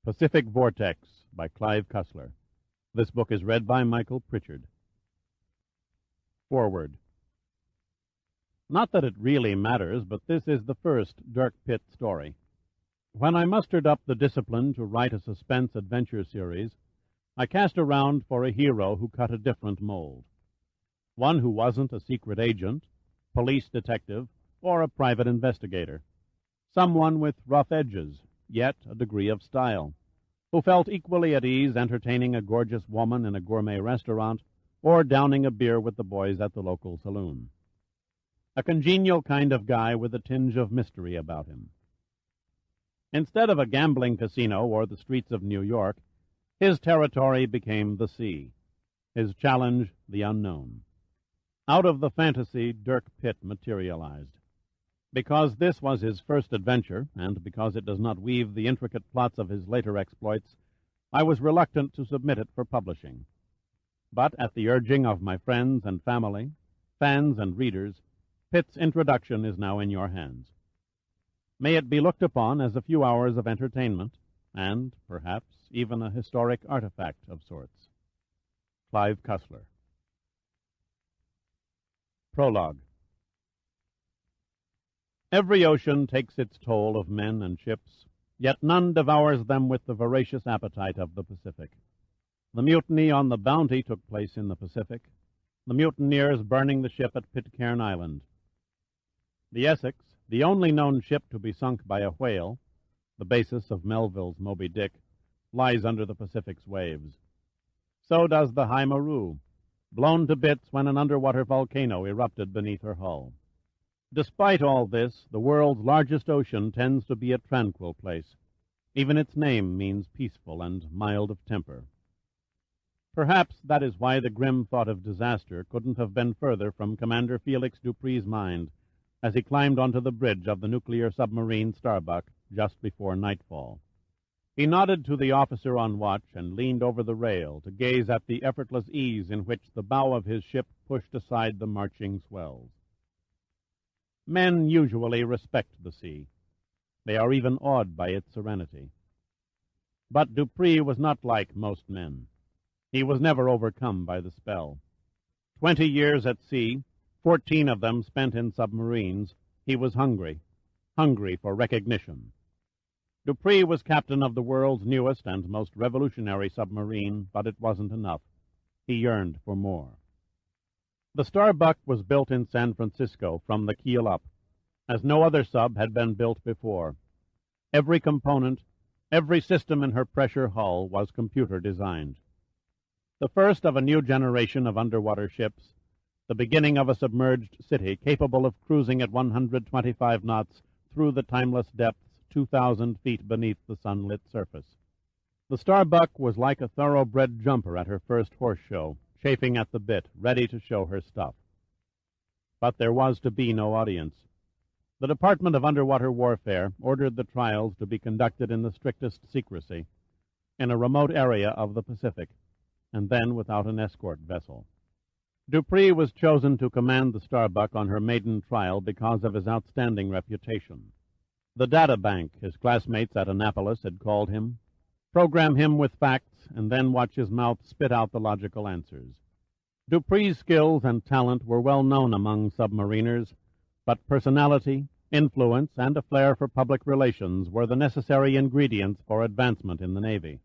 Pacific Vortex by Clive Cussler. This book is read by Michael Pritchard. Forward. Not that it really matters, but this is the first Dirk Pitt story. When I mustered up the discipline to write a suspense adventure series, I cast around for a hero who cut a different mold. One who wasn't a secret agent, police detective, or a private investigator. Someone with rough edges, yet a degree of style, who felt equally at ease entertaining a gorgeous woman in a gourmet restaurant or downing a beer with the boys at the local saloon. A congenial kind of guy with a tinge of mystery about him. Instead of a gambling casino or the streets of New York, his territory became the sea, his challenge the unknown. Out of the fantasy, Dirk Pitt materialized. Because this was his first adventure, and because it does not weave the intricate plots of his later exploits, I was reluctant to submit it for publishing. But at the urging of my friends and family, fans and readers, Pitt's introduction is now in your hands. May it be looked upon as a few hours of entertainment, and, perhaps, even a historic artifact of sorts. Clive Cussler. Prologue. Every ocean takes its toll of men and ships, yet none devours them with the voracious appetite of the Pacific. The mutiny on the Bounty took place in the Pacific, the mutineers burning the ship at Pitcairn Island. The Essex, the only known ship to be sunk by a whale, the basis of Melville's Moby Dick, lies under the Pacific's waves. So does the High Maru, blown to bits when an underwater volcano erupted beneath her hull. Despite all this, the world's largest ocean tends to be a tranquil place. Even its name means peaceful and mild of temper. Perhaps that is why the grim thought of disaster couldn't have been further from Commander Felix Dupree's mind as he climbed onto the bridge of the nuclear submarine Starbuck just before nightfall. He nodded to the officer on watch and leaned over the rail to gaze at the effortless ease in which the bow of his ship pushed aside the marching swells. Men usually respect the sea. They are even awed by its serenity. But Dupree was not like most men. He was never overcome by the spell. 20 years at sea, 14 of them spent in submarines, he was hungry for recognition. Dupree was captain of the world's newest and most revolutionary submarine, but it wasn't enough. He yearned for more. The Starbuck was built in San Francisco from the keel up, as no other sub had been built before. Every component, every system in her pressure hull was computer-designed. The first of a new generation of underwater ships, the beginning of a submerged city capable of cruising at 125 knots through the timeless depths 2,000 feet beneath the sunlit surface. The Starbuck was like a thoroughbred jumper at her first horse show, chafing at the bit, ready to show her stuff. But there was to be no audience. The Department of Underwater Warfare ordered the trials to be conducted in the strictest secrecy, in a remote area of the Pacific, and then without an escort vessel. Dupree was chosen to command the Starbuck on her maiden trial because of his outstanding reputation. The data bank, his classmates at Annapolis had called him. Program him with facts, and then watch his mouth spit out the logical answers. Dupree's skills and talent were well known among submariners, but personality, influence, and a flair for public relations were the necessary ingredients for advancement in the Navy.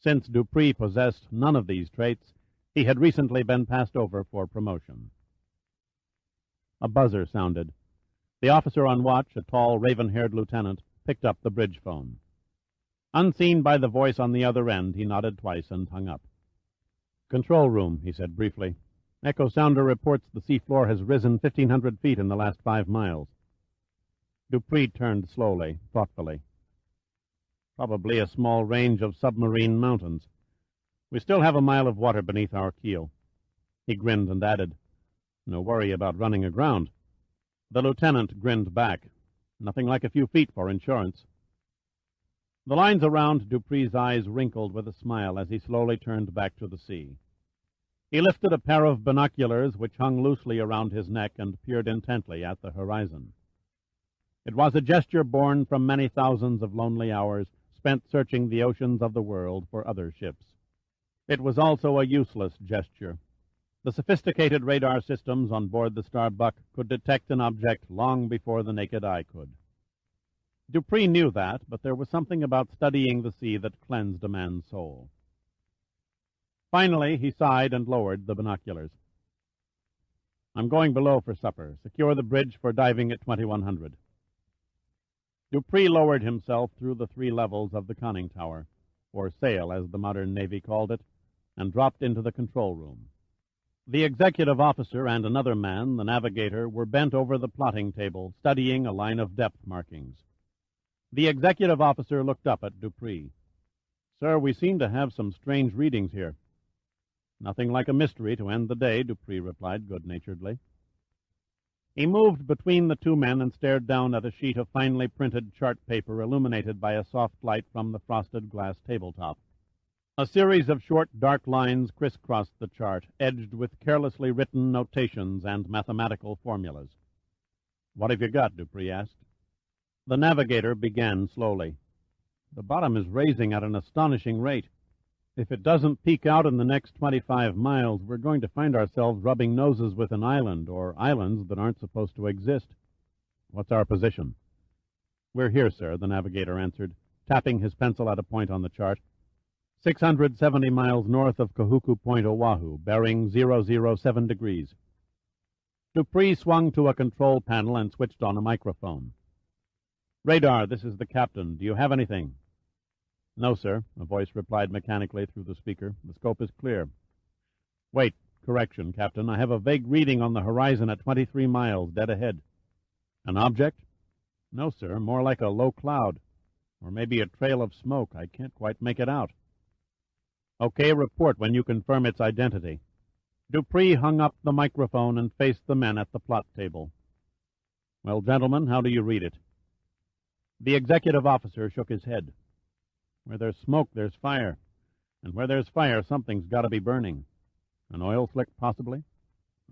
Since Dupree possessed none of these traits, he had recently been passed over for promotion. A buzzer sounded. The officer on watch, a tall, raven-haired lieutenant, picked up the bridge phone. Unseen by the voice on the other end, he nodded twice and hung up. "Control room," he said briefly. "Echo sounder reports the seafloor has risen 1,500 feet in the last 5 miles. Dupree turned slowly, thoughtfully. "Probably a small range of submarine mountains. We still have a mile of water beneath our keel." He grinned and added, "No worry about running aground." The lieutenant grinned back. "Nothing like a few feet for insurance." The lines around Dupree's eyes wrinkled with a smile as he slowly turned back to the sea. He lifted a pair of binoculars which hung loosely around his neck and peered intently at the horizon. It was a gesture born from many thousands of lonely hours spent searching the oceans of the world for other ships. It was also a useless gesture. The sophisticated radar systems on board the Starbuck could detect an object long before the naked eye could. Dupree knew that, but there was something about studying the sea that cleansed a man's soul. Finally, he sighed and lowered the binoculars. "I'm going below for supper. Secure the bridge for diving at 2100. Dupree lowered himself through the 3 levels of the conning tower, or sail as the modern Navy called it, and dropped into the control room. The executive officer and another man, the navigator, were bent over the plotting table, studying a line of depth markings. The executive officer looked up at Dupree. "Sir, we seem to have some strange readings here." "Nothing like a mystery to end the day," Dupree replied good-naturedly. He moved between the 2 men and stared down at a sheet of finely printed chart paper illuminated by a soft light from the frosted glass tabletop. A series of short, dark lines crisscrossed the chart, edged with carelessly written notations and mathematical formulas. "What have you got?" Dupree asked. The navigator began slowly. "The bottom is raising at an astonishing rate. If it doesn't peak out in the next 25 miles, we're going to find ourselves rubbing noses with an island, or islands that aren't supposed to exist." "What's our position?" "We're here, sir," the navigator answered, tapping his pencil at a point on the chart. 670 miles north of Kahuku Point, Oahu, bearing 007 degrees. Dupree swung to a control panel and switched on a microphone. "Radar, this is the captain. Do you have anything?" "No, sir," a voice replied mechanically through the speaker. "The scope is clear." "Wait, correction, Captain. I have a vague reading on the horizon at 23 miles, dead ahead." "An object?" "No, sir, more like a low cloud, or maybe a trail of smoke. I can't quite make it out." "Okay, report when you confirm its identity." Dupree hung up the microphone and faced the men at the plot table. "Well, gentlemen, how do you read it?" The executive officer shook his head. "Where there's smoke, there's fire. And where there's fire, something's got to be burning. An oil slick, possibly?"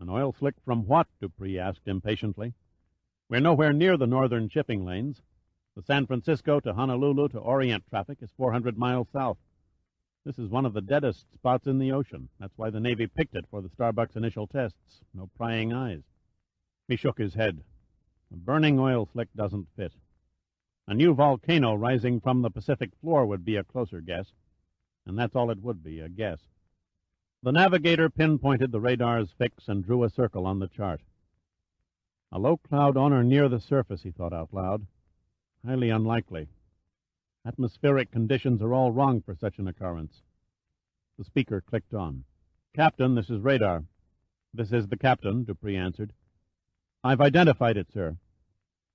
"An oil slick from what?" Dupree asked impatiently. "We're nowhere near the northern shipping lanes. The San Francisco to Honolulu to Orient traffic is 400 miles south. This is one of the deadest spots in the ocean. That's why the Navy picked it for the Starbuck's initial tests. No prying eyes." He shook his head. "A burning oil slick doesn't fit. A new volcano rising from the Pacific floor would be a closer guess. And that's all it would be, a guess." The navigator pinpointed the radar's fix and drew a circle on the chart. "A low cloud on or near the surface," he thought out loud. "Highly unlikely. Atmospheric conditions are all wrong for such an occurrence." The speaker clicked on. "Captain, this is radar." "This is the captain," Dupree answered. "I've identified it, sir."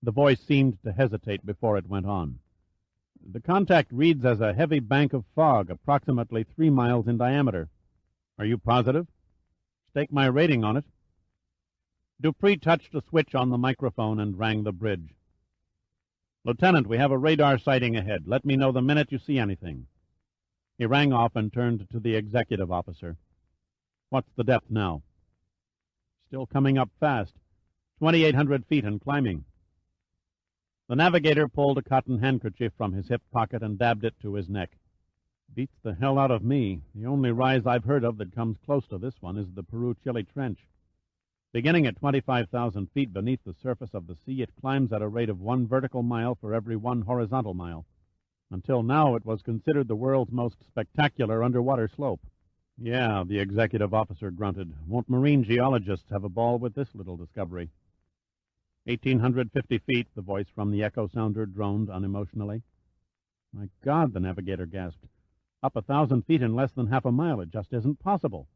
The voice seemed to hesitate before it went on. "The contact reads as a heavy bank of fog, approximately 3 miles in diameter." "Are you positive?" "Stake my rating on it." Dupree touched a switch on the microphone and rang the bridge. "Lieutenant, we have a radar sighting ahead. Let me know the minute you see anything." He rang off and turned to the executive officer. "What's the depth now?" "Still coming up fast. 2,800 feet and climbing." The navigator pulled a cotton handkerchief from his hip pocket and dabbed it to his neck. "Beats the hell out of me. The only rise I've heard of that comes close to this one is the Peru-Chile Trench. Beginning at 25,000 feet beneath the surface of the sea, it climbs at a rate of 1 vertical mile for every 1 horizontal mile. Until now, it was considered the world's most spectacular underwater slope." "Yeah," the executive officer grunted. "Won't marine geologists have a ball with this little discovery?" 1,850 feet, the voice from the echo sounder droned unemotionally. "My God," the navigator gasped. "Up 1,000 feet in less than half a mile. It just isn't possible."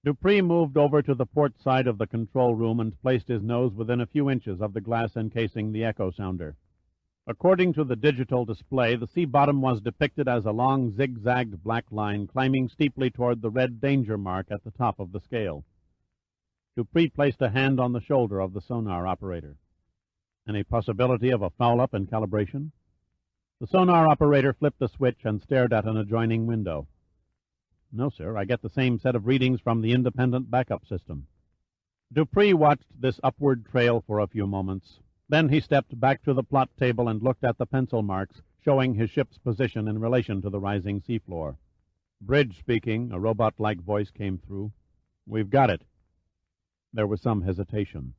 Dupree moved over to the port side of the control room and placed his nose within a few inches of the glass encasing the echo sounder. According to the digital display, the sea bottom was depicted as a long zigzagged black line climbing steeply toward the red danger mark at the top of the scale. Dupree placed a hand on the shoulder of the sonar operator. "Any possibility of a foul-up in calibration?" The sonar operator flipped a switch and stared at an adjoining window. "No, sir. I get the same set of readings from the independent backup system." Dupree watched this upward trail for a few moments. Then he stepped back to the plot table and looked at the pencil marks, showing his ship's position in relation to the rising seafloor. "Bridge speaking," a robot-like voice came through. "We've got it." There was some hesitation.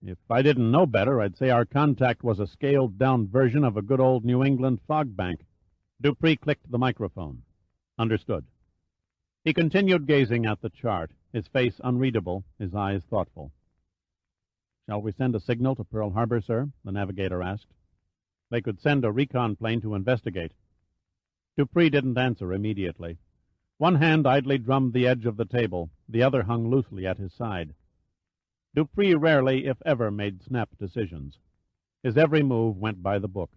"If I didn't know better, I'd say our contact was a scaled-down version of a good old New England fog bank." Dupree clicked the microphone. "Understood." He continued gazing at the chart, his face unreadable, his eyes thoughtful. "Shall we send a signal to Pearl Harbor, sir?" the navigator asked. "They could send a recon plane to investigate." Dupree didn't answer immediately. One hand idly drummed the edge of the table, the other hung loosely at his side. Dupree rarely, if ever, made snap decisions. His every move went by the book.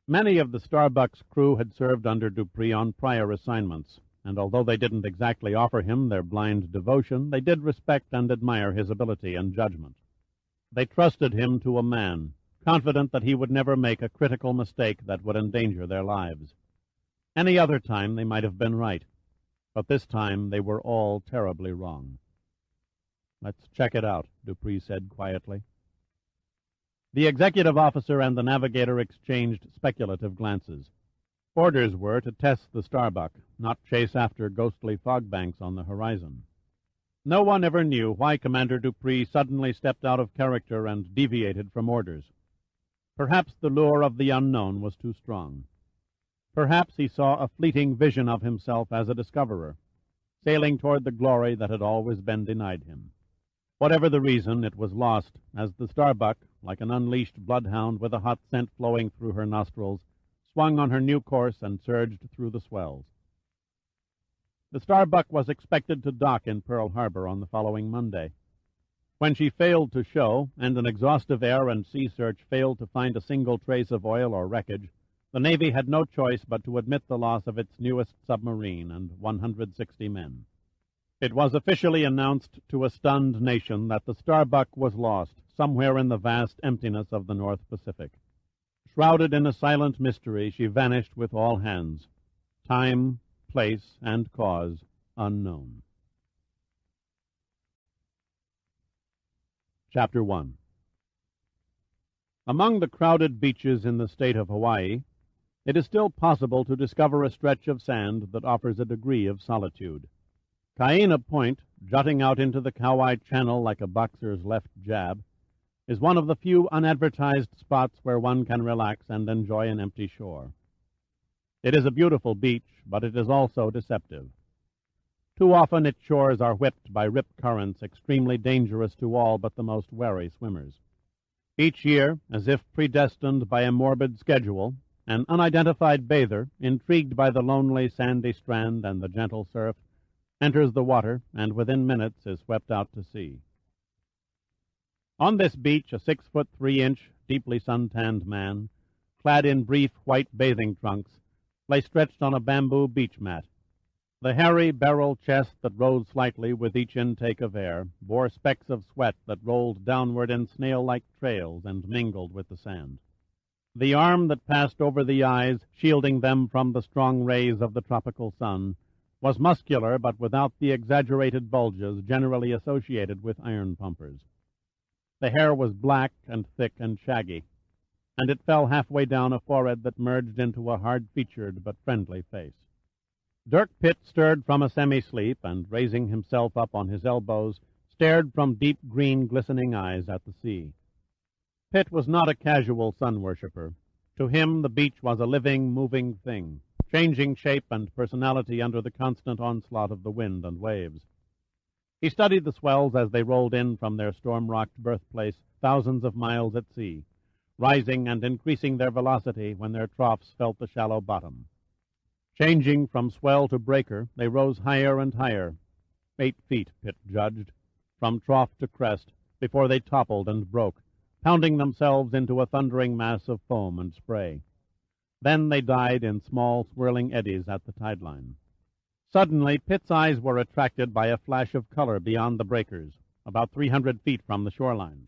Many of the Starbuck's crew had served under Dupree on prior assignments, and although they didn't exactly offer him their blind devotion, they did respect and admire his ability and judgment. They trusted him to a man, confident that he would never make a critical mistake that would endanger their lives. Any other time they might have been right, but this time they were all terribly wrong. "Let's check it out," Dupree said quietly. The executive officer and the navigator exchanged speculative glances. Orders were to test the Starbuck, not chase after ghostly fog banks on the horizon. No one ever knew why Commander Dupree suddenly stepped out of character and deviated from orders. Perhaps the lure of the unknown was too strong. Perhaps he saw a fleeting vision of himself as a discoverer, sailing toward the glory that had always been denied him. Whatever the reason, it was lost as the Starbuck, like an unleashed bloodhound with a hot scent flowing through her nostrils, swung on her new course and surged through the swells. The Starbuck was expected to dock in Pearl Harbor on the following Monday. When she failed to show, and an exhaustive air and sea search failed to find a single trace of oil or wreckage, the Navy had no choice but to admit the loss of its newest submarine and 160 men. It was officially announced to a stunned nation that the Starbuck was lost somewhere in the vast emptiness of the North Pacific. Shrouded in a silent mystery, she vanished with all hands. Time, place, and cause unknown. Chapter 1. Among the crowded beaches in the state of Hawaii, it is still possible to discover a stretch of sand that offers a degree of solitude. Kaena Point, jutting out into the Kauai Channel like a boxer's left jab, is one of the few unadvertised spots where one can relax and enjoy an empty shore. It is a beautiful beach, but it is also deceptive. Too often its shores are whipped by rip currents extremely dangerous to all but the most wary swimmers. Each year, as if predestined by a morbid schedule, an unidentified bather, intrigued by the lonely sandy strand and the gentle surf, enters the water and within minutes is swept out to sea. On this beach, a 6'3" deeply suntanned man, clad in brief white bathing trunks, lay stretched on a bamboo beach mat. The hairy barrel chest that rose slightly with each intake of air bore specks of sweat that rolled downward in snail-like trails and mingled with the sand. The arm that passed over the eyes, shielding them from the strong rays of the tropical sun, was muscular but without the exaggerated bulges generally associated with iron pumpers. The hair was black and thick and shaggy, and it fell halfway down a forehead that merged into a hard-featured but friendly face. Dirk Pitt stirred from a semi-sleep and, raising himself up on his elbows, stared from deep green glistening eyes at the sea. Pitt was not a casual sun-worshipper. To him the beach was a living, moving thing, changing shape and personality under the constant onslaught of the wind and waves. He studied the swells as they rolled in from their storm-rocked birthplace thousands of miles at sea, rising and increasing their velocity when their troughs felt the shallow bottom. Changing from swell to breaker, they rose higher and higher, 8 feet, Pitt judged, from trough to crest, before they toppled and broke, pounding themselves into a thundering mass of foam and spray. Then they died in small, swirling eddies at the tide-line. Suddenly, Pitt's eyes were attracted by a flash of color beyond the breakers, about 300 feet from the shoreline.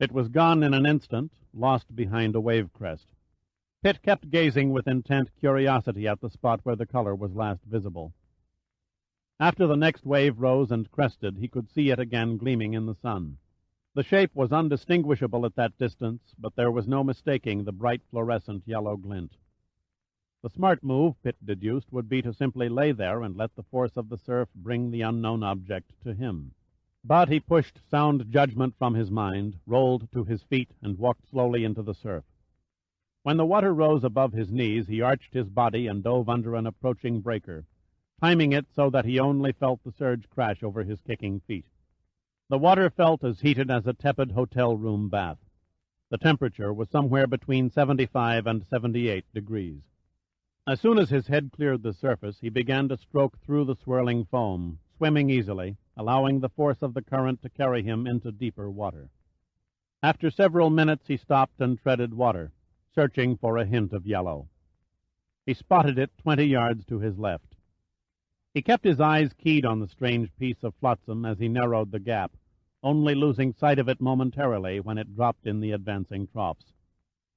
It was gone in an instant, lost behind a wave crest. Pitt kept gazing with intent curiosity at the spot where the color was last visible. After the next wave rose and crested, he could see it again gleaming in the sun. The shape was undistinguishable at that distance, but there was no mistaking the bright fluorescent yellow glint. The smart move, Pitt deduced, would be to simply lay there and let the force of the surf bring the unknown object to him. But he pushed sound judgment from his mind, rolled to his feet, and walked slowly into the surf. When the water rose above his knees, he arched his body and dove under an approaching breaker, timing it so that he only felt the surge crash over his kicking feet. The water felt as heated as a tepid hotel room bath. The temperature was somewhere between 75 and 78 degrees. As soon as his head cleared the surface, he began to stroke through the swirling foam, swimming easily, allowing the force of the current to carry him into deeper water. After several minutes, he stopped and treaded water, searching for a hint of yellow. He spotted it 20 yards to his left. He kept his eyes keyed on the strange piece of flotsam as he narrowed the gap, only losing sight of it momentarily when it dropped in the advancing troughs.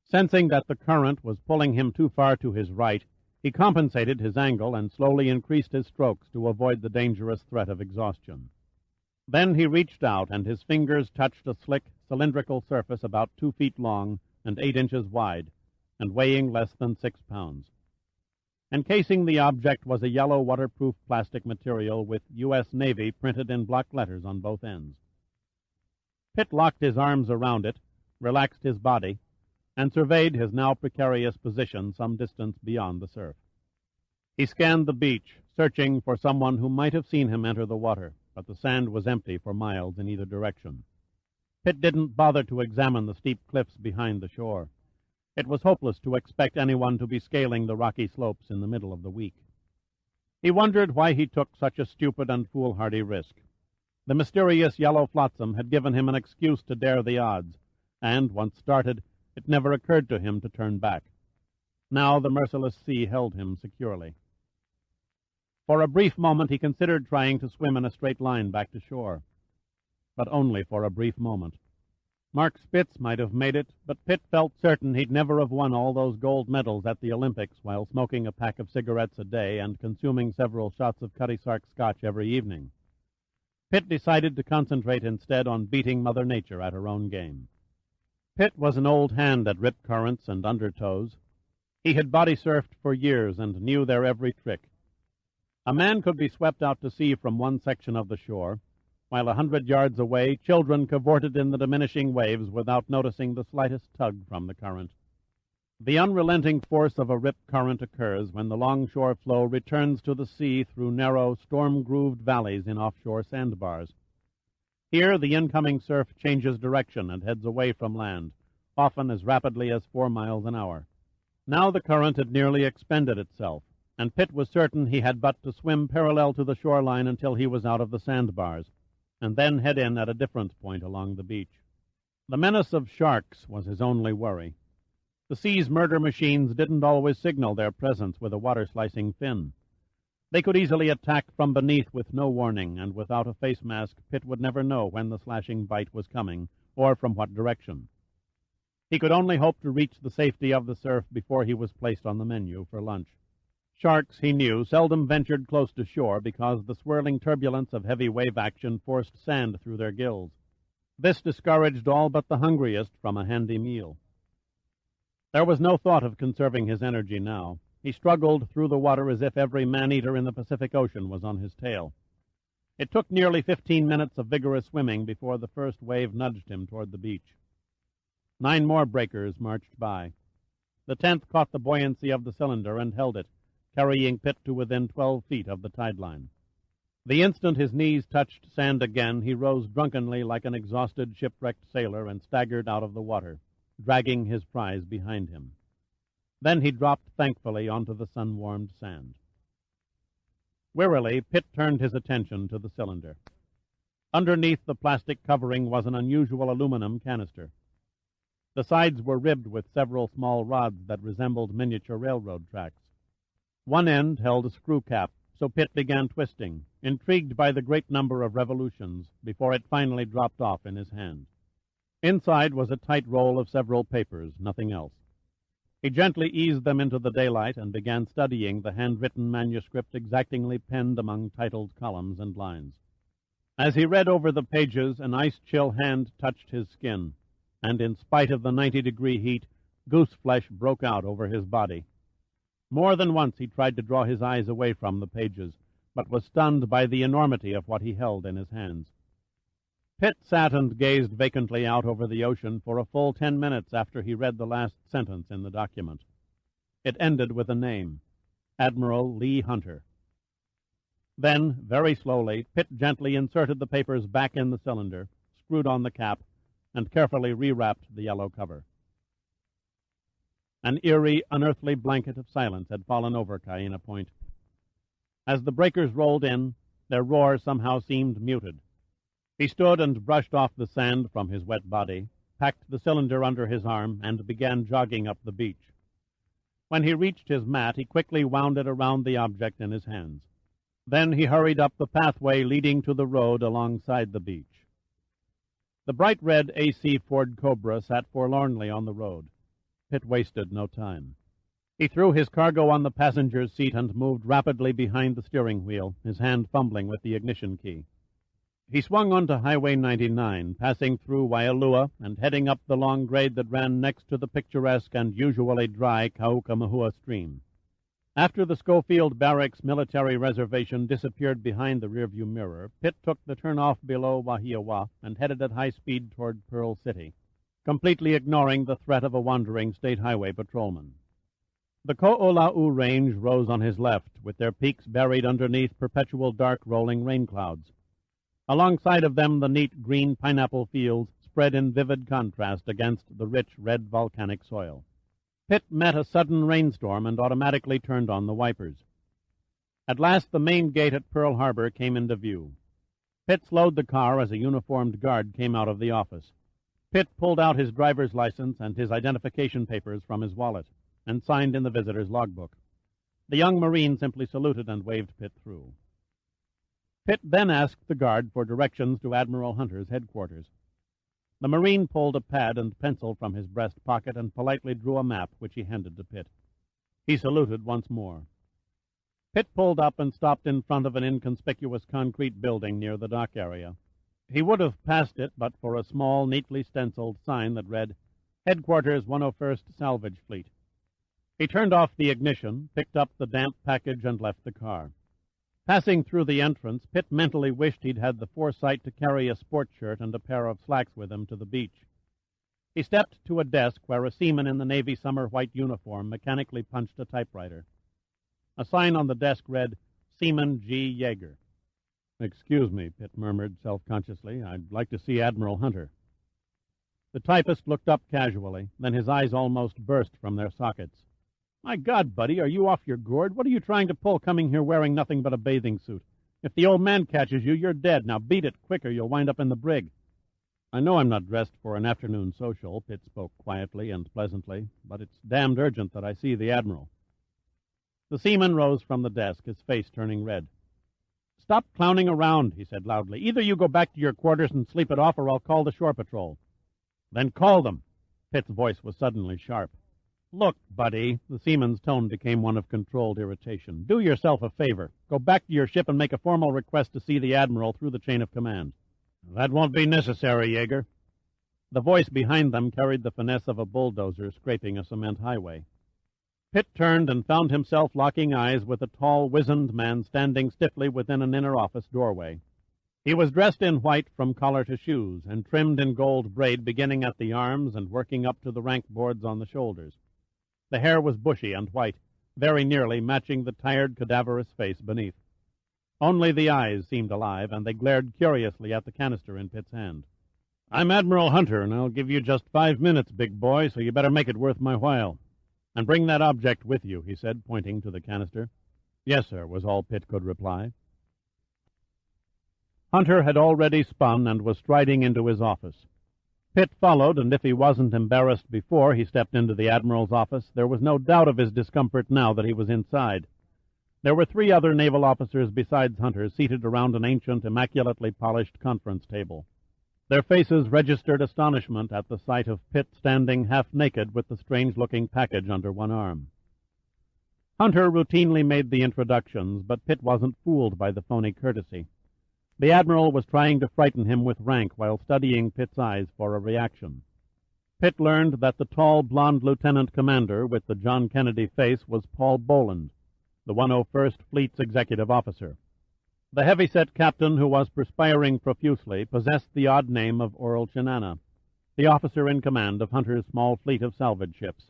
Sensing that the current was pulling him too far to his right, he compensated his angle and slowly increased his strokes to avoid the dangerous threat of exhaustion. Then he reached out, and his fingers touched a slick, cylindrical surface about 2 feet long and 8 inches wide, and weighing less than 6 pounds. Encasing the object was a yellow waterproof plastic material with U.S. Navy printed in block letters on both ends. Pitt locked his arms around it, relaxed his body, and surveyed his now precarious position some distance beyond the surf. He scanned the beach, searching for someone who might have seen him enter the water, but the sand was empty for miles in either direction. Pitt didn't bother to examine the steep cliffs behind the shore. It was hopeless to expect anyone to be scaling the rocky slopes in the middle of the week. He wondered why he took such a stupid and foolhardy risk. The mysterious yellow flotsam had given him an excuse to dare the odds, and, once started, it never occurred to him to turn back. Now the merciless sea held him securely. For a brief moment he considered trying to swim in a straight line back to shore. But only for a brief moment. Mark Spitz might have made it, but Pitt felt certain he'd never have won all those gold medals at the Olympics while smoking a pack of cigarettes a day and consuming several shots of Cutty Sark scotch every evening. Pitt decided to concentrate instead on beating Mother Nature at her own game. Pitt was an old hand at rip currents and undertows. He had body surfed for years and knew their every trick. A man could be swept out to sea from one section of the shore, while 100 yards away children cavorted in the diminishing waves without noticing the slightest tug from the current. The unrelenting force of a rip current occurs when the longshore flow returns to the sea through narrow, storm-grooved valleys in offshore sandbars. Here the incoming surf changes direction and heads away from land, often as rapidly as 4 miles an hour. Now the current had nearly expended itself, and Pitt was certain he had but to swim parallel to the shoreline until he was out of the sandbars, and then head in at a different point along the beach. The menace of sharks was his only worry. The sea's murder machines didn't always signal their presence with a water-slicing fin. They could easily attack from beneath with no warning, and without a face mask, Pitt would never know when the slashing bite was coming, or from what direction. He could only hope to reach the safety of the surf before he was placed on the menu for lunch. Sharks, he knew, seldom ventured close to shore because the swirling turbulence of heavy wave action forced sand through their gills. This discouraged all but the hungriest from a handy meal. There was no thought of conserving his energy now. He struggled through the water as if every man-eater in the Pacific Ocean was on his tail. It took nearly 15 minutes of vigorous swimming before the first wave nudged him toward the beach. 9 more breakers marched by. The 10th caught the buoyancy of the cylinder and held it, carrying Pitt to within 12 feet of the tide line. The instant his knees touched sand again, he rose drunkenly like an exhausted, shipwrecked sailor and staggered out of the water, dragging his prize behind him. Then he dropped thankfully onto the sun-warmed sand. Wearily, Pitt turned his attention to the cylinder. Underneath the plastic covering was an unusual aluminum canister. The sides were ribbed with several small rods that resembled miniature railroad tracks. One end held a screw cap, so Pitt began twisting, intrigued by the great number of revolutions, before it finally dropped off in his hand. Inside was a tight roll of several papers, nothing else. He gently eased them into the daylight and began studying the handwritten manuscript exactingly penned among titled columns and lines. As he read over the pages, an ice-chill hand touched his skin, and in spite of the 90-degree heat, goose flesh broke out over his body. More than once he tried to draw his eyes away from the pages, but was stunned by the enormity of what he held in his hands. Pitt sat and gazed vacantly out over the ocean for a full 10 minutes after he read the last sentence in the document. It ended with a name, Admiral Lee Hunter. Then, very slowly, Pitt gently inserted the papers back in the cylinder, screwed on the cap, and carefully rewrapped the yellow cover. An eerie, unearthly blanket of silence had fallen over Cayena Point. As the breakers rolled in, their roar somehow seemed muted. He stood and brushed off the sand from his wet body, packed the cylinder under his arm, and began jogging up the beach. When he reached his mat, he quickly wound it around the object in his hands. Then he hurried up the pathway leading to the road alongside the beach. The bright red AC Ford Cobra sat forlornly on the road. Pitt wasted no time. He threw his cargo on the passenger's seat and moved rapidly behind the steering wheel, his hand fumbling with the ignition key. He swung onto Highway 99, passing through Waialua and heading up the long grade that ran next to the picturesque and usually dry Kaukamahua stream. After the Schofield Barracks military reservation disappeared behind the rearview mirror, Pitt took the turnoff below Wahiawa and headed at high speed toward Pearl City, completely ignoring the threat of a wandering state highway patrolman. The Ko'olau Range rose on his left, with their peaks buried underneath perpetual dark rolling rain clouds. Alongside of them, the neat green pineapple fields spread in vivid contrast against the rich red volcanic soil. Pitt met a sudden rainstorm and automatically turned on the wipers. At last the main gate at Pearl Harbor came into view. Pitt slowed the car as a uniformed guard came out of the office. Pitt pulled out his driver's license and his identification papers from his wallet and signed in the visitor's logbook. The young Marine simply saluted and waved Pitt through. Pitt then asked the guard for directions to Admiral Hunter's headquarters. The Marine pulled a pad and pencil from his breast pocket and politely drew a map, which he handed to Pitt. He saluted once more. Pitt pulled up and stopped in front of an inconspicuous concrete building near the dock area. He would have passed it but for a small, neatly stenciled sign that read, Headquarters 101st Salvage Fleet. He turned off the ignition, picked up the damp package, and left the car. Passing through the entrance, Pitt mentally wished he'd had the foresight to carry a sport shirt and a pair of slacks with him to the beach. He stepped to a desk where a seaman in the Navy summer white uniform mechanically punched a typewriter. A sign on the desk read, Seaman G. Yeager. Excuse me, Pitt murmured self-consciously. I'd like to see Admiral Hunter. The typist looked up casually, then his eyes almost burst from their sockets. My God, buddy, are you off your gourd? What are you trying to pull coming here wearing nothing but a bathing suit? If the old man catches you, you're dead. Now beat it quick or you'll wind up in the brig. I know I'm not dressed for an afternoon social, Pitt spoke quietly and pleasantly, but it's damned urgent that I see the Admiral. The seaman rose from the desk, his face turning red. Stop clowning around, he said loudly. Either you go back to your quarters and sleep it off, or I'll call the shore patrol. Then call them. Pitt's voice was suddenly sharp. Look, buddy, the seaman's tone became one of controlled irritation. Do yourself a favor. Go back to your ship and make a formal request to see the Admiral through the chain of command. That won't be necessary, Yeager. The voice behind them carried the finesse of a bulldozer scraping a cement highway. Pitt turned and found himself locking eyes with a tall, wizened man standing stiffly within an inner office doorway. He was dressed in white from collar to shoes and trimmed in gold braid beginning at the arms and working up to the rank boards on the shoulders. The hair was bushy and white, very nearly matching the tired, cadaverous face beneath. Only the eyes seemed alive, and they glared curiously at the canister in Pitt's hand. I'm Admiral Hunter, and I'll give you just 5 minutes, big boy, so you better make it worth my while. And bring that object with you, he said, pointing to the canister. Yes, sir, was all Pitt could reply. Hunter had already spun and was striding into his office. Pitt followed, and if he wasn't embarrassed before he stepped into the Admiral's office, there was no doubt of his discomfort now that he was inside. There were 3 other naval officers besides Hunter seated around an ancient, immaculately polished conference table. Their faces registered astonishment at the sight of Pitt standing half-naked with the strange-looking package under one arm. Hunter routinely made the introductions, but Pitt wasn't fooled by the phony courtesy. The Admiral was trying to frighten him with rank while studying Pitt's eyes for a reaction. Pitt learned that the tall, blond lieutenant commander with the John Kennedy face was Paul Boland, the 101st Fleet's executive officer. The heavy-set captain, who was perspiring profusely, possessed the odd name of Oral Chinana, the officer in command of Hunter's small fleet of salvage ships.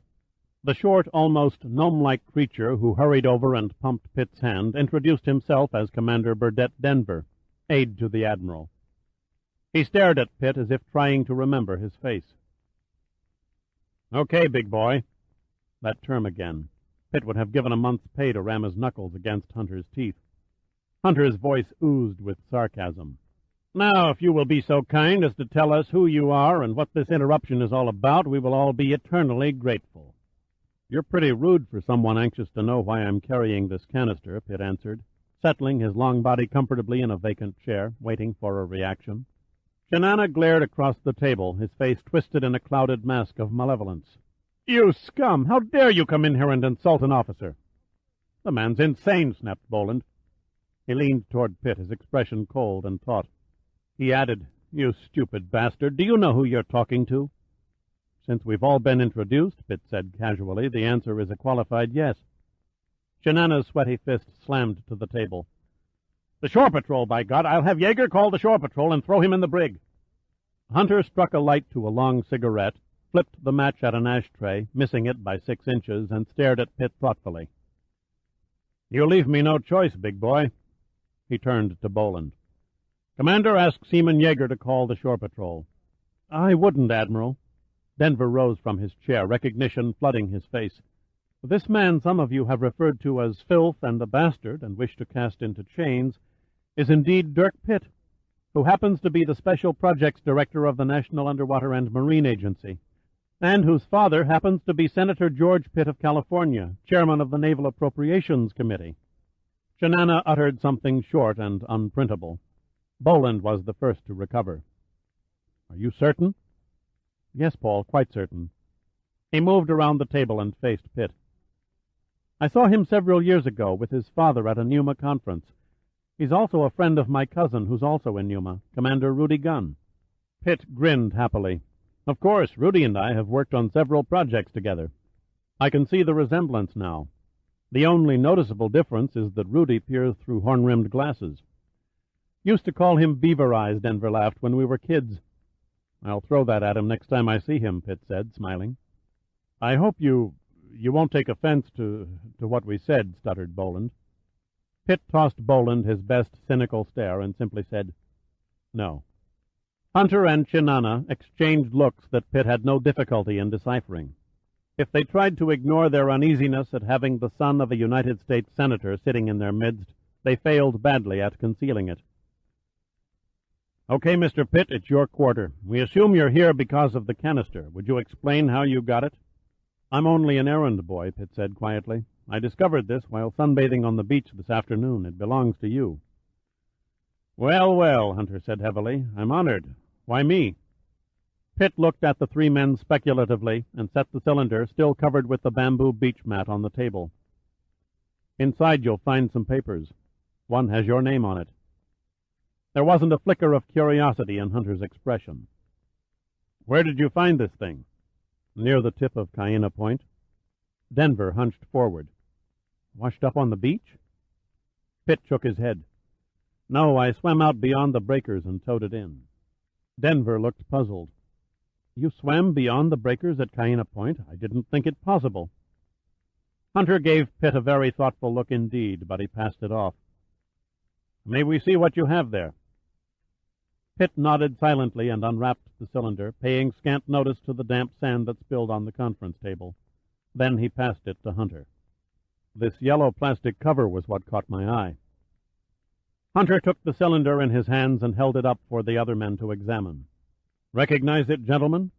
The short, almost gnome-like creature who hurried over and pumped Pitt's hand introduced himself as Commander Burdett Denver, aide to the Admiral. He stared at Pitt as if trying to remember his face. "Okay, big boy." That term again. Pitt would have given a month's pay to ram his knuckles against Hunter's teeth. Hunter's voice oozed with sarcasm. "Now, if you will be so kind as to tell us who you are and what this interruption is all about, we will all be eternally grateful." "You're pretty rude for someone anxious to know why I'm carrying this canister," Pitt answered, settling his long body comfortably in a vacant chair, waiting for a reaction. Chinana glared across the table, his face twisted in a clouded mask of malevolence. "You scum! How dare you come in here and insult an officer?" "The man's insane," snapped Boland. He leaned toward Pitt, his expression cold and taut. He added, "You stupid bastard, do you know who you're talking to?" "Since we've all been introduced," Pitt said casually, "the answer is a qualified yes." Chinana's sweaty fist slammed to the table. "The shore patrol, by God! I'll have Yeager call the shore patrol and throw him in the brig." Hunter struck a light to a long cigarette, flipped the match at an ashtray, missing it by 6 inches, and stared at Pitt thoughtfully. "You leave me no choice, big boy." He turned to Boland. "Commander, ask Seaman Yeager to call the shore patrol." "I wouldn't, Admiral." Denver rose from his chair, recognition flooding his face. "This man some of you have referred to as filth and a bastard and wish to cast into chains is indeed Dirk Pitt, who happens to be the Special Projects Director of the National Underwater and Marine Agency, and whose father happens to be Senator George Pitt of California, chairman of the Naval Appropriations Committee." Chinana uttered something short and unprintable. Boland was the first to recover. "Are you certain?" "Yes, Paul, quite certain." He moved around the table and faced Pitt. "I saw him several years ago with his father at a Numa conference. He's also a friend of my cousin, who's also in Numa, Commander Rudy Gunn." Pitt grinned happily. "Of course, Rudy and I have worked on several projects together. I can see the resemblance now. The only noticeable difference is that Rudy peers through horn-rimmed glasses." "Used to call him Beaver-Eyes," Denver laughed, "when we were kids." "I'll throw that at him next time I see him," Pitt said, smiling. "I hope you won't take offense to what we said," stuttered Boland. Pitt tossed Boland his best cynical stare and simply said, "No." Hunter and Chinana exchanged looks that Pitt had no difficulty in deciphering. If they tried to ignore their uneasiness at having the son of a United States senator sitting in their midst, they failed badly at concealing it. "Okay, Mr. Pitt, it's your quarter. We assume you're here because of the canister. Would you explain how you got it?" "I'm only an errand boy," Pitt said quietly. "I discovered this while sunbathing on the beach this afternoon. It belongs to you." "Well, well," Hunter said heavily, "I'm honored. Why me?" Pitt looked at the 3 men speculatively and set the cylinder, still covered with the bamboo beach mat, on the table. "Inside you'll find some papers. One has your name on it." There wasn't a flicker of curiosity in Hunter's expression. "Where did you find this thing?" "Near the tip of Cayena Point." Denver hunched forward. "Washed up on the beach?" Pitt shook his head. "No, I swam out beyond the breakers and towed it in." Denver looked puzzled. "You swam beyond the breakers at Cayena Point? I didn't think it possible." Hunter gave Pitt a very thoughtful look indeed, but he passed it off. "May we see what you have there?" Pitt nodded silently and unwrapped the cylinder, paying scant notice to the damp sand that spilled on the conference table. Then he passed it to Hunter. This yellow plastic cover was what caught my eye. Hunter took the cylinder in his hands and held it up for the other men to examine. "Recognize it, gentlemen?"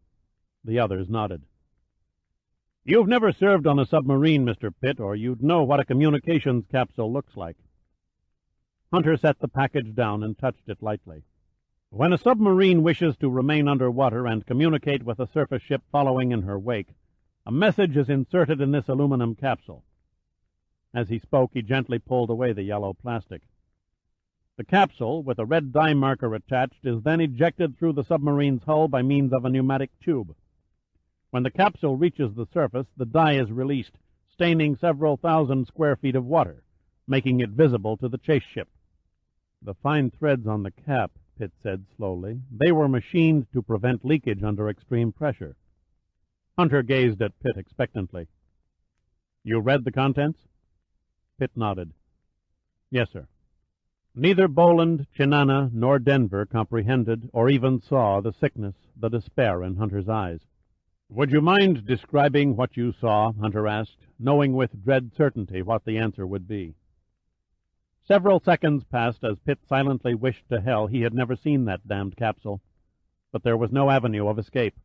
The others nodded. "You've never served on a submarine, Mr. Pitt, or you'd know what a communications capsule looks like." Hunter set the package down and touched it lightly. "When a submarine wishes to remain underwater and communicate with a surface ship following in her wake, a message is inserted in this aluminum capsule." As he spoke, he gently pulled away the yellow plastic. The capsule, with a red dye marker attached, is then ejected through the submarine's hull by means of a pneumatic tube. When the capsule reaches the surface, the dye is released, staining several thousand square feet of water, making it visible to the chase ship. The fine threads on the cap, Pitt said slowly, they were machined to prevent leakage under extreme pressure. Hunter gazed at Pitt expectantly. You read the contents? Pitt nodded. Yes, sir. Neither Boland, Chinana, nor Denver comprehended or even saw the sickness, the despair in Hunter's eyes. Would you mind describing what you saw? Hunter asked, knowing with dread certainty what the answer would be. Several seconds passed as Pitt silently wished to hell he had never seen that damned capsule, but there was no avenue of escape.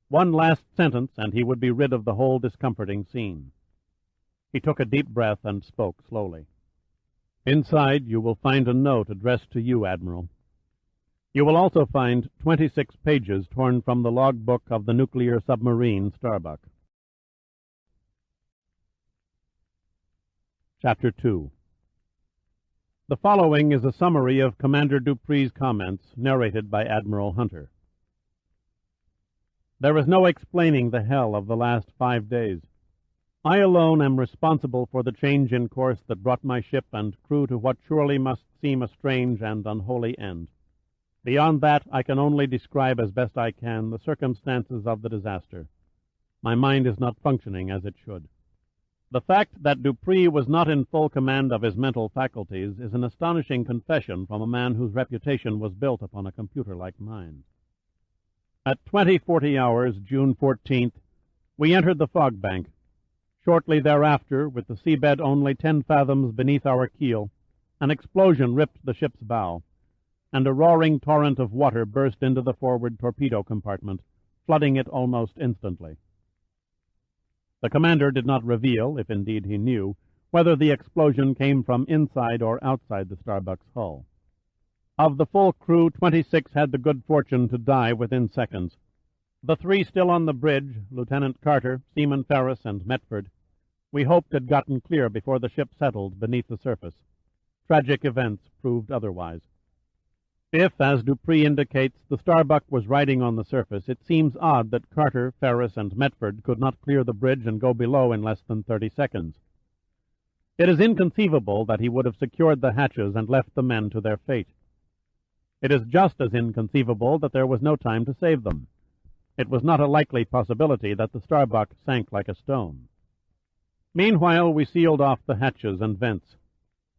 One last sentence, and he would be rid of the whole discomforting scene. He took a deep breath and spoke slowly. Inside you will find a note addressed to you, Admiral. You will also find 26 pages torn from the logbook of the nuclear submarine Starbuck. Chapter 2. The following is a summary of Commander Dupree's comments, narrated by Admiral Hunter. There is no explaining the hell of the last 5 days. I alone am responsible for the change in course that brought my ship and crew to what surely must seem a strange and unholy end. Beyond that, I can only describe as best I can the circumstances of the disaster. My mind is not functioning as it should. The fact that Dupree was not in full command of his mental faculties is an astonishing confession from a man whose reputation was built upon a computer like mine. At 20:40 hours, June 14th, we entered the fog bank. Shortly thereafter, with the seabed only 10 fathoms beneath our keel, an explosion ripped the ship's bow, and a roaring torrent of water burst into the forward torpedo compartment, flooding it almost instantly. The commander did not reveal, if indeed he knew, whether the explosion came from inside or outside the Starbuck's hull. Of the full crew, 26 had the good fortune to die within seconds. The 3 still on the bridge, Lieutenant Carter, Seaman Ferris, and Metford, we hoped had gotten clear before the ship settled beneath the surface. Tragic events proved otherwise. If, as Dupree indicates, the Starbuck was riding on the surface, it seems odd that Carter, Ferris, and Metford could not clear the bridge and go below in less than 30 seconds. It is inconceivable that he would have secured the hatches and left the men to their fate. It is just as inconceivable that there was no time to save them. It was not a likely possibility that the Starbuck sank like a stone. Meanwhile, we sealed off the hatches and vents.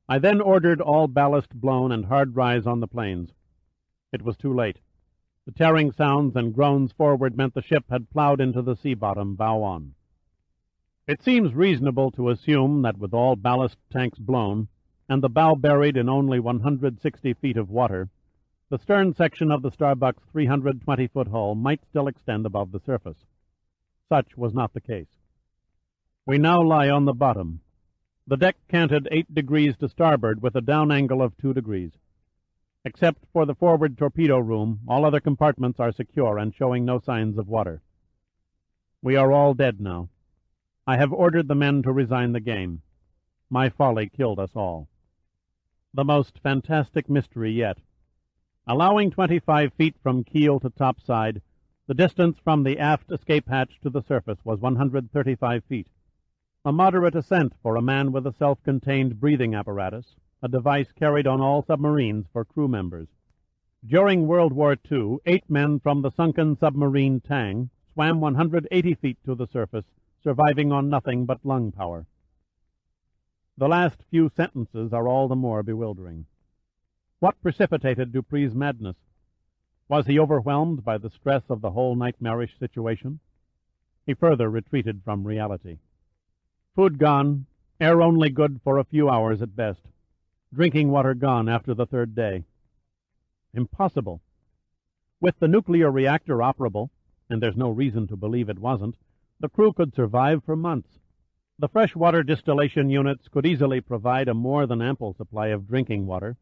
I then ordered all ballast blown and hard rise on the planes. It was too late. The tearing sounds and groans forward meant the ship had plowed into the sea bottom, bow on. It seems reasonable to assume that with all ballast tanks blown, and the bow buried in only 160 feet of water, the stern section of the Starbuck's 320-foot hull might still extend above the surface. Such was not the case. We now lie on the bottom. The deck canted 8 degrees to starboard with a down angle of 2 degrees. Except for the forward torpedo room, all other compartments are secure and showing no signs of water. We are all dead now. I have ordered the men to resign the game. My folly killed us all. The most fantastic mystery yet. Allowing 25 feet from keel to topside, the distance from the aft escape hatch to the surface was 135 feet. A moderate ascent for a man with a self-contained breathing apparatus, a device carried on all submarines for crew members. During World War II, 8 men from the sunken submarine Tang swam 180 feet to the surface, surviving on nothing but lung power. The last few sentences are all the more bewildering. What precipitated Dupree's madness? Was he overwhelmed by the stress of the whole nightmarish situation? He further retreated from reality. Food gone, air only good for a few hours at best. Drinking water gone after the 3rd day. Impossible. With the nuclear reactor operable, and there's no reason to believe it wasn't, the crew could survive for months. The freshwater distillation units could easily provide a more than ample supply of drinking water,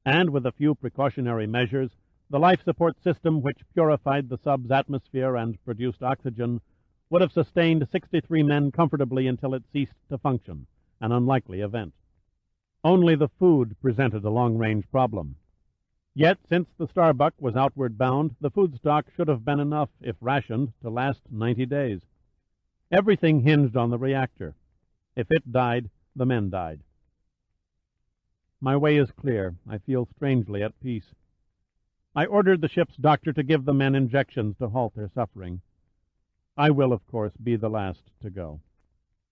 and with a few precautionary measures, the life support system which purified the sub's atmosphere and produced oxygen would have sustained 63 men comfortably until it ceased to function, an unlikely event. Only the food presented a long-range problem. Yet, since the Starbuck was outward bound, the food stock should have been enough, if rationed, to last 90 days. Everything hinged on the reactor. If it died, the men died. My way is clear. I feel strangely at peace. I ordered the ship's doctor to give the men injections to halt their suffering. I will, of course, be the last to go.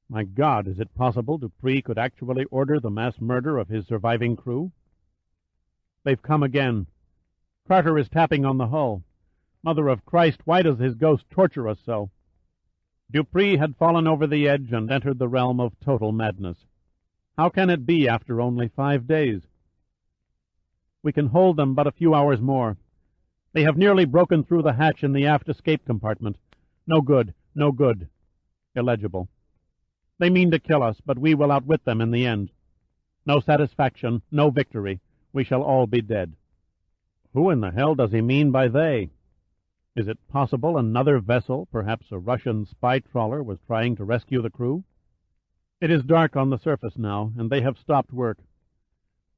My God, is it possible Dupree could actually order the mass murder of his surviving crew? They've come again. Carter is tapping on the hull. Mother of Christ, why does his ghost torture us so? Dupree had fallen over the edge and entered the realm of total madness. How can it be after only 5 days? We can hold them but a few hours more. They have nearly broken through the hatch in the aft escape compartment. No good, no good. Illegible. They mean to kill us, but we will outwit them in the end. No satisfaction, no victory. We shall all be dead. Who in the hell does he mean by they? Is it possible another vessel, perhaps a Russian spy trawler, was trying to rescue the crew? It is dark on the surface now, and they have stopped work.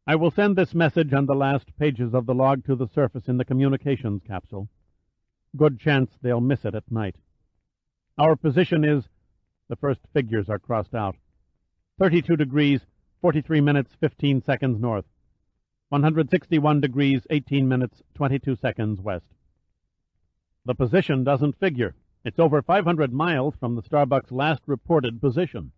I will send this message and the last pages of the log to the surface in the communications capsule. Good chance they'll miss it at night. Our position is, the first figures are crossed out, 32 degrees, 43 minutes, 15 seconds north, 161 degrees, 18 minutes, 22 seconds west. The position doesn't figure. It's over 500 miles from the Starbuck's last reported position.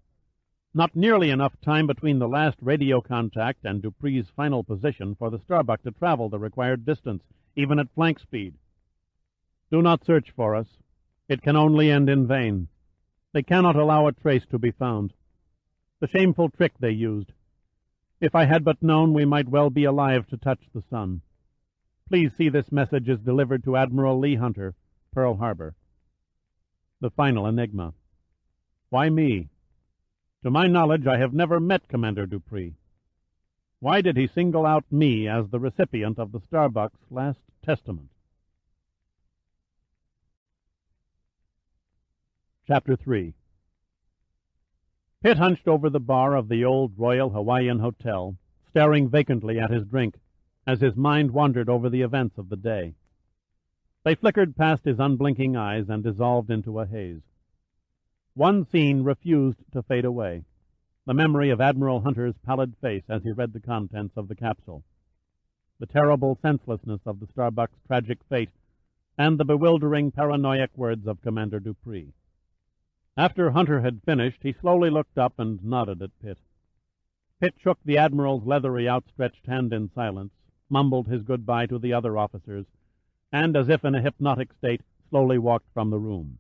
Not nearly enough time between the last radio contact and Dupree's final position for the Starbuck to travel the required distance, even at flank speed. Do not search for us. It can only end in vain. They cannot allow a trace to be found. The shameful trick they used. If I had but known, we might well be alive to touch the sun. Please see this message is delivered to Admiral Lee Hunter, Pearl Harbor. The final enigma. Why me? To my knowledge, I have never met Commander Dupree. Why did he single out me as the recipient of the Starbuck's last testament? Chapter 3. Pitt hunched over the bar of the old Royal Hawaiian Hotel, staring vacantly at his drink, as his mind wandered over the events of the day. They flickered past his unblinking eyes and dissolved into a haze. One scene refused to fade away, the memory of Admiral Hunter's pallid face as he read the contents of the capsule, the terrible senselessness of the Starbuck's tragic fate, and the bewildering, paranoiac words of Commander Dupree. After Hunter had finished, he slowly looked up and nodded at Pitt. Pitt shook the Admiral's leathery outstretched hand in silence, mumbled his goodbye to the other officers, and, as if in a hypnotic state, slowly walked from the room.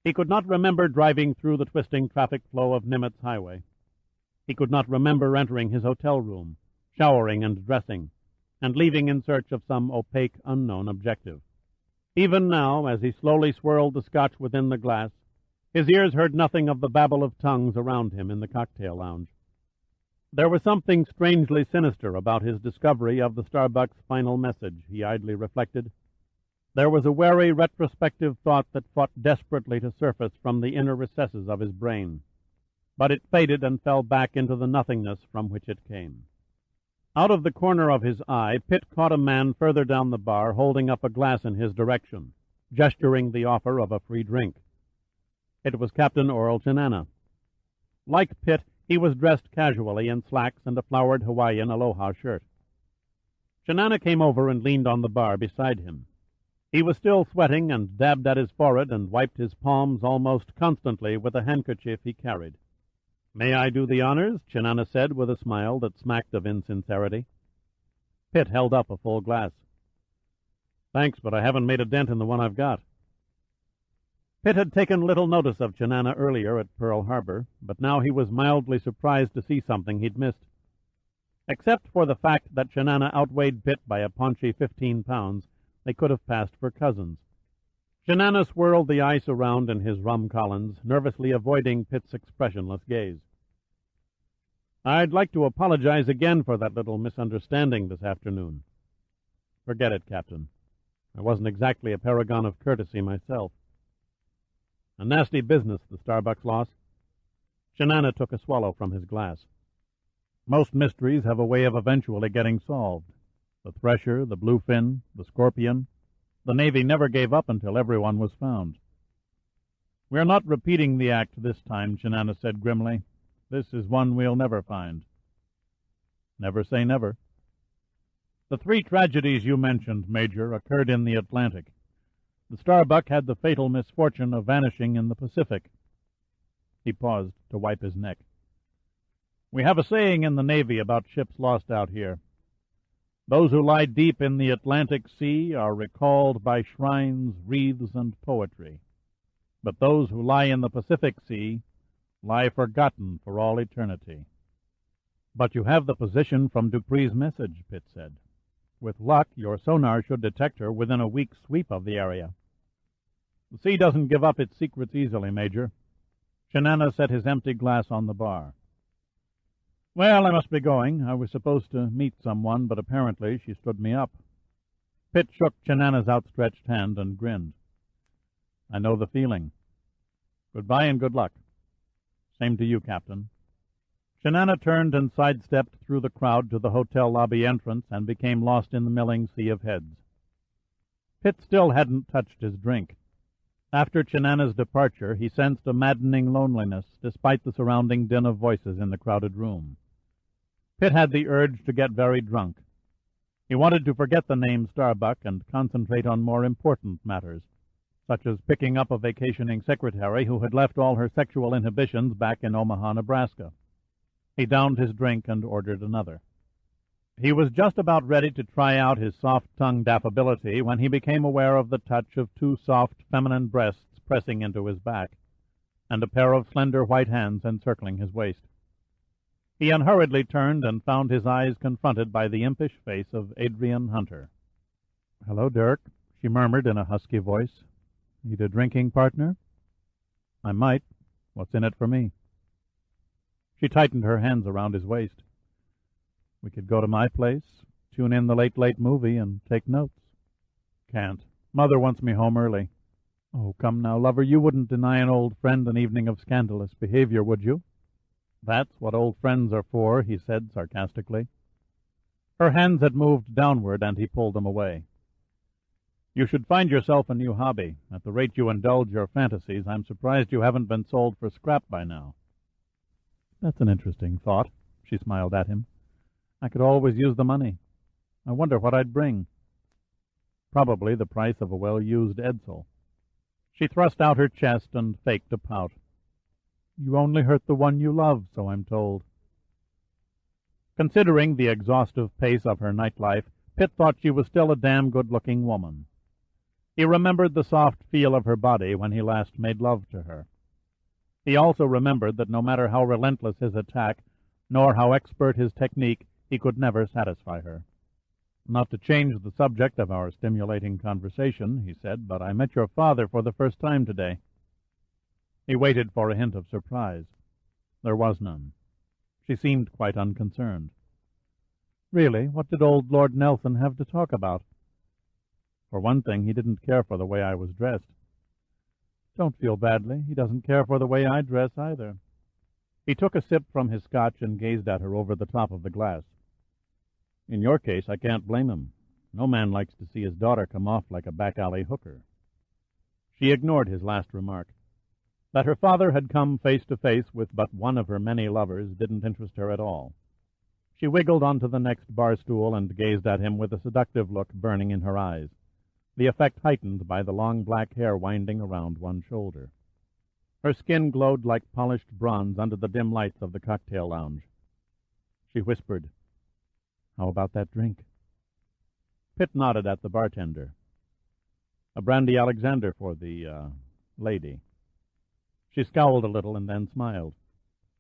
He could not remember driving through the twisting traffic flow of Nimitz Highway. He could not remember entering his hotel room, showering and dressing, and leaving in search of some opaque, unknown objective. Even now, as he slowly swirled the scotch within the glass, his ears heard nothing of the babble of tongues around him in the cocktail lounge. There was something strangely sinister about his discovery of the Starbuck's final message, he idly reflected. There was a wary, retrospective thought that fought desperately to surface from the inner recesses of his brain. But it faded and fell back into the nothingness from which it came. Out of the corner of his eye, Pitt caught a man further down the bar holding up a glass in his direction, gesturing the offer of a free drink. It was Captain Oral Chinana. Like Pitt, he was dressed casually in slacks and a flowered Hawaiian aloha shirt. Chinana came over and leaned on the bar beside him. He was still sweating and dabbed at his forehead and wiped his palms almost constantly with a handkerchief he carried. "May I do the honors?" Chinana said with a smile that smacked of insincerity. Pitt held up a full glass. "Thanks, but I haven't made a dent in the one I've got." Pitt had taken little notice of Chinana earlier at Pearl Harbor, but now he was mildly surprised to see something he'd missed. Except for the fact that Chinana outweighed Pitt by a paunchy 15 pounds, they could have passed for cousins. Chinana swirled the ice around in his rum Collins, nervously avoiding Pitt's expressionless gaze. "I'd like to apologize again for that little misunderstanding this afternoon." "Forget it, Captain. I wasn't exactly a paragon of courtesy myself." "A nasty business, the Starbuck's loss." Chinana took a swallow from his glass. Most mysteries have a way of eventually getting solved. The Thresher, the Bluefin, the Scorpion. The Navy never gave up until everyone was found. "We're not repeating the act this time," Chinana said grimly. "This is one we'll never find." Never say never. "The three tragedies you mentioned, Major, occurred in the Atlantic. The Starbuck had the fatal misfortune of vanishing in the Pacific." He paused to wipe his neck. "We have a saying in the Navy about ships lost out here. Those who lie deep in the Atlantic Sea are recalled by shrines, wreaths, and poetry. But those who lie in the Pacific Sea lie forgotten for all eternity." "But you have the position from Dupree's message," Pitt said. "With luck, your sonar should detect her within a week's sweep of the area." "The sea doesn't give up its secrets easily, Major." Chinana set his empty glass on the bar. "Well, I must be going. I was supposed to meet someone, but apparently she stood me up." Pitt shook Chinana's outstretched hand and grinned. "I know the feeling. Goodbye and good luck." "Same to you, Captain." Chinana turned and sidestepped through the crowd to the hotel lobby entrance and became lost in the milling sea of heads. Pitt still hadn't touched his drink. After Chinana's departure, he sensed a maddening loneliness, despite the surrounding din of voices in the crowded room. Pitt had the urge to get very drunk. He wanted to forget the name Starbuck and concentrate on more important matters, such as picking up a vacationing secretary who had left all her sexual inhibitions back in Omaha, Nebraska. He downed his drink and ordered another. He was just about ready to try out his soft-tongued affability when he became aware of the touch of two soft, feminine breasts pressing into his back, and a pair of slender white hands encircling his waist. He unhurriedly turned and found his eyes confronted by the impish face of Adrian Hunter. "Hello, Dirk," she murmured in a husky voice. "Need a drinking partner?" "I might. What's in it for me?" She tightened her hands around his waist. "We could go to my place, tune in the late movie, and take notes." "Can't. Mother wants me home early." "Oh, come now, lover, you wouldn't deny an old friend an evening of scandalous behavior, would you?" "That's what old friends are for," he said sarcastically. Her hands had moved downward, and he pulled them away. "You should find yourself a new hobby. At the rate you indulge your fantasies, I'm surprised you haven't been sold for scrap by now." "That's an interesting thought," she smiled at him. "I could always use the money. I wonder what I'd bring." "Probably the price of a well-used Edsel." She thrust out her chest and faked a pout. "You only hurt the one you love, so I'm told." Considering the exhaustive pace of her nightlife, Pitt thought she was still a damn good-looking woman. He remembered the soft feel of her body when he last made love to her. He also remembered that no matter how relentless his attack, nor how expert his technique, he could never satisfy her. "Not to change the subject of our stimulating conversation," he said, "but I met your father for the first time today." He waited for a hint of surprise. There was none. She seemed quite unconcerned. "Really? What did old Lord Nelson have to talk about?" "For one thing, he didn't care for the way I was dressed." "Don't feel badly. He doesn't care for the way I dress either." He took a sip from his scotch and gazed at her over the top of the glass. "In your case, I can't blame him. No man likes to see his daughter come off like a back-alley hooker." She ignored his last remark. That her father had come face to face with but one of her many lovers didn't interest her at all. She wiggled onto the next bar stool and gazed at him with a seductive look burning in her eyes, the effect heightened by the long black hair winding around one shoulder. Her skin glowed like polished bronze under the dim lights of the cocktail lounge. She whispered, "How about that drink?" Pitt nodded at the bartender. "A brandy Alexander for the, lady." She scowled a little and then smiled.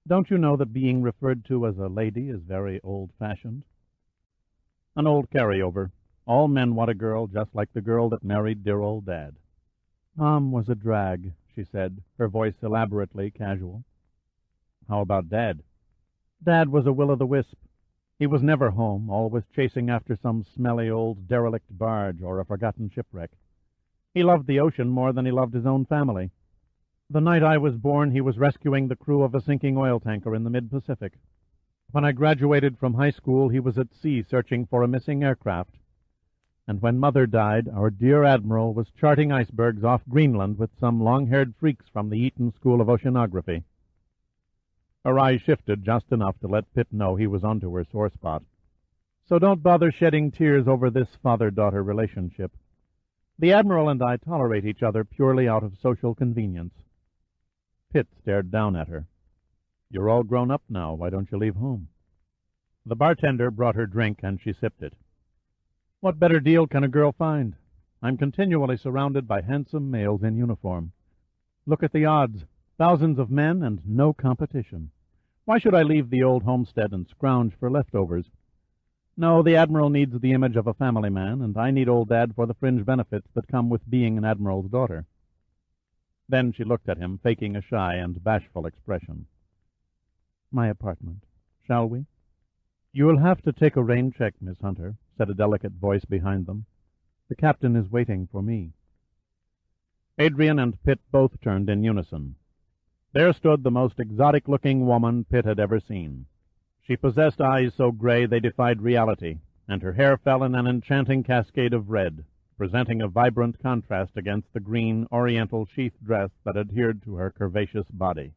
"Don't you know that being referred to as a lady is very old-fashioned?" "An old carryover. All men want a girl just like the girl that married dear old Dad." "Mom was a drag," she said, her voice elaborately casual. "How about Dad?" "Dad was a will-o'-the-wisp. He was never home, always chasing after some smelly old derelict barge or a forgotten shipwreck. He loved the ocean more than he loved his own family. The night I was born, he was rescuing the crew of a sinking oil tanker in the mid-Pacific." When I graduated from high school, he was at sea searching for a missing aircraft. And when Mother died, our dear Admiral was charting icebergs off Greenland with some long-haired freaks from the Eton School of Oceanography. Her eyes shifted just enough to let Pitt know he was onto her sore spot. So don't bother shedding tears over this father-daughter relationship. The Admiral and I tolerate each other purely out of social convenience. Pitt stared down at her. You're all grown up now. Why don't you leave home? The bartender brought her drink, and she sipped it. What better deal can a girl find? I'm continually surrounded by handsome males in uniform. Look at the odds. Thousands of men and no competition. Why should I leave the old homestead and scrounge for leftovers? No, the Admiral needs the image of a family man, and I need old Dad for the fringe benefits that come with being an Admiral's daughter. Then she looked at him, faking a shy and bashful expression. My apartment. Shall we? You'll have to take a rain check, Miss Hunter, said a delicate voice behind them. The captain is waiting for me. Adrian and Pitt both turned in unison. There stood the most exotic-looking woman Pitt had ever seen. She possessed eyes so gray they defied reality, and her hair fell in an enchanting cascade of red, presenting a vibrant contrast against the green, oriental sheath dress that adhered to her curvaceous body.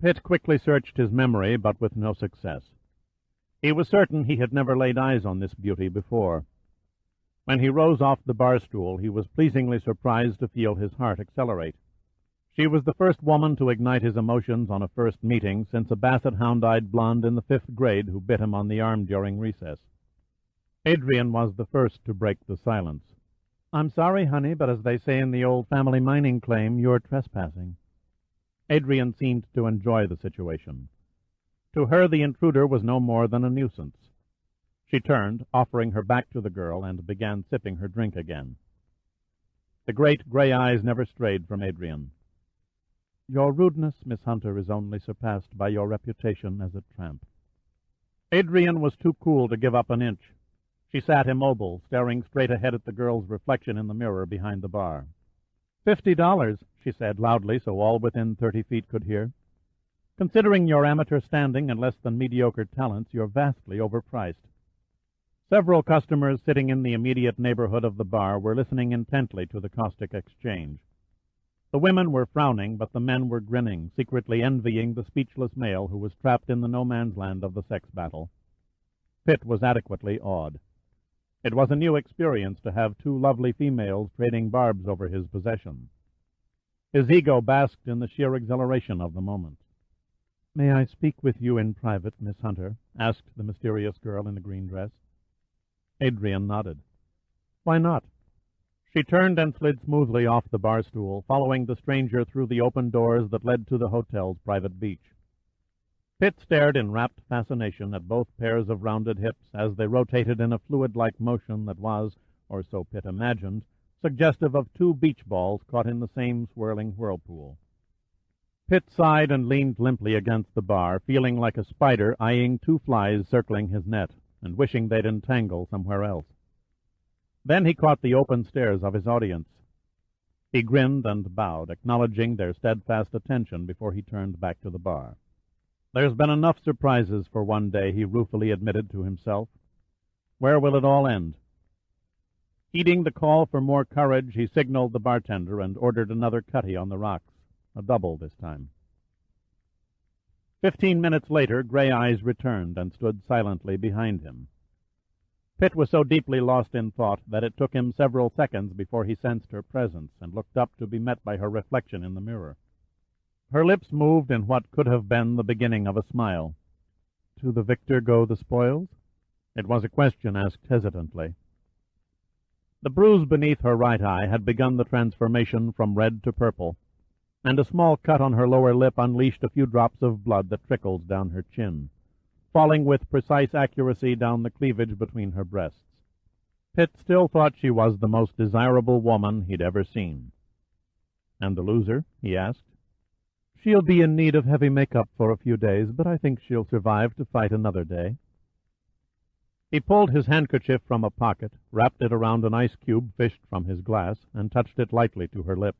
Pitt quickly searched his memory, but with no success. He was certain he had never laid eyes on this beauty before. When he rose off the bar stool, he was pleasingly surprised to feel his heart accelerate. She was the first woman to ignite his emotions on a first meeting since a basset hound-eyed blonde in the 5th grade who bit him on the arm during recess. Adrian was the first to break the silence. I'm sorry, honey, but as they say in the old family mining claim, you're trespassing. Adrian seemed to enjoy the situation. To her, the intruder was no more than a nuisance. She turned, offering her back to the girl, and began sipping her drink again. The great gray eyes never strayed from Adrian. Your rudeness, Miss Hunter, is only surpassed by your reputation as a tramp. Adrian was too cool to give up an inch. She sat immobile, staring straight ahead at the girl's reflection in the mirror behind the bar. $50, she said loudly so all within 30 feet could hear. Considering your amateur standing and less than mediocre talents, you're vastly overpriced. Several customers sitting in the immediate neighborhood of the bar were listening intently to the caustic exchange. The women were frowning, but the men were grinning, secretly envying the speechless male who was trapped in the no-man's land of the sex battle. Pitt was adequately awed. It was a new experience to have two lovely females trading barbs over his possession. His ego basked in the sheer exhilaration of the moment. May I speak with you in private, Miss Hunter? Asked the mysterious girl in the green dress. Adrian nodded. Why not? She turned and slid smoothly off the bar stool, following the stranger through the open doors that led to the hotel's private beach. Pitt stared in rapt fascination at both pairs of rounded hips as they rotated in a fluid-like motion that was, or so Pitt imagined, suggestive of two beach balls caught in the same swirling whirlpool. Pitt sighed and leaned limply against the bar, feeling like a spider eyeing two flies circling his net, and wishing they'd entangle somewhere else. Then he caught the open stares of his audience. He grinned and bowed, acknowledging their steadfast attention before he turned back to the bar. There's been enough surprises for one day, he ruefully admitted to himself. Where will it all end? Heeding the call for more courage, he signaled the bartender and ordered another cutty on the rocks, a double this time. 15 minutes later, Gray Eyes returned and stood silently behind him. Pitt was so deeply lost in thought that it took him several seconds before he sensed her presence and looked up to be met by her reflection in the mirror. Her lips moved in what could have been the beginning of a smile. To the victor go the spoils? It was a question asked hesitantly. The bruise beneath her right eye had begun the transformation from red to purple, and a small cut on her lower lip unleashed a few drops of blood that trickled down her chin, falling with precise accuracy down the cleavage between her breasts. Pitt still thought she was the most desirable woman he'd ever seen. And the loser? He asked. She'll be in need of heavy makeup for a few days, but I think she'll survive to fight another day. He pulled his handkerchief from a pocket, wrapped it around an ice cube fished from his glass, and touched it lightly to her lip.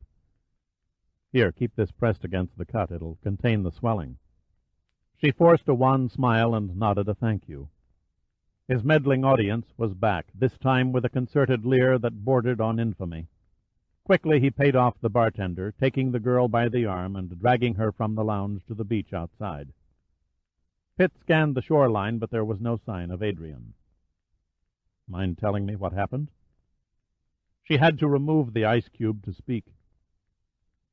Here, keep this pressed against the cut. It'll contain the swelling. She forced a wan smile and nodded a thank you. His meddling audience was back, this time with a concerted leer that bordered on infamy. Quickly he paid off the bartender, taking the girl by the arm and dragging her from the lounge to the beach outside. Pitt scanned the shoreline, but there was no sign of Adrian. "Mind telling me what happened?" She had to remove the ice cube to speak.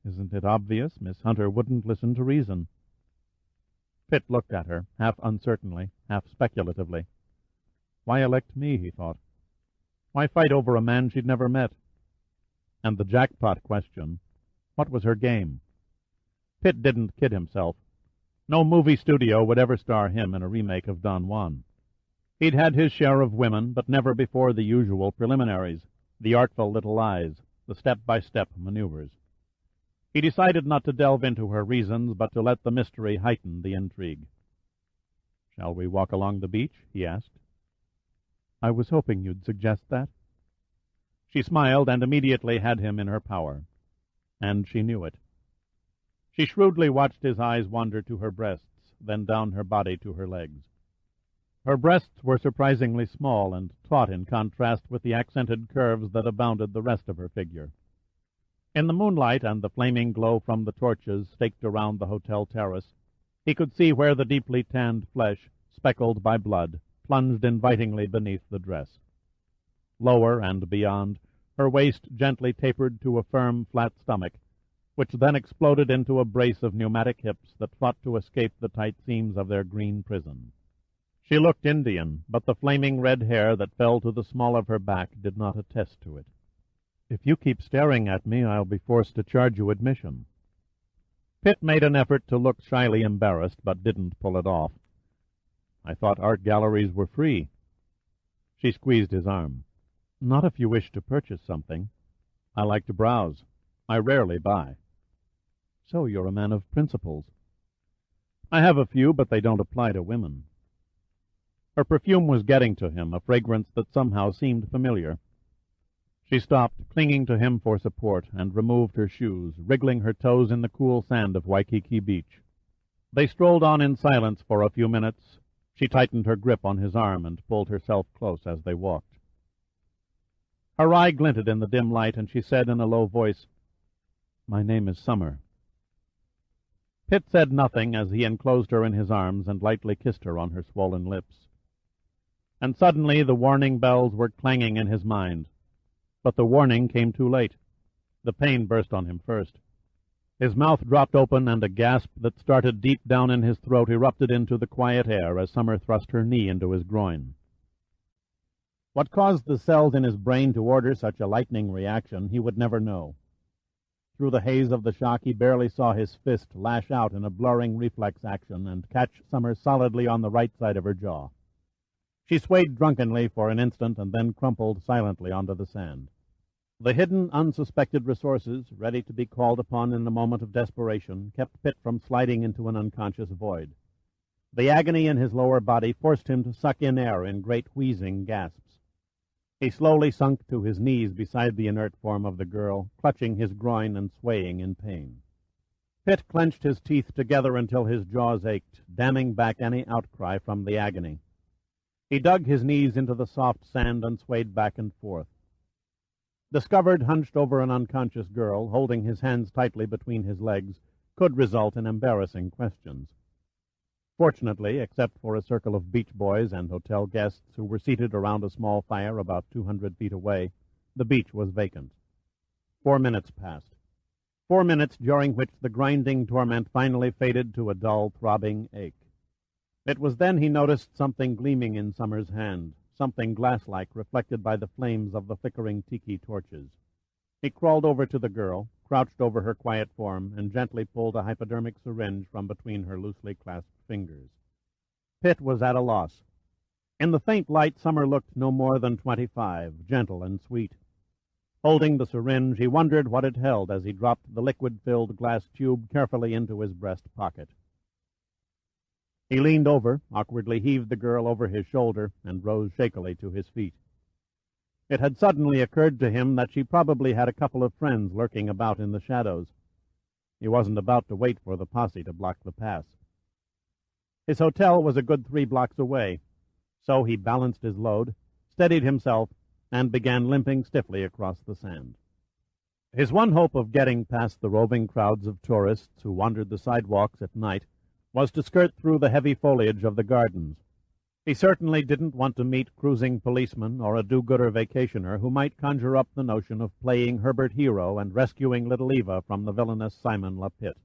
"Isn't it obvious? Miss Hunter wouldn't listen to reason." Pitt looked at her, half uncertainly, half speculatively. Why elect me, he thought. Why fight over a man she'd never met? And the jackpot question, what was her game? Pitt didn't kid himself. No movie studio would ever star him in a remake of Don Juan. He'd had his share of women, but never before the usual preliminaries, the artful little lies, the step-by-step maneuvers. He decided not to delve into her reasons, but to let the mystery heighten the intrigue. "Shall we walk along the beach?" he asked. "I was hoping you'd suggest that." She smiled and immediately had him in her power. And she knew it. She shrewdly watched his eyes wander to her breasts, then down her body to her legs. Her breasts were surprisingly small and taut in contrast with the accented curves that abounded the rest of her figure. In the moonlight and the flaming glow from the torches staked around the hotel terrace, he could see where the deeply tanned flesh, speckled by blood, plunged invitingly beneath the dress. Lower and beyond, her waist gently tapered to a firm, flat stomach, which then exploded into a brace of pneumatic hips that fought to escape the tight seams of their green prison. She looked Indian, but the flaming red hair that fell to the small of her back did not attest to it. "If you keep staring at me, I'll be forced to charge you admission." Pitt made an effort to look shyly embarrassed, but didn't pull it off. "I thought art galleries were free." She squeezed his arm. "Not if you wish to purchase something. I like to browse. I rarely buy." "So you're a man of principles." "I have a few, but they don't apply to women." Her perfume was getting to him, a fragrance that somehow seemed familiar. She stopped, clinging to him for support, and removed her shoes, wriggling her toes in the cool sand of Waikiki Beach. They strolled on in silence for a few minutes. She tightened her grip on his arm and pulled herself close as they walked. Her eye glinted in the dim light, and she said in a low voice, "My name is Summer." Pitt said nothing as he enclosed her in his arms and lightly kissed her on her swollen lips. And suddenly the warning bells were clanging in his mind. But the warning came too late. The pain burst on him first. His mouth dropped open, and a gasp that started deep down in his throat erupted into the quiet air as Summer thrust her knee into his groin. What caused the cells in his brain to order such a lightning reaction, he would never know. Through the haze of the shock, he barely saw his fist lash out in a blurring reflex action and catch Summer solidly on the right side of her jaw. She swayed drunkenly for an instant and then crumpled silently onto the sand. The hidden, unsuspected resources, ready to be called upon in a moment of desperation, kept Pitt from sliding into an unconscious void. The agony in his lower body forced him to suck in air in great wheezing gasps. He slowly sunk to his knees beside the inert form of the girl, clutching his groin and swaying in pain. Pitt clenched his teeth together until his jaws ached, damming back any outcry from the agony. He dug his knees into the soft sand and swayed back and forth. Discovered hunched over an unconscious girl, holding his hands tightly between his legs, could result in embarrassing questions. Fortunately, except for a circle of beach boys and hotel guests who were seated around a small fire about 200 feet away, the beach was vacant. 4 minutes passed. 4 minutes during which the grinding torment finally faded to a dull, throbbing ache. It was then he noticed something gleaming in Summer's hand, something glass-like reflected by the flames of the flickering tiki torches. He crawled over to the girl, crouched over her quiet form, and gently pulled a hypodermic syringe from between her loosely clasped fingers. Pitt was at a loss. In the faint light, Summer looked no more than 25, gentle and sweet. Holding the syringe, he wondered what it held as he dropped the liquid-filled glass tube carefully into his breast pocket. He leaned over, awkwardly heaved the girl over his shoulder, and rose shakily to his feet. It had suddenly occurred to him that she probably had a couple of friends lurking about in the shadows. He wasn't about to wait for the posse to block the pass. His hotel was a good 3 blocks away, so he balanced his load, steadied himself, and began limping stiffly across the sand. His one hope of getting past the roving crowds of tourists who wandered the sidewalks at night was to skirt through the heavy foliage of the gardens. He certainly didn't want to meet cruising policemen or a do-gooder vacationer who might conjure up the notion of playing Herbert Hero and rescuing little Eva from the villainous Simon Pitt.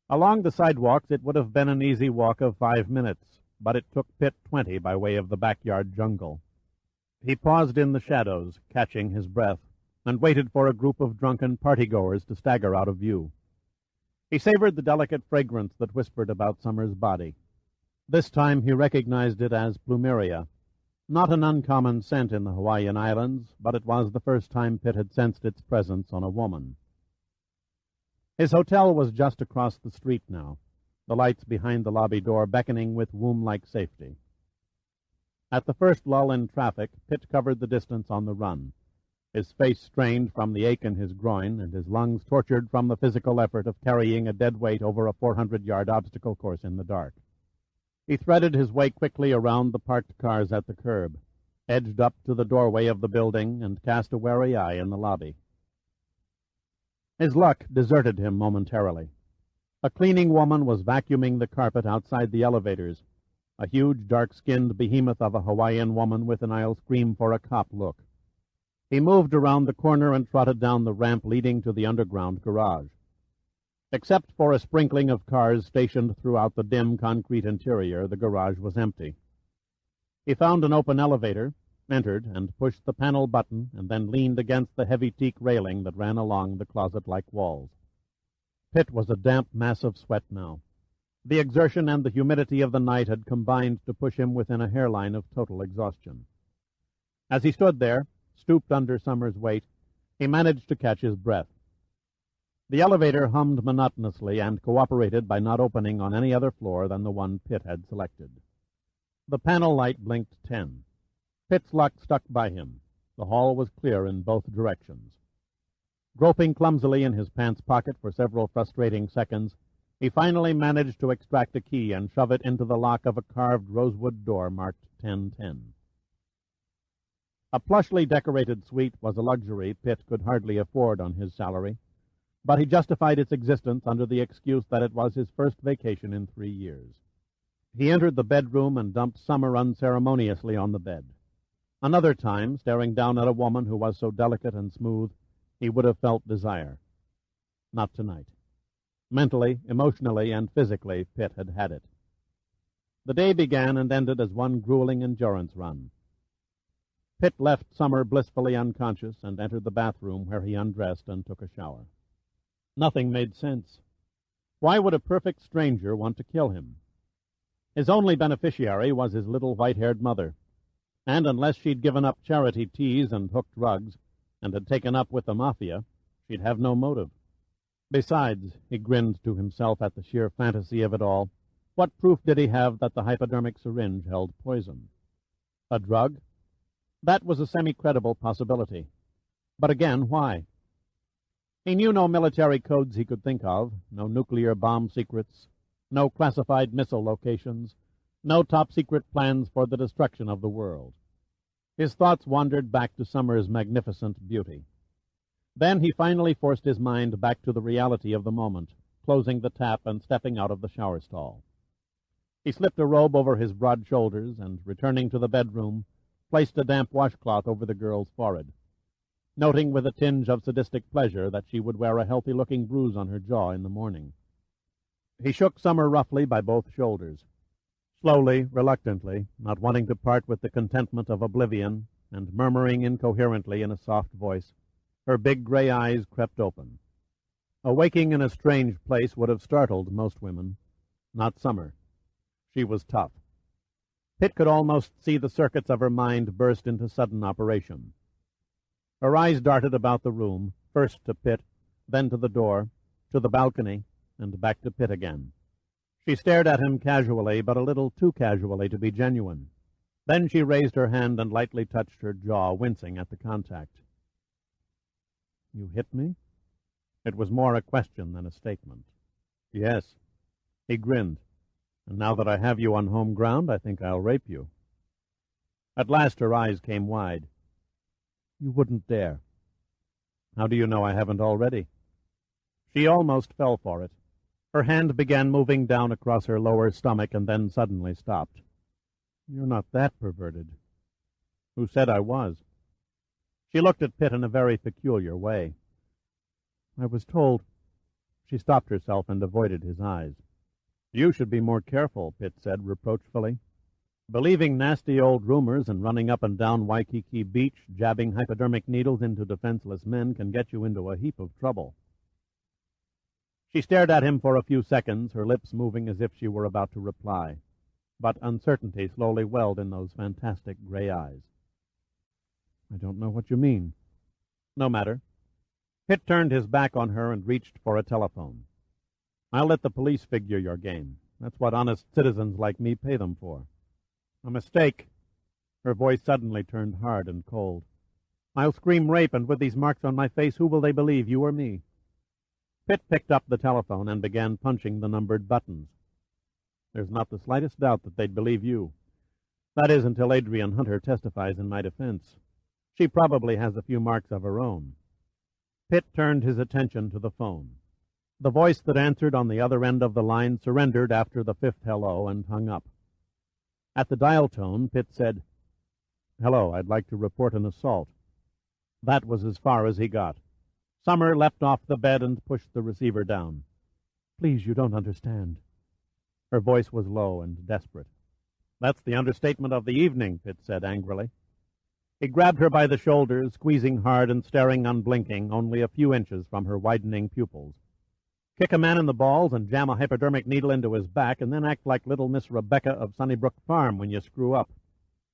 Along the sidewalks it would have been an easy walk of 5 minutes, but it took Pitt 20 by way of the backyard jungle. He paused in the shadows, catching his breath, and waited for a group of drunken partygoers to stagger out of view. He savored the delicate fragrance that whispered about Summer's body. This time he recognized it as plumeria, not an uncommon scent in the Hawaiian Islands, but it was the first time Pitt had sensed its presence on a woman. His hotel was just across the street now, the lights behind the lobby door beckoning with womb-like safety. At the first lull in traffic, Pitt covered the distance on the run, his face strained from the ache in his groin and his lungs tortured from the physical effort of carrying a dead weight over a 400-yard obstacle course in the dark. He threaded his way quickly around the parked cars at the curb, edged up to the doorway of the building, and cast a wary eye in the lobby. His luck deserted him momentarily. A cleaning woman was vacuuming the carpet outside the elevators, a huge, dark-skinned behemoth of a Hawaiian woman with an "I'll scream for a cop" look. He moved around the corner and trotted down the ramp leading to the underground garage. Except for a sprinkling of cars stationed throughout the dim concrete interior, the garage was empty. He found an open elevator, entered, and pushed the panel button, and then leaned against the heavy teak railing that ran along the closet-like walls. Pitt was a damp mass of sweat now. The exertion and the humidity of the night had combined to push him within a hairline of total exhaustion. As he stood there, stooped under Summer's weight, he managed to catch his breath. The elevator hummed monotonously and cooperated by not opening on any other floor than the one Pitt had selected. The panel light blinked 10. Pitt's luck stuck by him. The hall was clear in both directions. Groping clumsily in his pants pocket for several frustrating seconds, he finally managed to extract a key and shove it into the lock of a carved rosewood door marked 1010. A plushly decorated suite was a luxury Pitt could hardly afford on his salary, but he justified its existence under the excuse that it was his first vacation in 3 years. He entered the bedroom and dumped Summer unceremoniously on the bed. Another time, staring down at a woman who was so delicate and smooth, he would have felt desire. Not tonight. Mentally, emotionally, and physically, Pitt had had it. The day began and ended as one grueling endurance run. Pitt left Summer blissfully unconscious and entered the bathroom where he undressed and took a shower. Nothing made sense. Why would a perfect stranger want to kill him? His only beneficiary was his little white-haired mother, and unless she'd given up charity teas and hooked rugs and had taken up with the mafia, she'd have no motive. Besides, he grinned to himself at the sheer fantasy of it all, what proof did he have that the hypodermic syringe held poison? A drug? That was a semi-credible possibility. But again, why? He knew no military codes he could think of, no nuclear bomb secrets, no classified missile locations, no top-secret plans for the destruction of the world. His thoughts wandered back to Summer's magnificent beauty. Then he finally forced his mind back to the reality of the moment, closing the tap and stepping out of the shower stall. He slipped a robe over his broad shoulders and, returning to the bedroom, placed a damp washcloth over the girl's forehead, noting with a tinge of sadistic pleasure that she would wear a healthy-looking bruise on her jaw in the morning. He shook Summer roughly by both shoulders. Slowly, reluctantly, not wanting to part with the contentment of oblivion, and murmuring incoherently in a soft voice, her big gray eyes crept open. Awaking in a strange place would have startled most women. Not Summer. She was tough. Pitt could almost see the circuits of her mind burst into sudden operation. Her eyes darted about the room, first to Pitt, then to the door, to the balcony, and back to Pitt again. She stared at him casually, but a little too casually to be genuine. Then she raised her hand and lightly touched her jaw, wincing at the contact. "You hit me?" It was more a question than a statement. "Yes." He grinned. And now that I have you on home ground, I think I'll rape you. At last her eyes came wide. You wouldn't dare. How do you know I haven't already? She almost fell for it. Her hand began moving down across her lower stomach and then suddenly stopped. You're not that perverted. Who said I was? She looked at Pitt in a very peculiar way. I was told... She stopped herself and avoided his eyes. You should be more careful, Pitt said reproachfully. Believing nasty old rumors and running up and down Waikiki Beach, jabbing hypodermic needles into defenseless men can get you into a heap of trouble. She stared at him for a few seconds, her lips moving as if she were about to reply. But uncertainty slowly welled in those fantastic gray eyes. I don't know what you mean. No matter. Pitt turned his back on her and reached for a telephone. I'll let the police figure your game. That's what honest citizens like me pay them for. A mistake. Her voice suddenly turned hard and cold. I'll scream rape, and with these marks on my face, who will they believe, you or me? Pitt picked up the telephone and began punching the numbered buttons. There's not the slightest doubt that they'd believe you. That is, until Adrian Hunter testifies in my defense. She probably has a few marks of her own. Pitt turned his attention to the phone. The voice that answered on the other end of the line surrendered after the fifth hello and hung up. At the dial tone, Pitt said, Hello, I'd like to report an assault. That was as far as he got. Summer leapt off the bed and pushed the receiver down. Please, you don't understand. Her voice was low and desperate. That's the understatement of the evening, Pitt said angrily. He grabbed her by the shoulders, squeezing hard and staring unblinking, only a few inches from her widening pupils. Kick a man in the balls and jam a hypodermic needle into his back, and then act like little Miss Rebecca of Sunnybrook Farm when you screw up.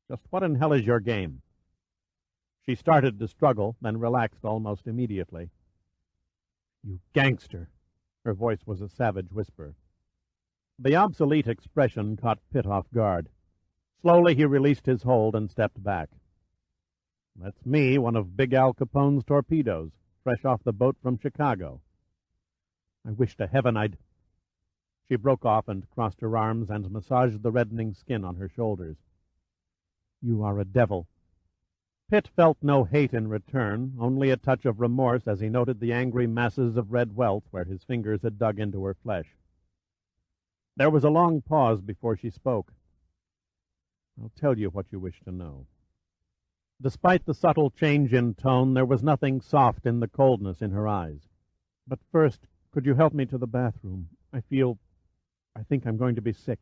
Just what in hell is your game? She started to struggle, then relaxed almost immediately. You gangster! Her voice was a savage whisper. The obsolete expression caught Pitt off guard. Slowly he released his hold and stepped back. That's me, one of Big Al Capone's torpedoes, fresh off the boat from Chicago. I wish to heaven I'd... She broke off and crossed her arms and massaged the reddening skin on her shoulders. You are a devil. Pitt felt no hate in return, only a touch of remorse as he noted the angry masses of red welt where his fingers had dug into her flesh. There was a long pause before she spoke. I'll tell you what you wish to know. Despite the subtle change in tone, there was nothing soft in the coldness in her eyes. But first, could you help me to the bathroom? I think I'm going to be sick.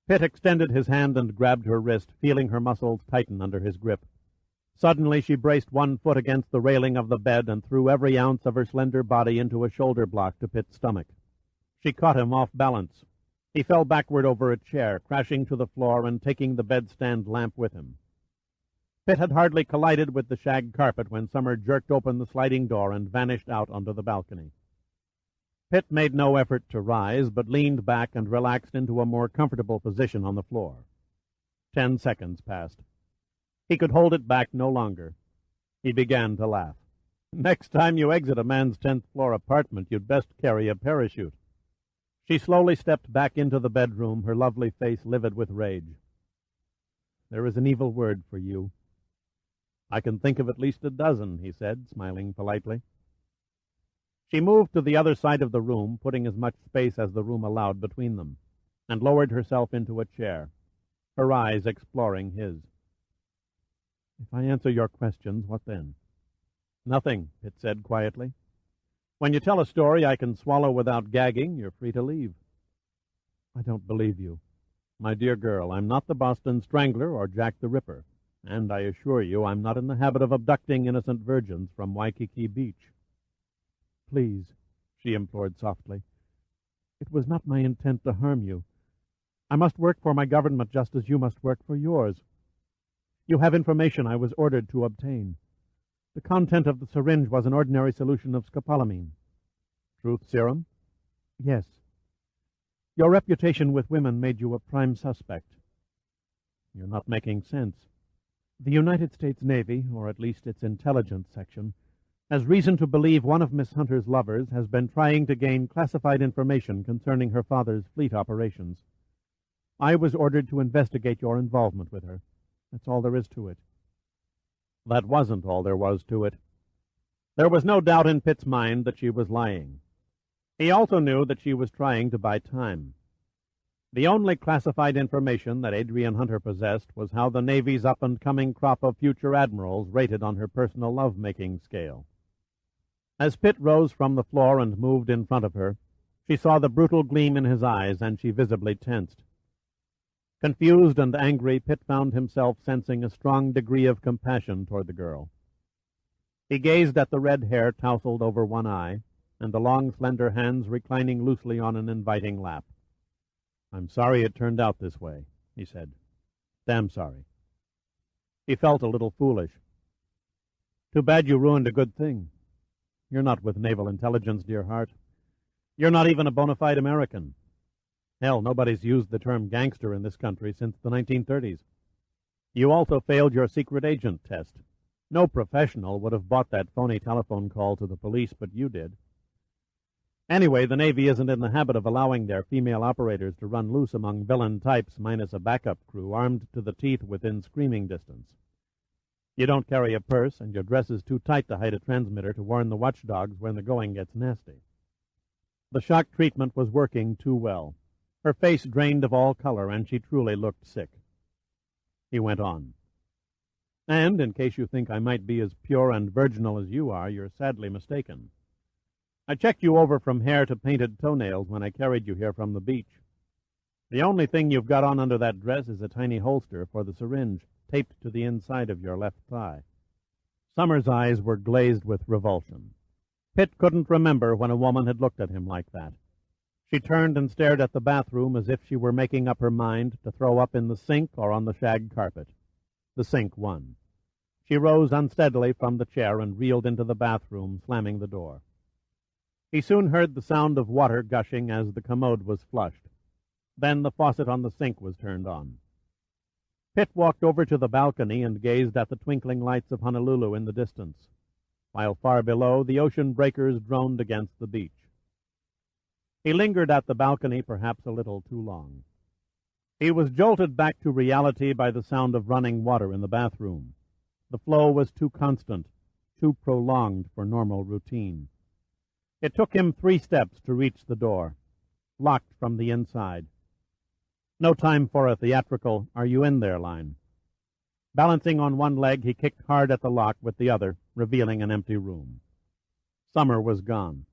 Pitt extended his hand and grabbed her wrist, feeling her muscles tighten under his grip. Suddenly she braced one foot against the railing of the bed and threw every ounce of her slender body into a shoulder block to Pitt's stomach. She caught him off balance. He fell backward over a chair, crashing to the floor and taking the bedstand lamp with him. Pitt had hardly collided with the shag carpet when Summer jerked open the sliding door and vanished out onto the balcony. Pitt made no effort to rise, but leaned back and relaxed into a more comfortable position on the floor. 10 seconds passed. He could hold it back no longer. He began to laugh. Next time you exit a man's 10th-floor apartment, you'd best carry a parachute. She slowly stepped back into the bedroom, her lovely face livid with rage. There is an evil word for you. I can think of at least a dozen, he said, smiling politely. She moved to the other side of the room, putting as much space as the room allowed between them, and lowered herself into a chair, her eyes exploring his. If I answer your questions, what then? Nothing, Pitt said quietly. When you tell a story I can swallow without gagging, you're free to leave. I don't believe you. My dear girl, I'm not the Boston Strangler or Jack the Ripper, and I assure you I'm not in the habit of abducting innocent virgins from Waikiki Beach. Please, she implored softly. It was not my intent to harm you. I must work for my government just as you must work for yours. You have information I was ordered to obtain. The content of the syringe was an ordinary solution of scopolamine. Truth serum? Yes. Your reputation with women made you a prime suspect. You're not making sense. The United States Navy, or at least its intelligence section, has reason to believe one of Miss Hunter's lovers has been trying to gain classified information concerning her father's fleet operations. I was ordered to investigate your involvement with her. That's all there is to it." That wasn't all there was to it. There was no doubt in Pitt's mind that she was lying. He also knew that she was trying to buy time. The only classified information that Adrian Hunter possessed was how the Navy's up-and-coming crop of future admirals rated on her personal love-making scale. As Pitt rose from the floor and moved in front of her, she saw the brutal gleam in his eyes, and she visibly tensed. Confused and angry, Pitt found himself sensing a strong degree of compassion toward the girl. He gazed at the red hair tousled over one eye, and the long, slender hands reclining loosely on an inviting lap. "I'm sorry it turned out this way," he said. "Damn sorry." He felt a little foolish. "Too bad you ruined a good thing. You're not with naval intelligence, dear heart. You're not even a bona fide American. Hell, nobody's used the term gangster in this country since the 1930s. You also failed your secret agent test. No professional would have bought that phony telephone call to the police, but you did. Anyway, the Navy isn't in the habit of allowing their female operators to run loose among villain types minus a backup crew armed to the teeth within screaming distance. You don't carry a purse, and your dress is too tight to hide a transmitter to warn the watchdogs when the going gets nasty." The shock treatment was working too well. Her face drained of all color, and she truly looked sick. He went on. "And, in case you think I might be as pure and virginal as you are, you're sadly mistaken. I checked you over from hair to painted toenails when I carried you here from the beach. The only thing you've got on under that dress is a tiny holster for the syringe, taped to the inside of your left thigh." Summer's eyes were glazed with revulsion. Pitt couldn't remember when a woman had looked at him like that. She turned and stared at the bathroom as if she were making up her mind to throw up in the sink or on the shag carpet. The sink won. She rose unsteadily from the chair and reeled into the bathroom, slamming the door. He soon heard the sound of water gushing as the commode was flushed. Then the faucet on the sink was turned on. Pitt walked over to the balcony and gazed at the twinkling lights of Honolulu in the distance, while far below the ocean breakers droned against the beach. He lingered at the balcony perhaps a little too long. He was jolted back to reality by the sound of running water in the bathroom. The flow was too constant, too prolonged for normal routine. It took him 3 steps to reach the door, locked from the inside. No time for a theatrical "Are you in there?" line. Balancing on one leg, he kicked hard at the lock with the other, revealing an empty room. Summer was gone.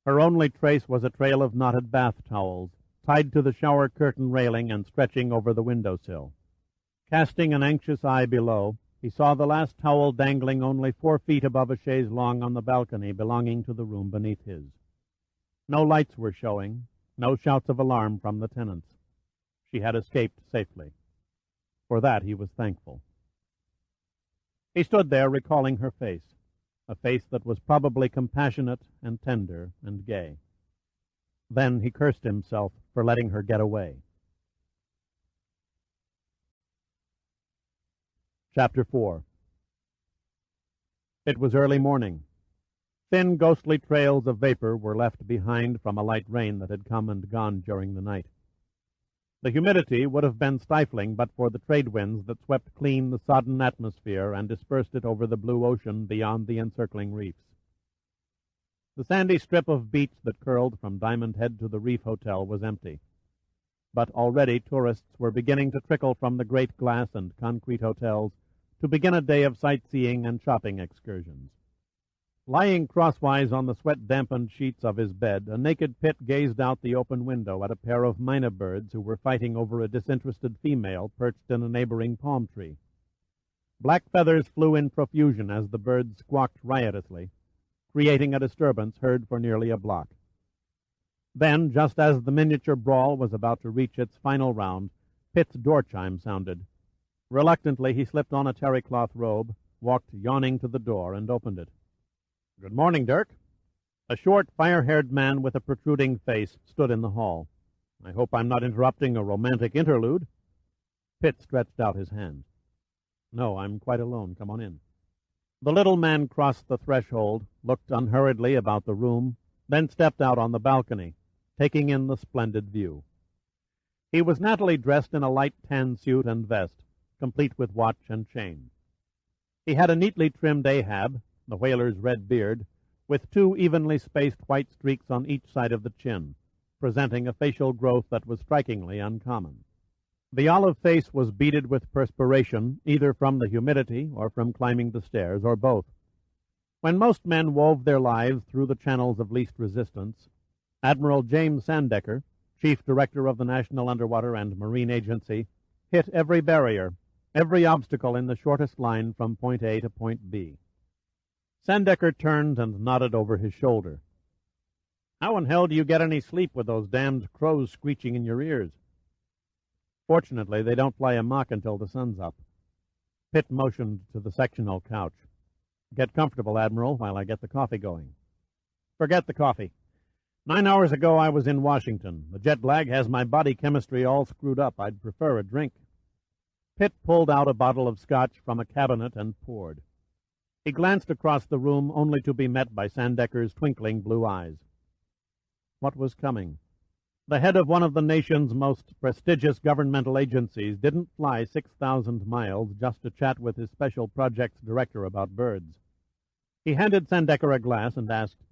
Her only trace was a trail of knotted bath towels, tied to the shower curtain railing and stretching over the windowsill. Casting an anxious eye below, he saw the last towel dangling only 4 feet above a chaise longue on the balcony belonging to the room beneath his. No lights were showing, no shouts of alarm from the tenants. She had escaped safely. For that he was thankful. He stood there recalling her face, a face that was probably compassionate and tender and gay. Then he cursed himself for letting her get away. Chapter 4. It was early morning. Thin, ghostly trails of vapor were left behind from a light rain that had come and gone during the night. The humidity would have been stifling but for the trade winds that swept clean the sodden atmosphere and dispersed it over the blue ocean beyond the encircling reefs. The sandy strip of beach that curled from Diamond Head to the Reef Hotel was empty, but already tourists were beginning to trickle from the great glass and concrete hotels to begin a day of sightseeing and shopping excursions. Lying crosswise on the sweat-dampened sheets of his bed, a naked Pitt gazed out the open window at a pair of mynah birds who were fighting over a disinterested female perched in a neighboring palm tree. Black feathers flew in profusion as the birds squawked riotously, creating a disturbance heard for nearly a block. Then, just as the miniature brawl was about to reach its final round, Pitt's door chime sounded. Reluctantly, he slipped on a terry-cloth robe, walked yawning to the door, and opened it. "Good morning, Dirk." A short, fire-haired man with a protruding face stood in the hall. "I hope I'm not interrupting a romantic interlude." Pitt stretched out his hand. "No, I'm quite alone. Come on in." The little man crossed the threshold, looked unhurriedly about the room, then stepped out on the balcony, taking in the splendid view. He was nattily dressed in a light tan suit and vest, complete with watch and chain. He had a neatly trimmed Ahab, the whaler's red beard, with two evenly spaced white streaks on each side of the chin, presenting a facial growth that was strikingly uncommon. The olive face was beaded with perspiration, either from the humidity or from climbing the stairs, or both. When most men wove their lives through the channels of least resistance, Admiral James Sandecker, Chief Director of the National Underwater and Marine Agency, hit every barrier, every obstacle in the shortest line from point A to point B. Sandecker turned and nodded over his shoulder. "How in hell do you get any sleep with those damned crows screeching in your ears?" "Fortunately, they don't fly amok until the sun's up." Pitt motioned to the sectional couch. "Get comfortable, Admiral, while I get the coffee going." "Forget the coffee. 9 hours ago I was in Washington. The jet lag has my body chemistry all screwed up. I'd prefer a drink." Pitt pulled out a bottle of scotch from a cabinet and poured. He glanced across the room only to be met by Sandecker's twinkling blue eyes. What was coming? The head of one of the nation's most prestigious governmental agencies didn't fly 6,000 miles just to chat with his special projects director about birds. He handed Sandecker a glass and asked,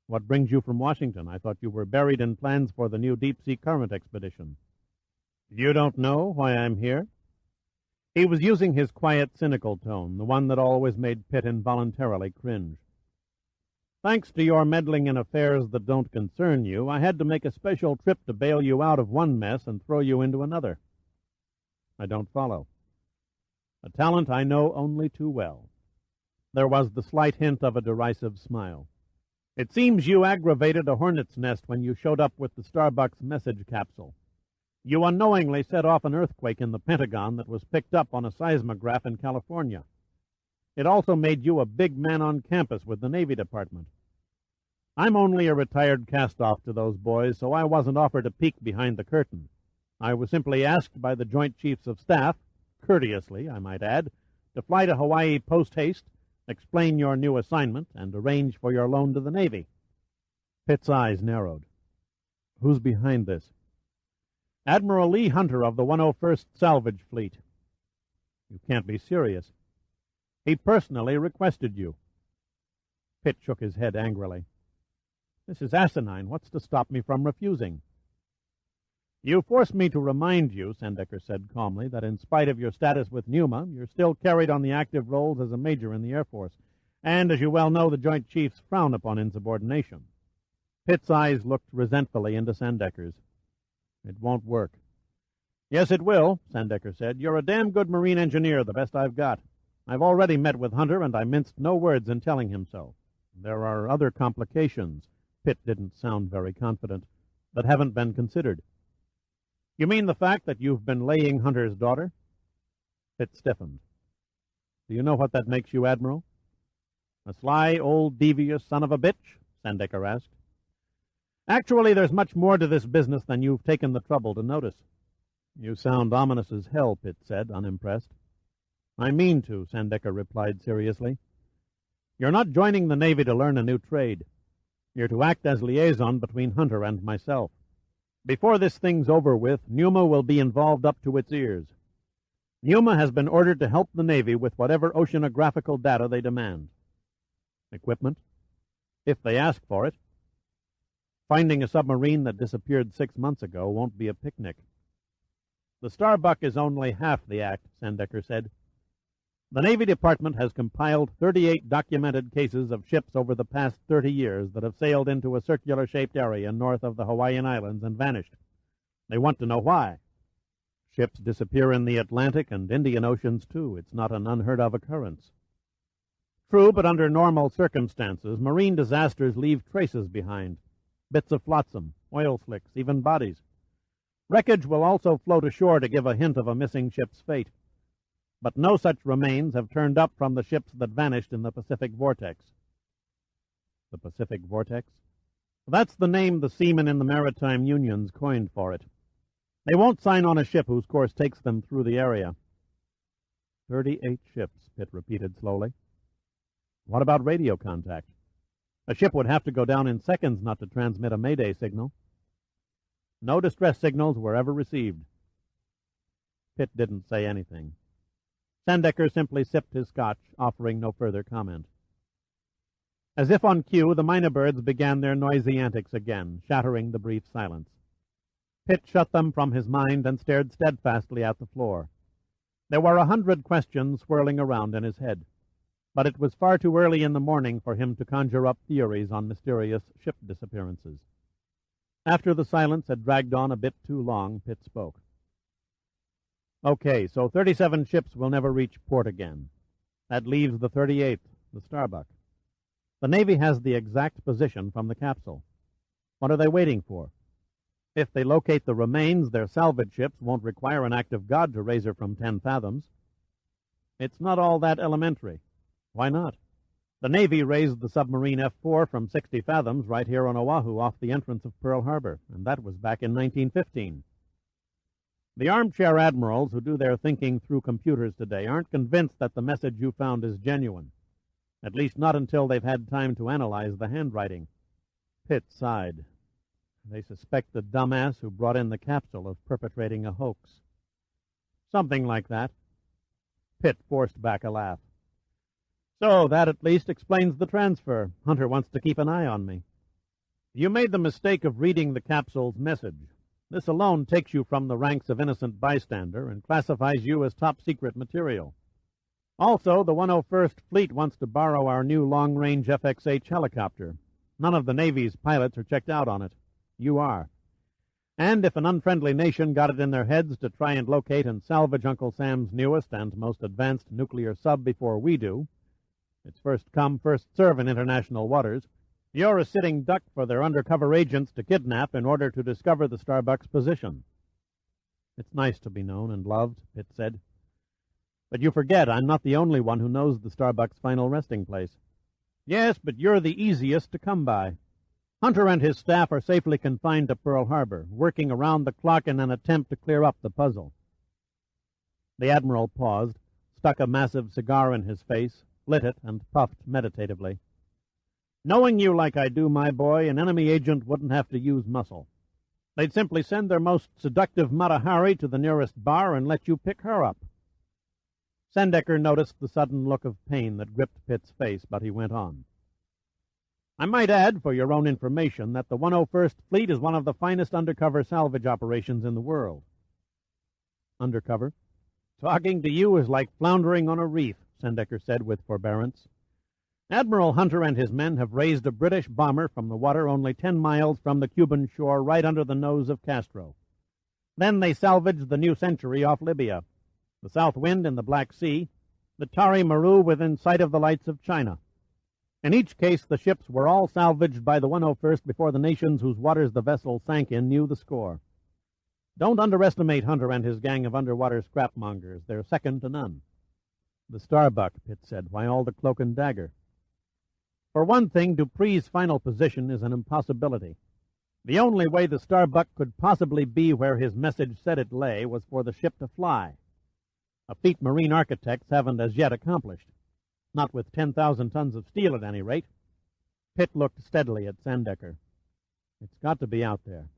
"What brings you from Washington? I thought you were buried in plans for the new deep-sea current expedition." "You don't know why I'm here?" He was using his quiet, cynical tone, the one that always made Pitt involuntarily cringe. "Thanks to your meddling in affairs that don't concern you, I had to make a special trip to bail you out of one mess and throw you into another." "I don't follow." "A talent I know only too well." There was the slight hint of a derisive smile. "It seems you aggravated a hornet's nest when you showed up with the Starbuck's message capsule. You unknowingly set off an earthquake in the Pentagon that was picked up on a seismograph in California. It also made you a big man on campus with the Navy Department. I'm only a retired cast-off to those boys, so I wasn't offered a peek behind the curtain. I was simply asked by the Joint Chiefs of Staff, courteously, I might add, to fly to Hawaii post-haste, explain your new assignment, and arrange for your loan to the Navy." Pitt's eyes narrowed. "Who's behind this?" "Admiral Lee Hunter of the 101st Salvage Fleet." "You can't be serious." "He personally requested you." Pitt shook his head angrily. "This is asinine. What's to stop me from refusing?" "You force me to remind you," Sandecker said calmly, "that in spite of your status with Numa, you're still carried on the active roles as a major in the Air Force. And, as you well know, the Joint Chiefs frown upon insubordination." Pitt's eyes looked resentfully into Sandecker's. "It won't work." "Yes, it will," Sandecker said. "You're a damn good marine engineer, the best I've got. I've already met with Hunter, and I minced no words in telling him so. There are other complications," Pitt didn't sound very confident, "that haven't been considered." "You mean the fact that you've been laying Hunter's daughter?" Pitt stiffened. "Do you know what that makes you, Admiral?" "A sly, old, devious son of a bitch?" Sandecker asked. "Actually, there's much more to this business than you've taken the trouble to notice." "You sound ominous as hell," Pitt said, unimpressed. "I mean to," Sandecker replied seriously. "You're not joining the Navy to learn a new trade. You're to act as liaison between Hunter and myself. Before this thing's over with, Numa will be involved up to its ears. Numa has been ordered to help the Navy with whatever oceanographical data they demand. Equipment? If they ask for it. Finding a submarine that disappeared 6 months ago won't be a picnic." "The Starbuck is only half the act," Sandecker said. "The Navy Department has compiled 38 documented cases of ships over the past 30 years that have sailed into a circular-shaped area north of the Hawaiian Islands and vanished. They want to know why. Ships disappear in the Atlantic and Indian Oceans, too. It's not an unheard-of occurrence." "True, but under normal circumstances, marine disasters leave traces behind. Bits of flotsam, oil slicks, even bodies. Wreckage will also float ashore to give a hint of a missing ship's fate. But no such remains have turned up from the ships that vanished in the Pacific Vortex." "The Pacific Vortex?" "That's the name the seamen in the maritime unions coined for it. They won't sign on a ship whose course takes them through the area." 38 ships, Pitt repeated slowly. What about radio contact? A ship would have to go down in seconds not to transmit a mayday signal. No distress signals were ever received. Pitt didn't say anything. Sandecker simply sipped his scotch, offering no further comment. As if on cue, the mynah birds began their noisy antics again, shattering the brief silence. Pitt shut them from his mind and stared steadfastly at the floor. There were 100 questions swirling around in his head, but it was far too early in the morning for him to conjure up theories on mysterious ship disappearances. After the silence had dragged on a bit too long, Pitt spoke. Okay, so 37 ships will never reach port again. That leaves the 38th, the Starbuck. The Navy has the exact position from the capsule. What are they waiting for? If they locate the remains, their salvage ships won't require an act of God to raise her from 10 fathoms. It's not all that elementary. Why not? The Navy raised the submarine F-4 from 60 fathoms right here on Oahu off the entrance of Pearl Harbor, and that was back in 1915. The armchair admirals who do their thinking through computers today aren't convinced that the message you found is genuine, at least not until they've had time to analyze the handwriting. Pitt sighed. They suspect the dumbass who brought in the capsule of perpetrating a hoax. Something like that. Pitt forced back a laugh. So that at least explains the transfer. Hunter wants to keep an eye on me. You made the mistake of reading the capsule's message. This alone takes you from the ranks of innocent bystander and classifies you as top-secret material. Also, the 101st Fleet wants to borrow our new long-range FX-H helicopter. None of the Navy's pilots are checked out on it. You are. And if an unfriendly nation got it in their heads to try and locate and salvage Uncle Sam's newest and most advanced nuclear sub before we do, it's first come, first serve in international waters, you're a sitting duck for their undercover agents to kidnap in order to discover the Starbuck's position. It's nice to be known and loved, Pitt said. But you forget I'm not the only one who knows the Starbuck's final resting place. Yes, but you're the easiest to come by. Hunter and his staff are safely confined to Pearl Harbor, working around the clock in an attempt to clear up the puzzle. The Admiral paused, stuck a massive cigar in his face, lit it, and puffed meditatively. Knowing you like I do, my boy, an enemy agent wouldn't have to use muscle. They'd simply send their most seductive Matahari to the nearest bar and let you pick her up. Sandecker noticed the sudden look of pain that gripped Pitt's face, but he went on. I might add, for your own information, that the 101st Fleet is one of the finest undercover salvage operations in the world. Undercover? Talking to you is like floundering on a reef, Sandecker said with forbearance. Admiral Hunter and his men have raised a British bomber from the water only 10 miles from the Cuban shore right under the nose of Castro. Then they salvaged the New Century off Libya, the South Wind in the Black Sea, the Tari Maru within sight of the lights of China. In each case, the ships were all salvaged by the 101st before the nations whose waters the vessel sank in knew the score. Don't underestimate Hunter and his gang of underwater scrapmongers. They're second to none. The Starbuck, Pitt said. Why all the cloak and dagger? For one thing, Dupree's final position is an impossibility. The only way the Starbuck could possibly be where his message said it lay was for the ship to fly. A feat marine architects haven't as yet accomplished. Not with 10,000 tons of steel, at any rate. Pitt looked steadily at Sandecker. It's got to be out there.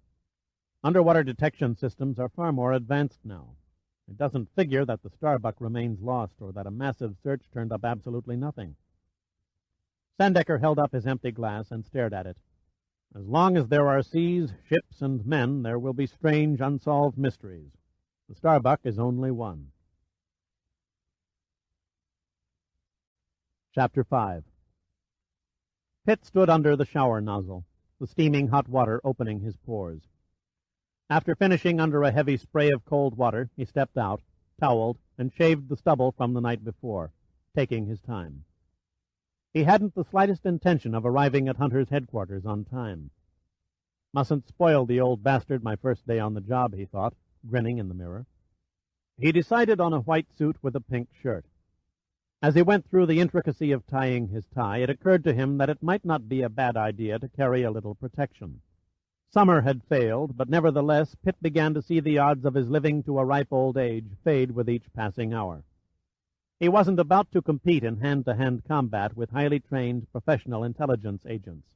Underwater detection systems are far more advanced now. It doesn't figure that the Starbuck remains lost or that a massive search turned up absolutely nothing. Sandecker held up his empty glass and stared at it. As long as there are seas, ships, and men, there will be strange, unsolved mysteries. The Starbuck is only one. Chapter 5. Pitt stood under the shower nozzle, the steaming hot water opening his pores. After finishing under a heavy spray of cold water, he stepped out, toweled, and shaved the stubble from the night before, taking his time. He hadn't the slightest intention of arriving at Hunter's headquarters on time. Mustn't spoil the old bastard my first day on the job, he thought, grinning in the mirror. He decided on a white suit with a pink shirt. As he went through the intricacy of tying his tie, it occurred to him that it might not be a bad idea to carry a little protection. Summer had failed, but nevertheless Pitt began to see the odds of his living to a ripe old age fade with each passing hour. He wasn't about to compete in hand-to-hand combat with highly trained professional intelligence agents.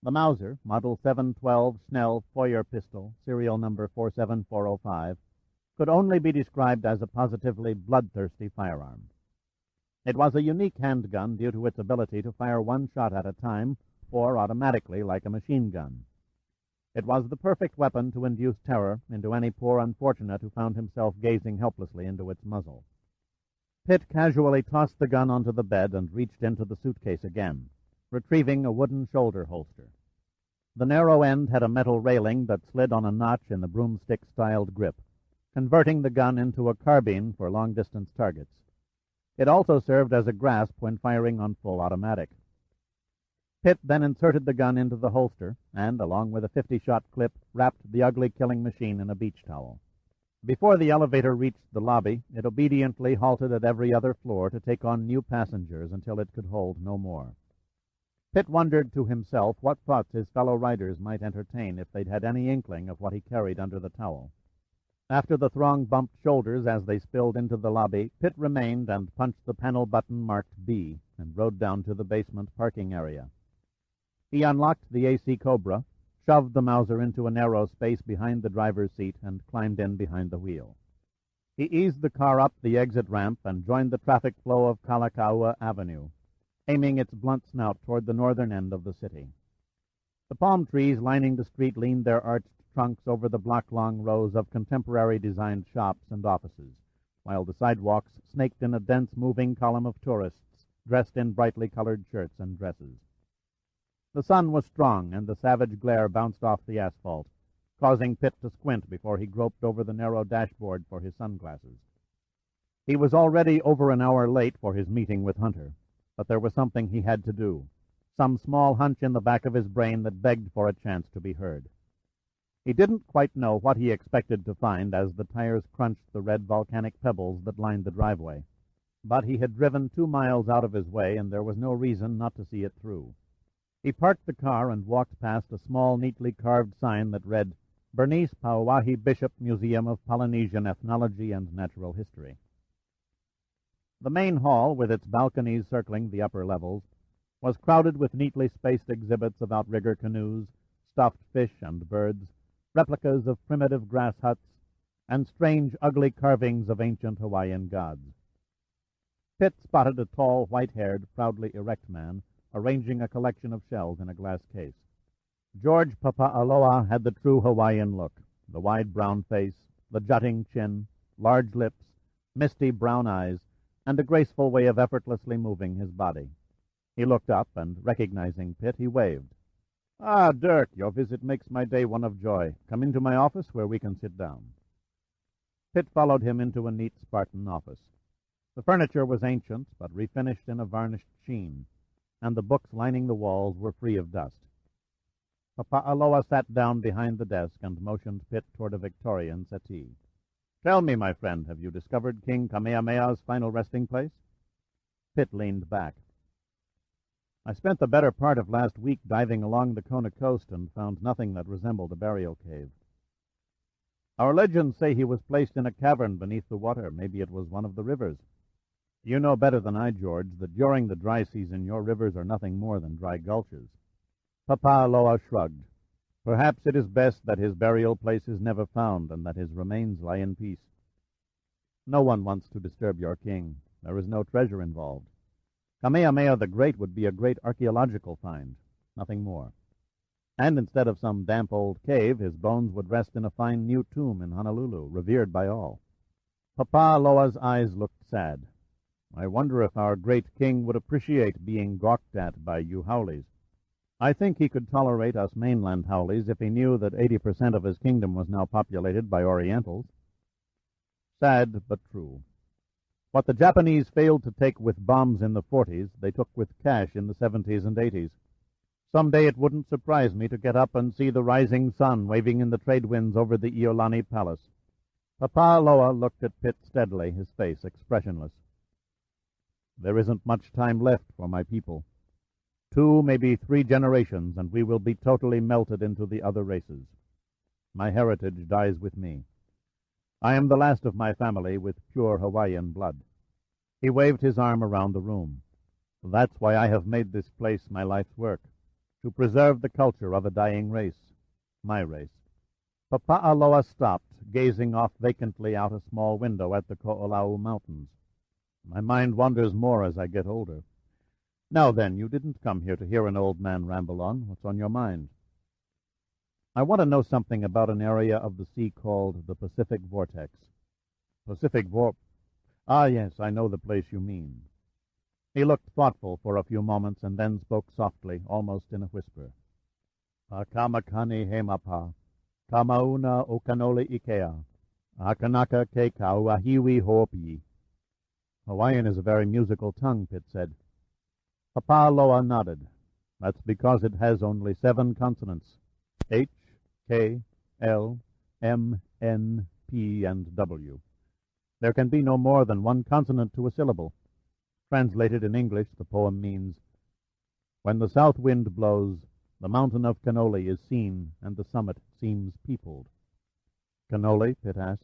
The Mauser, Model 712 Snell Foyer pistol, serial number 47405, could only be described as a positively bloodthirsty firearm. It was a unique handgun due to its ability to fire one shot at a time or automatically like a machine gun. It was the perfect weapon to induce terror into any poor unfortunate who found himself gazing helplessly into its muzzle. Pitt casually tossed the gun onto the bed and reached into the suitcase again, retrieving a wooden shoulder holster. The narrow end had a metal railing that slid on a notch in the broomstick-styled grip, converting the gun into a carbine for long-distance targets. It also served as a grasp when firing on full automatic. Pitt then inserted the gun into the holster and, along with a 50-shot clip, wrapped the ugly killing machine in a beach towel. Before the elevator reached the lobby, it obediently halted at every other floor to take on new passengers until it could hold no more. Pitt wondered to himself what thoughts his fellow riders might entertain if they'd had any inkling of what he carried under the towel. After the throng bumped shoulders as they spilled into the lobby, Pitt remained and punched the panel button marked B and rode down to the basement parking area. He unlocked the AC Cobra, shoved the Mauser into a narrow space behind the driver's seat, and climbed in behind the wheel. He eased the car up the exit ramp and joined the traffic flow of Kalakaua Avenue, aiming its blunt snout toward the northern end of the city. The palm trees lining the street leaned their arched trunks over the block-long rows of contemporary-designed shops and offices, while the sidewalks snaked in a dense moving column of tourists dressed in brightly colored shirts and dresses. The sun was strong, and the savage glare bounced off the asphalt, causing Pitt to squint before he groped over the narrow dashboard for his sunglasses. He was already over an hour late for his meeting with Hunter, but there was something he had to do, some small hunch in the back of his brain that begged for a chance to be heard. He didn't quite know what he expected to find as the tires crunched the red volcanic pebbles that lined the driveway, but he had driven 2 miles out of his way, and there was no reason not to see it through. He parked the car and walked past a small, neatly carved sign that read, Bernice Pauahi Bishop Museum of Polynesian Ethnology and Natural History. The main hall, with its balconies circling the upper levels, was crowded with neatly spaced exhibits of outrigger canoes, stuffed fish and birds, replicas of primitive grass huts, and strange, ugly carvings of ancient Hawaiian gods. Pitt spotted a tall, white-haired, proudly erect man arranging a collection of shells in a glass case. George Papa'aloa had the true Hawaiian look, the wide brown face, the jutting chin, large lips, misty brown eyes, and a graceful way of effortlessly moving his body. He looked up, and, recognizing Pitt, he waved. "Ah, Dirk, your visit makes my day one of joy. Come into my office where we can sit down." Pitt followed him into a neat Spartan office. The furniture was ancient, but refinished in a varnished sheen, and the books lining the walls were free of dust. Papa'aloa sat down behind the desk and motioned Pitt toward a Victorian settee. "Tell me, my friend, have you discovered King Kamehameha's final resting place?" Pitt leaned back. "I spent the better part of last week diving along the Kona coast and found nothing that resembled a burial cave. Our legends say he was placed in a cavern beneath the water. Maybe it was one of the rivers. You know better than I, George, that during the dry season your rivers are nothing more than dry gulches." Papa'aloa shrugged. "Perhaps it is best that his burial place is never found and that his remains lie in peace. No one wants to disturb your king. There is no treasure involved. Kamehameha the Great would be a great archaeological find, nothing more. And instead of some damp old cave, his bones would rest in a fine new tomb in Honolulu, revered by all." Papa'aloa's eyes looked sad. "I wonder if our great king would appreciate being gawked at by you Howleys. I think he could tolerate us mainland Howleys if he knew that 80% of his kingdom was now populated by Orientals." Sad, but true. What the Japanese failed to take with bombs in the 40s, they took with cash in the 70s and 80s. Someday it wouldn't surprise me to get up and see the rising sun waving in the trade winds over the Iolani Palace. Papa'aloa looked at Pitt steadily, his face expressionless. "There isn't much time left for my people. 2, maybe 3 generations, and we will be totally melted into the other races. My heritage dies with me. I am the last of my family with pure Hawaiian blood. He waved his arm around the room. That's why I have made this place my life's work, to preserve the culture of a dying race, my race. Papa'aloa stopped, gazing off vacantly out a small window at the Ko'olau Mountains. My mind wanders more as I get older. Now then, you didn't come here to hear an old man ramble on. What's on your mind? I want to know something about an area of the sea called the Pacific Vortex. Ah, yes, I know the place you mean. He looked thoughtful for a few moments and then spoke softly, almost in a whisper. Akamakani hemapa, kamauna o kanole ikea, akanaka ke kauahiwi hopi. Hawaiian is a very musical tongue, Pitt said. Papa'aloa nodded. That's because it has only 7 consonants. H, K, L, M, N, P, and W. There can be no more than 1 consonant to a syllable. Translated in English, the poem means, when the south wind blows, the mountain of Kanole is seen, and the summit seems peopled. Kanole, Pitt asked.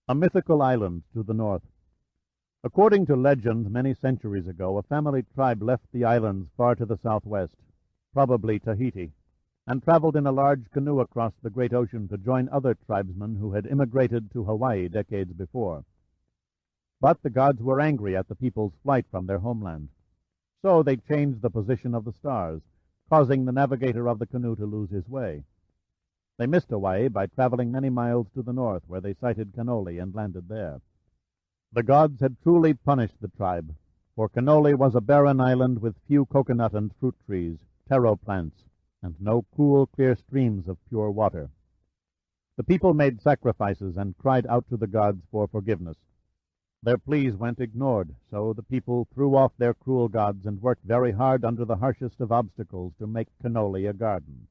A mythical island to the north. According to legend, many centuries ago, a family tribe left the islands far to the southwest, probably Tahiti, and traveled in a large canoe across the great ocean to join other tribesmen who had immigrated to Hawaii decades before. But the gods were angry at the people's flight from their homeland. So they changed the position of the stars, causing the navigator of the canoe to lose his way. They missed Hawaii by traveling many miles to the north, where they sighted Kanole and landed there. The gods had truly punished the tribe, for Kanole was a barren island with few coconut and fruit trees, taro plants, and no cool, clear streams of pure water. The people made sacrifices and cried out to the gods for forgiveness. Their pleas went ignored, so the people threw off their cruel gods and worked very hard under the harshest of obstacles to make Kanole a garden.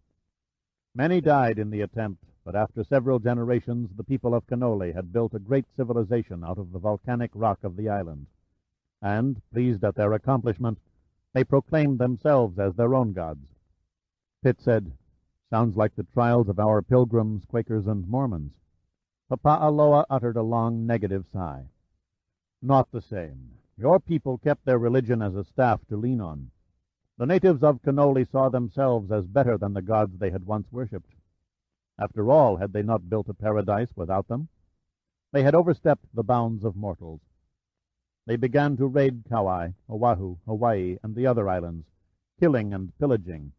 Many died in the attempt, but after several generations the people of Kanole had built a great civilization out of the volcanic rock of the island, and, pleased at their accomplishment, they proclaimed themselves as their own gods. Pitt said, "Sounds like the trials of our Pilgrims, Quakers, and Mormons." Papa'aloa uttered a long negative sigh. "Not the same. Your people kept their religion as a staff to lean on. The natives of Kanole saw themselves as better than the gods they had once worshipped. After all, had they not built a paradise without them? They had overstepped the bounds of mortals. They began to raid Kauai, Oahu, Hawaii, and the other islands, killing and pillaging,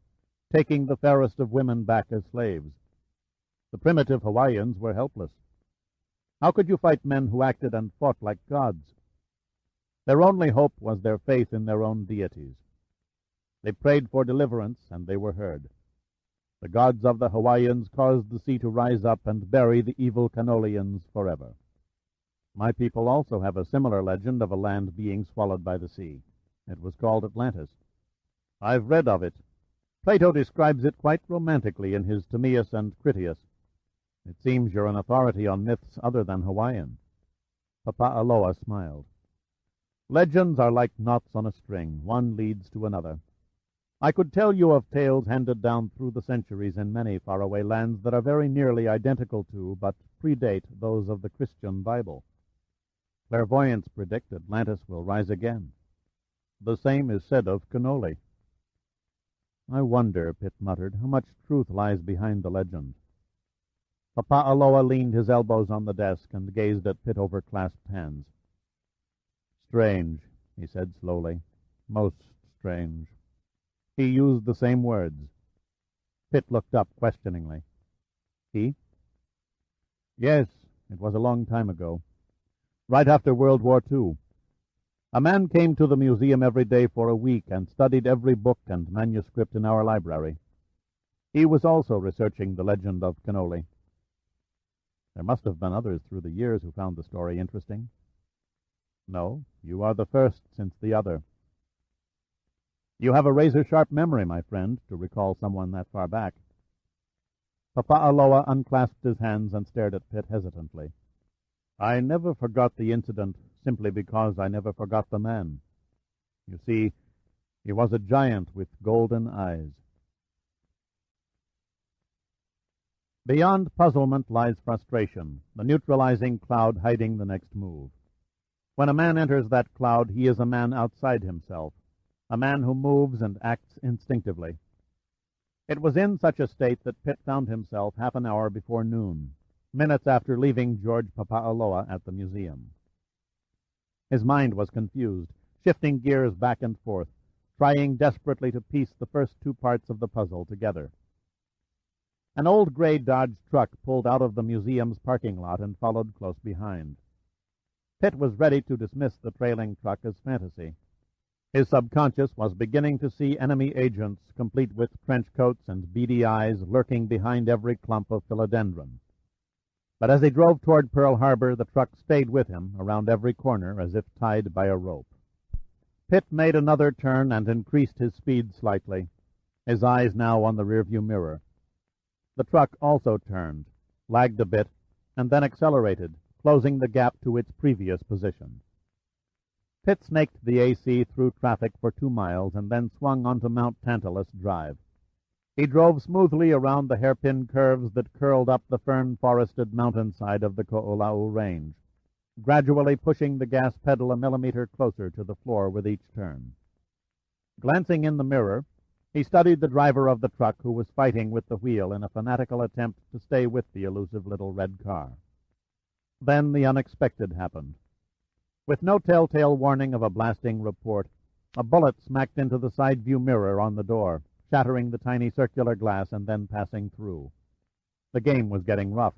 taking the fairest of women back as slaves. The primitive Hawaiians were helpless. How could you fight men who acted and fought like gods? Their only hope was their faith in their own deities. They prayed for deliverance, and they were heard. The gods of the Hawaiians caused the sea to rise up and bury the evil Kanoleans forever. My people also have a similar legend of a land being swallowed by the sea. It was called Atlantis. I've read of it. Plato describes it quite romantically in his Timaeus and Critias. It seems you're an authority on myths other than Hawaiian. Papa'aloa smiled. Legends are like knots on a string. One leads to another. I could tell you of tales handed down through the centuries in many faraway lands that are very nearly identical to, but predate, those of the Christian Bible. Clairvoyants predict Atlantis will rise again. The same is said of Kanole. I wonder, Pitt muttered, how much truth lies behind the legend. Papa'aloa leaned his elbows on the desk and gazed at Pitt over clasped hands. Strange, he said slowly. Most strange. He used the same words. Pitt looked up questioningly. He? Yes, it was a long time ago. Right after World War II. A man came to the museum every day for a week and studied every book and manuscript in our library. He was also researching the legend of Kanole. There must have been others through the years who found the story interesting. No, you are the first since the other. You have a razor-sharp memory, my friend, to recall someone that far back. Papa'aloa unclasped his hands and stared at Pitt hesitantly. I never forgot the incident simply because I never forgot the man. You see, he was a giant with golden eyes. Beyond puzzlement lies frustration, the neutralizing cloud hiding the next move. When a man enters that cloud, he is a man outside himself, a man who moves and acts instinctively. It was in such a state that Pitt found himself half an hour before noon, minutes after leaving George Papaaloa at the museum. His mind was confused, shifting gears back and forth, trying desperately to piece the first two parts of the puzzle together. An old gray Dodge truck pulled out of the museum's parking lot and followed close behind. Pitt was ready to dismiss the trailing truck as fantasy. His subconscious was beginning to see enemy agents, complete with trench coats and beady eyes, lurking behind every clump of philodendron. But as he drove toward Pearl Harbor, the truck stayed with him around every corner as if tied by a rope. Pitt made another turn and increased his speed slightly, his eyes now on the rearview mirror. The truck also turned, lagged a bit, and then accelerated, closing the gap to its previous position. Pitt snaked the AC through traffic for 2 miles and then swung onto Mount Tantalus Drive. He drove smoothly around the hairpin curves that curled up the fern-forested mountainside of the Ko'olau Range, gradually pushing the gas pedal a millimeter closer to the floor with each turn. Glancing in the mirror, he studied the driver of the truck who was fighting with the wheel in a fanatical attempt to stay with the elusive little red car. Then the unexpected happened. With no telltale warning of a blasting report, a bullet smacked into the side view mirror on the door, shattering the tiny circular glass and then passing through. The game was getting rough.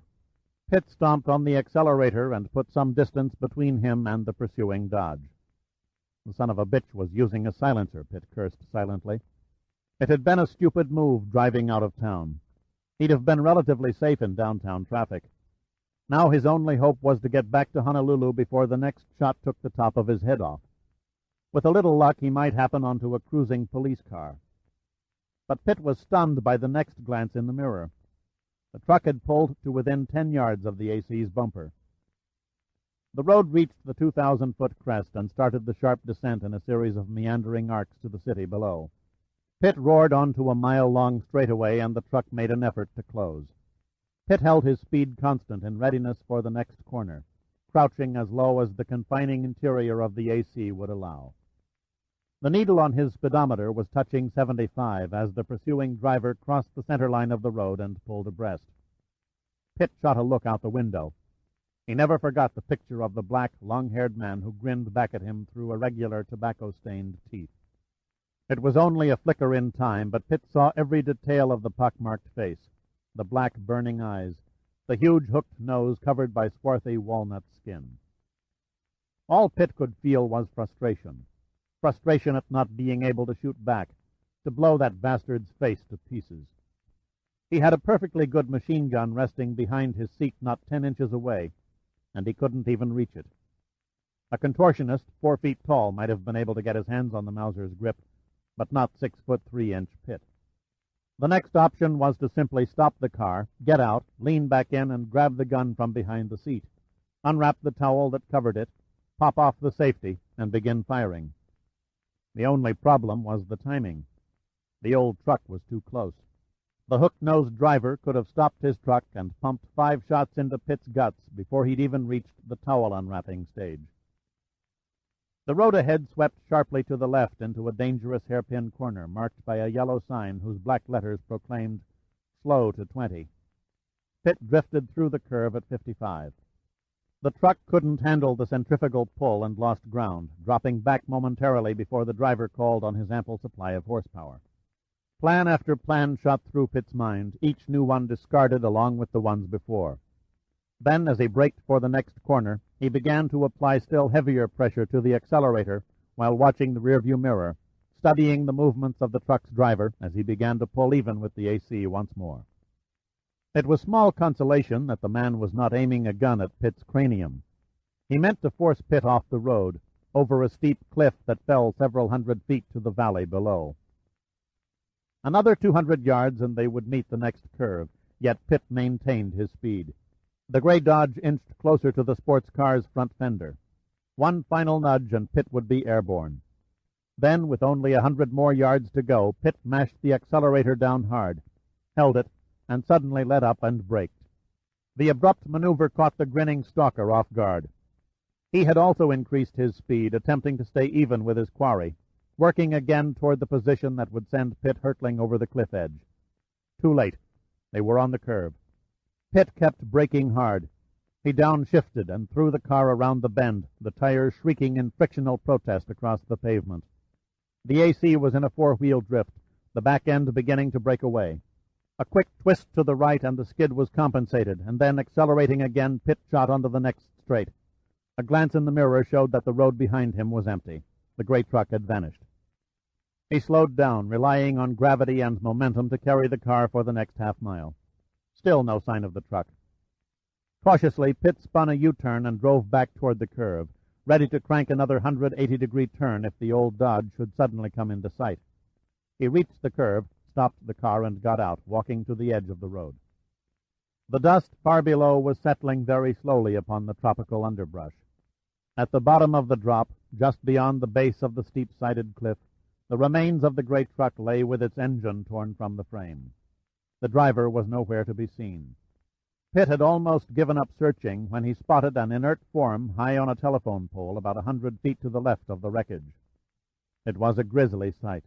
Pitt stomped on the accelerator and put some distance between him and the pursuing Dodge. The son of a bitch was using a silencer, Pitt cursed silently. It had been a stupid move driving out of town. He'd have been relatively safe in downtown traffic. Now his only hope was to get back to Honolulu before the next shot took the top of his head off. With a little luck, he might happen onto a cruising police car. But Pitt was stunned by the next glance in the mirror. The truck had pulled to within 10 yards of the AC's bumper. The road reached the 2,000-foot crest and started the sharp descent in a series of meandering arcs to the city below. Pitt roared onto a mile-long straightaway, and the truck made an effort to close. Pitt held his speed constant in readiness for the next corner, crouching as low as the confining interior of the AC would allow. The needle on his speedometer was touching 75 as the pursuing driver crossed the center line of the road and pulled abreast. Pitt shot a look out the window. He never forgot the picture of the black, long-haired man who grinned back at him through irregular, tobacco-stained teeth. It was only a flicker in time, but Pitt saw every detail of the pockmarked face, the black, burning eyes, the huge hooked nose covered by swarthy walnut skin. All Pitt could feel was frustration. Frustration at not being able to shoot back, to blow that bastard's face to pieces. He had a perfectly good machine gun resting behind his seat not 10 inches away, and he couldn't even reach it. A contortionist 4 feet tall might have been able to get his hands on the Mauser's grip, but not 6'3" Pitt. The next option was to simply stop the car, get out, lean back in, and grab the gun from behind the seat, unwrap the towel that covered it, pop off the safety, and begin firing. The only problem was the timing. The old truck was too close. The hook-nosed driver could have stopped his truck and pumped 5 shots into Pitt's guts before he'd even reached the towel unwrapping stage. The road ahead swept sharply to the left into a dangerous hairpin corner marked by a yellow sign whose black letters proclaimed, "Slow to 20." Pitt drifted through the curve at 55. The truck couldn't handle the centrifugal pull and lost ground, dropping back momentarily before the driver called on his ample supply of horsepower. Plan after plan shot through Pitt's mind, each new one discarded along with the ones before. Then, as he braked for the next corner, he began to apply still heavier pressure to the accelerator while watching the rearview mirror, studying the movements of the truck's driver as he began to pull even with the AC once more. It was small consolation that the man was not aiming a gun at Pitt's cranium. He meant to force Pitt off the road, over a steep cliff that fell several hundred feet to the valley below. Another 200 yards and they would meet the next curve, yet Pitt maintained his speed. The gray Dodge inched closer to the sports car's front fender. One final nudge and Pitt would be airborne. Then, with only 100 more yards to go, Pitt mashed the accelerator down hard, held it, and suddenly let up and braked. The abrupt maneuver caught the grinning stalker off guard. He had also increased his speed, attempting to stay even with his quarry, working again toward the position that would send Pitt hurtling over the cliff edge. Too late. They were on the curve. Pitt kept braking hard. He downshifted and threw the car around the bend, the tires shrieking in frictional protest across the pavement. The AC was in a four-wheel drift, the back end beginning to break away. A quick twist to the right and the skid was compensated, and then, accelerating again, Pitt shot onto the next straight. A glance in the mirror showed that the road behind him was empty. The great truck had vanished. He slowed down, relying on gravity and momentum to carry the car for the next half-mile. Still no sign of the truck. Cautiously, Pitt spun a U-turn and drove back toward the curve, ready to crank another 180-degree turn if the old Dodge should suddenly come into sight. He reached the curve, stopped the car, and got out, walking to the edge of the road. The dust far below was settling very slowly upon the tropical underbrush. At the bottom of the drop, just beyond the base of the steep-sided cliff, the remains of the great truck lay with its engine torn from the frame. The driver was nowhere to be seen. Pitt had almost given up searching when he spotted an inert form high on a telephone pole about 100 feet to the left of the wreckage. It was a grisly sight.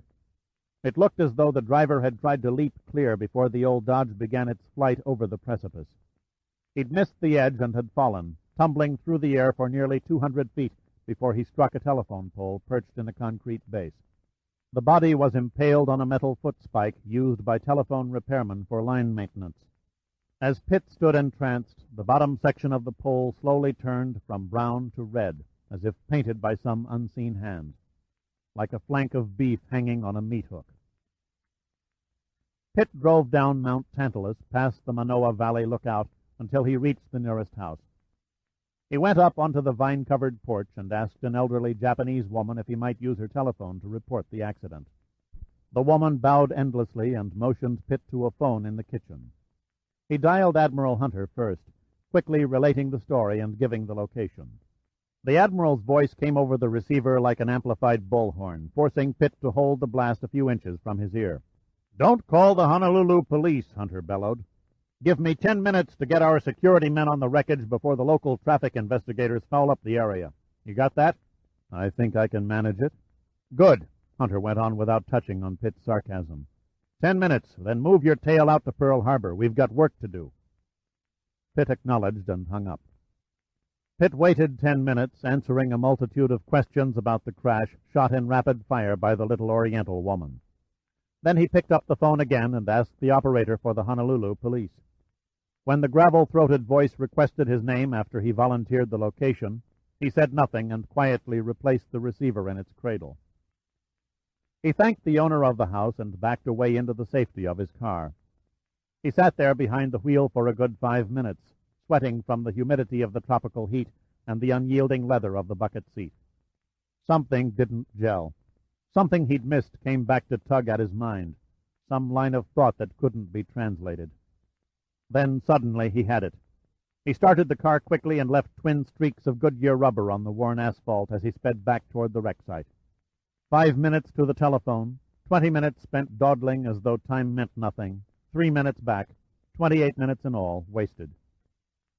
It looked as though the driver had tried to leap clear before the old Dodge began its flight over the precipice. He'd missed the edge and had fallen, tumbling through the air for nearly 200 feet before he struck a telephone pole perched in a concrete base. The body was impaled on a metal foot spike used by telephone repairmen for line maintenance. As Pitt stood entranced, the bottom section of the pole slowly turned from brown to red, as if painted by some unseen hand, like a flank of beef hanging on a meat hook. Pitt drove down Mount Tantalus past the Manoa Valley lookout until he reached the nearest house. He went up onto the vine-covered porch and asked an elderly Japanese woman if he might use her telephone to report the accident. The woman bowed endlessly and motioned Pitt to a phone in the kitchen. He dialed Admiral Hunter first, quickly relating the story and giving the location. The Admiral's voice came over the receiver like an amplified bullhorn, forcing Pitt to hold the blast a few inches from his ear. "Don't call the Honolulu police," Hunter bellowed. "Give me 10 minutes to get our security men on the wreckage before the local traffic investigators foul up the area. You got that?" "I think I can manage it." "Good," Hunter went on without touching on Pitt's sarcasm. 10 minutes, then move your tail out to Pearl Harbor. We've got work to do." Pitt acknowledged and hung up. Pitt waited 10 minutes, answering a multitude of questions about the crash shot in rapid fire by the little Oriental woman. Then he picked up the phone again and asked the operator for the Honolulu police. When the gravel-throated voice requested his name after he volunteered the location, he said nothing and quietly replaced the receiver in its cradle. He thanked the owner of the house and backed away into the safety of his car. He sat there behind the wheel for a good 5 minutes, sweating from the humidity of the tropical heat and the unyielding leather of the bucket seat. Something didn't gel. Something he'd missed came back to tug at his mind, some line of thought that couldn't be translated. Then suddenly he had it. He started the car quickly and left twin streaks of Goodyear rubber on the worn asphalt as he sped back toward the wreck site. 5 minutes to the telephone, 20 minutes spent dawdling as though time meant nothing, 3 minutes back, 28 minutes in all, wasted.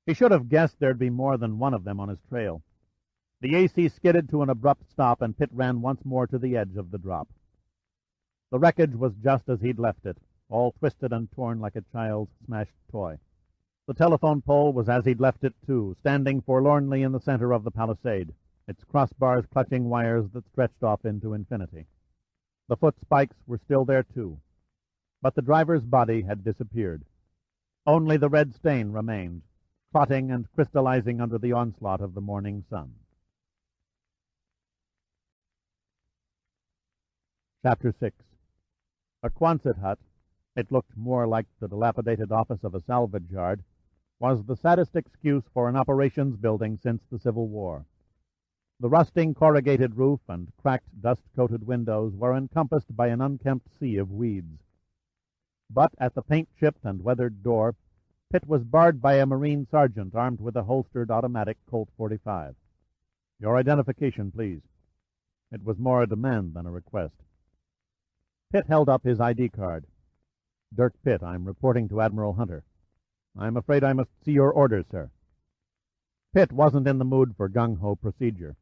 He should have guessed there'd be more than one of them on his trail. The AC skidded to an abrupt stop, and Pitt ran once more to the edge of the drop. The wreckage was just as he'd left it, all twisted and torn like a child's smashed toy. The telephone pole was as he'd left it, too, standing forlornly in the center of the palisade, its crossbars clutching wires that stretched off into infinity. The foot spikes were still there, too, but the driver's body had disappeared. Only the red stain remained, clotting and crystallizing under the onslaught of the morning sun. Chapter 6. A Quonset hut, it looked more like the dilapidated office of a salvage yard, was the saddest excuse for an operations building since the Civil War. The rusting corrugated roof and cracked dust-coated windows were encompassed by an unkempt sea of weeds. But at the paint-chipped and weathered door, Pitt was barred by a Marine sergeant armed with a holstered automatic Colt .45. "Your identification, please." It was more a demand than a request. Pitt held up his ID card. Dirk Pitt. I'm reporting to Admiral Hunter. I'm afraid I must see your orders, sir. Pitt wasn't in the mood for gung-ho procedure.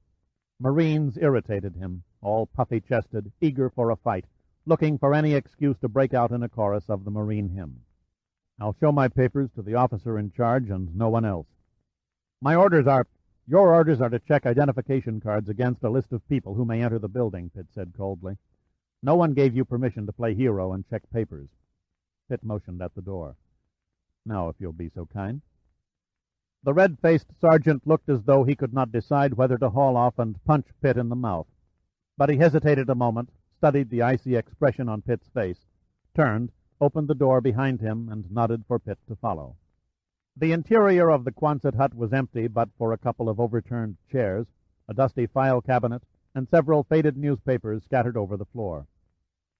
Marines irritated him, all puffy-chested, eager for a fight, looking for any excuse to break out in a chorus of the Marine hymn. I'll show my papers to the officer in charge and no one else. Your orders are to check identification cards against a list of people who may enter the building, Pitt said coldly. No one gave you permission to play hero and check papers. Pitt motioned at the door. Now, if you'll be so kind. The red-faced sergeant looked as though he could not decide whether to haul off and punch Pitt in the mouth. But he hesitated a moment, studied the icy expression on Pitt's face, turned, opened the door behind him, and nodded for Pitt to follow. The interior of the Quonset hut was empty but for a couple of overturned chairs, a dusty file cabinet, and several faded newspapers scattered over the floor.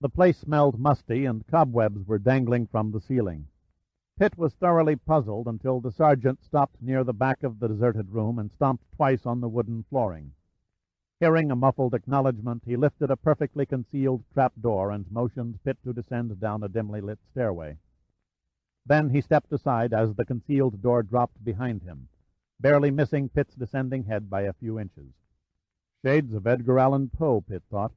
The place smelled musty, and cobwebs were dangling from the ceiling. Pitt was thoroughly puzzled until the sergeant stopped near the back of the deserted room and stomped twice on the wooden flooring. Hearing a muffled acknowledgment, he lifted a perfectly concealed trap-door and motioned Pitt to descend down a dimly lit stairway. Then he stepped aside as the concealed door dropped behind him, barely missing Pitt's descending head by a few inches. Shades of Edgar Allan Poe, Pitt thought.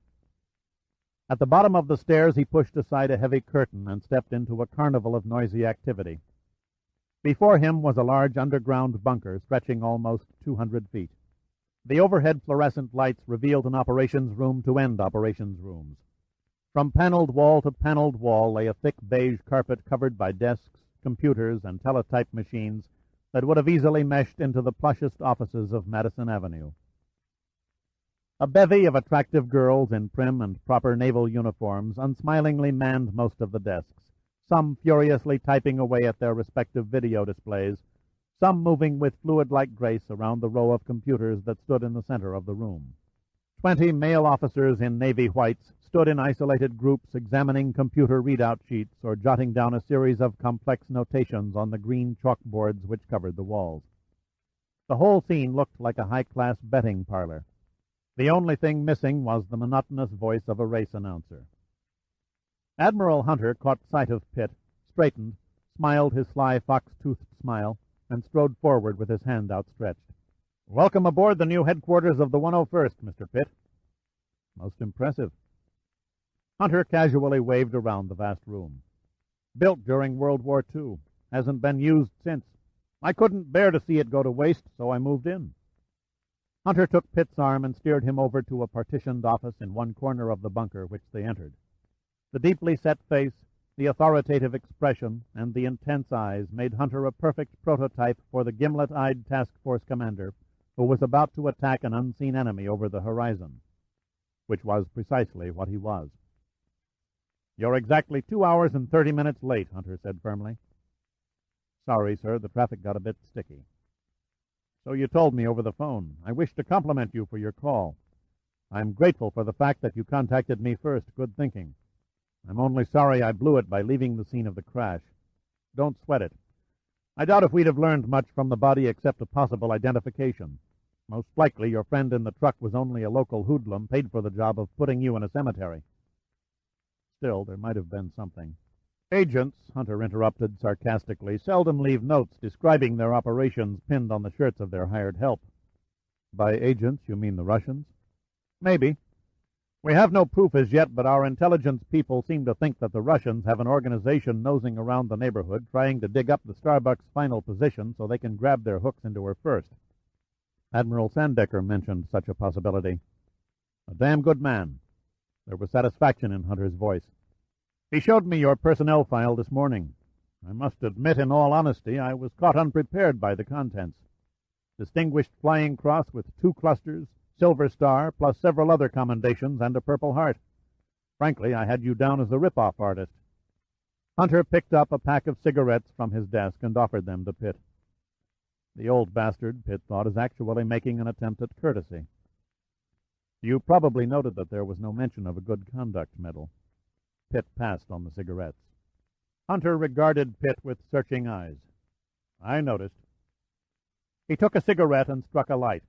At the bottom of the stairs he pushed aside a heavy curtain and stepped into a carnival of noisy activity. Before him was a large underground bunker stretching almost 200 feet. The overhead fluorescent lights revealed an operations room to end operations rooms. From paneled wall to paneled wall lay a thick beige carpet covered by desks, computers, and teletype machines that would have easily meshed into the plushest offices of Madison Avenue. A bevy of attractive girls in prim and proper naval uniforms unsmilingly manned most of the desks, some furiously typing away at their respective video displays, some moving with fluid-like grace around the row of computers that stood in the center of the room. 20 male officers in navy whites stood in isolated groups examining computer readout sheets or jotting down a series of complex notations on the green chalkboards which covered the walls. The whole scene looked like a high-class betting parlor. The only thing missing was the monotonous voice of a race announcer. Admiral Hunter caught sight of Pitt, straightened, smiled his sly fox-toothed smile, and strode forward with his hand outstretched. "Welcome aboard the new headquarters of the 101st, Mr. Pitt." "Most impressive." Hunter casually waved around the vast room. "Built during World War II. Hasn't been used since. I couldn't bear to see it go to waste, so I moved in." Hunter took Pitt's arm and steered him over to a partitioned office in one corner of the bunker which they entered. The deeply set face, the authoritative expression, and the intense eyes made Hunter a perfect prototype for the gimlet-eyed task force commander who was about to attack an unseen enemy over the horizon, which was precisely what he was. "You're exactly 2 hours and 30 minutes late," Hunter said firmly. "Sorry, sir, the traffic got a bit sticky." "So you told me over the phone. I wish to compliment you for your call. I'm grateful for the fact that you contacted me first. Good thinking. I'm only sorry I blew it by leaving the scene of the crash. Don't sweat it. I doubt if we'd have learned much from the body except a possible identification. Most likely your friend in the truck was only a local hoodlum paid for the job of putting you in a cemetery. Still, there might have been something." "Agents," Hunter interrupted sarcastically, "seldom leave notes describing their operations pinned on the shirts of their hired help." "By agents, you mean the Russians?" "Maybe. We have no proof as yet, but our intelligence people seem to think that the Russians have an organization nosing around the neighborhood trying to dig up the Starbuck's final position so they can grab their hooks into her first. Admiral Sandecker mentioned such a possibility. A damn good man." There was satisfaction in Hunter's voice. "He showed me your personnel file this morning. I must admit, in all honesty, I was caught unprepared by the contents. Distinguished Flying Cross with 2 clusters, Silver Star, plus several other commendations and a Purple Heart. Frankly, I had you down as a rip-off artist." Hunter picked up a pack of cigarettes from his desk and offered them to Pitt. The old bastard, Pitt thought, is actually making an attempt at courtesy. "You probably noted that there was no mention of a Good Conduct Medal." Pitt passed on the cigarettes. Hunter regarded Pitt with searching eyes. "I noticed." He took a cigarette and struck a light,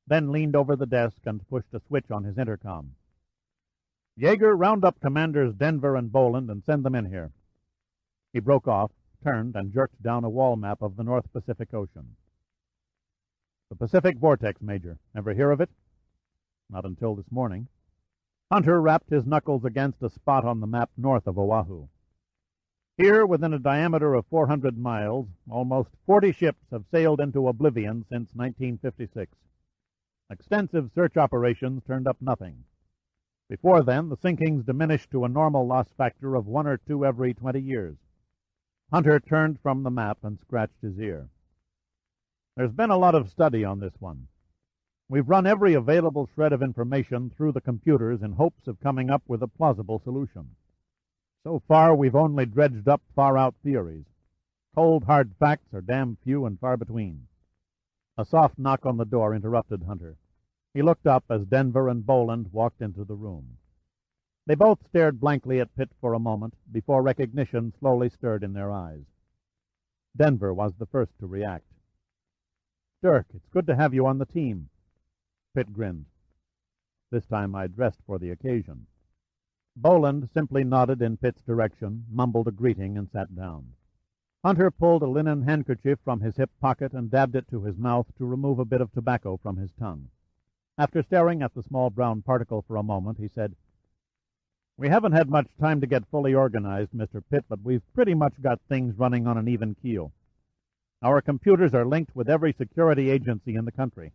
then leaned over the desk and pushed a switch on his intercom. "Yeager, round up Commanders Denver and Boland and send them in here." He broke off, turned, and jerked down a wall map of the North Pacific Ocean. The Pacific Vortex, Major. Ever hear of it? Not until this morning. Hunter rapped his knuckles against a spot on the map north of Oahu. Here, within a diameter of 400 miles, almost 40 ships have sailed into oblivion since 1956. Extensive search operations turned up nothing. Before then, the sinkings diminished to a normal loss factor of 1 or 2 every 20 years. Hunter turned from the map and scratched his ear. There's been a lot of study on this one. We've run every available shred of information through the computers in hopes of coming up with a plausible solution. So far, we've only dredged up far-out theories. Cold, hard facts are damn few and far between. A soft knock on the door interrupted Hunter. He looked up as Denver and Boland walked into the room. They both stared blankly at Pitt for a moment before recognition slowly stirred in their eyes. Denver was the first to react. "Dirk, it's good to have you on the team." Pitt grinned. This time I dressed for the occasion. Boland simply nodded in Pitt's direction, mumbled a greeting, and sat down. Hunter pulled a linen handkerchief from his hip pocket and dabbed it to his mouth to remove a bit of tobacco from his tongue. After staring at the small brown particle for a moment, he said, "We haven't had much time to get fully organized, Mr. Pitt, but we've pretty much got things running on an even keel. Our computers are linked with every security agency in the country.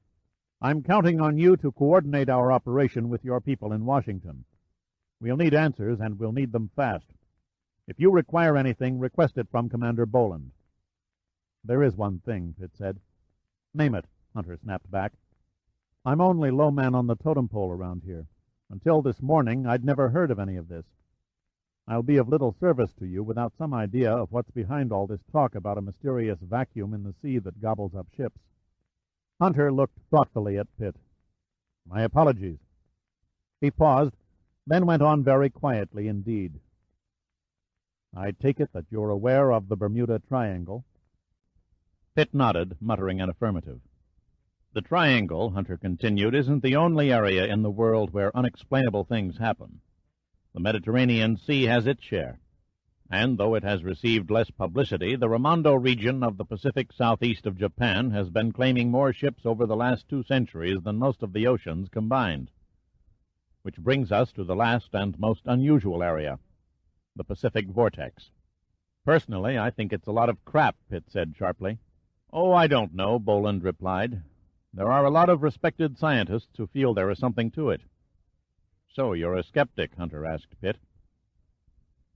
I'm counting on you to coordinate our operation with your people in Washington. We'll need answers, and we'll need them fast. If you require anything, request it from Commander Boland." "There is one thing," Pitt said. "Name it," Hunter snapped back. "I'm only low man on the totem pole around here. Until this morning, I'd never heard of any of this. I'll be of little service to you without some idea of what's behind all this talk about a mysterious vacuum in the sea that gobbles up ships." Hunter looked thoughtfully at Pitt. "My apologies." He paused, then went on very quietly indeed. "I take it that you're aware of the Bermuda Triangle?" Pitt nodded, muttering an affirmative. "The Triangle," Hunter continued, "isn't the only area in the world where unexplainable things happen. The Mediterranean Sea has its share. And though it has received less publicity, the Ramondo region of the Pacific southeast of Japan has been claiming more ships over the last 2 centuries than most of the oceans combined. Which brings us to the last and most unusual area, the Pacific Vortex." "Personally, I think it's a lot of crap," Pitt said sharply. "Oh, I don't know," Boland replied. "There are a lot of respected scientists who feel there is something to it." "So you're a skeptic?" Hunter asked Pitt.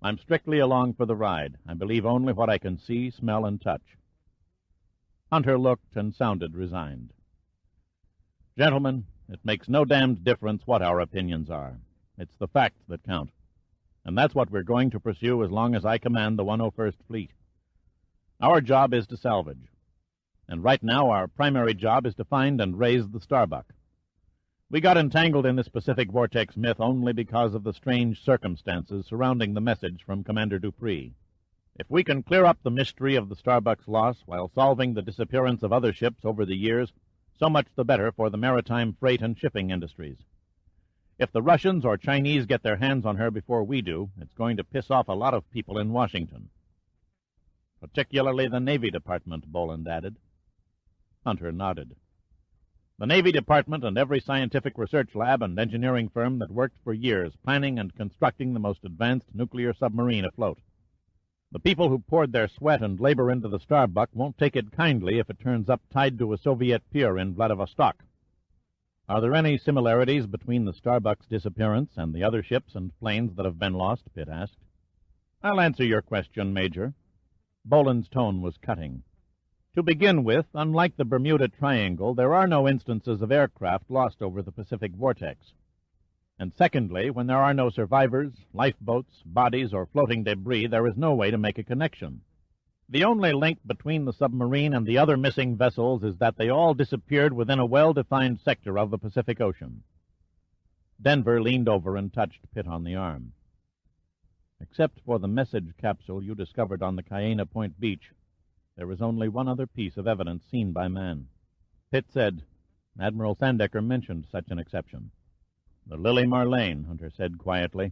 "I'm strictly along for the ride. I believe only what I can see, smell, and touch." Hunter looked and sounded resigned. "Gentlemen, it makes no damned difference what our opinions are. It's the facts that count. And that's what we're going to pursue as long as I command the 101st Fleet. Our job is to salvage. And right now our primary job is to find and raise the Starbuck. We got entangled in this Pacific Vortex myth only because of the strange circumstances surrounding the message from Commander Dupree. If we can clear up the mystery of the Starbuck's loss while solving the disappearance of other ships over the years, so much the better for the maritime freight and shipping industries. If the Russians or Chinese get their hands on her before we do, it's going to piss off a lot of people in Washington." "Particularly the Navy Department," Boland added. Hunter nodded. "The Navy Department and every scientific research lab and engineering firm that worked for years planning and constructing the most advanced nuclear submarine afloat. The people who poured their sweat and labor into the Starbuck won't take it kindly if it turns up tied to a Soviet pier in Vladivostok." "Are there any similarities between the Starbuck's disappearance and the other ships and planes that have been lost?" Pitt asked. "I'll answer your question, Major." Boland's tone was cutting. "To begin with, unlike the Bermuda Triangle, there are no instances of aircraft lost over the Pacific Vortex. And secondly, when there are no survivors, lifeboats, bodies, or floating debris, there is no way to make a connection. The only link between the submarine and the other missing vessels is that they all disappeared within a well-defined sector of the Pacific Ocean." Denver leaned over and touched Pitt on the arm. "Except for the message capsule you discovered on the Cayena Point beach, there is only one other piece of evidence seen by man." Pitt said, "Admiral Sandecker mentioned such an exception." "The Lily Marlene," Hunter said quietly.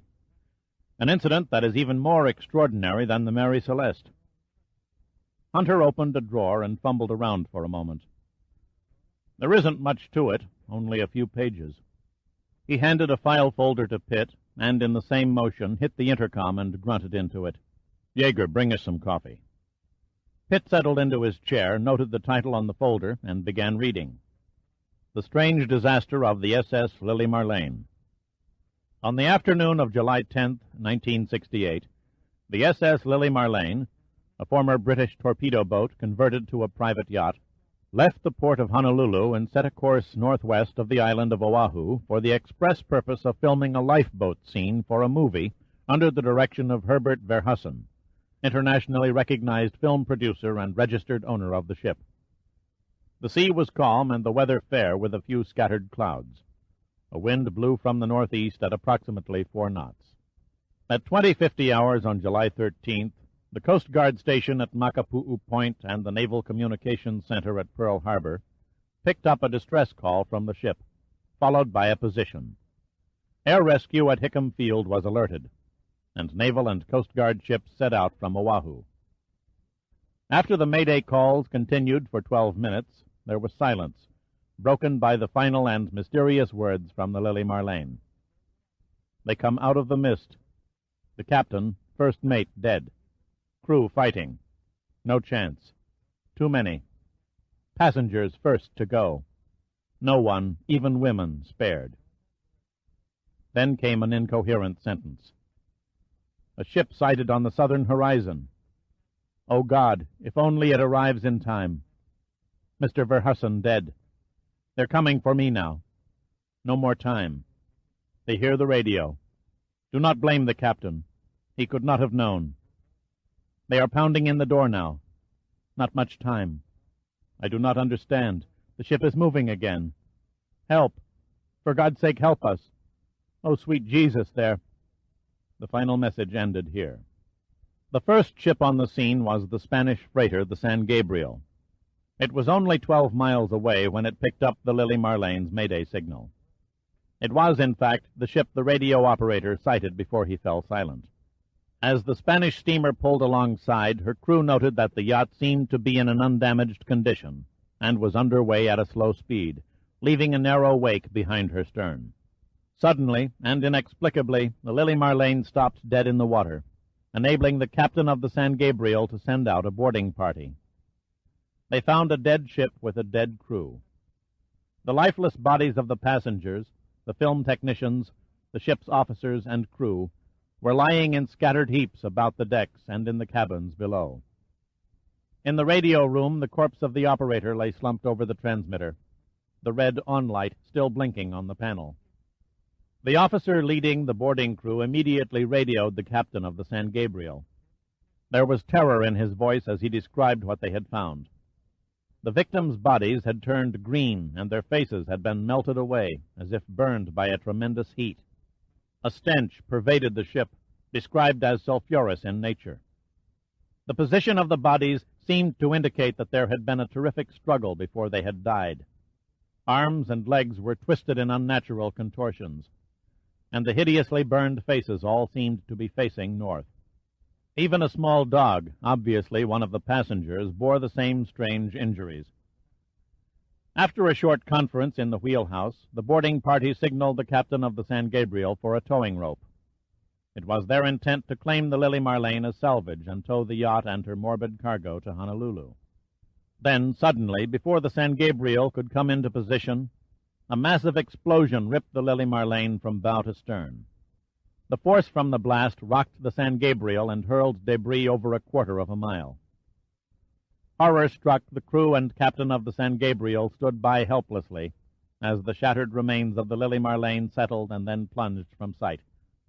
an incident that is even more extraordinary than the Mary Celeste. Hunter opened a drawer and fumbled around for a moment. There isn't much to it, only a few pages. He handed a file folder to Pitt, and in the same motion hit the intercom and grunted into it. "Jaeger, bring us some coffee." Pitt settled into his chair, noted the title on the folder, and began reading. The Strange Disaster of the SS Lily Marlene. On the afternoon of July 10th, 1968, the SS Lily Marlene, a former British torpedo boat converted to a private yacht, left the port of Honolulu and set a course northwest of the island of Oahu for the express purpose of filming a lifeboat scene for a movie under the direction of Herbert Verheusen, internationally recognized film producer and registered owner of the ship. The sea was calm and the weather fair with a few scattered clouds. A wind blew from the northeast at approximately 4 knots. At 20:50 hours on July 13th, the Coast Guard station at Makapu'u Point and the Naval Communications Center at Pearl Harbor picked up a distress call from the ship, followed by a position. Air rescue at Hickam Field was alerted, and Naval and Coast Guard ships set out from Oahu. After the Mayday calls continued for 12 minutes, there was silence, broken by the final and mysterious words from the Lily Marlene. They come out of the mist. The captain, first mate, dead. Crew fighting. No chance. Too many. Passengers first to go. No one, even women, spared. Then came an incoherent sentence. A ship sighted on the southern horizon. Oh God, if only it arrives in time. Mr. Verheusen dead. They're coming for me now. No more time. They hear the radio. Do not blame the captain. He could not have known. They are pounding in the door now. Not much time. I do not understand. The ship is moving again. Help. For God's sake, help us. Oh, sweet Jesus, there. The final message ended here. The first ship on the scene was the Spanish freighter, the San Gabriel. It was only 12 miles away when it picked up the Lily Marlene's Mayday signal. It was, in fact, the ship the radio operator sighted before he fell silent. As the Spanish steamer pulled alongside, her crew noted that the yacht seemed to be in an undamaged condition and was underway at a slow speed, leaving a narrow wake behind her stern. Suddenly and inexplicably, the Lily Marlene stopped dead in the water, enabling the captain of the San Gabriel to send out a boarding party. They found a dead ship with a dead crew. The lifeless bodies of the passengers, the film technicians, the ship's officers and crew, were lying in scattered heaps about the decks and in the cabins below. In the radio room, the corpse of the operator lay slumped over the transmitter, the red on light still blinking on the panel. The officer leading the boarding crew immediately radioed the captain of the San Gabriel. There was terror in his voice as he described what they had found. The victims' bodies had turned green, and their faces had been melted away, as if burned by a tremendous heat. A stench pervaded the ship, described as sulphurous in nature. The position of the bodies seemed to indicate that there had been a terrific struggle before they had died. Arms and legs were twisted in unnatural contortions, and the hideously burned faces all seemed to be facing north. Even a small dog, obviously one of the passengers, bore the same strange injuries. After a short conference in the wheelhouse, the boarding party signaled the captain of the San Gabriel for a towing rope. It was their intent to claim the Lily Marlene as salvage and tow the yacht and her morbid cargo to Honolulu. Then, suddenly, before the San Gabriel could come into position, a massive explosion ripped the Lily Marlene from bow to stern. The force from the blast rocked the San Gabriel and hurled debris over a quarter of a mile. Horror-struck, the crew and captain of the San Gabriel stood by helplessly as the shattered remains of the Lily Marlene settled and then plunged from sight,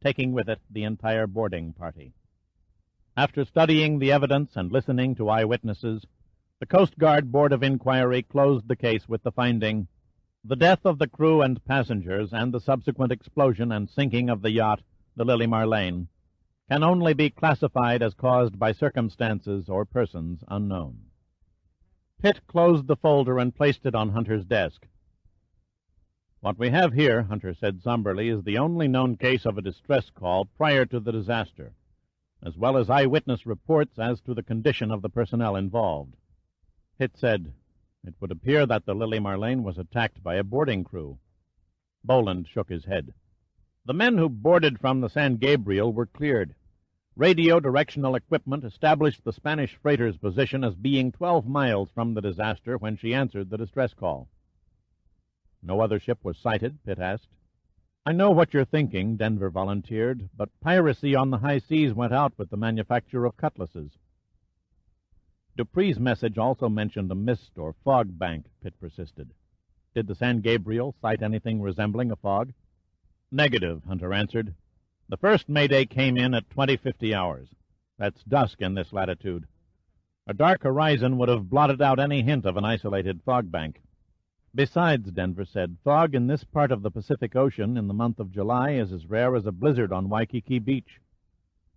taking with it the entire boarding party. After studying the evidence and listening to eyewitnesses, the Coast Guard Board of Inquiry closed the case with the finding, the death of the crew and passengers and the subsequent explosion and sinking of the yacht, the Lily Marlene, can only be classified as caused by circumstances or persons unknown. Pitt closed the folder and placed it on Hunter's desk. What we have here, Hunter said somberly, is the only known case of a distress call prior to the disaster, as well as eyewitness reports as to the condition of the personnel involved. Pitt said, "It would appear that the Lily Marlene was attacked by a boarding crew." Boland shook his head. "The men who boarded from the San Gabriel were cleared. Radio directional equipment established the Spanish freighter's position as being 12 miles from the disaster when she answered the distress call." "No other ship was sighted?" Pitt asked. "I know what you're thinking," Denver volunteered, "but piracy on the high seas went out with the manufacture of cutlasses." Dupree's message also mentioned a mist or fog bank, Pitt persisted. "Did the San Gabriel sight anything resembling a fog?" "Negative," Hunter answered. "The first Mayday came in at 2050 hours. That's dusk in this latitude. A dark horizon would have blotted out any hint of an isolated fog bank. Besides," Denver said, "fog in this part of the Pacific Ocean in the month of July is as rare as a blizzard on Waikiki Beach.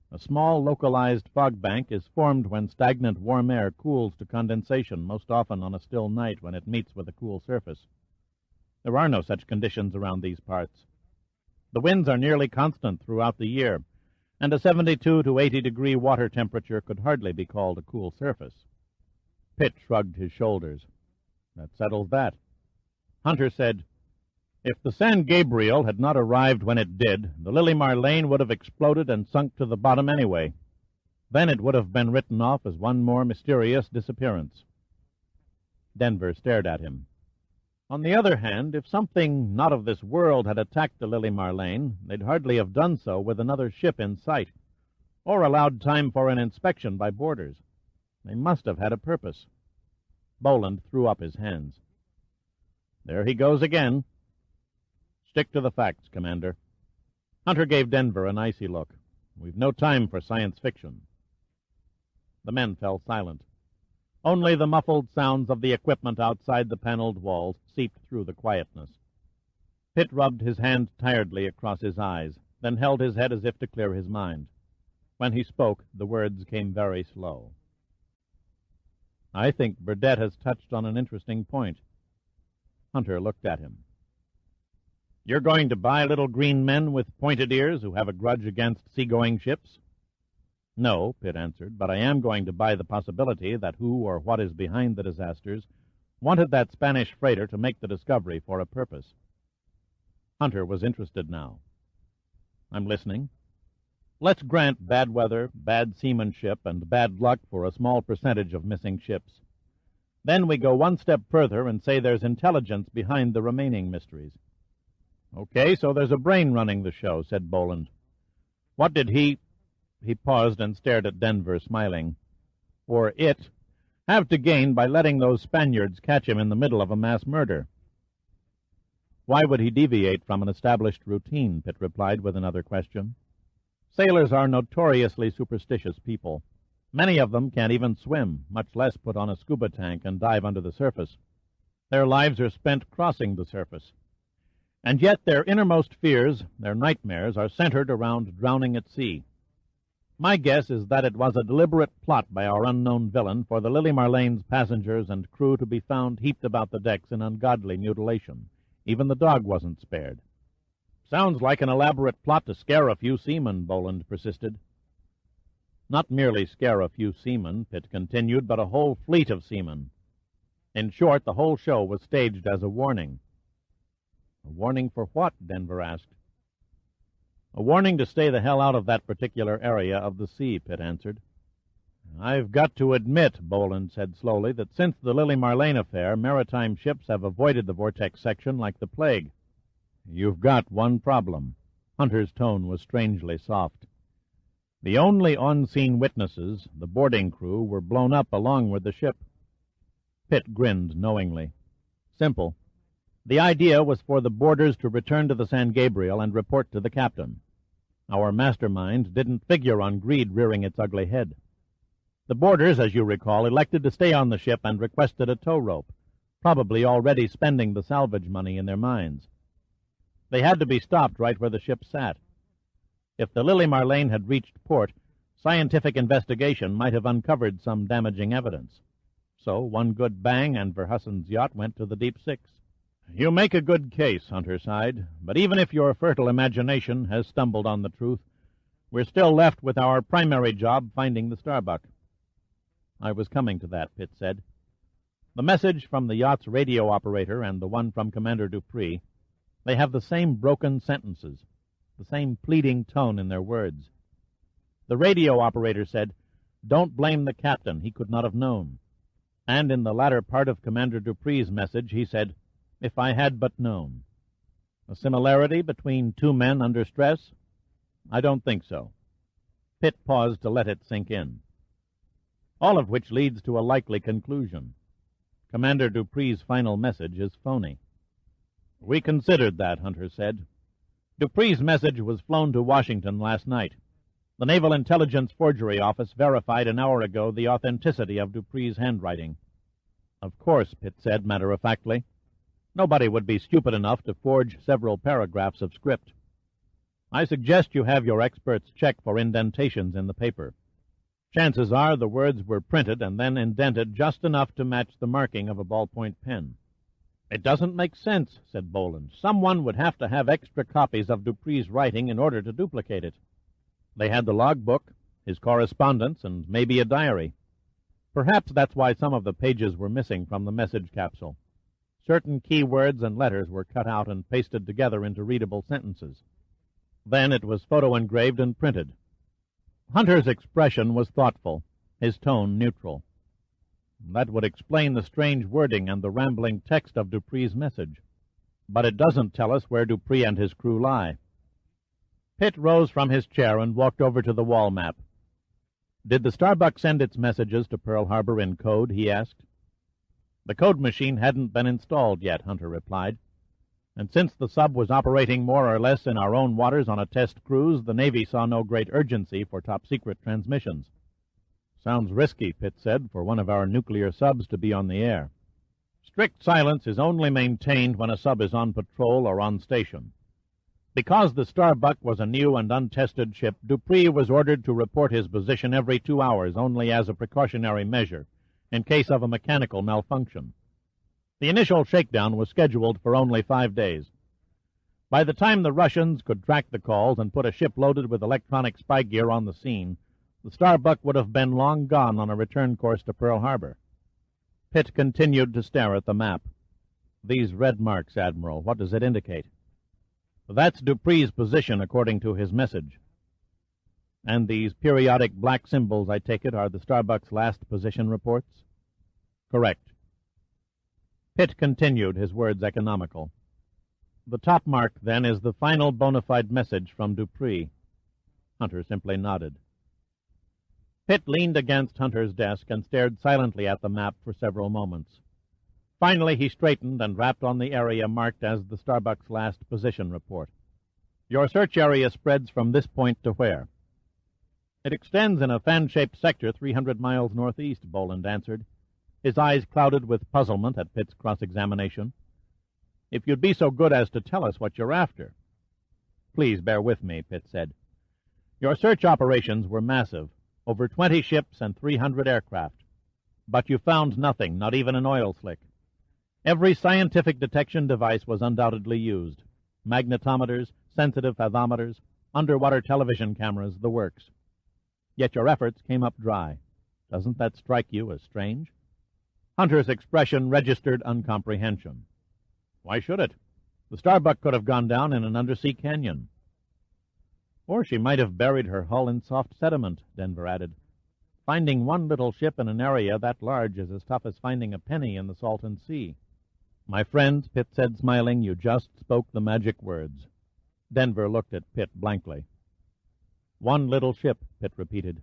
A small localized fog bank is formed when stagnant warm air cools to condensation, most often on a still night when it meets with a cool surface. There are no such conditions around these parts. The winds are nearly constant throughout the year, and a 72 to 80-degree water temperature could hardly be called a cool surface." Pitt shrugged his shoulders. "That settles that." Hunter said, "If the San Gabriel had not arrived when it did, the Lily Marlene would have exploded and sunk to the bottom anyway. Then it would have been written off as one more mysterious disappearance." Denver stared at him. "On the other hand, if something not of this world had attacked the Lily Marlene, they'd hardly have done so with another ship in sight, or allowed time for an inspection by boarders. They must have had a purpose." Boland threw up his hands. "There he goes again." "Stick to the facts, Commander." Hunter gave Denver an icy look. "We've no time for science fiction." The men fell silent. Only the muffled sounds of the equipment outside the paneled walls seeped through the quietness. Pitt rubbed his hand tiredly across his eyes, then held his head as if to clear his mind. When he spoke, the words came very slow. "I think Burdett has touched on an interesting point." Hunter looked at him. "You're going to buy little green men with pointed ears who have a grudge against seagoing ships?" "No," Pitt answered, "but I am going to buy the possibility that who or what is behind the disasters wanted that Spanish freighter to make the discovery for a purpose." Hunter was interested now. "I'm listening. Let's grant bad weather, bad seamanship, and bad luck for a small percentage of missing ships. Then we go one step further and say there's intelligence behind the remaining mysteries." "Okay, so there's a brain running the show," said Boland. "What did he—" He paused and stared at Denver, smiling. "Or it have to gain by letting those Spaniards catch him in the middle of a mass murder?" "Why would he deviate from an established routine?" Pitt replied with another question. "Sailors are notoriously superstitious people. Many of them can't even swim, much less put on a scuba tank and dive under the surface. Their lives are spent crossing the surface. And yet their innermost fears, their nightmares, are centered around drowning at sea. My guess is that it was a deliberate plot by our unknown villain for the Lily Marlene's passengers and crew to be found heaped about the decks in ungodly mutilation. Even the dog wasn't spared." "Sounds like an elaborate plot to scare a few seamen," Boland persisted. "Not merely scare a few seamen," Pitt continued, "but a whole fleet of seamen. In short, the whole show was staged as a warning." "A warning for what?" Denver asked. "A warning to stay the hell out of that particular area of the sea," Pitt answered. "I've got to admit," Boland said slowly, "that since the Lily Marlene affair, maritime ships have avoided the vortex section like the plague." "You've got one problem." Hunter's tone was strangely soft. "The only on-scene witnesses, the boarding crew, were blown up along with the ship." Pitt grinned knowingly. "Simple. The idea was for the boarders to return to the San Gabriel and report to the captain. Our mastermind didn't figure on greed rearing its ugly head. The boarders, as you recall, elected to stay on the ship and requested a tow rope, probably already spending the salvage money in their minds. They had to be stopped right where the ship sat. If the Lily Marlene had reached port, scientific investigation might have uncovered some damaging evidence. So one good bang and Verhussen's yacht went to the deep six." You make a good case, Hunter sighed, but even if your fertile imagination has stumbled on the truth, we're still left with our primary job, finding the Starbuck. I was coming to that, Pitt said. The message from the yacht's radio operator and the one from Commander Dupree, they have the same broken sentences, the same pleading tone in their words. The radio operator said, "Don't blame the captain, he could not have known." And in the latter part of Commander Dupree's message, he said, "If I had but known." A similarity between two men under stress? I don't think so. Pitt paused to let it sink in. All of which leads to a likely conclusion. Commander Dupree's final message is phony. We considered that, Hunter said. Dupree's message was flown to Washington last night. The Naval Intelligence Forgery Office verified an hour ago the authenticity of Dupree's handwriting. Of course, Pitt said matter-of-factly. Nobody would be stupid enough to forge several paragraphs of script. I suggest you have your experts check for indentations in the paper. Chances are the words were printed and then indented just enough to match the marking of a ballpoint pen. It doesn't make sense, said Boland. Someone would have to have extra copies of Dupree's writing in order to duplicate it. They had the logbook, his correspondence, and maybe a diary. Perhaps that's why some of the pages were missing from the message capsule. Certain key words and letters were cut out and pasted together into readable sentences. Then it was photo-engraved and printed. Hunter's expression was thoughtful, his tone neutral. That would explain the strange wording and the rambling text of Dupree's message. But it doesn't tell us where Dupree and his crew lie. Pitt rose from his chair and walked over to the wall map. Did the Starbuck send its messages to Pearl Harbor in code, he asked. The code machine hadn't been installed yet, Hunter replied. And since the sub was operating more or less in our own waters on a test cruise, the Navy saw no great urgency for top-secret transmissions. Sounds risky, Pitt said, for one of our nuclear subs to be on the air. Strict silence is only maintained when a sub is on patrol or on station. Because the Starbuck was a new and untested ship, Dupree was ordered to report his position every 2 hours only as a precautionary measure, in case of a mechanical malfunction. The initial shakedown was scheduled for only 5 days. By the time the Russians could track the calls and put a ship loaded with electronic spy gear on the scene, the Starbuck would have been long gone on a return course to Pearl Harbor. Pitt continued to stare at the map. These red marks, Admiral, what does it indicate? That's Dupree's position according to his message. And these periodic black symbols, I take it, are the Starbuck's last position reports? Correct. Pitt continued, his words economical. The top mark, then, is the final bona fide message from Dupree. Hunter simply nodded. Pitt leaned against Hunter's desk and stared silently at the map for several moments. Finally, he straightened and rapped on the area marked as the Starbuck's last position report. Your search area spreads from this point to where? It extends in a fan-shaped sector 300 miles northeast, Boland answered, his eyes clouded with puzzlement at Pitt's cross-examination. If you'd be so good as to tell us what you're after. Please bear with me, Pitt said. Your search operations were massive, over 20 ships and 300 aircraft. But you found nothing, not even an oil slick. Every scientific detection device was undoubtedly used. Magnetometers, sensitive fathometers, underwater television cameras, the works. Yet your efforts came up dry. Doesn't that strike you as strange? Hunter's expression registered uncomprehension. Why should it? The Starbuck could have gone down in an undersea canyon. Or she might have buried her hull in soft sediment, Denver added. Finding one little ship in an area that large is as tough as finding a penny in the Salton Sea. My friend, Pitt said, smiling, you just spoke the magic words. Denver looked at Pitt blankly. One little ship, Pitt repeated.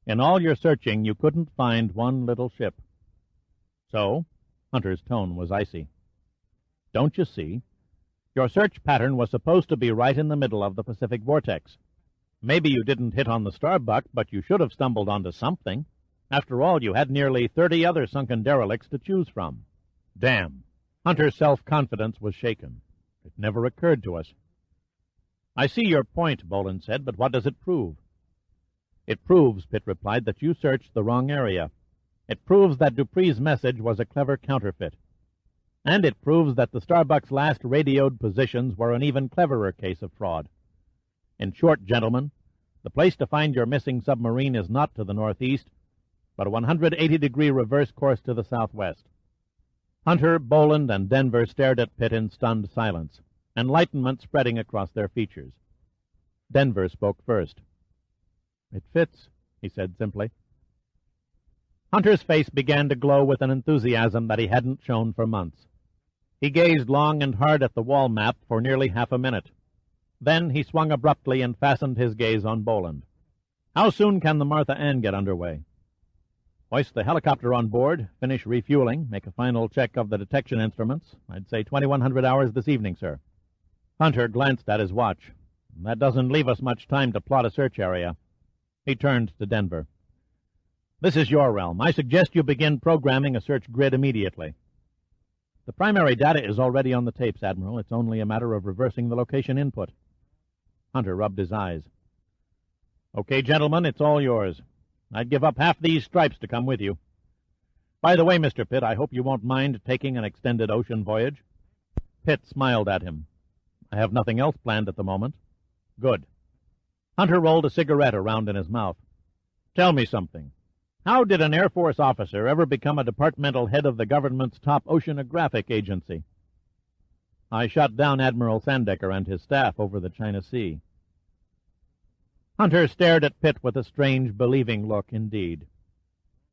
In all your searching, you couldn't find one little ship. So? Hunter's tone was icy. Don't you see? Your search pattern was supposed to be right in the middle of the Pacific Vortex. Maybe you didn't hit on the Starbuck, but you should have stumbled onto something. After all, you had nearly 30 other sunken derelicts to choose from. Damn. Hunter's self-confidence was shaken. It never occurred to us. I see your point, Boland said, but what does it prove? It proves, Pitt replied, that you searched the wrong area. It proves that Dupree's message was a clever counterfeit. And it proves that the Starbuck's last radioed positions were an even cleverer case of fraud. In short, gentlemen, the place to find your missing submarine is not to the northeast, but a 180-degree reverse course to the southwest. Hunter, Boland, and Denver stared at Pitt in stunned silence, enlightenment spreading across their features. Denver spoke first. "It fits," he said simply. Hunter's face began to glow with an enthusiasm that he hadn't shown for months. He gazed long and hard at the wall map for nearly half a minute. Then he swung abruptly and fastened his gaze on Boland. "How soon can the Martha Ann get underway?" "Hoist the helicopter on board, finish refueling, make a final check of the detection instruments. I'd say 2100 hours this evening, sir." Hunter glanced at his watch. "That doesn't leave us much time to plot a search area." He turned to Denver. "This is your realm. I suggest you begin programming a search grid immediately." "The primary data is already on the tapes, Admiral. It's only a matter of reversing the location input." Hunter rubbed his eyes. "Okay, gentlemen, it's all yours. I'd give up half these stripes to come with you. By the way, Mr. Pitt, I hope you won't mind taking an extended ocean voyage." Pitt smiled at him. "I have nothing else planned at the moment." "Good." Hunter rolled a cigarette around in his mouth. "Tell me something. How did an Air Force officer ever become a departmental head of the government's top oceanographic agency?" "I shot down Admiral Sandecker and his staff over the China Sea." Hunter stared at Pitt with a strange, believing look indeed.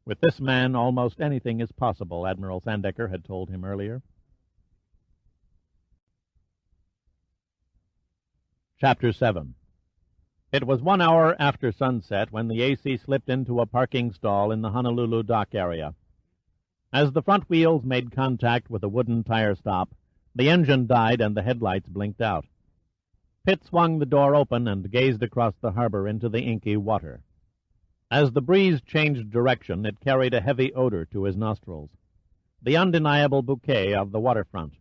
With this man, almost anything is possible, Admiral Sandecker had told him earlier. Chapter 7. It was 1 hour after sunset when the AC slipped into a parking stall in the Honolulu dock area. As the front wheels made contact with a wooden tire stop, the engine died and the headlights blinked out. Pitt swung the door open and gazed across the harbor into the inky water. As the breeze changed direction, it carried a heavy odor to his nostrils, the undeniable bouquet of the waterfront.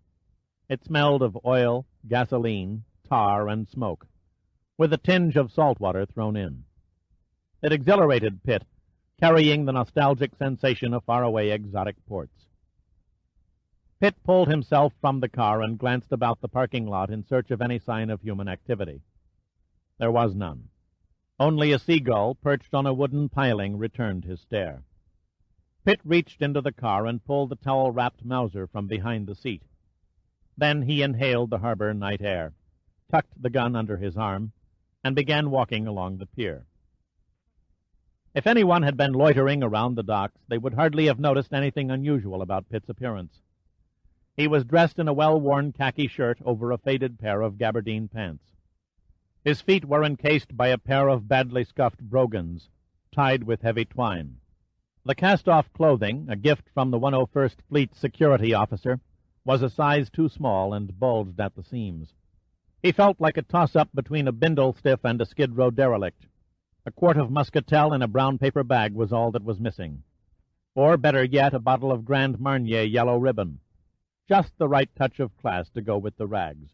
It smelled of oil, gasoline, tar, and smoke, with a tinge of salt water thrown in. It exhilarated Pitt, carrying the nostalgic sensation of faraway exotic ports. Pitt pulled himself from the car and glanced about the parking lot in search of any sign of human activity. There was none. Only a seagull, perched on a wooden piling, returned his stare. Pitt reached into the car and pulled the towel-wrapped Mauser from behind the seat. Then he inhaled the harbor night air, tucked the gun under his arm, and began walking along the pier. If anyone had been loitering around the docks, they would hardly have noticed anything unusual about Pitt's appearance. He was dressed in a well-worn khaki shirt over a faded pair of gabardine pants. His feet were encased by a pair of badly scuffed brogans, tied with heavy twine. The cast-off clothing, a gift from the 101st Fleet security officer, was a size too small and bulged at the seams. He felt like a toss-up between a bindle stiff and a Skid Row derelict. A quart of muscatel in a brown paper bag was all that was missing. Or, better yet, a bottle of Grand Marnier yellow ribbon. Just the right touch of class to go with the rags.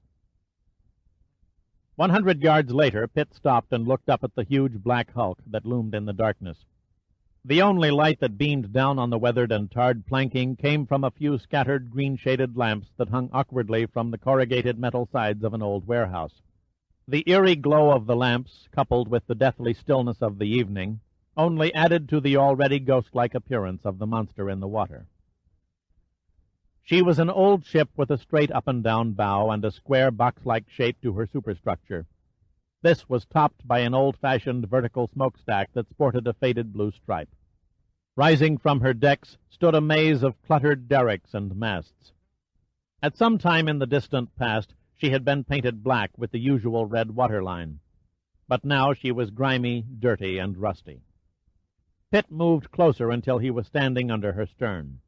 100 yards later, Pitt stopped and looked up at the huge black hulk that loomed in the darkness. The only light that beamed down on the weathered and tarred planking came from a few scattered green-shaded lamps that hung awkwardly from the corrugated metal sides of an old warehouse. The eerie glow of the lamps, coupled with the deathly stillness of the evening, only added to the already ghost-like appearance of the monster in the water. She was an old ship with a straight up-and-down bow and a square box-like shape to her superstructure. This was topped by an old-fashioned vertical smokestack that sported a faded blue stripe. Rising from her decks stood a maze of cluttered derricks and masts. At some time in the distant past, she had been painted black with the usual red waterline. But now she was grimy, dirty, and rusty. Pitt moved closer until he was standing under her stern.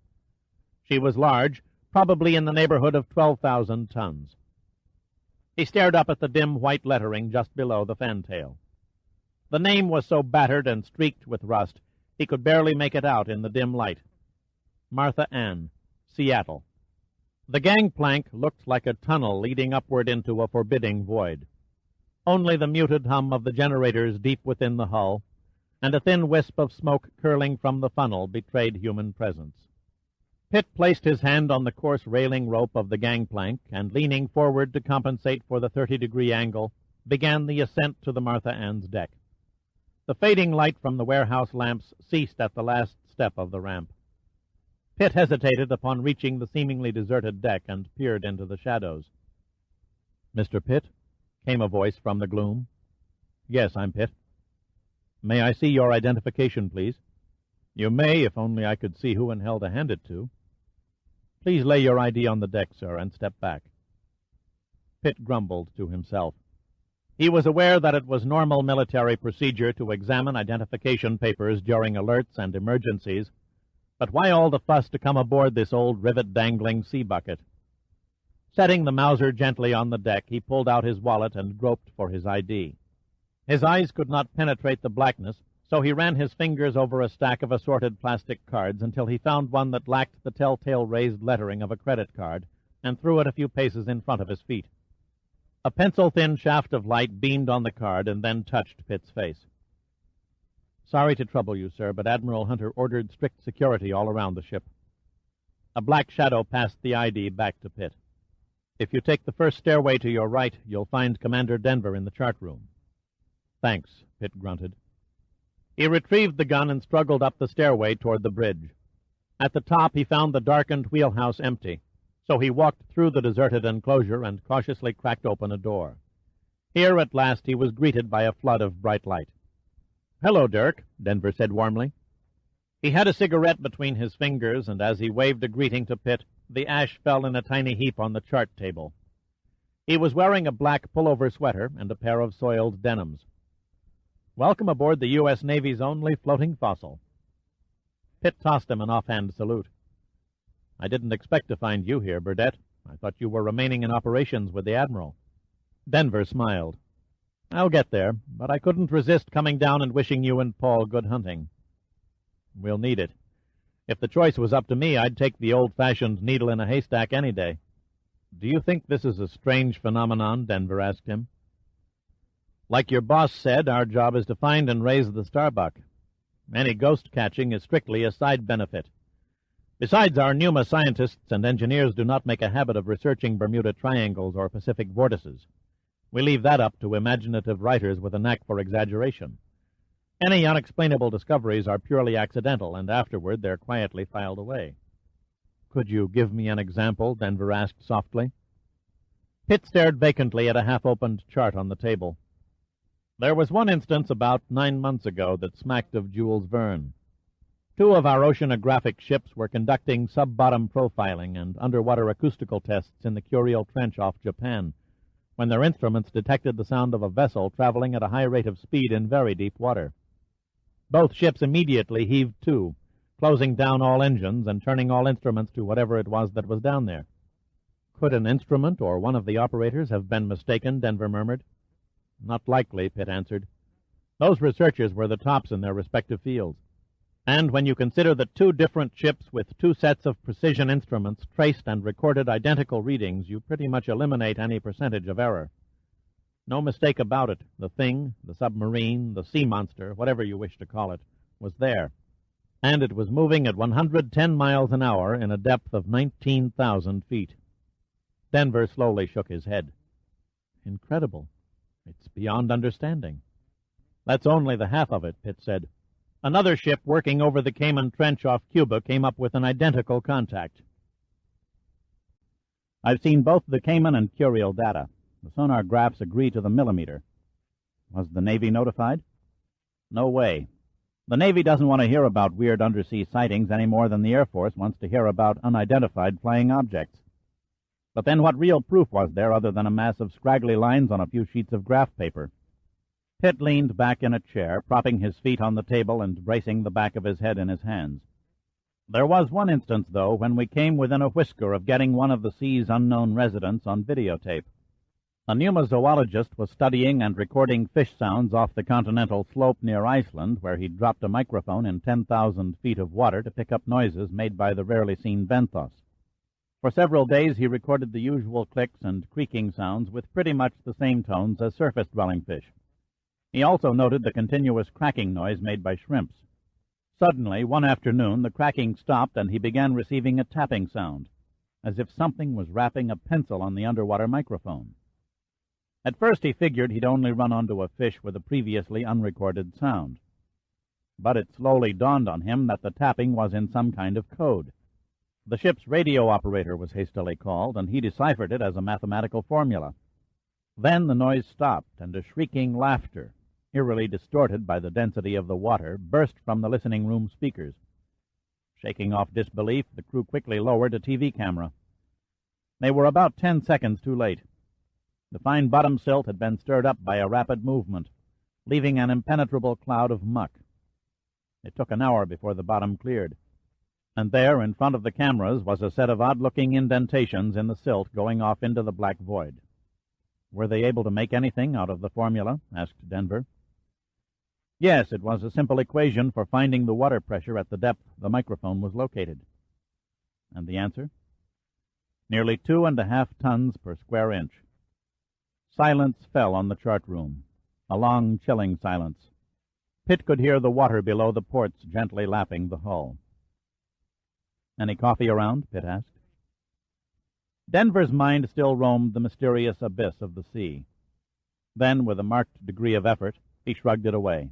She was large, probably in the neighborhood of 12,000 tons. He stared up at the dim white lettering just below the fantail. The name was so battered and streaked with rust, he could barely make it out in the dim light. Martha Ann, Seattle. The gangplank looked like a tunnel leading upward into a forbidding void. Only the muted hum of the generators deep within the hull, and a thin wisp of smoke curling from the funnel betrayed human presence. Pitt placed his hand on the coarse railing rope of the gangplank, and leaning forward to compensate for the 30-degree angle, began the ascent to the Martha Ann's deck. The fading light from the warehouse lamps ceased at the last step of the ramp. Pitt hesitated upon reaching the seemingly deserted deck and peered into the shadows. "Mr. Pitt?" came a voice from the gloom. "Yes, I'm Pitt." "May I see your identification, please?" "You may, if only I could see who in hell to hand it to." "Please lay your ID on the deck, sir, and step back." Pitt grumbled to himself. He was aware that it was normal military procedure to examine identification papers during alerts and emergencies, but why all the fuss to come aboard this old rivet-dangling sea bucket? Setting the Mauser gently on the deck, he pulled out his wallet and groped for his ID. His eyes could not penetrate the blackness, so he ran his fingers over a stack of assorted plastic cards until he found one that lacked the telltale raised lettering of a credit card, and threw it a few paces in front of his feet. A pencil-thin shaft of light beamed on the card and then touched Pitt's face. "Sorry to trouble you, sir, but Admiral Hunter ordered strict security all around the ship." A black shadow passed the ID back to Pitt. "If you take the first stairway to your right, you'll find Commander Denver in the chart room." "Thanks," Pitt grunted. He retrieved the gun and struggled up the stairway toward the bridge. At the top he found the darkened wheelhouse empty, so he walked through the deserted enclosure and cautiously cracked open a door. Here at last he was greeted by a flood of bright light. "Hello, Dirk," Denver said warmly. He had a cigarette between his fingers, and as he waved a greeting to Pitt, the ash fell in a tiny heap on the chart table. He was wearing a black pullover sweater and a pair of soiled denims. "Welcome aboard the U.S. Navy's only floating fossil." Pitt tossed him an offhand salute. "I didn't expect to find you here, Burdett. I thought you were remaining in operations with the Admiral." Denver smiled. "I'll get there, but I couldn't resist coming down and wishing you and Paul good hunting." "We'll need it. If the choice was up to me, I'd take the old-fashioned needle in a haystack any day." "Do you think this is a strange phenomenon?" Denver asked him. "Like your boss said, our job is to find and raise the Starbuck. Any ghost catching is strictly a side benefit. Besides, our Pneuma scientists and engineers do not make a habit of researching Bermuda Triangles or Pacific Vortices. We leave that up to imaginative writers with a knack for exaggeration. Any unexplainable discoveries are purely accidental, and afterward they're quietly filed away." "Could you give me an example?" Denver asked softly. Pitt stared vacantly at a half-opened chart on the table. "There was one instance about 9 months ago that smacked of Jules Verne. 2 of our oceanographic ships were conducting sub-bottom profiling and underwater acoustical tests in the Curiel Trench off Japan, when their instruments detected the sound of a vessel traveling at a high rate of speed in very deep water. Both ships immediately heaved to, closing down all engines and turning all instruments to whatever it was that was down there." "Could an instrument or one of the operators have been mistaken?" Denver murmured. "Not likely," Pitt answered. "Those researchers were the tops in their respective fields. And when you consider that 2 different ships with 2 sets of precision instruments traced and recorded identical readings, you pretty much eliminate any percentage of error. No mistake about it. The thing, the submarine, the sea monster, whatever you wish to call it, was there. And it was moving at 110 miles an hour in a depth of 19,000 feet. Denver slowly shook his head. "Incredible. It's beyond understanding." "That's only the half of it," Pitt said. "Another ship working over the Cayman Trench off Cuba came up with an identical contact." "I've seen both the Cayman and Curiel data. The sonar graphs agree to the millimeter." "Was the Navy notified?" "No way. The Navy doesn't want to hear about weird undersea sightings any more than the Air Force wants to hear about unidentified flying objects. But then what real proof was there other than a mass of scraggly lines on a few sheets of graph paper?" Pitt leaned back in a chair, propping his feet on the table and bracing the back of his head in his hands. "There was one instance, though, when we came within a whisker of getting one of the sea's unknown residents on videotape. A Pneuma zoologist was studying and recording fish sounds off the continental slope near Iceland, where he dropped a microphone in 10,000 feet of water to pick up noises made by the rarely seen benthos. For several days he recorded the usual clicks and creaking sounds with pretty much the same tones as surface-dwelling fish. He also noted the continuous cracking noise made by shrimps. Suddenly, one afternoon, the cracking stopped and he began receiving a tapping sound, as if something was rapping a pencil on the underwater microphone. At first he figured he'd only run onto a fish with a previously unrecorded sound. But it slowly dawned on him that the tapping was in some kind of code. The ship's radio operator was hastily called, and he deciphered it as a mathematical formula. Then the noise stopped, and a shrieking laughter, eerily distorted by the density of the water, burst from the listening room speakers. Shaking off disbelief, the crew quickly lowered a TV camera. They were about 10 seconds too late. The fine bottom silt had been stirred up by a rapid movement, leaving an impenetrable cloud of muck. It took an hour before the bottom cleared, and there, in front of the cameras, was a set of odd-looking indentations in the silt going off into the black void. Were they able to make anything out of the formula? Asked Denver. Yes, it was a simple equation for finding the water pressure at the depth the microphone was located. And the answer? Nearly 2.5 tons per square inch. Silence fell on the chart room, a long, chilling silence. Pitt could hear the water below the ports gently lapping the hull. Any coffee around? Pitt asked. Denver's mind still roamed the mysterious abyss of the sea. Then, with a marked degree of effort, he shrugged it away.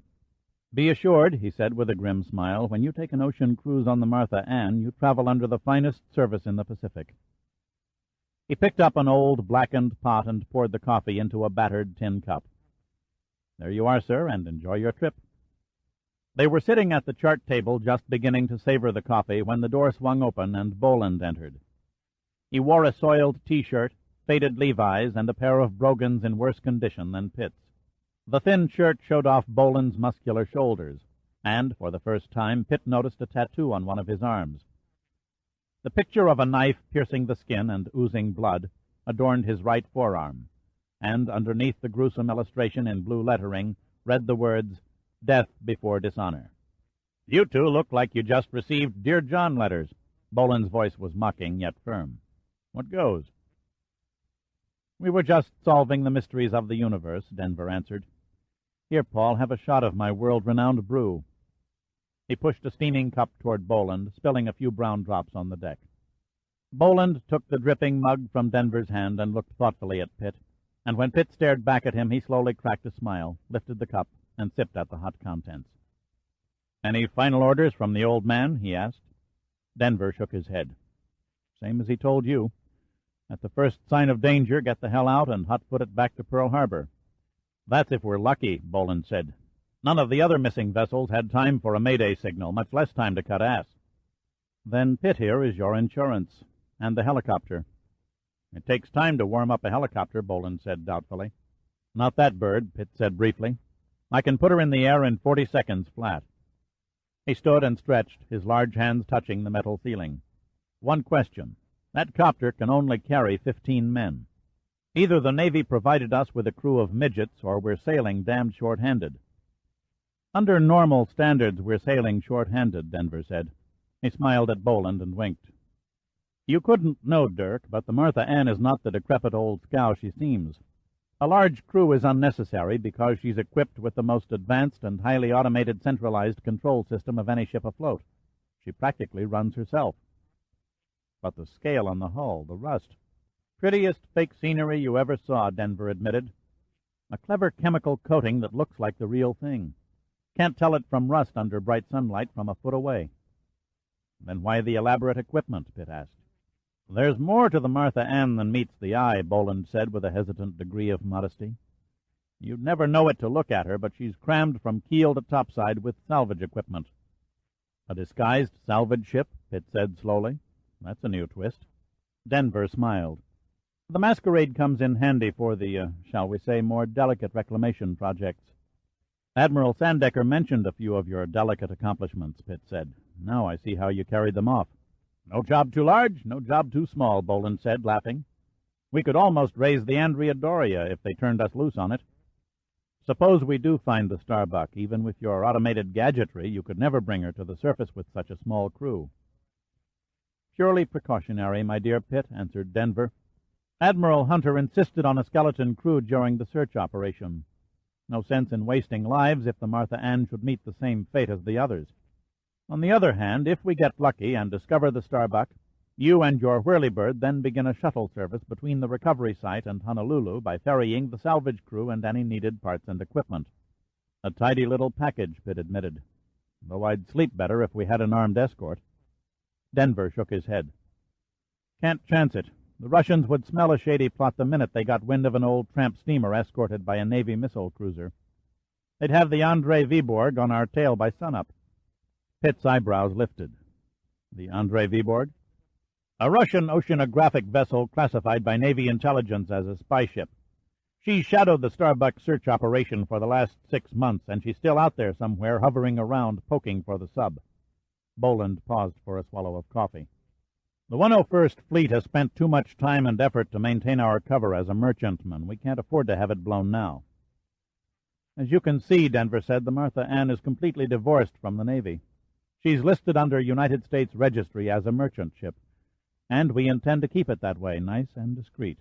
Be assured, he said with a grim smile, when you take an ocean cruise on the Martha Ann, you travel under the finest service in the Pacific. He picked up an old, blackened pot and poured the coffee into a battered tin cup. There you are, sir, and enjoy your trip. They were sitting at the chart table just beginning to savor the coffee when the door swung open and Boland entered. He wore a soiled T-shirt, faded Levi's, and a pair of brogans in worse condition than Pitt's. The thin shirt showed off Boland's muscular shoulders, and, for the first time, Pitt noticed a tattoo on one of his arms. The picture of a knife piercing the skin and oozing blood adorned his right forearm, and underneath the gruesome illustration in blue lettering read the words, "Death before dishonor." "You two look like you just received Dear John letters." Boland's voice was mocking yet firm. "What goes?" "We were just solving the mysteries of the universe," Denver answered. "Here, Paul, have a shot of my world-renowned brew." He pushed a steaming cup toward Boland, spilling a few brown drops on the deck. Boland took the dripping mug from Denver's hand and looked thoughtfully at Pitt, and when Pitt stared back at him, he slowly cracked a smile, lifted the cup, and sipped at the hot contents. "Any final orders from the old man?" he asked. Denver shook his head. "Same as he told you. At the first sign of danger, get the hell out and hot-foot it back to Pearl Harbor." "That's if we're lucky," Boland said. "None of the other missing vessels had time for a Mayday signal, much less time to cut ass." "Then Pitt here is your insurance, and the helicopter." "It takes time to warm up a helicopter," Boland said doubtfully. "Not that bird," Pitt said briefly. "I can put her in the air in 40 seconds flat." He stood and stretched, his large hands touching the metal ceiling. "One question. That copter can only carry 15 men. Either the Navy provided us with a crew of midgets, or we're sailing damned short-handed." "Under normal standards, we're sailing short-handed," Denver said. He smiled at Boland and winked. "You couldn't know, Dirk, but the Martha Ann is not the decrepit old scow she seems. A large crew is unnecessary because she's equipped with the most advanced and highly automated centralized control system of any ship afloat. She practically runs herself." "But the scale on the hull, the rust." "Prettiest fake scenery you ever saw," Denver admitted. "A clever chemical coating that looks like the real thing. Can't tell it from rust under bright sunlight from a foot away." "Then why the elaborate equipment?" Pitt asked. "There's more to the Martha Ann than meets the eye," Boland said with a hesitant degree of modesty. "You'd never know it to look at her, but she's crammed from keel to topside with salvage equipment." "A disguised salvage ship?" Pitt said slowly. "That's a new twist." Denver smiled. "The masquerade comes in handy for the, shall we say, more delicate reclamation projects." "Admiral Sandecker mentioned a few of your delicate accomplishments," Pitt said. "Now I see how you carried them off." "No job too large, no job too small," Boland said, laughing. "We could almost raise the Andrea Doria if they turned us loose on it. Suppose we do find the Starbuck. Even with your automated gadgetry, you could never bring her to the surface with such a small crew." "Purely precautionary, my dear Pitt," answered Denver. "Admiral Hunter insisted on a skeleton crew during the search operation. No sense in wasting lives if the Martha Ann should meet the same fate as the others." On the other hand, if we get lucky and discover the Starbuck, you and your whirlybird then begin a shuttle service between the recovery site and Honolulu by ferrying the salvage crew and any needed parts and equipment. A tidy little package, Pitt admitted, though I'd sleep better if we had an armed escort. Denver shook his head. Can't chance it. The Russians would smell a shady plot the minute they got wind of an old tramp steamer escorted by a Navy missile cruiser. They'd have the Andrei Viborg on our tail by sunup. Pitt's eyebrows lifted. The Andrei Viborg? A Russian oceanographic vessel classified by Navy intelligence as a spy ship. She shadowed the Starbuck search operation for the last 6 months, and she's still out there somewhere, hovering around, poking for the sub. Boland paused for a swallow of coffee. The 101st Fleet has spent too much time and effort to maintain our cover as a merchantman. We can't afford to have it blown now. As you can see, Denver said, the Martha Ann is completely divorced from the Navy. She's listed under United States Registry as a merchant ship, and we intend to keep it that way, nice and discreet.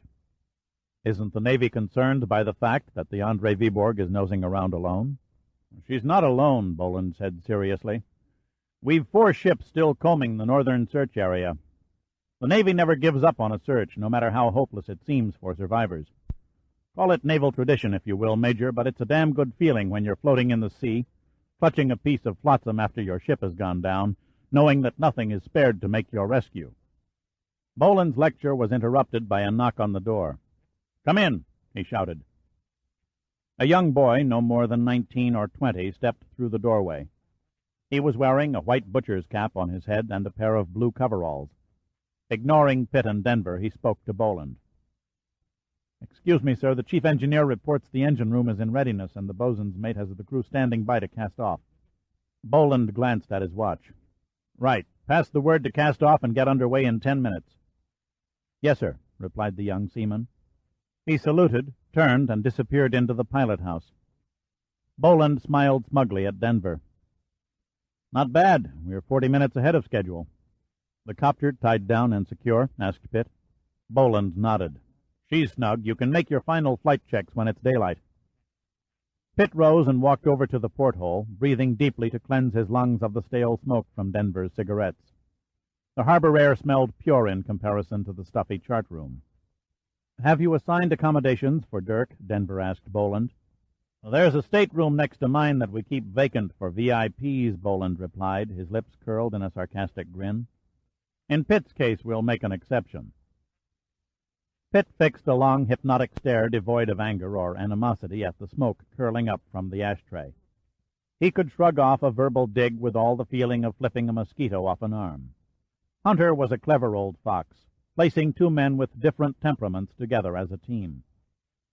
Isn't the Navy concerned by the fact that the Andrei Viborg is nosing around alone? She's not alone, Boland said seriously. We've 4 ships still combing the northern search area. The Navy never gives up on a search, no matter how hopeless it seems for survivors. Call it naval tradition, if you will, Major, but it's a damn good feeling when you're floating in the sea, clutching a piece of flotsam after your ship has gone down, knowing that nothing is spared to make your rescue. Boland's lecture was interrupted by a knock on the door. "Come in," he shouted. A young boy, no more than 19 or 20, stepped through the doorway. He was wearing a white butcher's cap on his head and a pair of blue coveralls. Ignoring Pitt and Denver, he spoke to Boland. "Excuse me, sir, the chief engineer reports the engine room is in readiness and the bosun's mate has the crew standing by to cast off." Boland glanced at his watch. "Right. Pass the word to cast off and get under way in 10 minutes. "Yes, sir," replied the young seaman. He saluted, turned, and disappeared into the pilot-house. Boland smiled smugly at Denver. "Not bad. We're 40 minutes ahead of schedule." "The copter tied down and secure?" asked Pitt. Boland nodded. "She's snug. You can make your final flight checks when it's daylight." Pitt rose and walked over to the porthole, breathing deeply to cleanse his lungs of the stale smoke from Denver's cigarettes. The harbor air smelled pure in comparison to the stuffy chart room. "Have you assigned accommodations for Dirk?" Denver asked Boland. "There's a stateroom next to mine that we keep vacant for VIPs," Boland replied, his lips curled in a sarcastic grin. "In Pitt's case, we'll make an exception." Pitt fixed a long, hypnotic stare devoid of anger or animosity at the smoke curling up from the ashtray. He could shrug off a verbal dig with all the feeling of flipping a mosquito off an arm. Hunter was a clever old fox, placing 2 men with different temperaments together as a team.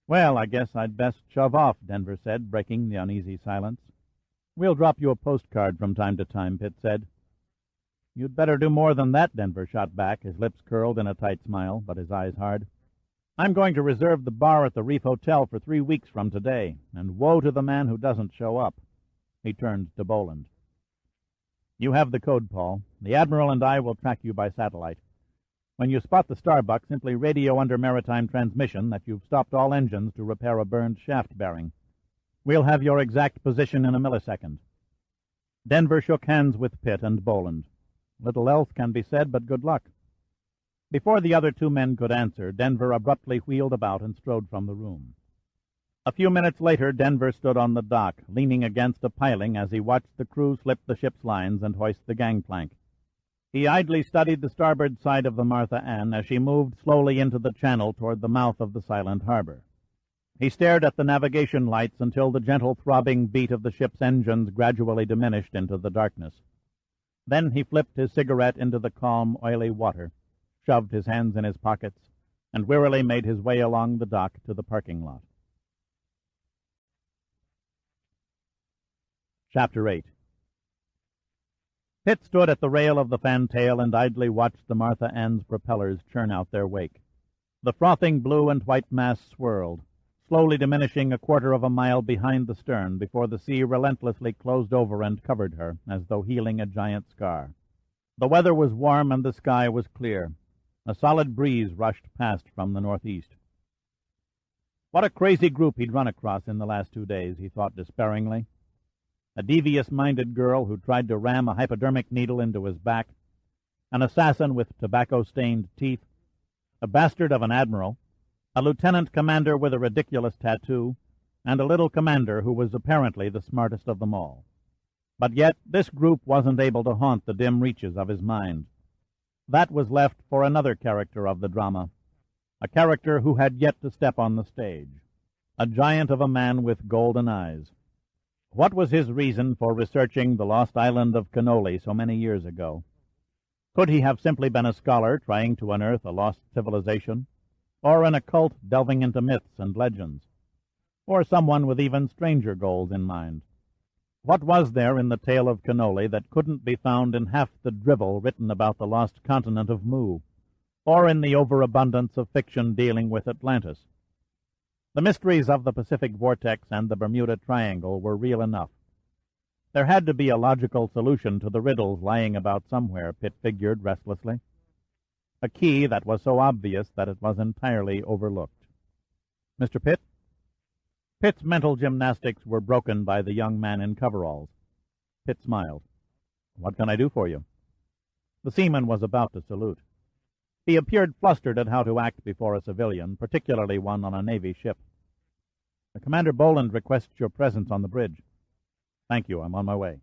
"Well, I guess I'd best shove off," Denver said, breaking the uneasy silence. "We'll drop you a postcard from time to time," Pitt said. "You'd better do more than that," Denver shot back, his lips curled in a tight smile, but his eyes hard. "I'm going to reserve the bar at the Reef Hotel for 3 weeks from today, and woe to the man who doesn't show up." He turned to Boland. "You have the code, Paul. The Admiral and I will track you by satellite. When you spot the Starbuck, simply radio under maritime transmission that you've stopped all engines to repair a burned shaft bearing. We'll have your exact position in a millisecond." Denver shook hands with Pitt and Boland. Little else can be said but good luck. Before the other 2 men could answer, Denver abruptly wheeled about and strode from the room. A few minutes later, Denver stood on the dock, leaning against a piling as he watched the crew slip the ship's lines and hoist the gangplank. He idly studied the starboard side of the Martha Ann as she moved slowly into the channel toward the mouth of the silent harbor. He stared at the navigation lights until the gentle throbbing beat of the ship's engines gradually diminished into the darkness. Then he flipped his cigarette into the calm, oily water, shoved his hands in his pockets, and wearily made his way along the dock to the parking lot. Chapter 8. Pitt stood at the rail of the fantail and idly watched the Martha Ann's propellers churn out their wake. The frothing blue and white mass swirled, slowly diminishing a quarter of a mile behind the stern before the sea relentlessly closed over and covered her, as though healing a giant scar. The weather was warm and the sky was clear. A solid breeze rushed past from the northeast. What a crazy group he'd run across in the last 2 days, he thought despairingly. a devious-minded girl who tried to ram a hypodermic needle into his back, an assassin with tobacco-stained teeth, a bastard of an admiral, a lieutenant commander with a ridiculous tattoo, and a little commander who was apparently the smartest of them all. But yet this group wasn't able to haunt the dim reaches of his mind. That was left for another character of the drama, a character who had yet to step on the stage, a giant of a man with golden eyes. What was his reason for researching the lost island of Cannoli so many years ago? Could he have simply been a scholar trying to unearth a lost civilization, or an occult delving into myths and legends, or someone with even stranger goals in mind? What was there in the tale of Cannoli that couldn't be found in half the drivel written about the lost continent of Mu, or in the overabundance of fiction dealing with Atlantis? The mysteries of the Pacific Vortex and the Bermuda Triangle were real enough. There had to be a logical solution to the riddles lying about somewhere, Pitt figured restlessly. A key that was so obvious that it was entirely overlooked. Mr. Pitt? Pitt's mental gymnastics were broken by the young man in coveralls. Pitt smiled. What can I do for you? The seaman was about to salute. He appeared flustered at how to act before a civilian, particularly one on a Navy ship. Commander Boland requests your presence on the bridge. Thank you, I'm on my way.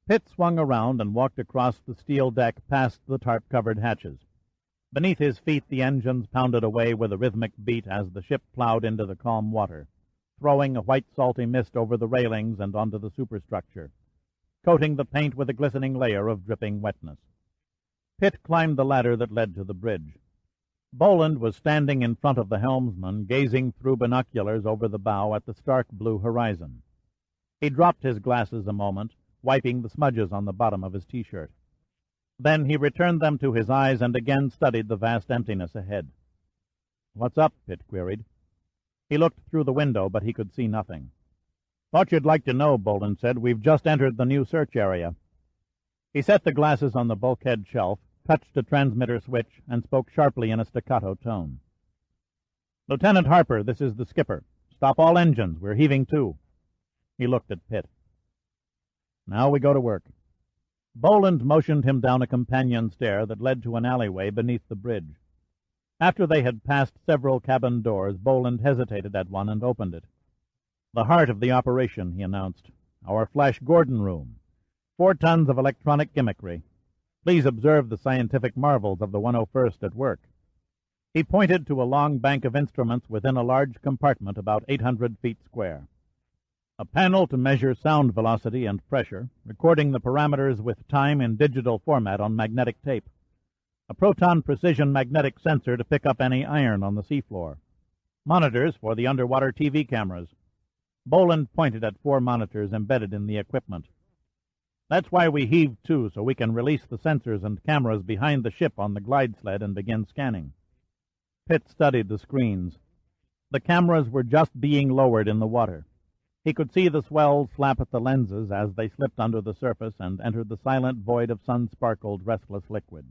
Pitt swung around and walked across the steel deck past the tarp-covered hatches. Beneath his feet the engines pounded away with a rhythmic beat as the ship plowed into the calm water, throwing a white salty mist over the railings and onto the superstructure, coating the paint with a glistening layer of dripping wetness. Pitt climbed the ladder that led to the bridge. Boland was standing in front of the helmsman, gazing through binoculars over the bow at the stark blue horizon. He dropped his glasses a moment, wiping the smudges on the bottom of his T-shirt. Then he returned them to his eyes and again studied the vast emptiness ahead. What's up? Pitt queried. He looked through the window, but he could see nothing. Thought you'd like to know, Boland said. We've just entered the new search area. He set the glasses on the bulkhead shelf, touched a transmitter switch, and spoke sharply in a staccato tone. Lieutenant Harper, this is the skipper. Stop all engines. We're heaving to. He looked at Pitt. Now we go to work. Boland motioned him down a companion stair that led to an alleyway beneath the bridge. After they had passed several cabin doors, Boland hesitated at one and opened it. The heart of the operation, he announced. Our Flash Gordon room. 4 tons of electronic gimmickry. Please observe the scientific marvels of the 101st at work. He pointed to a long bank of instruments within a large compartment about 800 feet square. A panel to measure sound velocity and pressure, recording the parameters with time in digital format on magnetic tape. A proton precision magnetic sensor to pick up any iron on the seafloor. Monitors for the underwater TV cameras. Boland pointed at 4 monitors embedded in the equipment. That's why we heaved to, so we can release the sensors and cameras behind the ship on the glide sled and begin scanning. Pitt studied the screens. The cameras were just being lowered in the water. He could see the swells slap at the lenses as they slipped under the surface and entered the silent void of sun-sparkled, restless liquid.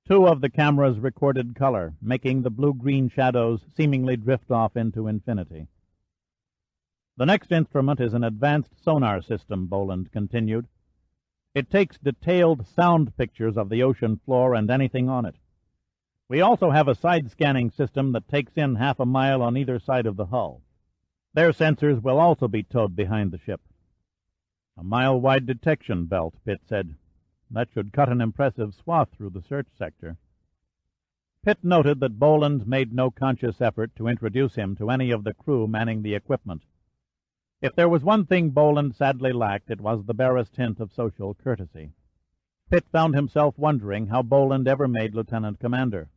2 of the cameras recorded color, making the blue-green shadows seemingly drift off into infinity. The next instrument is an advanced sonar system, Boland continued. It takes detailed sound pictures of the ocean floor and anything on it. We also have a side-scanning system that takes in half a mile on either side of the hull. Their sensors will also be towed behind the ship. A mile-wide detection belt, Pitt said. That should cut an impressive swath through the search sector. Pitt noted that Boland made no conscious effort to introduce him to any of the crew manning the equipment. If there was one thing Boland sadly lacked, it was the barest hint of social courtesy. Pitt found himself wondering how Boland ever made lieutenant commander.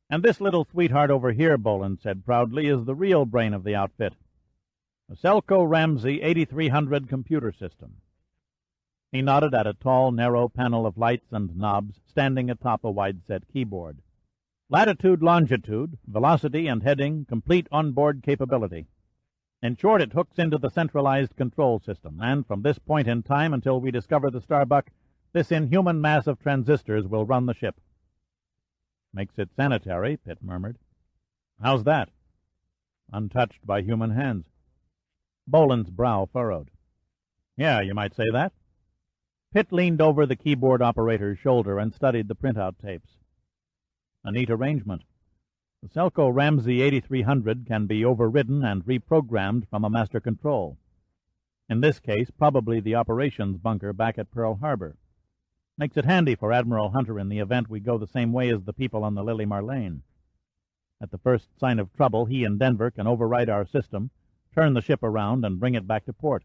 And this little sweetheart over here, Boland said proudly, is the real brain of the outfit. A Selco Ramsey 8300 computer system. He nodded at a tall, narrow panel of lights and knobs standing atop a wide-set keyboard. Latitude, longitude, velocity and heading, complete onboard capability. In short, it hooks into the centralized control system, and from this point in time until we discover the Starbuck, this inhuman mass of transistors will run the ship. Makes it sanitary, Pitt murmured. How's that? Untouched by human hands. Boland's brow furrowed. Yeah, you might say that. Pitt leaned over the keyboard operator's shoulder and studied the printout tapes. A neat arrangement. The Selco Ramsey 8300 can be overridden and reprogrammed from a master control. In this case, probably the operations bunker back at Pearl Harbor. Makes it handy for Admiral Hunter in the event we go the same way as the people on the Lily Marlene. At the first sign of trouble, he and Denver can override our system, turn the ship around, and bring it back to port.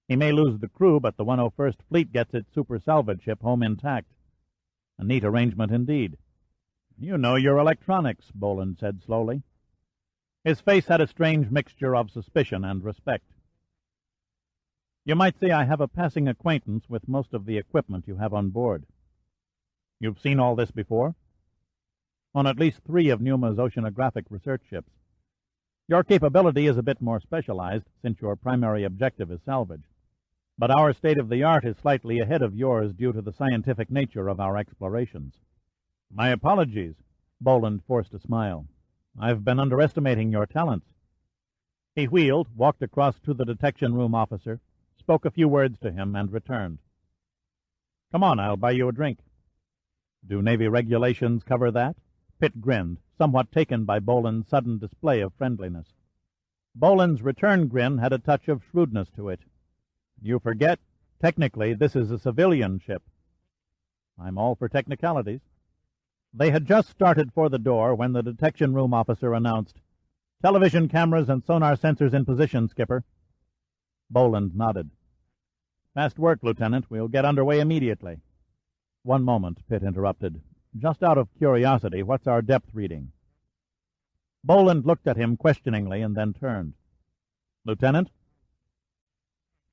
He may lose the crew, but the 101st Fleet gets its super salvage ship home intact. A neat arrangement indeed. You know your electronics, Boland said slowly. His face had a strange mixture of suspicion and respect. You might say I have a passing acquaintance with most of the equipment you have on board. You've seen all this before? On at least 3 of Numa's oceanographic research ships. Your capability is a bit more specialized, since your primary objective is salvage. But our state-of-the-art is slightly ahead of yours due to the scientific nature of our explorations. My apologies, Boland forced a smile. I've been underestimating your talents. He wheeled, walked across to the detection room officer, spoke a few words to him, and returned. Come on, I'll buy you a drink. Do Navy regulations cover that? Pitt grinned, somewhat taken by Boland's sudden display of friendliness. Boland's return grin had a touch of shrewdness to it. You forget, technically, this is a civilian ship. I'm all for technicalities. They had just started for the door when the detection room officer announced, Television cameras and sonar sensors in position, Skipper. Boland nodded. Fast work, Lieutenant. We'll get underway immediately. One moment, Pitt interrupted. Just out of curiosity, what's our depth reading? Boland looked at him questioningly and then turned. Lieutenant?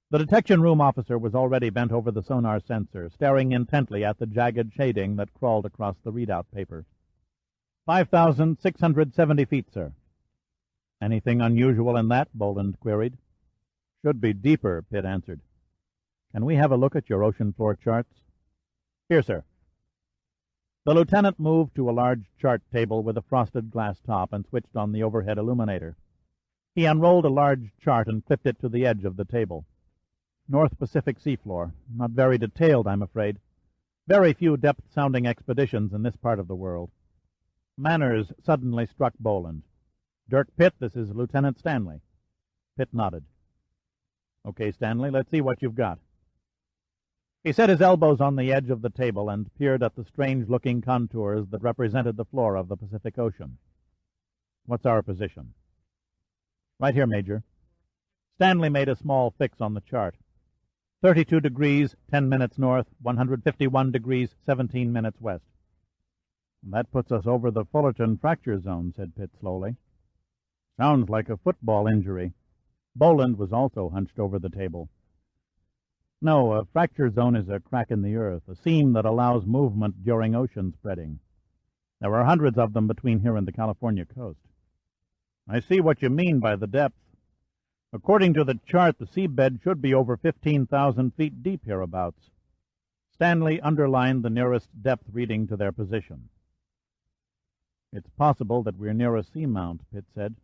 The detection room officer was already bent over the sonar sensor, staring intently at the jagged shading that crawled across the readout paper. 5,670 feet, sir. Anything unusual in that? Boland queried. Should be deeper, Pitt answered. Can we have a look at your ocean floor charts? Here, sir. The lieutenant moved to a large chart table with a frosted glass top and switched on the overhead illuminator. He unrolled a large chart and clipped it to the edge of the table. North Pacific seafloor. Not very detailed, I'm afraid. Very few depth-sounding expeditions in this part of the world. Manners suddenly struck Boland. Dirk Pitt, this is Lieutenant Stanley. Pitt nodded. Okay, Stanley, let's see what you've got. He set his elbows on the edge of the table and peered at the strange-looking contours that represented the floor of the Pacific Ocean. What's our position? Right here, Major. Stanley made a small fix on the chart. 32 degrees, 10 minutes north, 151 degrees, 17 minutes west. That puts us over the Fullerton fracture zone, said Pitt slowly. Sounds like a football injury. Boland was also hunched over the table. No, a fracture zone is a crack in the earth, a seam that allows movement during ocean spreading. There are hundreds of them between here and the California coast. I see what you mean by the depth. According to the chart, the seabed should be over 15,000 feet deep hereabouts. Stanley underlined the nearest depth reading to their position. It's possible that we're near a seamount, Pitt said.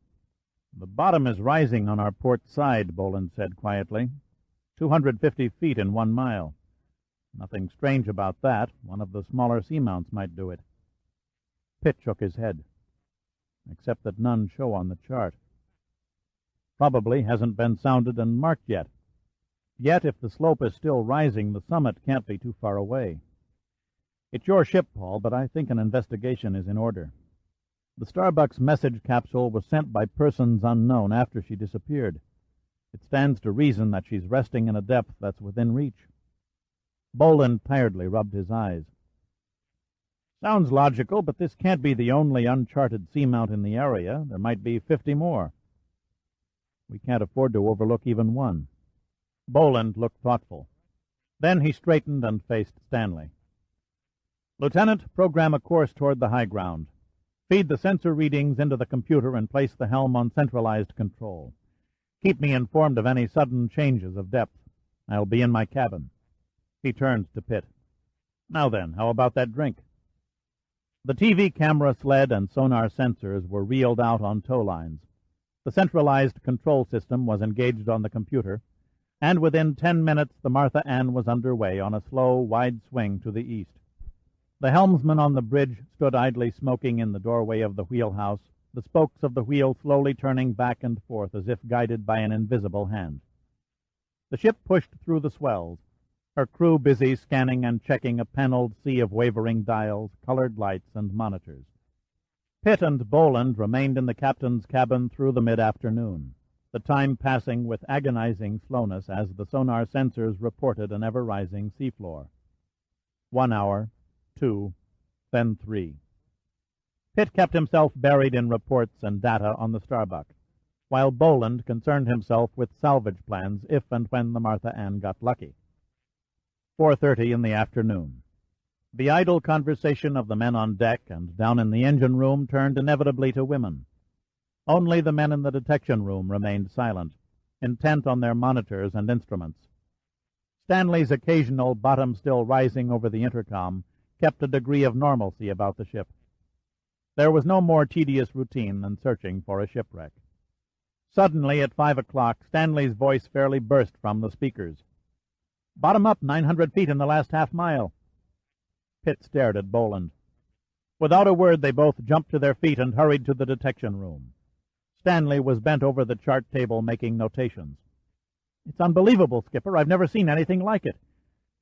The bottom is rising on our port side, Boland said quietly. 250 feet in 1 mile. Nothing strange about that. One of the smaller seamounts might do it. Pitt shook his head. Except that none show on the chart. Probably hasn't been sounded and marked yet. Yet, if the slope is still rising, the summit can't be too far away. It's your ship, Paul, but I think an investigation is in order. The Starbuck's message capsule was sent by persons unknown after she disappeared. It stands to reason that she's resting in a depth that's within reach. Boland tiredly rubbed his eyes. Sounds logical, but this can't be the only uncharted seamount in the area. There might be 50 more. We can't afford to overlook even one. Boland looked thoughtful. Then he straightened and faced Stanley. Lieutenant, program a course toward the high ground. Feed the sensor readings into the computer and place the helm on centralized control. Keep me informed of any sudden changes of depth. I'll be in my cabin. He turned to Pitt. Now then, how about that drink? The TV camera sled and sonar sensors were reeled out on tow lines. The centralized control system was engaged on the computer. and within 10 minutes the Martha Ann was under way on a slow, wide swing to the east. The helmsman on the bridge stood idly smoking in the doorway of the wheelhouse, the spokes of the wheel slowly turning back and forth as if guided by an invisible hand. The ship pushed through the swells, her crew busy scanning and checking a paneled sea of wavering dials, colored lights, and monitors. Pitt and Boland remained in the captain's cabin through the mid-afternoon, the time passing with agonizing slowness as the sonar sensors reported an ever-rising seafloor. 1 hour, 2, then 3. Pitt kept himself buried in reports and data on the Starbuck, while Boland concerned himself with salvage plans if and when the Martha Ann got lucky. 4:30 in the afternoon. The idle conversation of the men on deck and down in the engine room turned inevitably to women. Only the men in the detection room remained silent, intent on their monitors and instruments. Stanley's occasional bottom still rising over the intercom kept a degree of normalcy about the ship. There was no more tedious routine than searching for a shipwreck. Suddenly, at 5 o'clock, Stanley's voice fairly burst from the speakers. "Bottom up 900 feet in the last half-mile." Pitt stared at Boland. Without a word, they both jumped to their feet and hurried to the detection room. Stanley was bent over the chart table making notations. "It's unbelievable, Skipper. I've never seen anything like it.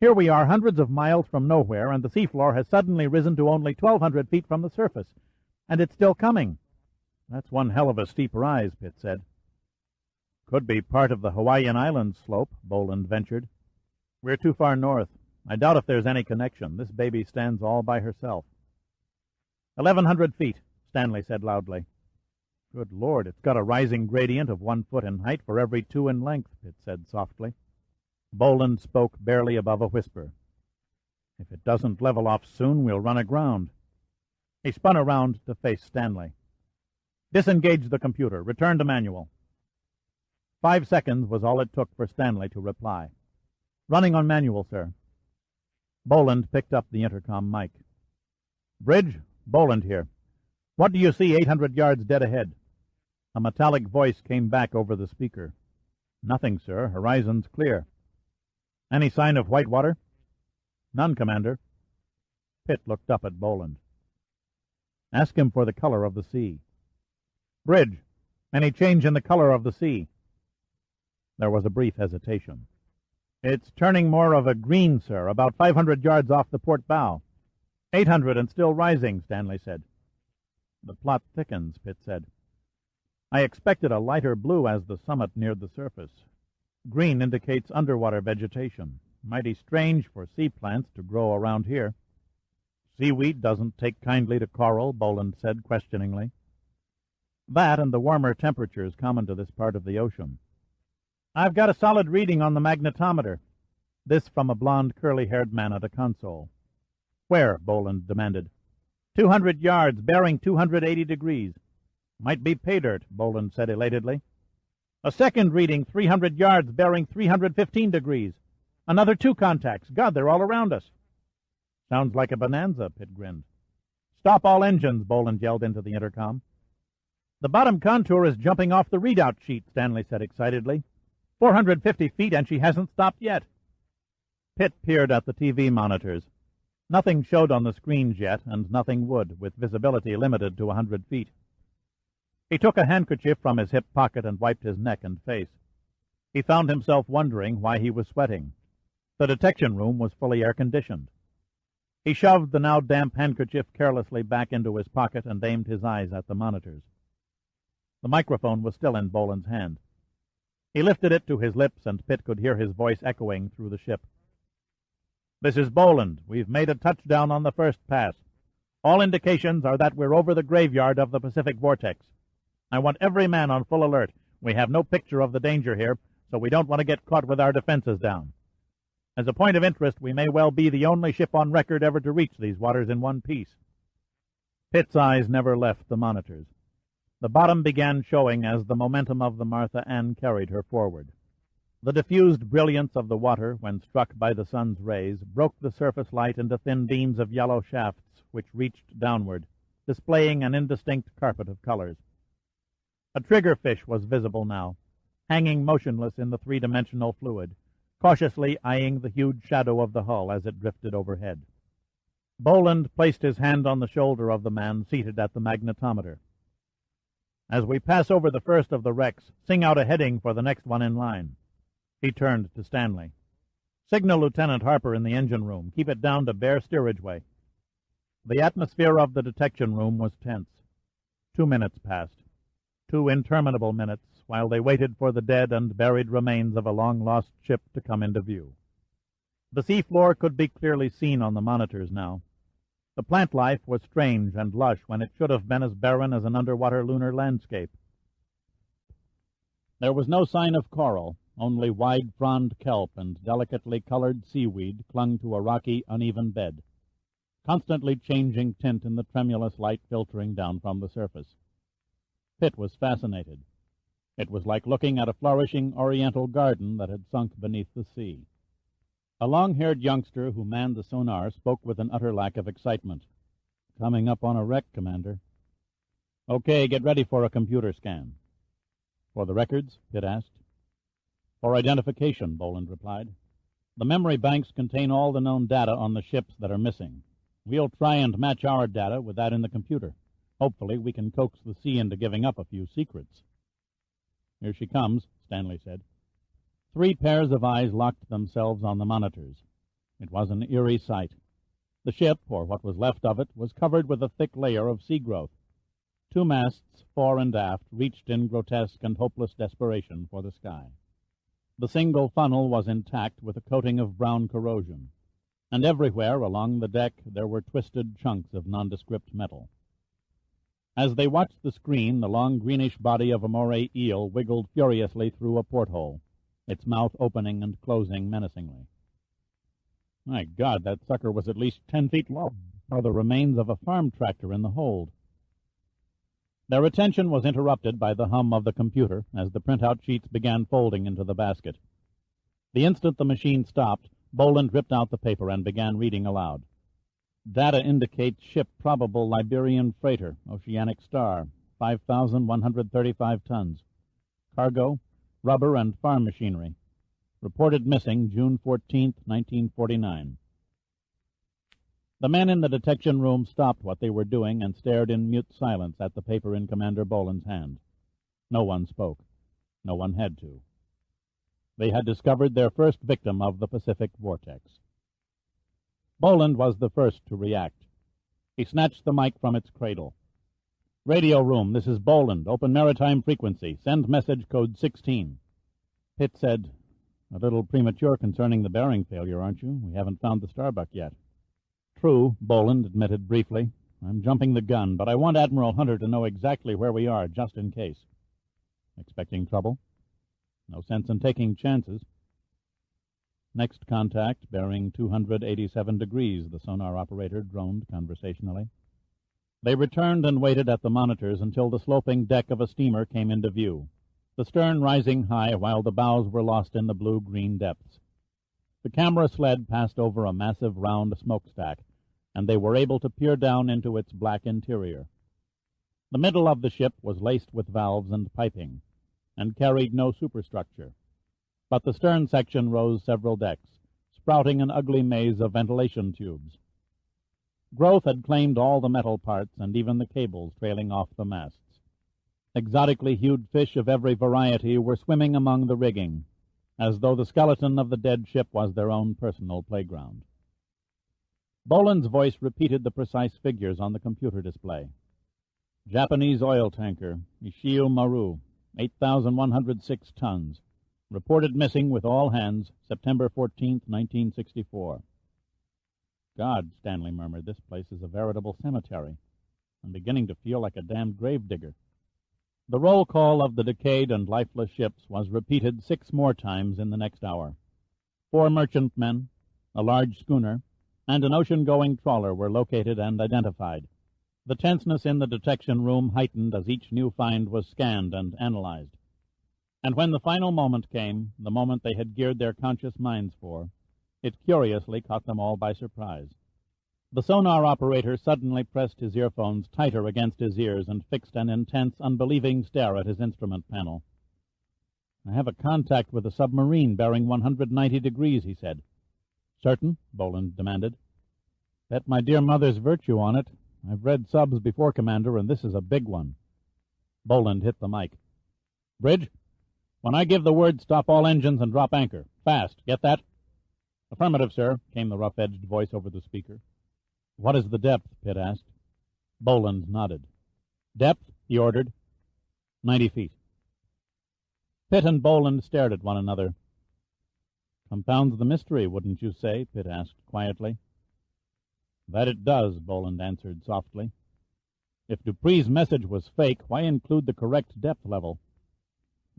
Here we are hundreds of miles from nowhere, and the seafloor has suddenly risen to only 1,200 feet from the surface. And it's still coming." "That's one hell of a steep rise," Pitt said. "Could be part of the Hawaiian Islands slope," Boland ventured. "We're too far north. I doubt if there's any connection. This baby stands all by herself." 1,100 feet, Stanley said loudly. "Good Lord, it's got a rising gradient of 1 foot in height for every 2 in length," Pitt said softly. Boland spoke barely above a whisper. "If it doesn't level off soon, we'll run aground." He spun around to face Stanley. "Disengage the computer. Return to manual." 5 seconds was all it took for Stanley to reply. "Running on manual, sir." Boland picked up the intercom mic. "Bridge, Boland here. What do you see 800 yards dead ahead?" A metallic voice came back over the speaker. "Nothing, sir. Horizon's clear." "Any sign of white water?" "None, Commander." Pitt looked up at Boland. "Ask him for the color of the sea." "Bridge, any change in the color of the sea?" There was a brief hesitation. "It's turning more of a green, sir, about 500 yards off the port bow." 800 and still rising, Stanley said. "The plot thickens," Pitt said. "I expected a lighter blue as the summit neared the surface. Green indicates underwater vegetation. Mighty strange for sea plants to grow around here." "Seaweed doesn't take kindly to coral," Boland said questioningly. "That and the warmer temperatures common to this part of the ocean." "I've got a solid reading on the magnetometer." This from a blond, curly-haired man at a console. "Where?" Boland demanded. 200 yards, bearing 280 degrees. "Might be pay dirt," Boland said elatedly. "A second reading, 300 yards, bearing 315 degrees. Another 2 contacts. God, they're all around us." "Sounds like a bonanza," Pitt grinned. "Stop all engines," Boland yelled into the intercom. "The bottom contour is jumping off the readout sheet," Stanley said excitedly. 450 feet, and she hasn't stopped yet." Pitt peered at the TV monitors. Nothing showed on the screens yet, and nothing would, with visibility limited to 100 feet. He took a handkerchief from his hip pocket and wiped his neck and face. He found himself wondering why he was sweating. The detection room was fully air-conditioned. He shoved the now damp handkerchief carelessly back into his pocket and aimed his eyes at the monitors. The microphone was still in Boland's hand. He lifted it to his lips, and Pitt could hear his voice echoing through the ship. "This is Boland. We've made a touchdown on the first pass. All indications are that we're over the graveyard of the Pacific Vortex. I want every man on full alert. We have no picture of the danger here, so we don't want to get caught with our defenses down. As a point of interest, we may well be the only ship on record ever to reach these waters in one piece." Pitt's eyes never left the monitors. The bottom began showing as the momentum of the Martha Ann carried her forward. The diffused brilliance of the water, when struck by the sun's rays, broke the surface light into thin beams of yellow shafts which reached downward, displaying an indistinct carpet of colors. A triggerfish was visible now, hanging motionless in the three-dimensional fluid, cautiously eyeing the huge shadow of the hull as it drifted overhead. Boland placed his hand on the shoulder of the man seated at the magnetometer. "As we pass over the first of the wrecks, sing out a heading for the next one in line." He turned to Stanley. "Signal Lieutenant Harper in the engine room. Keep it down to bare steerage way." The atmosphere of the detection room was tense. 2 minutes passed. 2 interminable minutes, while they waited for the dead and buried remains of a long-lost ship to come into view. The seafloor could be clearly seen on the monitors now. The plant life was strange and lush when it should have been as barren as an underwater lunar landscape. There was no sign of coral, only wide-fronded kelp and delicately colored seaweed clung to a rocky, uneven bed, constantly changing tint in the tremulous light filtering down from the surface. Pitt was fascinated. It was like looking at a flourishing oriental garden that had sunk beneath the sea. A long-haired youngster who manned the sonar spoke with an utter lack of excitement. "Coming up on a wreck, Commander." "Okay, get ready for a computer scan." "For the records?" Pitt asked. "For identification," Boland replied. "The memory banks contain all the known data on the ships that are missing. We'll try and match our data with that in the computer. Hopefully we can coax the sea into giving up a few secrets." "Here she comes," Stanley said. 3 pairs of eyes locked themselves on the monitors. It was an eerie sight. The ship, or what was left of it, was covered with a thick layer of sea growth. 2 masts, fore and aft, reached in grotesque and hopeless desperation for the sky. The single funnel was intact with a coating of brown corrosion, and everywhere along the deck there were twisted chunks of nondescript metal. As they watched the screen, the long greenish body of a moray eel wiggled furiously through a porthole, its mouth opening and closing menacingly. My God, that sucker was at least 10 feet long, or the remains of a farm tractor in the hold. Their attention was interrupted by the hum of the computer as the printout sheets began folding into the basket. The instant the machine stopped, Boland ripped out the paper and began reading aloud. "Data indicates ship probable Liberian freighter, Oceanic Star, 5,135 tons. Cargo, rubber and farm machinery. Reported missing June 14, 1949. The men in the detection room stopped what they were doing and stared in mute silence at the paper in Commander Boland's hand. No one spoke. No one had to. They had discovered their first victim of the Pacific Vortex. Boland was the first to react. He snatched the mic from its cradle. "Radio room, this is Boland. Open maritime frequency. Send message code 16. Pitt said, "A little premature concerning the bearing failure, aren't you? We haven't found the Starbuck yet." "True," Boland admitted briefly. "I'm jumping the gun, but I want Admiral Hunter to know exactly where we are, just in case." "Expecting trouble?" "No sense in taking chances." "Next contact, bearing 287 degrees, the sonar operator droned conversationally. They returned and waited at the monitors until the sloping deck of a steamer came into view, the stern rising high while the bows were lost in the blue-green depths. The camera sled passed over a massive round smokestack, and they were able to peer down into its black interior. The middle of the ship was laced with valves and piping, and carried no superstructure, but the stern section rose several decks, sprouting an ugly maze of ventilation tubes. Growth had claimed all the metal parts and even the cables trailing off the masts. Exotically hued fish of every variety were swimming among the rigging, as though the skeleton of the dead ship was their own personal playground. Boland's voice repeated the precise figures on the computer display. "Japanese oil tanker, Ishio Maru, 8,106 tons. Reported missing with all hands, September 14, 1964. "God," Stanley murmured, "this place is a veritable cemetery. I'm beginning to feel like a damned gravedigger." The roll call of the decayed and lifeless ships was repeated 6 more times in the next hour. 4 merchantmen, a large schooner, and an ocean-going trawler were located and identified. The tenseness in the detection room heightened as each new find was scanned and analyzed. And when the final moment came, the moment they had geared their conscious minds for, it curiously caught them all by surprise. The sonar operator suddenly pressed his earphones tighter against his ears and fixed an intense, unbelieving stare at his instrument panel. I have a contact with a submarine bearing 190 degrees, he said. Certain? Boland demanded. Bet my dear mother's virtue on it. I've read subs before, Commander, and this is a big one. Boland hit the mic. Bridge, when I give the word, stop all engines and drop anchor. Fast. Get that? Affirmative, sir, came the rough-edged voice over the speaker. What is the depth? Pitt asked. Boland nodded. Depth, he ordered. 90 feet. Pitt and Boland stared at one another. Compounds the mystery, wouldn't you say? Pitt asked quietly. That it does, Boland answered softly. If Dupree's message was fake, why include the correct depth level?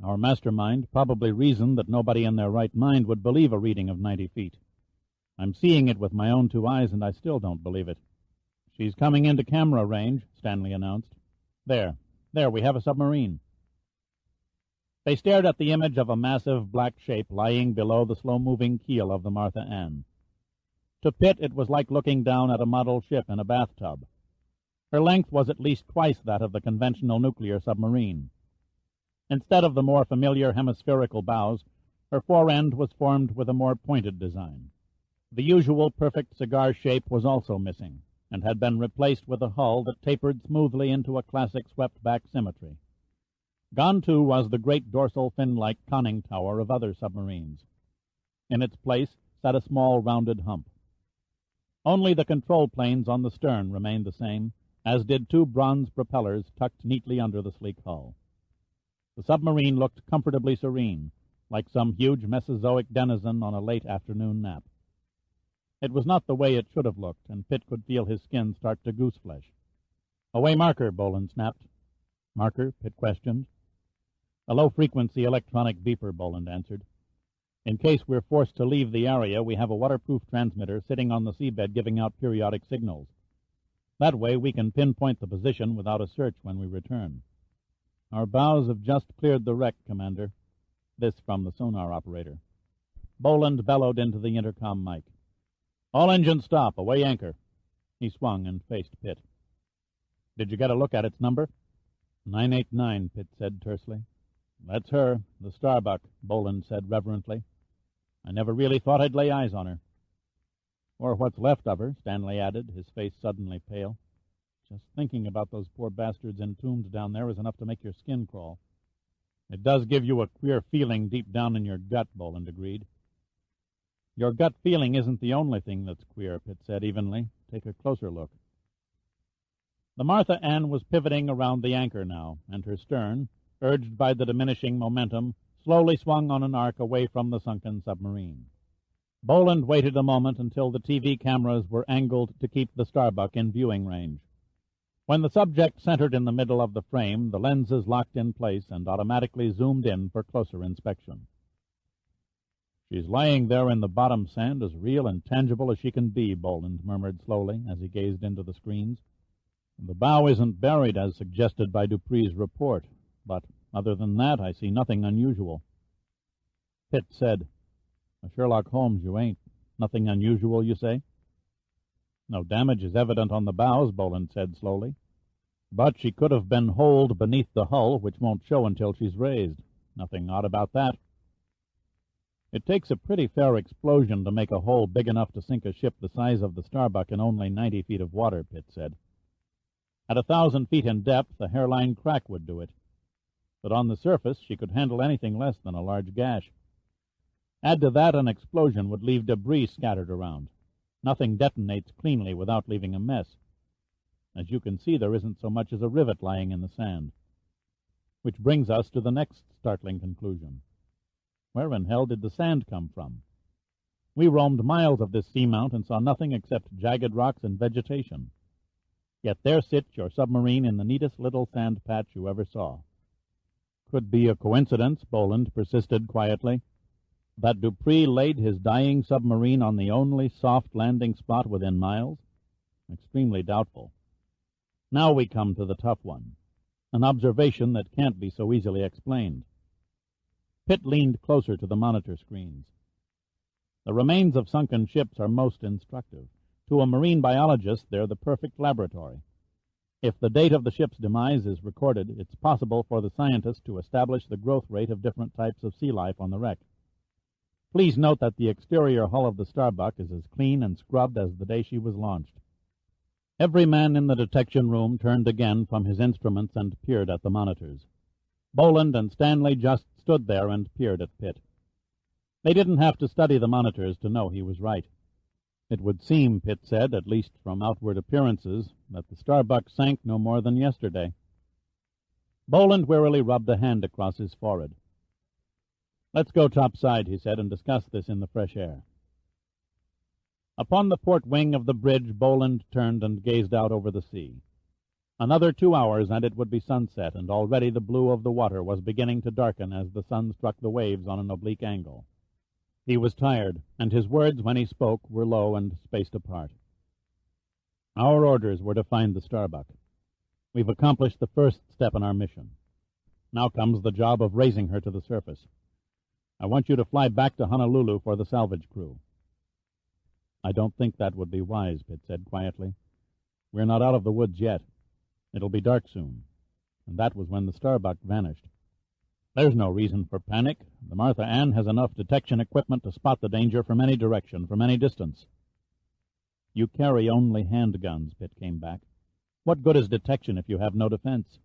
Our mastermind probably reasoned that nobody in their right mind would believe a reading of 90 feet. I'm seeing it with my own two eyes, and I still don't believe it. She's coming into camera range, Stanley announced. There, we have a submarine. They stared at the image of a massive black shape lying below the slow-moving keel of the Martha Ann. To Pitt, it was like looking down at a model ship in a bathtub. Her length was at least twice that of the conventional nuclear submarine. Instead of the more familiar hemispherical bows, her fore end was formed with a more pointed design. The usual perfect cigar shape was also missing, and had been replaced with a hull that tapered smoothly into a classic swept-back symmetry. Gone, too, was the great dorsal fin-like conning tower of other submarines. In its place sat a small rounded hump. Only the control planes on the stern remained the same, as did two bronze propellers tucked neatly under the sleek hull. The submarine looked comfortably serene, like some huge Mesozoic denizen on a late afternoon nap. It was not the way it should have looked, and Pitt could feel his skin start to goose-flesh. Away marker, Boland snapped. Marker? Pitt questioned. A low-frequency electronic beeper, Boland answered. In case we're forced to leave the area, we have a waterproof transmitter sitting on the seabed giving out periodic signals. That way we can pinpoint the position without a search when we return. Our bows have just cleared the wreck, Commander. This from the sonar operator. Boland bellowed into the intercom mic. All engines stop. Away anchor. He swung and faced Pitt. Did you get a look at its number? 989, Pitt said tersely. That's her, the Starbuck, Boland said reverently. I never really thought I'd lay eyes on her. Or what's left of her, Stanley added, his face suddenly pale. Just thinking about those poor bastards entombed down there is enough to make your skin crawl. It does give you a queer feeling deep down in your gut, Boland agreed. Your gut feeling isn't the only thing that's queer, Pitt said evenly. Take a closer look. The Martha Ann was pivoting around the anchor now, and her stern, urged by the diminishing momentum, slowly swung on an arc away from the sunken submarine. Boland waited a moment until the TV cameras were angled to keep the Starbuck in viewing range. When the subject centered in the middle of the frame, the lenses locked in place and automatically zoomed in for closer inspection. She's lying there in the bottom sand as real and tangible as she can be, Boland murmured slowly as he gazed into the screens. The bow isn't buried as suggested by Dupree's report, but other than that, I see nothing unusual. Pitt said, A Sherlock Holmes you ain't. Nothing unusual, you say? No damage is evident on the bows, Boland said slowly. But she could have been holed beneath the hull, which won't show until she's raised. Nothing odd about that. It takes a pretty fair explosion to make a hole big enough to sink a ship the size of the Starbuck in only 90 feet of water, Pitt said. At 1,000 feet in depth, a hairline crack would do it. But on the surface, she could handle anything less than a large gash. Add to that, an explosion would leave debris scattered around. Nothing detonates cleanly without leaving a mess. As you can see, there isn't so much as a rivet lying in the sand. Which brings us to the next startling conclusion. Where in hell did the sand come from? We roamed miles of this seamount and saw nothing except jagged rocks and vegetation. Yet there sits your submarine in the neatest little sand patch you ever saw. Could be a coincidence, Boland persisted quietly, that Dupree laid his dying submarine on the only soft landing spot within miles? Extremely doubtful. Now we come to the tough one, an observation that can't be so easily explained. Pitt leaned closer to the monitor screens. The remains of sunken ships are most instructive. To a marine biologist, they're the perfect laboratory. If the date of the ship's demise is recorded, it's possible for the scientists to establish the growth rate of different types of sea life on the wreck. Please note that the exterior hull of the Starbuck is as clean and scrubbed as the day she was launched. Every man in the detection room turned again from his instruments and peered at the monitors. Boland and Stanley just stood there and peered at Pitt. They didn't have to study the monitors to know he was right. It would seem, Pitt said, at least from outward appearances, that the Starbuck sank no more than yesterday. Boland wearily rubbed a hand across his forehead. "Let's go topside," he said, "and discuss this in the fresh air." Upon the port wing of the bridge, Boland turned and gazed out over the sea. Another 2 hours and it would be sunset, and already the blue of the water was beginning to darken as the sun struck the waves on an oblique angle. He was tired, and his words when he spoke were low and spaced apart. "Our orders were to find the Starbuck. We've accomplished the first step in our mission. Now comes the job of raising her to the surface. I want you to fly back to Honolulu for the salvage crew." "I don't think that would be wise," Pitt said quietly. "We're not out of the woods yet. It'll be dark soon." And that was when the Starbuck vanished. "There's no reason for panic. The Martha Ann has enough detection equipment to spot the danger from any direction, from any distance." "You carry only handguns," Pitt came back. "What good is detection if you have no defense?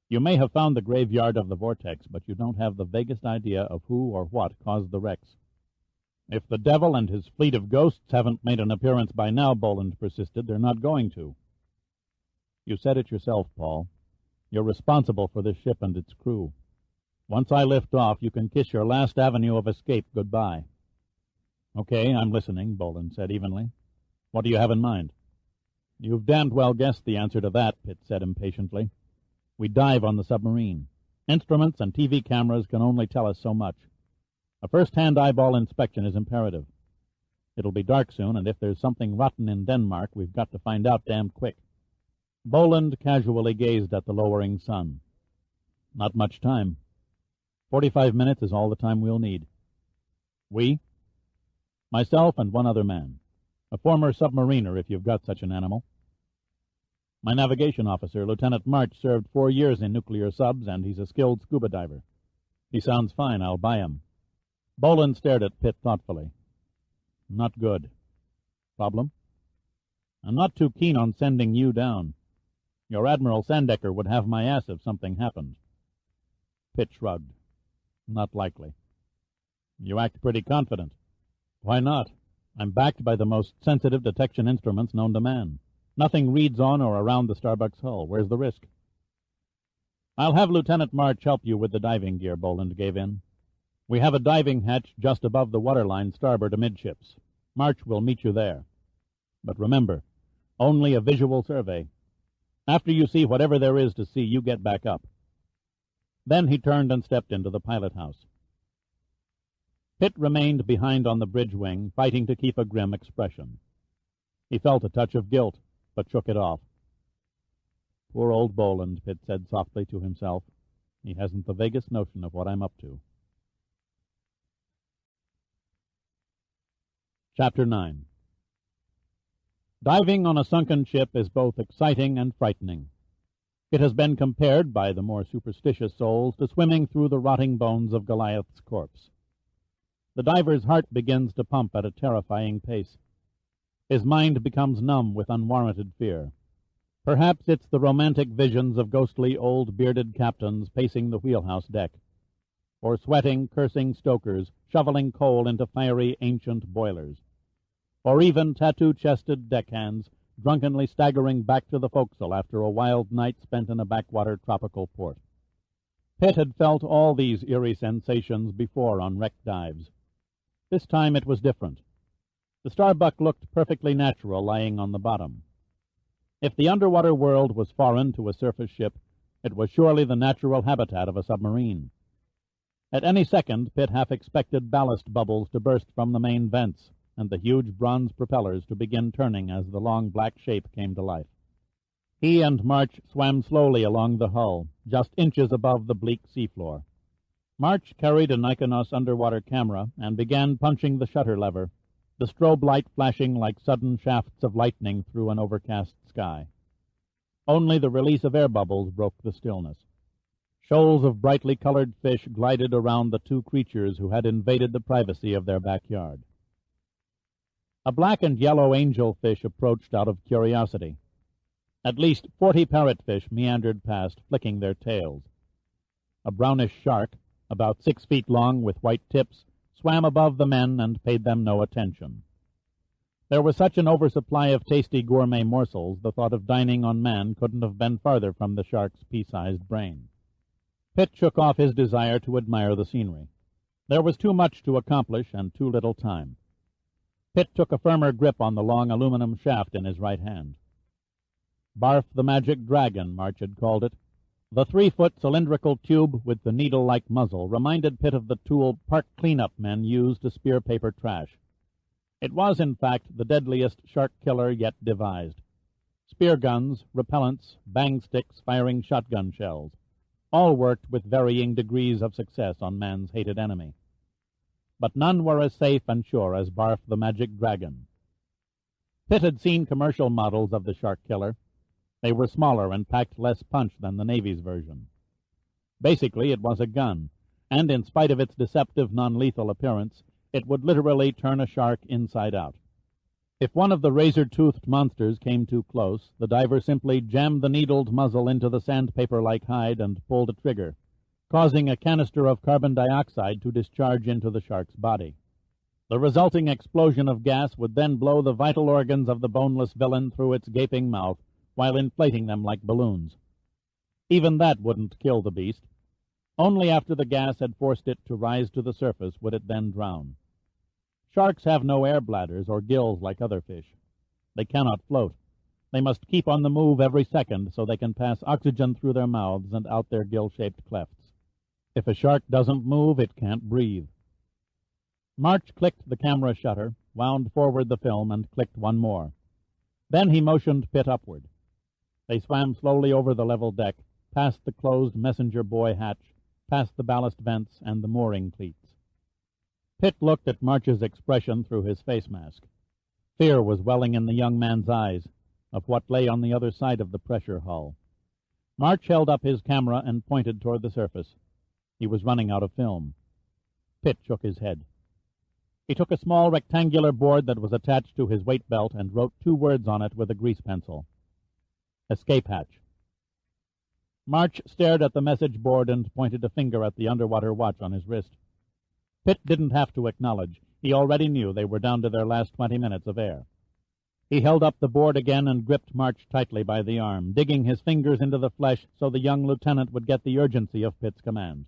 You may have found the graveyard of the Vortex, but you don't have the vaguest idea of who or what caused the wrecks." "If the devil and his fleet of ghosts haven't made an appearance by now," Boland persisted, "they're not going to." "You said it yourself, Paul. You're responsible for this ship and its crew. Once I lift off, you can kiss your last avenue of escape goodbye." "Okay, I'm listening," Boland said evenly. "What do you have in mind?" "You've damned well guessed the answer to that," Pitt said impatiently. "We dive on the submarine. Instruments and TV cameras can only tell us so much. A first-hand eyeball inspection is imperative. It'll be dark soon, and if there's something rotten in Denmark, we've got to find out damned quick." Boland casually gazed at the lowering sun. "Not much time. 45 minutes is all the time we'll need." "We?" "Myself and one other man. A former submariner, if you've got such an animal." "My navigation officer, Lieutenant March, served 4 years in nuclear subs, and he's a skilled scuba diver. He sounds fine. I'll buy him." Boland stared at Pitt thoughtfully. "Not good." "Problem?" "I'm not too keen on sending you down. Your Admiral Sandecker would have my ass if something happened." Pitt shrugged. "Not likely." "You act pretty confident." "Why not? I'm backed by the most sensitive detection instruments known to man. Nothing reads on or around the Starbuck's hull. Where's the risk?" "I'll have Lieutenant March help you with the diving gear," Boland gave in. "We have a diving hatch just above the waterline starboard amidships. March will meet you there. But remember, only a visual survey. After you see whatever there is to see, you get back up." Then he turned and stepped into the pilot house. Pitt remained behind on the bridge wing, fighting to keep a grim expression. He felt a touch of guilt, but shook it off. "Poor old Boland," Pitt said softly to himself. "He hasn't the vaguest notion of what I'm up to." Chapter 9. Diving on a sunken ship is both exciting and frightening. It has been compared by the more superstitious souls to swimming through the rotting bones of Goliath's corpse. The diver's heart begins to pump at a terrifying pace. His mind becomes numb with unwarranted fear. Perhaps it's the romantic visions of ghostly old bearded captains pacing the wheelhouse deck, or sweating, cursing stokers shoveling coal into fiery ancient boilers, or even tattoo-chested deckhands drunkenly staggering back to the forecastle after a wild night spent in a backwater tropical port. Pitt had felt all these eerie sensations before on wreck dives. This time it was different. The Starbuck looked perfectly natural lying on the bottom. If the underwater world was foreign to a surface ship, it was surely the natural habitat of a submarine. At any second, Pitt half expected ballast bubbles to burst from the main vents, and the huge bronze propellers to begin turning as the long black shape came to life. He and March swam slowly along the hull, just inches above the bleak seafloor. March carried a Nikonos underwater camera and began punching the shutter lever, the strobe light flashing like sudden shafts of lightning through an overcast sky. Only the release of air bubbles broke the stillness. Shoals of brightly colored fish glided around the two creatures who had invaded the privacy of their backyard. A black and yellow angelfish approached out of curiosity. At least 40 parrotfish meandered past, flicking their tails. A brownish shark, about 6 feet long with white tips, swam above the men and paid them no attention. There was such an oversupply of tasty gourmet morsels, the thought of dining on man couldn't have been farther from the shark's pea-sized brain. Pitt shook off his desire to admire the scenery. There was too much to accomplish and too little time. Pitt took a firmer grip on the long aluminum shaft in his right hand. Barf the Magic Dragon, March had called it. The 3-foot cylindrical tube with the needle-like muzzle reminded Pitt of the tool park cleanup men used to spear paper trash. It was, in fact, the deadliest shark killer yet devised. Spear guns, repellents, bang sticks firing shotgun shells. All worked with varying degrees of success on man's hated enemy. But none were as safe and sure as Barf the Magic Dragon. Pitt had seen commercial models of the shark killer. They were smaller and packed less punch than the Navy's version. Basically, it was a gun, and in spite of its deceptive non-lethal appearance, it would literally turn a shark inside out. If one of the razor-toothed monsters came too close, the diver simply jammed the needled muzzle into the sandpaper-like hide and pulled a trigger, causing a canister of carbon dioxide to discharge into the shark's body. The resulting explosion of gas would then blow the vital organs of the boneless villain through its gaping mouth, while inflating them like balloons. Even that wouldn't kill the beast. Only after the gas had forced it to rise to the surface would it then drown. Sharks have no air bladders or gills like other fish. They cannot float. They must keep on the move every second so they can pass oxygen through their mouths and out their gill-shaped clefts. If a shark doesn't move, it can't breathe. March clicked the camera shutter, wound forward the film, and clicked one more. Then he motioned Pitt upward. They swam slowly over the level deck, past the closed messenger buoy hatch, past the ballast vents and the mooring cleats. Pitt looked at March's expression through his face mask. Fear was welling in the young man's eyes of what lay on the other side of the pressure hull. March held up his camera and pointed toward the surface. He was running out of film. Pitt shook his head. He took a small rectangular board that was attached to his weight belt and wrote 2 words on it with a grease pencil. Escape hatch. March stared at the message board and pointed a finger at the underwater watch on his wrist. Pitt didn't have to acknowledge. He already knew they were down to their last 20 minutes of air. He held up the board again and gripped March tightly by the arm, digging his fingers into the flesh so the young lieutenant would get the urgency of Pitt's command.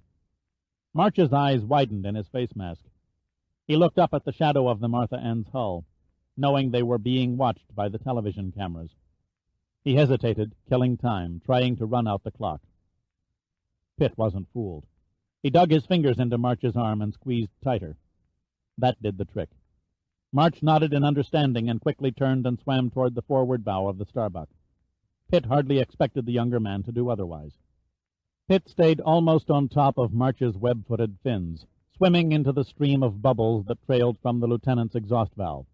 March's eyes widened in his face mask. He looked up at the shadow of the Martha Ann's hull, knowing they were being watched by the television cameras. He hesitated, killing time, trying to run out the clock. Pitt wasn't fooled. He dug his fingers into March's arm and squeezed tighter. That did the trick. March nodded in understanding and quickly turned and swam toward the forward bow of the Starbuck. Pitt hardly expected the younger man to do otherwise. Pitt stayed almost on top of March's web-footed fins, swimming into the stream of bubbles that trailed from the lieutenant's exhaust valve.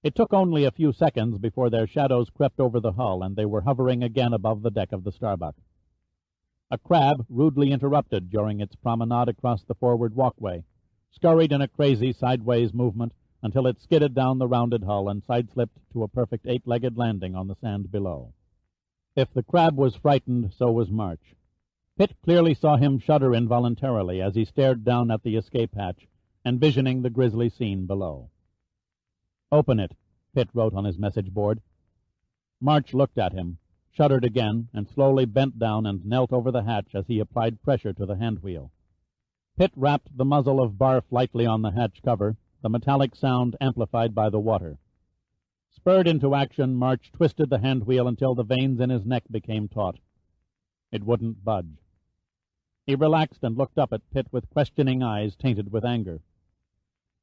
It took only a few seconds before their shadows crept over the hull and they were hovering again above the deck of the Starbuck. A crab, rudely interrupted during its promenade across the forward walkway, scurried in a crazy sideways movement until it skidded down the rounded hull and side-slipped to a perfect 8-legged landing on the sand below. If the crab was frightened, so was March. Pitt clearly saw him shudder involuntarily as he stared down at the escape hatch, envisioning the grisly scene below. "Open it," Pitt wrote on his message board. March looked at him, shuddered again, and slowly bent down and knelt over the hatch as he applied pressure to the hand wheel. Pitt rapped the muzzle of Barf lightly on the hatch cover, the metallic sound amplified by the water. Spurred into action, March twisted the hand wheel until the veins in his neck became taut. It wouldn't budge. He relaxed and looked up at Pitt with questioning eyes tainted with anger.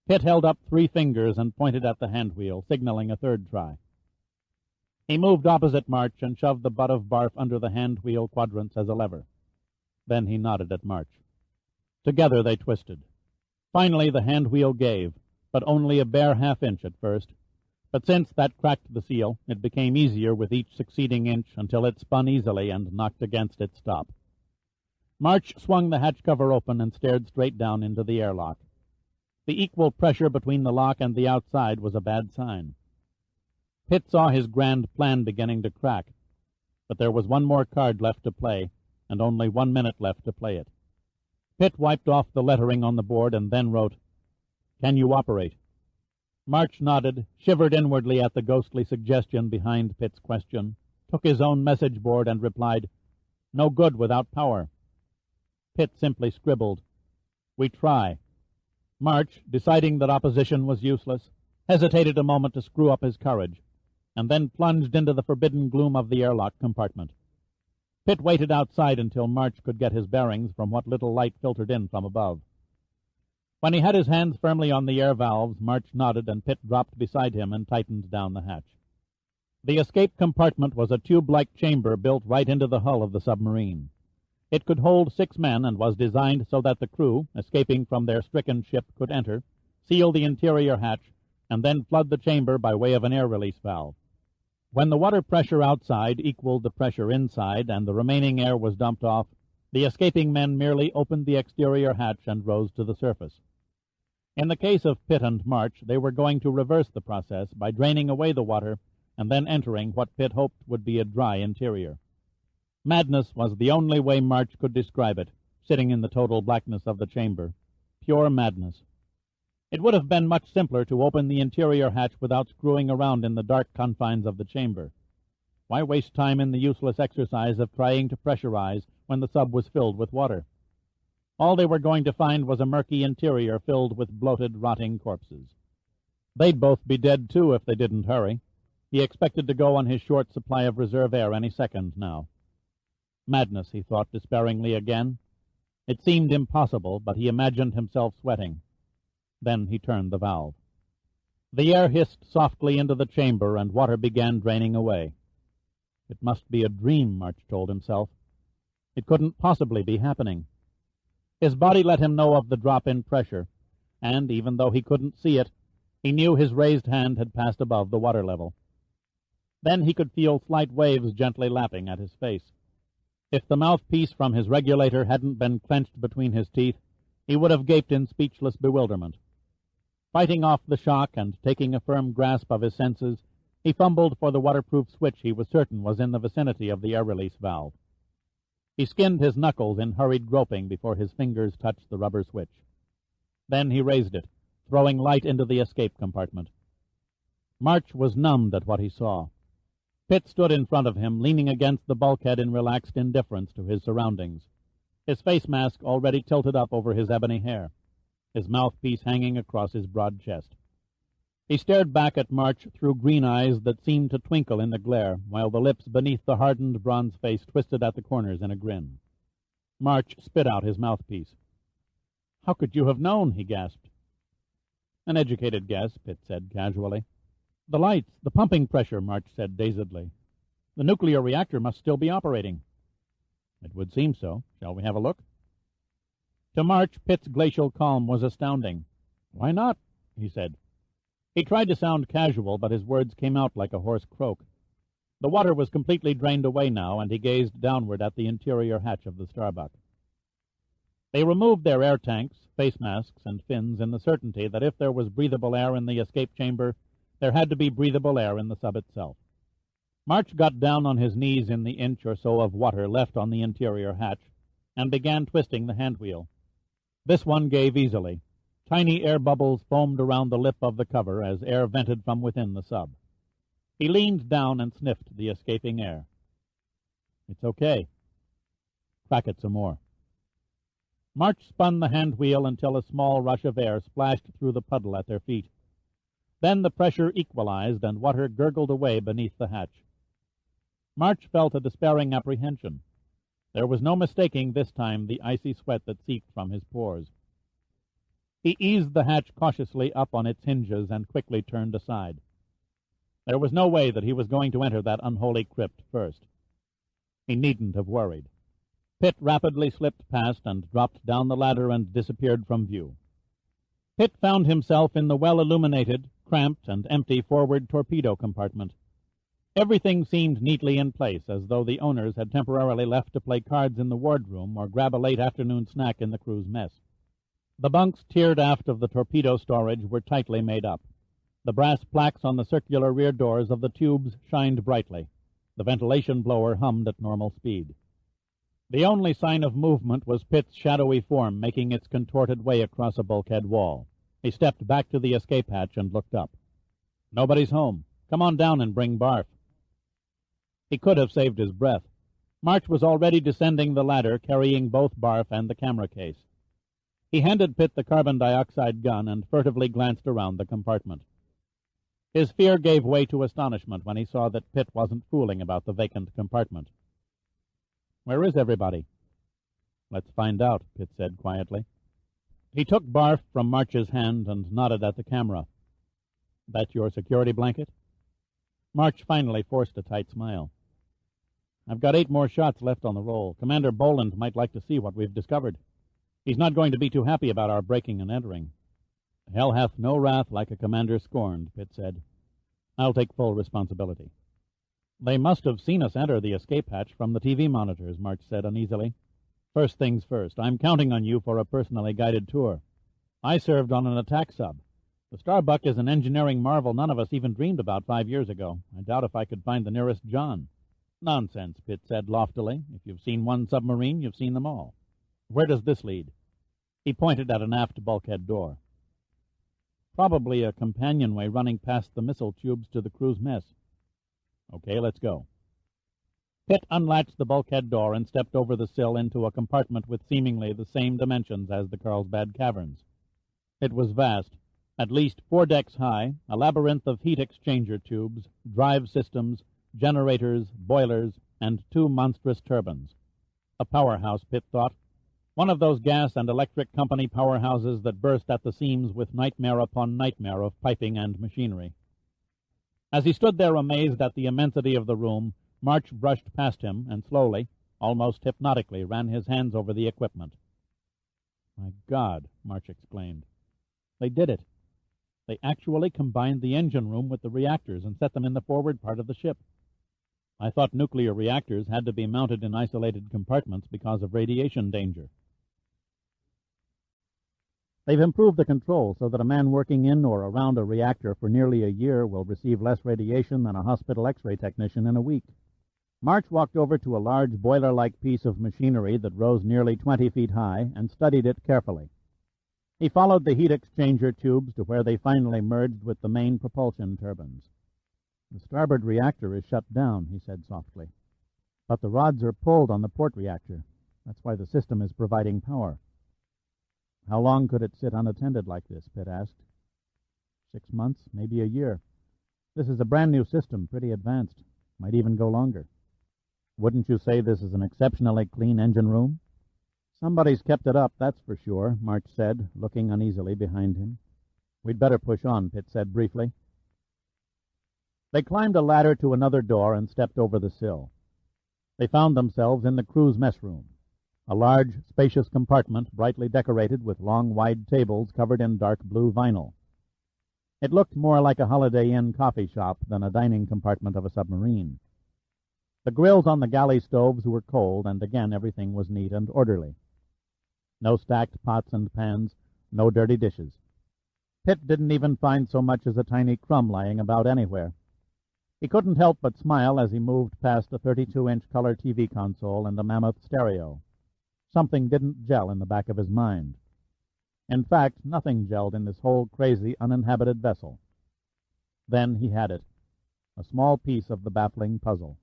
Pitt held up 3 fingers and pointed at the hand wheel, signaling a third try. He moved opposite March and shoved the butt of Barf under the hand wheel quadrants as a lever. Then he nodded at March. Together they twisted. Finally the hand wheel gave, but only a bare half-inch at first. But since that cracked the seal, it became easier with each succeeding inch until it spun easily and knocked against its top. March swung the hatch cover open and stared straight down into the airlock. The equal pressure between the lock and the outside was a bad sign. Pitt saw his grand plan beginning to crack, but there was one more card left to play, and only 1 minute left to play it. Pitt wiped off the lettering on the board and then wrote, "Can you operate?" March nodded, shivered inwardly at the ghostly suggestion behind Pitt's question, took his own message board and replied, "No good without power." Pitt simply scribbled, "We try." March, deciding that opposition was useless, hesitated a moment to screw up his courage, and then plunged into the forbidden gloom of the airlock compartment. Pitt waited outside until March could get his bearings from what little light filtered in from above. When he had his hands firmly on the air valves, March nodded and Pitt dropped beside him and tightened down the hatch. The escape compartment was a tube-like chamber built right into the hull of the submarine. It could hold 6 men and was designed so that the crew, escaping from their stricken ship, could enter, seal the interior hatch, and then flood the chamber by way of an air release valve. When the water pressure outside equaled the pressure inside and the remaining air was dumped off, the escaping men merely opened the exterior hatch and rose to the surface. In the case of Pitt and March, they were going to reverse the process by draining away the water and then entering what Pitt hoped would be a dry interior. Madness was the only way March could describe it, sitting in the total blackness of the chamber. Pure madness. It would have been much simpler to open the interior hatch without screwing around in the dark confines of the chamber. Why waste time in the useless exercise of trying to pressurize when the sub was filled with water? All they were going to find was a murky interior filled with bloated, rotting corpses. They'd both be dead, too, if they didn't hurry. He expected to go on his short supply of reserve air any second now. Madness, he thought despairingly again. It seemed impossible, but he imagined himself sweating. Then he turned the valve. The air hissed softly into the chamber, and water began draining away. It must be a dream, March told himself. It couldn't possibly be happening. His body let him know of the drop in pressure, and, even though he couldn't see it, he knew his raised hand had passed above the water level. Then he could feel slight waves gently lapping at his face. If the mouthpiece from his regulator hadn't been clenched between his teeth, he would have gaped in speechless bewilderment. Fighting off the shock and taking a firm grasp of his senses, he fumbled for the waterproof switch he was certain was in the vicinity of the air-release valve. He skinned his knuckles in hurried groping before his fingers touched the rubber switch. Then he raised it, throwing light into the escape compartment. March was numbed at what he saw. Pitt stood in front of him, leaning against the bulkhead in relaxed indifference to his surroundings, his face mask already tilted up over his ebony hair, his mouthpiece hanging across his broad chest. He stared back at March through green eyes that seemed to twinkle in the glare, while the lips beneath the hardened bronze face twisted at the corners in a grin. March spit out his mouthpiece. "How could you have known?" he gasped. "An educated guess," Pitt said casually. "The lights, the pumping pressure," March said dazedly. "The nuclear reactor must still be operating." "It would seem so. Shall we have a look?" To March, Pitt's glacial calm was astounding. "Why not?" he said. He tried to sound casual, but his words came out like a hoarse croak. The water was completely drained away now, and he gazed downward at the interior hatch of the Starbuck. They removed their air tanks, face masks, and fins in the certainty that if there was breathable air in the escape chamber, there had to be breathable air in the sub itself. March got down on his knees in the inch or so of water left on the interior hatch and began twisting the handwheel. This one gave easily. Tiny air bubbles foamed around the lip of the cover as air vented from within the sub. He leaned down and sniffed the escaping air. "It's okay." "Crack it some more." March spun the handwheel until a small rush of air splashed through the puddle at their feet. Then the pressure equalized and water gurgled away beneath the hatch. March felt a despairing apprehension. There was no mistaking this time the icy sweat that seeped from his pores. He eased the hatch cautiously up on its hinges and quickly turned aside. There was no way that he was going to enter that unholy crypt first. He needn't have worried. Pitt rapidly slipped past and dropped down the ladder and disappeared from view. Pitt found himself in the well-illuminated, cramped and empty forward torpedo compartment. Everything seemed neatly in place, as though the owners had temporarily left to play cards in the wardroom or grab a late afternoon snack in the crew's mess. The bunks tiered aft of the torpedo storage were tightly made up. The brass plaques on the circular rear doors of the tubes shined brightly. The ventilation blower hummed at normal speed. The only sign of movement was Pitt's shadowy form making its contorted way across a bulkhead wall. He stepped back to the escape hatch and looked up. "Nobody's home. Come on down and bring Barf." He could have saved his breath. March was already descending the ladder, carrying both Barf and the camera case. He handed Pitt the carbon dioxide gun and furtively glanced around the compartment. His fear gave way to astonishment when he saw that Pitt wasn't fooling about the vacant compartment. "Where is everybody?" "Let's find out," Pitt said quietly. He took Barf from March's hand and nodded at the camera. "That's your security blanket?" March finally forced a tight smile. "I've got 8 more shots left on the roll. Commander Boland might like to see what we've discovered. He's not going to be too happy about our breaking and entering." "Hell hath no wrath like a commander scorned," Pitt said. "I'll take full responsibility." "They must have seen us enter the escape hatch from the TV monitors," March said uneasily. "First things first, I'm counting on you for a personally guided tour. I served on an attack sub. The Starbuck is an engineering marvel none of us even dreamed about 5 years ago. I doubt if I could find the nearest John." "Nonsense," Pitt said loftily. "If you've seen one submarine, you've seen them all. Where does this lead?" He pointed at an aft bulkhead door. "Probably a companionway running past the missile tubes to the crew's mess." "Okay, let's go." Pitt unlatched the bulkhead door and stepped over the sill into a compartment with seemingly the same dimensions as the Carlsbad Caverns. It was vast, at least 4 decks high, a labyrinth of heat exchanger tubes, drive systems, generators, boilers, and 2 monstrous turbines. A powerhouse, Pitt thought. One of those gas and electric company powerhouses that burst at the seams with nightmare upon nightmare of piping and machinery. As he stood there amazed at the immensity of the room, March brushed past him and slowly, almost hypnotically, ran his hands over the equipment. "My God," March exclaimed. "They did it. They actually combined the engine room with the reactors and set them in the forward part of the ship. I thought nuclear reactors had to be mounted in isolated compartments because of radiation danger. They've improved the control so that a man working in or around a reactor for nearly a year will receive less radiation than a hospital X-ray technician in a week." March walked over to a large boiler-like piece of machinery that rose nearly 20 feet high and studied it carefully. He followed the heat exchanger tubes to where they finally merged with the main propulsion turbines. "The starboard reactor is shut down," he said softly. "But the rods are pulled on the port reactor. That's why the system is providing power." "How long could it sit unattended like this?" Pitt asked. 6 months, maybe a year. This is a brand new system, pretty advanced. Might even go longer." "Wouldn't you say this is an exceptionally clean engine room?" "Somebody's kept it up, that's for sure," March said, looking uneasily behind him. "We'd better push on," Pitt said briefly. They climbed a ladder to another door and stepped over the sill. They found themselves in the crew's mess room, a large, spacious compartment brightly decorated with long, wide tables covered in dark blue vinyl. It looked more like a Holiday Inn coffee shop than a dining compartment of a submarine. The grills on the galley stoves were cold, and again everything was neat and orderly. No stacked pots and pans, no dirty dishes. Pitt didn't even find so much as a tiny crumb lying about anywhere. He couldn't help but smile as he moved past a 32-inch color TV console and a mammoth stereo. Something didn't gel in the back of his mind. In fact, nothing gelled in this whole crazy, uninhabited vessel. Then he had it, a small piece of the baffling puzzle.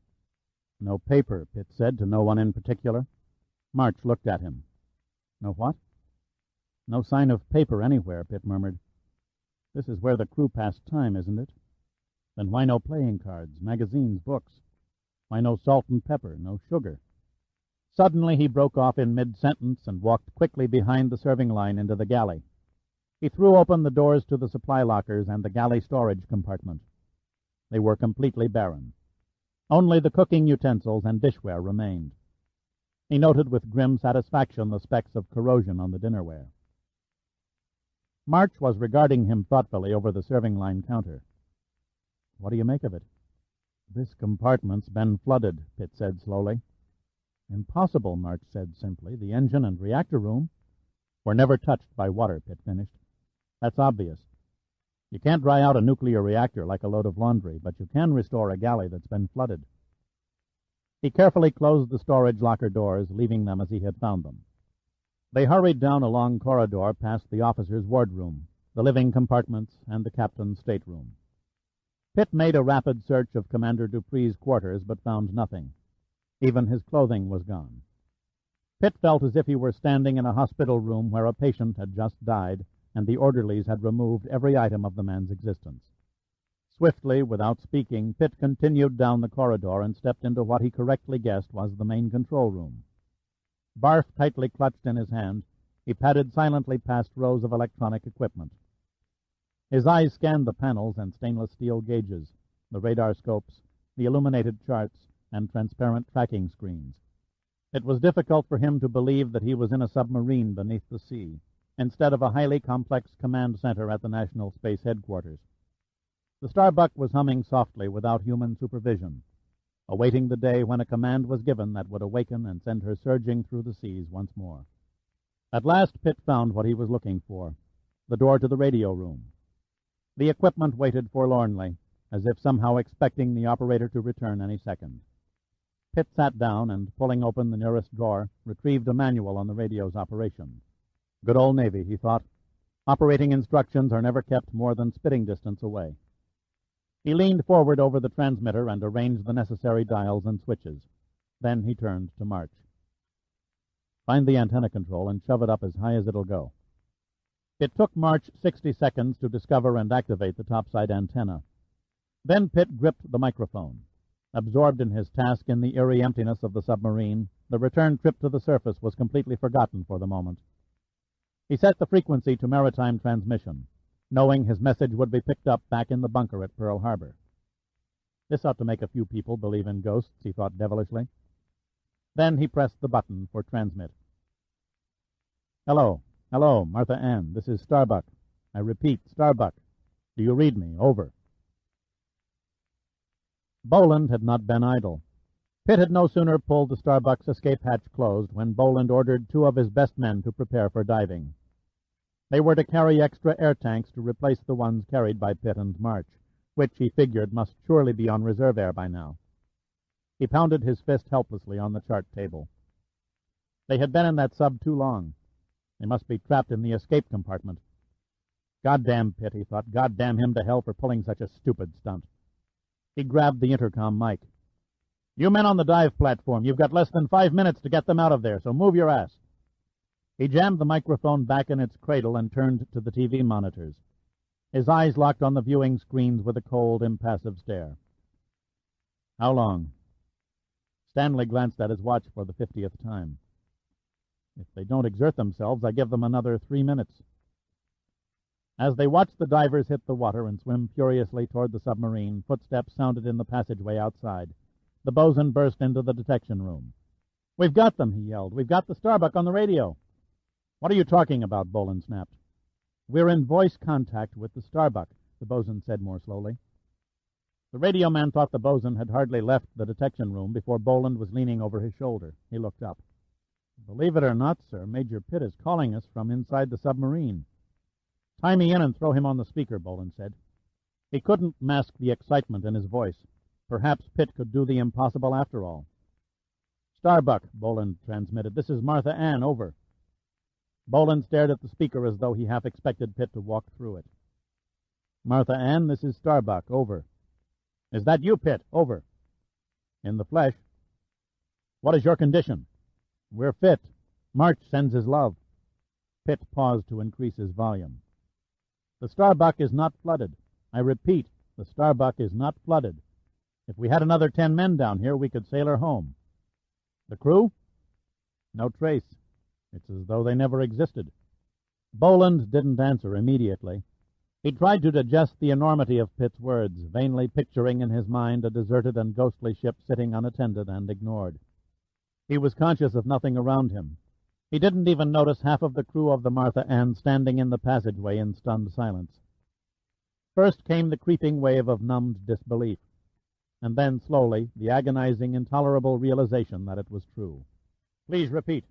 "No paper," Pitt said to no one in particular. March looked at him. "No what?" "No sign of paper anywhere," Pitt murmured. "This is where the crew passed time, isn't it? Then why no playing cards, magazines, books? Why no salt and pepper, no sugar?" Suddenly he broke off in mid-sentence and walked quickly behind the serving line into the galley. He threw open the doors to the supply lockers and the galley storage compartment. They were completely barren. Only the cooking utensils and dishware remained. He noted with grim satisfaction the specks of corrosion on the dinnerware. March was regarding him thoughtfully over the serving line counter. "What do you make of it?" "This compartment's been flooded," Pitt said slowly. "Impossible," March said simply. "The engine and reactor room were never touched by water," Pitt finished. "That's obvious. You can't dry out a nuclear reactor like a load of laundry, but you can restore a galley that's been flooded." He carefully closed the storage locker doors, leaving them as he had found them. They hurried down a long corridor past the officer's wardroom, the living compartments, and the captain's stateroom. Pitt made a rapid search of Commander Dupree's quarters, but found nothing. Even his clothing was gone. Pitt felt as if he were standing in a hospital room where a patient had just died, and the orderlies had removed every item of the man's existence. Swiftly, without speaking, Pitt continued down the corridor and stepped into what he correctly guessed was the main control room. Barf tightly clutched in his hand, he padded silently past rows of electronic equipment. His eyes scanned the panels and stainless steel gauges, the radar scopes, the illuminated charts, and transparent tracking screens. It was difficult for him to believe that he was in a submarine beneath the sea, instead of a highly complex command center at the National Space Headquarters. The Starbuck was humming softly without human supervision, awaiting the day when a command was given that would awaken and send her surging through the seas once more. At last Pitt found what he was looking for, the door to the radio room. The equipment waited forlornly, as if somehow expecting the operator to return any second. Pitt sat down and, pulling open the nearest drawer, retrieved a manual on the radio's operation. Good old Navy, he thought. Operating instructions are never kept more than spitting distance away. He leaned forward over the transmitter and arranged the necessary dials and switches. Then he turned to March. "Find the antenna control and shove it up as high as it'll go." It took March 60 seconds to discover and activate the topside antenna. Then Pitt gripped the microphone. Absorbed in his task in the eerie emptiness of the submarine, the return trip to the surface was completely forgotten for the moment. He set the frequency to maritime transmission, knowing his message would be picked up back in the bunker at Pearl Harbor. This ought to make a few people believe in ghosts, he thought devilishly. Then he pressed the button for transmit. "Hello, Martha Ann. This is Starbuck. I repeat, Starbuck. Do you read me? Over." Boland had not been idle. Pitt had no sooner pulled the Starbuck's escape hatch closed when Boland ordered 2 of his best men to prepare for diving. They were to carry extra air tanks to replace the ones carried by Pitt and March, which he figured must surely be on reserve air by now. He pounded his fist helplessly on the chart table. They had been in that sub too long. They must be trapped in the escape compartment. Goddamn Pitt, he thought. Goddamn him to hell for pulling such a stupid stunt. He grabbed the intercom mic. "You men on the dive platform, you've got less than 5 minutes to get them out of there, so move your ass." He jammed the microphone back in its cradle and turned to the TV monitors. His eyes locked on the viewing screens with a cold, impassive stare. "How long?" Stanley glanced at his watch for the 50th time. "If they don't exert themselves, I give them another 3 minutes." As they watched the divers hit the water and swim furiously toward the submarine, footsteps sounded in the passageway outside. The bosun burst into the detection room. "We've got them," he yelled. "We've got the Starbuck on the radio." "What are you talking about?" Boland snapped. "We're in voice contact with the Starbuck," the bosun said more slowly. The radio man thought the bosun had hardly left the detection room before Boland was leaning over his shoulder. He looked up. "Believe it or not, sir, Major Pitt is calling us from inside the submarine." "Tie me in and throw him on the speaker," Boland said. He couldn't mask the excitement in his voice. Perhaps Pitt could do the impossible after all. "Starbuck," Boland transmitted. "This is Martha Ann, over." Boland stared at the speaker as though he half expected Pitt to walk through it. "Martha Ann, this is Starbuck, over." "Is that you, Pitt? Over." "In the flesh." "What is your condition?" "We're fit. March sends his love." Pitt paused to increase his volume. "The Starbuck is not flooded. I repeat, the Starbuck is not flooded. If we had another 10 men down here, we could sail her home." "The crew?" "No trace. It's as though they never existed." Boland didn't answer immediately. He tried to digest the enormity of Pitt's words, vainly picturing in his mind a deserted and ghostly ship sitting unattended and ignored. He was conscious of nothing around him. He didn't even notice half of the crew of the Martha Ann standing in the passageway in stunned silence. First came the creeping wave of numbed disbelief, and then, slowly, the agonizing, intolerable realization that it was true. Please repeat.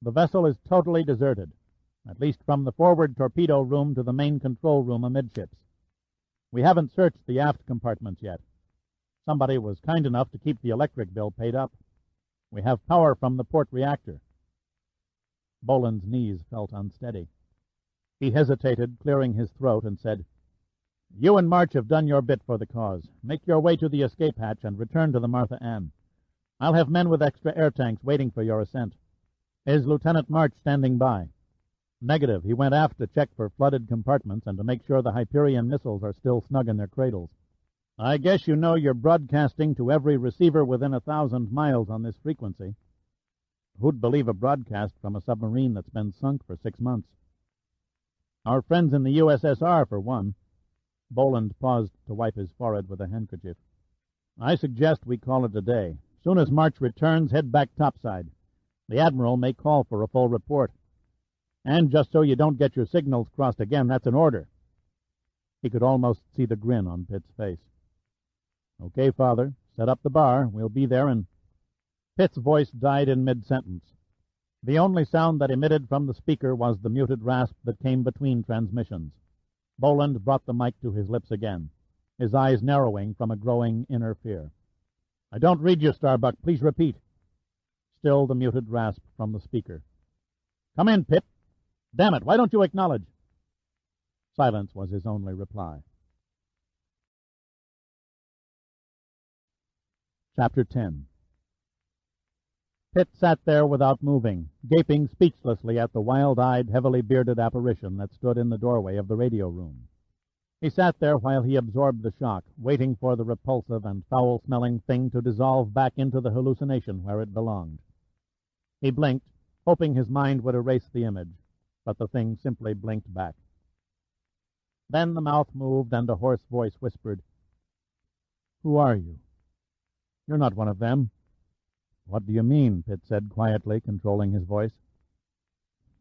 The vessel is totally deserted, at least from the forward torpedo room to the main control room amidships. We haven't searched the aft compartments yet. Somebody was kind enough to keep the electric bill paid up. We have power from the port reactor. Boland's knees felt unsteady. He hesitated, clearing his throat, and said, "You and March have done your bit for the cause. Make your way to the escape hatch and return to the Martha Ann. I'll have men with extra air tanks waiting for your ascent. Is Lieutenant March standing by?" "Negative. He went aft to check for flooded compartments and to make sure the Hyperion missiles are still snug in their cradles." "I guess you know you're broadcasting to every receiver within 1,000 miles on this frequency." "Who'd believe a broadcast from a submarine that's been sunk for 6 months?" "Our friends in the USSR, for one." Boland paused to wipe his forehead with a handkerchief. "I suggest we call it a day. Soon as March returns, head back topside. The Admiral may call for a full report. And just so you don't get your signals crossed again, that's an order." He could almost see the grin on Pitt's face. "Okay, Father. Set up the bar. We'll be there in—" Pitt's voice died in mid-sentence. The only sound that emitted from the speaker was the muted rasp that came between transmissions. Boland brought the mic to his lips again, his eyes narrowing from a growing inner fear. "I don't read you, Starbuck. Please repeat." Still the muted rasp from the speaker. "Come in, Pitt. Damn it, why don't you acknowledge?" Silence was his only reply. Chapter 10. Pitt sat there without moving, gaping speechlessly at the wild-eyed, heavily bearded apparition that stood in the doorway of the radio room. He sat there while he absorbed the shock, waiting for the repulsive and foul-smelling thing to dissolve back into the hallucination where it belonged. He blinked, hoping his mind would erase the image, but the thing simply blinked back. Then the mouth moved and a hoarse voice whispered, "Who are you? You're not one of them." "What do you mean?" Pitt said quietly, controlling his voice.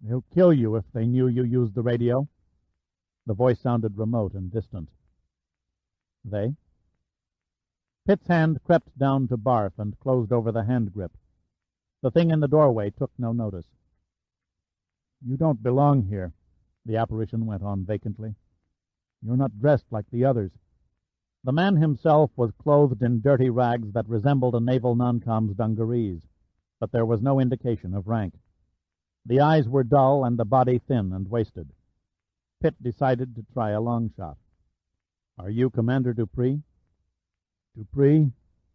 "They'll kill you if they knew you used the radio." The voice sounded remote and distant. "They?" Pitt's hand crept down to barf and closed over the hand grip. The thing in the doorway took no notice. "You don't belong here," the apparition went on vacantly. "You're not dressed like the others." The man himself was clothed in dirty rags that resembled a naval non-com's dungarees, but there was no indication of rank. The eyes were dull and the body thin and wasted. Pitt decided to try a long shot. "Are you Commander Dupree?" "Dupree?"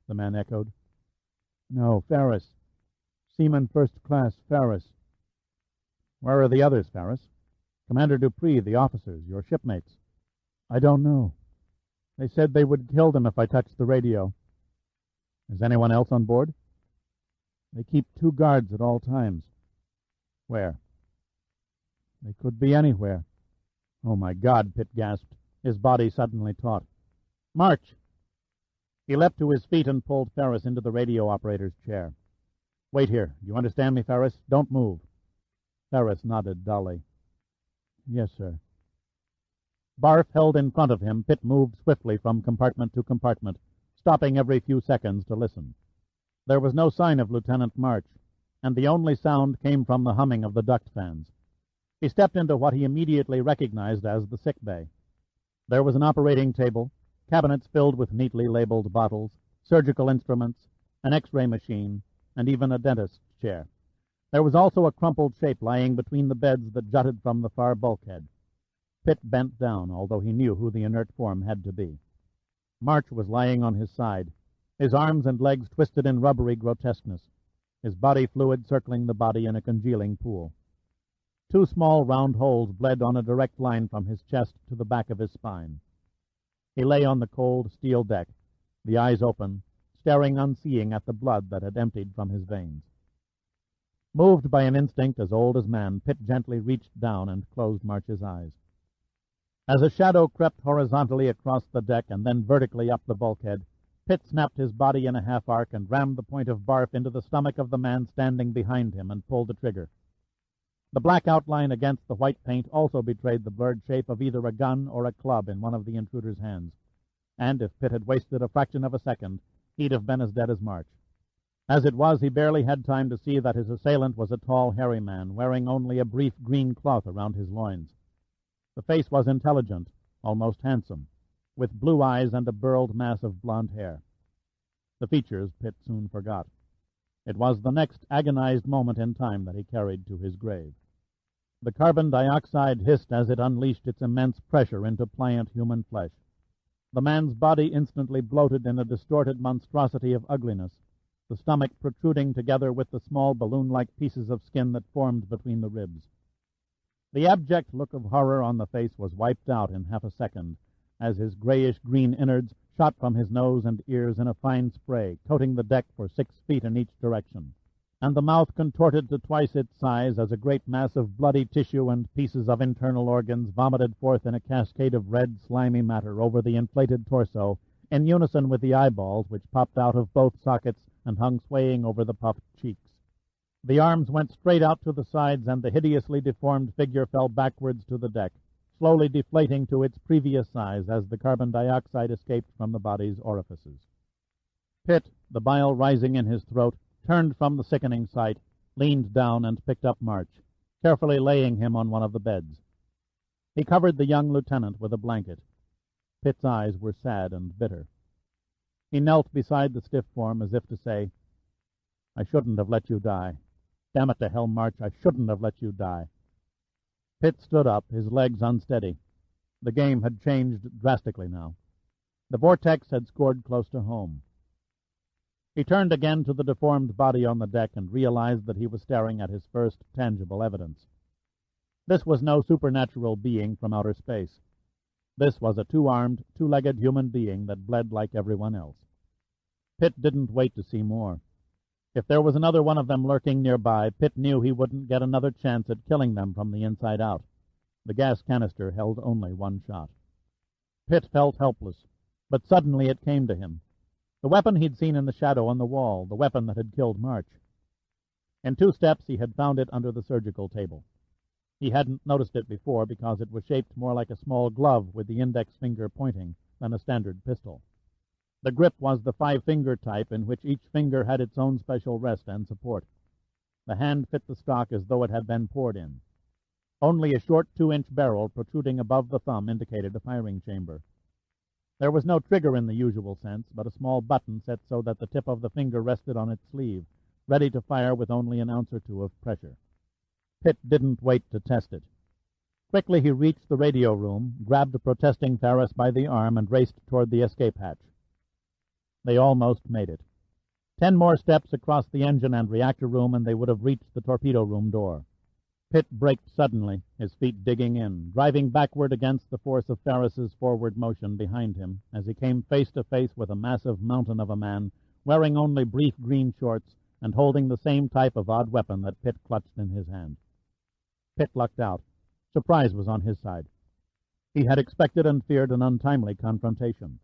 the man echoed. "No, Ferris. Seaman First Class Ferris." "Where are the others, Ferris? Commander Dupree, the officers, your shipmates?" "I don't know. They said they would kill them if I touched the radio." "Is anyone else on board?" "They keep 2 guards at all times." "Where?" "They could be anywhere." "Oh, my God," Pitt gasped, his body suddenly taut. "March!" He leapt to his feet and pulled Ferris into the radio operator's chair. "Wait here. You understand me, Ferris? Don't move." Ferris nodded dully. "Yes, sir." Barf held in front of him, Pitt moved swiftly from compartment to compartment, stopping every few seconds to listen. There was no sign of Lieutenant March, and the only sound came from the humming of the duct fans. He stepped into what he immediately recognized as the sick bay. There was an operating table, cabinets filled with neatly labeled bottles, surgical instruments, an X-ray machine, and even a dentist's chair. There was also a crumpled shape lying between the beds that jutted from the far bulkhead. Pitt bent down, although he knew who the inert form had to be. March was lying on his side, his arms and legs twisted in rubbery grotesqueness, his body fluid circling the body in a congealing pool. 2 small round holes bled on a direct line from his chest to the back of his spine. He lay on the cold steel deck, the eyes open, staring unseeing at the blood that had emptied from his veins. Moved by an instinct as old as man, Pitt gently reached down and closed March's eyes. As a shadow crept horizontally across the deck and then vertically up the bulkhead, Pitt snapped his body in a half-arc and rammed the point of barf into the stomach of the man standing behind him and pulled the trigger. The black outline against the white paint also betrayed the blurred shape of either a gun or a club in one of the intruder's hands, and if Pitt had wasted a fraction of a second, he'd have been as dead as March. As it was, he barely had time to see that his assailant was a tall, hairy man, wearing only a brief green cloth around his loins. The face was intelligent, almost handsome, with blue eyes and a burled mass of blond hair. The features Pitt soon forgot. It was the next agonized moment in time that he carried to his grave. The carbon dioxide hissed as it unleashed its immense pressure into pliant human flesh. The man's body instantly bloated in a distorted monstrosity of ugliness, the stomach protruding together with the small balloon-like pieces of skin that formed between the ribs. The abject look of horror on the face was wiped out in half a second, as his grayish-green innards shot from his nose and ears in a fine spray, coating the deck for 6 feet in each direction, and the mouth contorted to twice its size as a great mass of bloody tissue and pieces of internal organs vomited forth in a cascade of red, slimy matter over the inflated torso, in unison with the eyeballs which popped out of both sockets and hung swaying over the puffed cheeks. The arms went straight out to the sides, and the hideously deformed figure fell backwards to the deck, slowly deflating to its previous size as the carbon dioxide escaped from the body's orifices. Pitt, the bile rising in his throat, turned from the sickening sight, leaned down and picked up March, carefully laying him on one of the beds. He covered the young lieutenant with a blanket. Pitt's eyes were sad and bitter. He knelt beside the stiff form as if to say, "I shouldn't have let you die. Damn it to hell, March, I shouldn't have let you die." Pitt stood up, his legs unsteady. The game had changed drastically now. The vortex had scored close to home. He turned again to the deformed body on the deck and realized that he was staring at his first tangible evidence. This was no supernatural being from outer space. This was a 2-armed, 2-legged human being that bled like everyone else. Pitt didn't wait to see more. If there was another one of them lurking nearby, Pitt knew he wouldn't get another chance at killing them from the inside out. The gas canister held only 1 shot. Pitt felt helpless, but suddenly it came to him. The weapon he'd seen in the shadow on the wall, the weapon that had killed March. In 2 steps he had found it under the surgical table. He hadn't noticed it before because it was shaped more like a small glove with the index finger pointing than a standard pistol. The grip was the 5-finger type in which each finger had its own special rest and support. The hand fit the stock as though it had been poured in. Only a short 2-inch barrel protruding above the thumb indicated a firing chamber. There was no trigger in the usual sense, but a small button set so that the tip of the finger rested on its sleeve, ready to fire with only an ounce or 2 of pressure. Pitt didn't wait to test it. Quickly he reached the radio room, grabbed a protesting Ferris by the arm, and raced toward the escape hatch. They almost made it. 10 more steps across the engine and reactor room, and they would have reached the torpedo room door. Pitt braked suddenly, his feet digging in, driving backward against the force of Ferris's forward motion behind him as he came face to face with a massive mountain of a man, wearing only brief green shorts and holding the same type of odd weapon that Pitt clutched in his hand. Pitt lucked out. Surprise was on his side. He had expected and feared an untimely confrontation.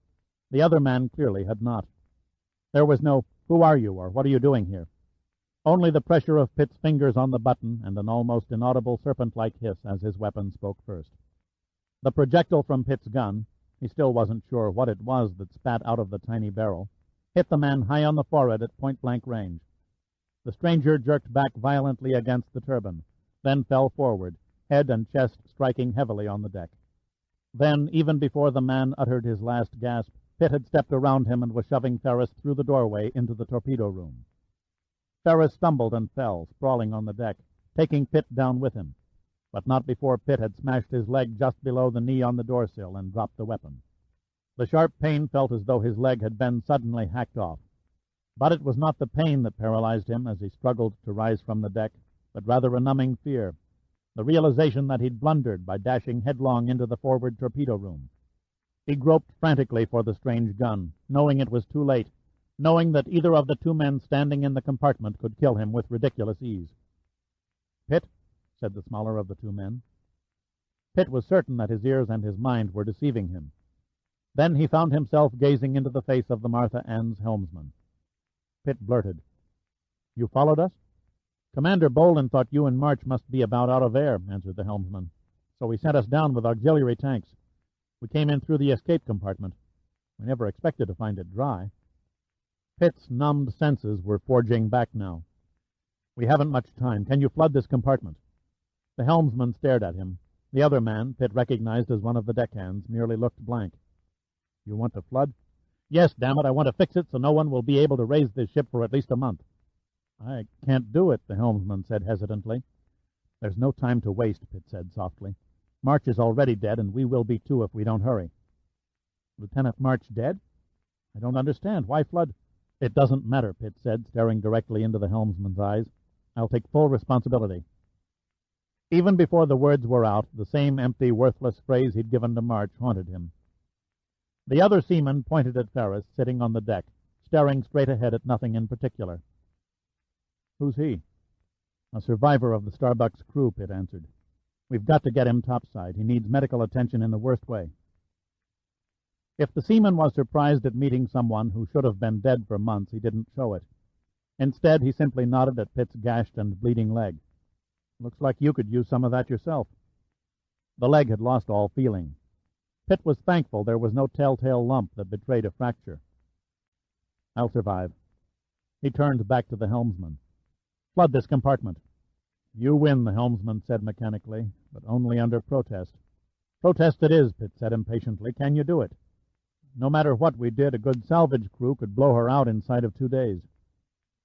The other man clearly had not. There was no, "Who are you?" or "What are you doing here?" Only the pressure of Pitt's fingers on the button and an almost inaudible serpent-like hiss as his weapon spoke first. The projectile from Pitt's gun, he still wasn't sure what it was that spat out of the tiny barrel, hit the man high on the forehead at point-blank range. The stranger jerked back violently against the turbine, then fell forward, head and chest striking heavily on the deck. Then, even before the man uttered his last gasp, Pitt had stepped around him and was shoving Ferris through the doorway into the torpedo room. Ferris stumbled and fell, sprawling on the deck, taking Pitt down with him, but not before Pitt had smashed his leg just below the knee on the doorsill and dropped the weapon. The sharp pain felt as though his leg had been suddenly hacked off. But it was not the pain that paralyzed him as he struggled to rise from the deck, but rather a numbing fear, the realization that he'd blundered by dashing headlong into the forward torpedo room. He groped frantically for the strange gun, knowing it was too late, knowing that either of the 2 men standing in the compartment could kill him with ridiculous ease. "Pitt," said the smaller of the 2 men. Pitt was certain that his ears and his mind were deceiving him. Then he found himself gazing into the face of the Martha Ann's helmsman. Pitt blurted, "You followed us?" "Commander Boland thought you and March must be about out of air," answered the helmsman. "So he sent us down with auxiliary tanks. We came in through the escape compartment. We never expected to find it dry." Pitt's numbed senses were forging back now. "We haven't much time. Can you flood this compartment?" The helmsman stared at him. The other man, Pitt recognized as one of the deckhands, merely looked blank. "You want to flood?" "Yes, damn it, I want to fix it so no one will be able to raise this ship for at least a month." "I can't do it," the helmsman said hesitantly. "There's no time to waste," Pitt said softly. "March is already dead, and we will be too if we don't hurry." "Lieutenant March dead? I don't understand. Why flood?" "It doesn't matter," Pitt said, staring directly into the helmsman's eyes. "I'll take full responsibility." Even before the words were out, the same empty, worthless phrase he'd given to March haunted him. The other seaman pointed at Ferris, sitting on the deck, staring straight ahead at nothing in particular. "Who's he?" "A survivor of the Starbuck's crew," Pitt answered. "We've got to get him topside. He needs medical attention in the worst way." If the seaman was surprised at meeting someone who should have been dead for months, he didn't show it. Instead, he simply nodded at Pitt's gashed and bleeding leg. "Looks like you could use some of that yourself." The leg had lost all feeling. Pitt was thankful there was no telltale lump that betrayed a fracture. "I'll survive." He turned back to the helmsman. "Flood this compartment." "You win," the helmsman said mechanically, "but only under protest." "Protest it is," Pitt said impatiently. "Can you do it?" "No matter what we did, a good salvage crew could blow her out inside of 2 days.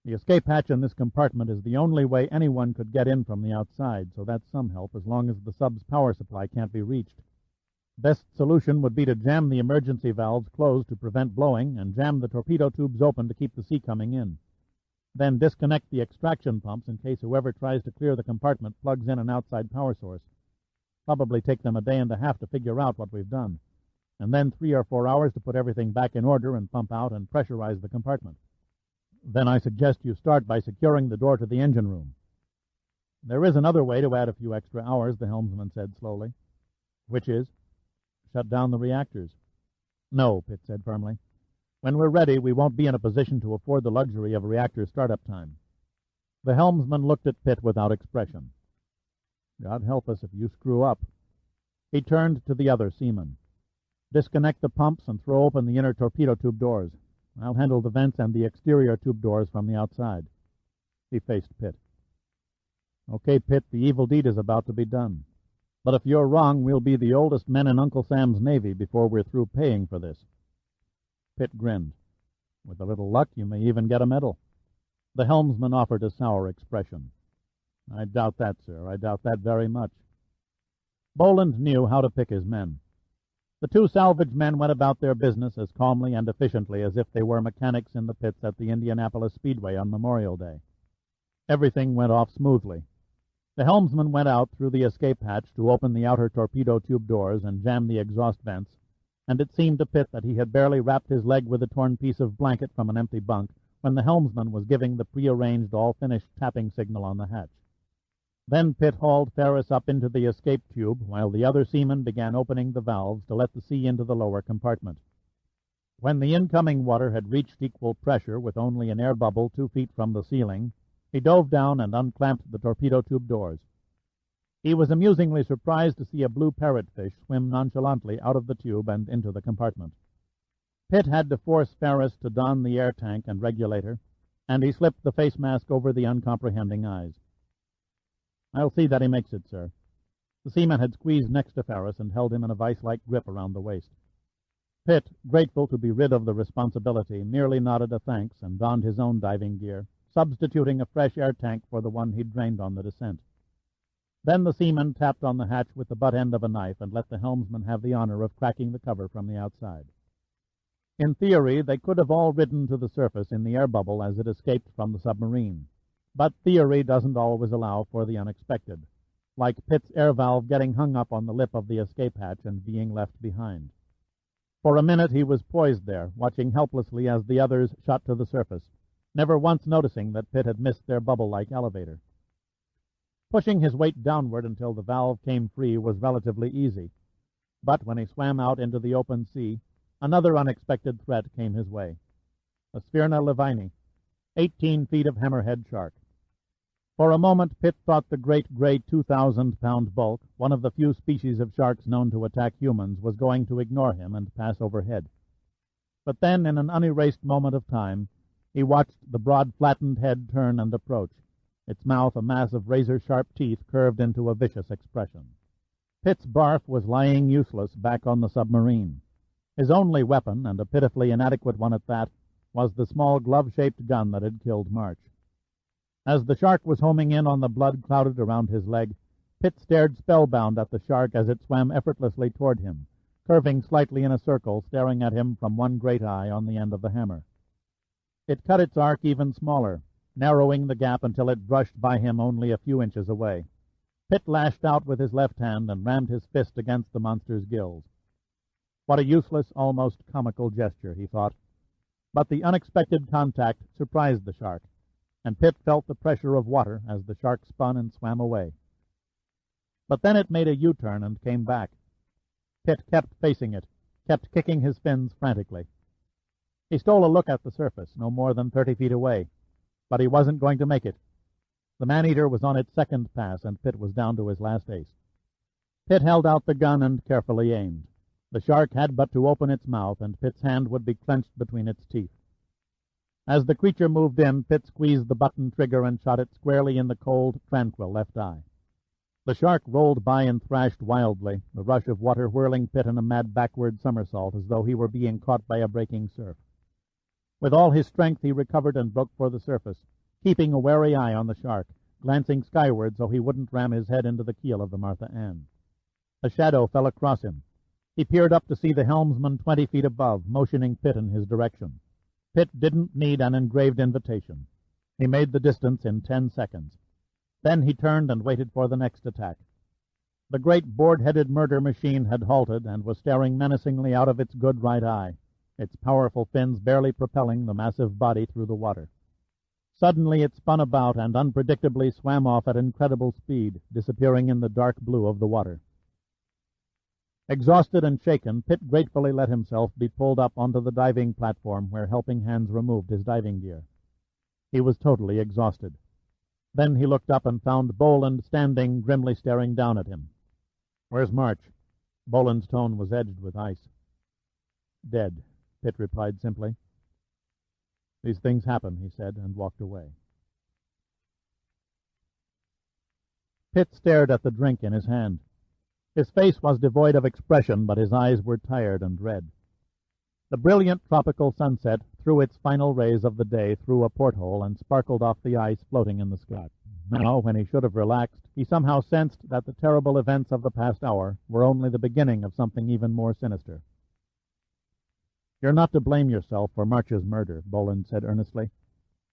The escape hatch in this compartment is the only way anyone could get in from the outside, so that's some help as long as the sub's power supply can't be reached. Best solution would be to jam the emergency valves closed to prevent blowing and jam the torpedo tubes open to keep the sea coming in. Then disconnect the extraction pumps in case whoever tries to clear the compartment plugs in an outside power source. Probably take them a day and a half to figure out what we've done. And then 3 or 4 hours to put everything back in order and pump out and pressurize the compartment. Then I suggest you start by securing the door to the engine room." "There is another way to add a few extra hours," the helmsman said slowly. "Which is?" "Shut down the reactors." "No," Pitt said firmly. "When we're ready, we won't be in a position to afford the luxury of reactor startup time." The helmsman looked at Pitt without expression. "God help us if you screw up." He turned to the other seaman. "Disconnect the pumps and throw open the inner torpedo tube doors. I'll handle the vents and the exterior tube doors from the outside." He faced Pitt. "Okay, Pitt, the evil deed is about to be done. But if you're wrong, we'll be the oldest men in Uncle Sam's Navy before we're through paying for this." Pitt grinned. "With a little luck, you may even get a medal." The helmsman offered a sour expression. "I doubt that, sir. I doubt that very much." Boland knew how to pick his men. The 2 salvage men went about their business as calmly and efficiently as if they were mechanics in the pits at the Indianapolis Speedway on Memorial Day. Everything went off smoothly. The helmsman went out through the escape hatch to open the outer torpedo tube doors and jam the exhaust vents, and it seemed to Pitt that he had barely wrapped his leg with a torn piece of blanket from an empty bunk when the helmsman was giving the prearranged, all-finished tapping signal on the hatch. Then Pitt hauled Ferris up into the escape tube, while the other seaman began opening the valves to let the sea into the lower compartment. When the incoming water had reached equal pressure, with only an air bubble 2 feet from the ceiling, he dove down and unclamped the torpedo tube doors. He was amusingly surprised to see a blue parrotfish swim nonchalantly out of the tube and into the compartment. Pitt had to force Ferris to don the air tank and regulator, and he slipped the face mask over the uncomprehending eyes. "I'll see that he makes it, sir." The seaman had squeezed next to Ferris and held him in a vice-like grip around the waist. Pitt, grateful to be rid of the responsibility, merely nodded a thanks and donned his own diving gear, substituting a fresh air tank for the one he'd drained on the descent. Then the seaman tapped on the hatch with the butt end of a knife and let the helmsman have the honor of cracking the cover from the outside. In theory, they could have all ridden to the surface in the air bubble as it escaped from the submarine. But theory doesn't always allow for the unexpected, like Pitt's air valve getting hung up on the lip of the escape hatch and being left behind. For a minute he was poised there, watching helplessly as the others shot to the surface, never once noticing that Pitt had missed their bubble-like elevator. Pushing his weight downward until the valve came free was relatively easy, but when he swam out into the open sea, Another unexpected threat came his way. A Sphyrna levini, 18 feet of hammerhead shark. For a moment, Pitt thought the great gray 2,000-pound bulk, one of the few species of sharks known to attack humans, was going to ignore him and pass overhead. But then, in an unerased moment of time, he watched the broad, flattened head turn and approach, its mouth a mass of razor-sharp teeth curved into a vicious expression. Pitt's barf was lying useless back on the submarine. His only weapon, and a pitifully inadequate one at that, was the small glove-shaped gun that had killed March. As the shark was homing in on the blood clouded around his leg, Pitt stared spellbound at the shark as it swam effortlessly toward him, curving slightly in a circle, staring at him from one great eye on the end of the hammer. It cut its arc even smaller, narrowing the gap until it brushed by him only a few inches away. Pitt lashed out with his left hand and rammed his fist against the monster's gills. What a useless, almost comical gesture, he thought. But the unexpected contact surprised the shark, and Pitt felt the pressure of water as the shark spun and swam away. But then it made a U-turn and came back. Pitt kept facing it, kept kicking his fins frantically. He stole a look at the surface, no more than 30 feet away, but he wasn't going to make it. The man-eater was on its second pass, and Pitt was down to his last ace. Pitt held out the gun and carefully aimed. The shark had but to open its mouth, and Pitt's hand would be clenched between its teeth. As the creature moved in, Pitt squeezed the button trigger and shot it squarely in the cold, tranquil left eye. The shark rolled by and thrashed wildly, the rush of water whirling Pitt in a mad backward somersault as though he were being caught by a breaking surf. With all his strength he recovered and broke for the surface, keeping a wary eye on the shark, glancing skyward so he wouldn't ram his head into the keel of the Martha Ann. A shadow fell across him. He peered up to see the helmsman 20 feet above, motioning Pitt in his direction. Pitt didn't need an engraved invitation. He made the distance in 10 seconds. Then he turned and waited for the next attack. The great board-headed murder machine had halted and was staring menacingly out of its good right eye, its powerful fins barely propelling the massive body through the water. Suddenly it spun about and unpredictably swam off at incredible speed, disappearing in the dark blue of the water. Exhausted and shaken, Pitt gratefully let himself be pulled up onto the diving platform where helping hands removed his diving gear. He was totally exhausted. Then he looked up and found Boland standing, grimly staring down at him. "Where's March?" Boland's tone was edged with ice. "Dead," Pitt replied simply. "These things happen," he said, and walked away. Pitt stared at the drink in his hand. His face was devoid of expression, but his eyes were tired and red. The brilliant tropical sunset threw its final rays of the day through a porthole and sparkled off the ice floating in the sky. Now, when he should have relaxed, he somehow sensed that the terrible events of the past hour were only the beginning of something even more sinister. "You're not to blame yourself for March's murder," Boland said earnestly.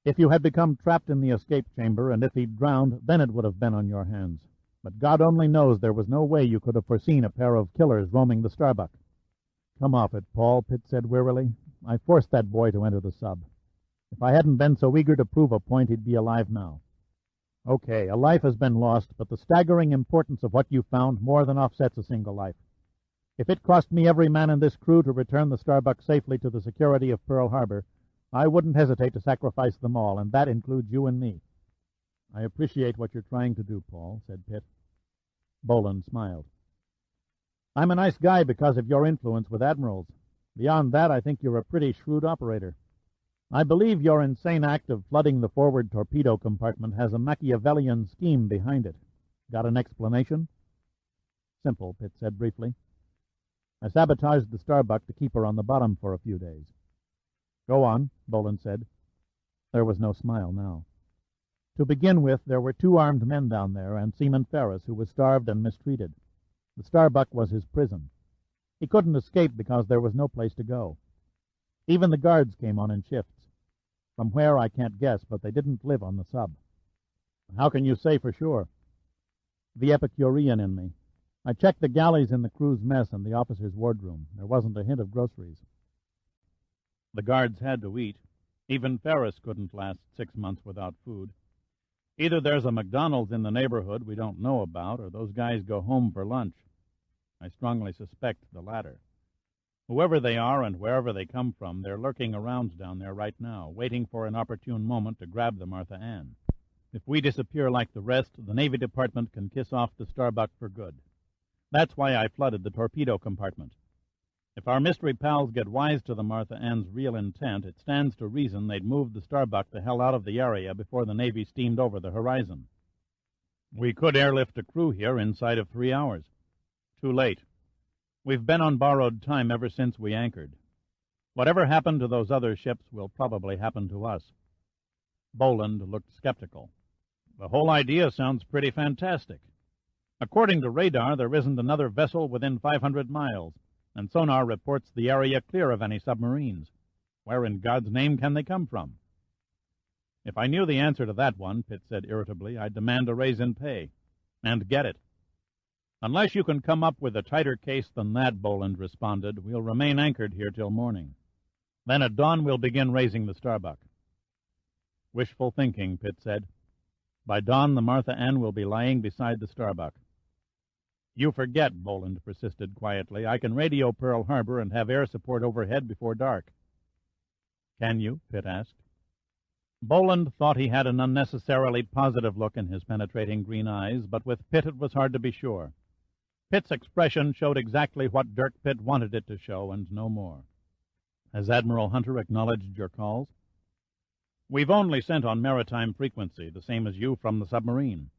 "If you had become trapped in the escape chamber, and if he'd drowned, then it would have been on your hands. But God only knows there was no way you could have foreseen a pair of killers roaming the Starbuck." "Come off it, Paul," Pitt said wearily. "I forced that boy to enter the sub. If I hadn't been so eager to prove a point, he'd be alive now. Okay, a life has been lost, but the staggering importance of what you found more than offsets a single life. If it cost me every man in this crew to return the Starbuck safely to the security of Pearl Harbor, I wouldn't hesitate to sacrifice them all, and that includes you and me." "I appreciate what you're trying to do, Paul," said Pitt. Boland smiled. "I'm a nice guy because of your influence with admirals. Beyond that, I think you're a pretty shrewd operator. I believe your insane act of flooding the forward torpedo compartment has a Machiavellian scheme behind it. Got an explanation?" "Simple," Pitt said briefly. "I sabotaged the Starbuck to keep her on the bottom for a few days." "Go on," Boland said. There was no smile now. "To begin with, there were 2 armed men down there, and Seaman Ferris, who was starved and mistreated. The Starbuck was his prison. He couldn't escape because there was no place to go. Even the guards came on in shifts. From where, I can't guess, but they didn't live on the sub." "How can you say for sure?" "The Epicurean in me. I checked the galleys in the crew's mess and the officer's wardroom. There wasn't a hint of groceries." "The guards had to eat. Even Ferris couldn't last 6 months without food. Either there's a McDonald's in the neighborhood we don't know about, or those guys go home for lunch. I strongly suspect the latter." Whoever they are and wherever they come from, they're lurking around down there right now, waiting for an opportune moment to grab the Martha Ann. If we disappear like the rest, the Navy Department can kiss off the Starbuck for good. That's why I flooded the torpedo compartment. If our mystery pals get wise to the Martha Ann's real intent, it stands to reason they'd move the Starbuck the hell out of the area before the Navy steamed over the horizon. We could airlift a crew here inside of 3 hours. Too late. We've been on borrowed time ever since we anchored. Whatever happened to those other ships will probably happen to us. Boland looked skeptical. The whole idea sounds pretty fantastic. According to radar, there isn't another vessel within 500 miles, and sonar reports the area clear of any submarines. Where in God's name can they come from? If I knew the answer to that one, Pitt said irritably, I'd demand a raise in pay. And get it. Unless you can come up with a tighter case than that, Boland responded, we'll remain anchored here till morning. Then at dawn we'll begin raising the Starbuck. Wishful thinking, Pitt said. By dawn the Martha Ann will be lying beside the Starbuck. You forget, Boland persisted quietly. I can radio Pearl Harbor and have air support overhead before dark. Can you? Pitt asked. Boland thought he had an unnecessarily positive look in his penetrating green eyes, but with Pitt it was hard to be sure. Pitt's expression showed exactly what Dirk Pitt wanted it to show, and no more. Has Admiral Hunter acknowledged your calls? We've only sent on maritime frequency, the same as you from the submarine.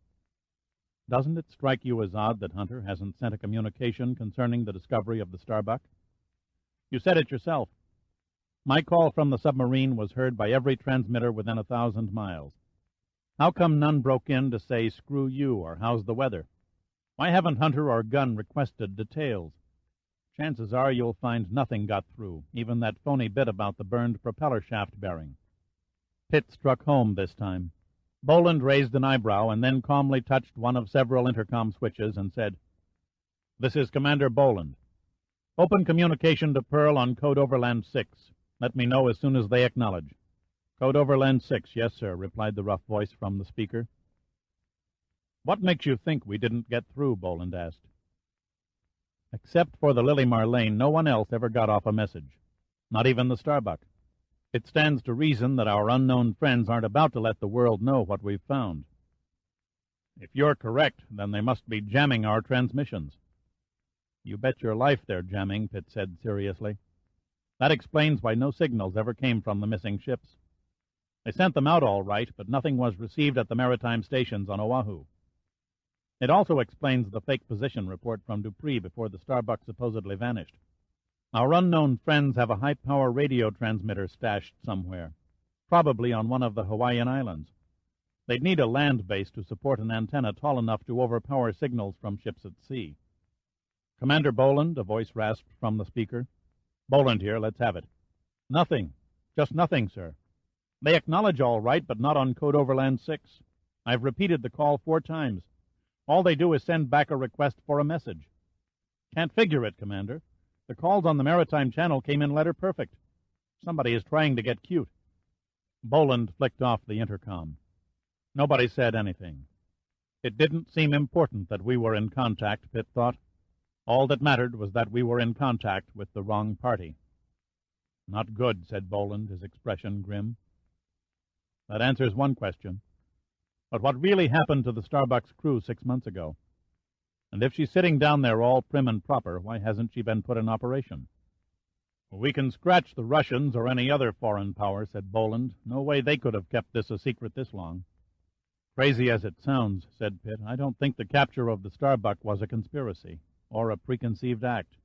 Doesn't it strike you as odd that Hunter hasn't sent a communication concerning the discovery of the Starbuck? You said it yourself. My call from the submarine was heard by every transmitter within 1,000 miles. How come none broke in to say, screw you, or how's the weather? Why haven't Hunter or Gunn requested details? Chances are you'll find nothing got through, even that phony bit about the burned propeller shaft bearing. Pitt struck home this time. Boland raised an eyebrow and then calmly touched one of several intercom switches and said, This is Commander Boland. Open communication to Pearl on Code Overland 6. Let me know as soon as they acknowledge. Code Overland 6, yes, sir, replied the rough voice from the speaker. What makes you think we didn't get through? Boland asked. Except for the Lily Marlene, no one else ever got off a message. Not even the Starbuck. It stands to reason that our unknown friends aren't about to let the world know what we've found. If you're correct, then they must be jamming our transmissions. You bet your life they're jamming, Pitt said seriously. That explains why no signals ever came from the missing ships. They sent them out all right, but nothing was received at the maritime stations on Oahu. It also explains the fake position report from Dupree before the Starbuck supposedly vanished. Our unknown friends have a high-power radio transmitter stashed somewhere, probably on one of the Hawaiian Islands. They'd need a land base to support an antenna tall enough to overpower signals from ships at sea. Commander Boland, a voice rasped from the speaker. Boland here, let's have it. Nothing. Just nothing, sir. They acknowledge all right, but not on Code Overland 6. I've repeated the call 4 times. All they do is send back a request for a message. Can't figure it, Commander. The calls on the maritime channel came in letter perfect. Somebody is trying to get cute. Boland flicked off the intercom. Nobody said anything. It didn't seem important that we were in contact, Pitt thought. All that mattered was that we were in contact with the wrong party. Not good, said Boland, his expression grim. That answers one question. But what really happened to the Starbuck's crew 6 months ago? And if she's sitting down there all prim and proper, why hasn't she been put in operation? We can scratch the Russians or any other foreign power, said Boland. No way they could have kept this a secret this long. Crazy as it sounds, said Pitt, I don't think the capture of the Starbuck was a conspiracy or a preconceived act.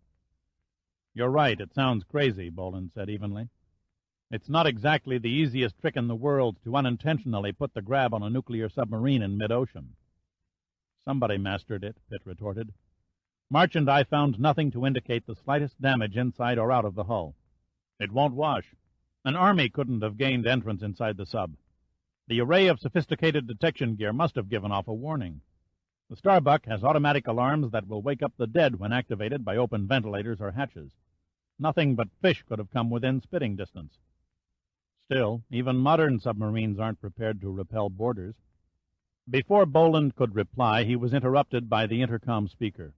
You're right, it sounds crazy, Boland said evenly. It's not exactly the easiest trick in the world to unintentionally put the grab on a nuclear submarine in mid-ocean. Somebody mastered it, Pitt retorted. March and I found nothing to indicate the slightest damage inside or out of the hull. It won't wash. An army couldn't have gained entrance inside the sub. The array of sophisticated detection gear must have given off a warning. The Starbuck has automatic alarms that will wake up the dead when activated by open ventilators or hatches. Nothing but fish could have come within spitting distance. Still, even modern submarines aren't prepared to repel boarders. Before Boland could reply, he was interrupted by the intercom speaker.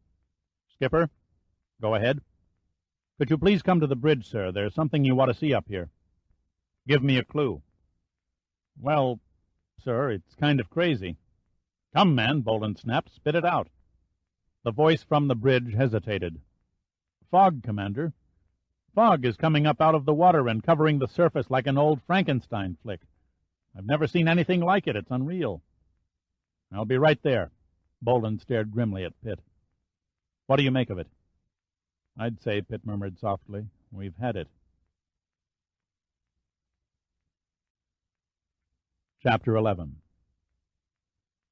Skipper, go ahead. Could you please come to the bridge, sir? There's something you ought to see up here. Give me a clue. Well, sir, it's kind of crazy. Come, man, Boland snapped. Spit it out. The voice from the bridge hesitated. Fog, Commander. Fog is coming up out of the water and covering the surface like an old Frankenstein flick. I've never seen anything like it. It's unreal. I'll be right there. Boland stared grimly at Pitt. What do you make of it? I'd say, Pitt murmured softly, we've had it. Chapter 11.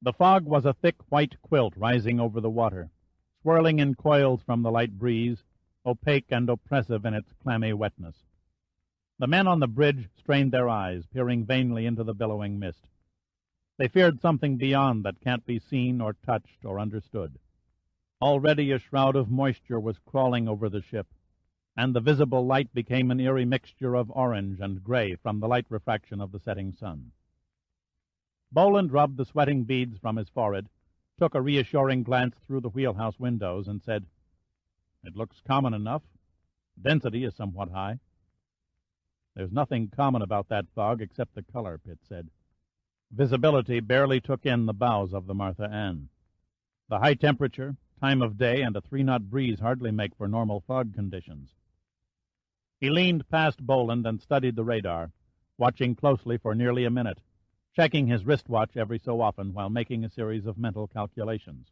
The fog was a thick white quilt rising over the water, swirling in coils from the light breeze, opaque and oppressive in its clammy wetness. The men on the bridge strained their eyes, peering vainly into the billowing mist. They feared something beyond that can't be seen or touched or understood. Already a shroud of moisture was crawling over the ship, and the visible light became an eerie mixture of orange and gray from the light refraction of the setting sun. Boland rubbed the sweating beads from his forehead, took a reassuring glance through the wheelhouse windows, and said, It looks common enough. Density is somewhat high. There's nothing common about that fog except the color, Pitt said. Visibility barely took in the bows of the Martha Ann. The high temperature, time of day, and a 3-knot breeze hardly make for normal fog conditions. He leaned past Boland and studied the radar, watching closely for nearly a minute, checking his wristwatch every so often while making a series of mental calculations.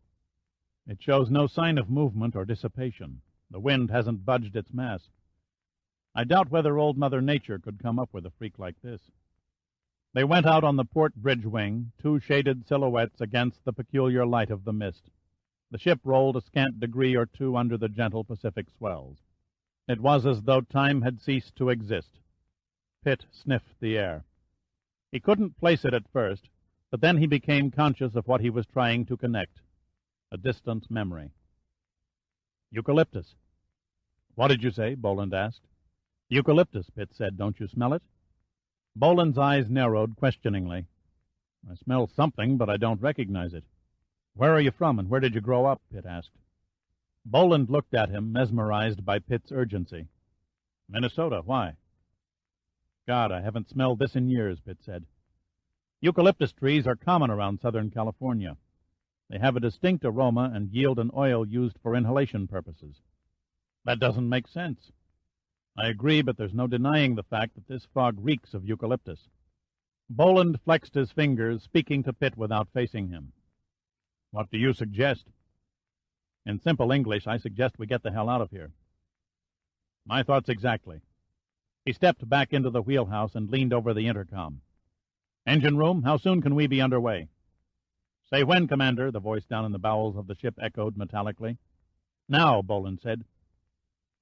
It shows no sign of movement or dissipation. The wind hasn't budged its mass. I doubt whether old Mother Nature could come up with a freak like this. They went out on the port bridge wing, two shaded silhouettes against the peculiar light of the mist. The ship rolled a scant degree or two under the gentle Pacific swells. It was as though time had ceased to exist. Pitt sniffed the air. He couldn't place it at first, but then he became conscious of what he was trying to connect. A distant memory. Eucalyptus. What did you say? Boland asked. Eucalyptus, Pitt said. Don't you smell it? Boland's eyes narrowed questioningly. I smell something, but I don't recognize it. Where are you from, and where did you grow up? Pitt asked. Boland looked at him, mesmerized by Pitt's urgency. Minnesota. Why? God, I haven't smelled this in years, Pitt said. Eucalyptus trees are common around Southern California. They have a distinct aroma and yield an oil used for inhalation purposes. That doesn't make sense. I agree, but there's no denying the fact that this fog reeks of eucalyptus. Boland flexed his fingers, speaking to Pitt without facing him. What do you suggest? In simple English, I suggest we get the hell out of here. My thoughts exactly. He stepped back into the wheelhouse and leaned over the intercom. Engine room, how soon can we be underway? Say when, Commander, the voice down in the bowels of the ship echoed metallically. Now, Boland said.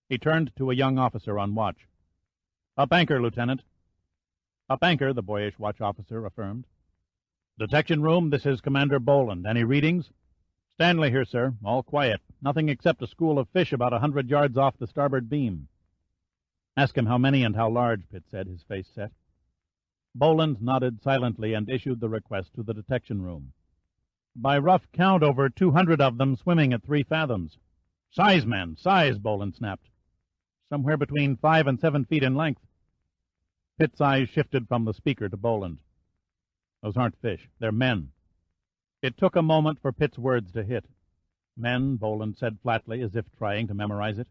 He turned to a young officer on watch. Up anchor, Lieutenant. Up anchor, the boyish watch officer affirmed. Detection room, this is Commander Boland. Any readings? Stanley here, sir. All quiet. Nothing except a school of fish about 100 yards off the starboard beam. Ask him how many and how large, Pitt said, his face set. Boland nodded silently and issued the request to the detection room. By rough count, over 200 of them swimming at 3 fathoms. Size, men, size, Boland snapped. Somewhere between 5 and 7 feet in length. Pitt's eyes shifted from the speaker to Boland. Those aren't fish. They're men. It took a moment for Pitt's words to hit. Men, Boland said flatly, as if trying to memorize it.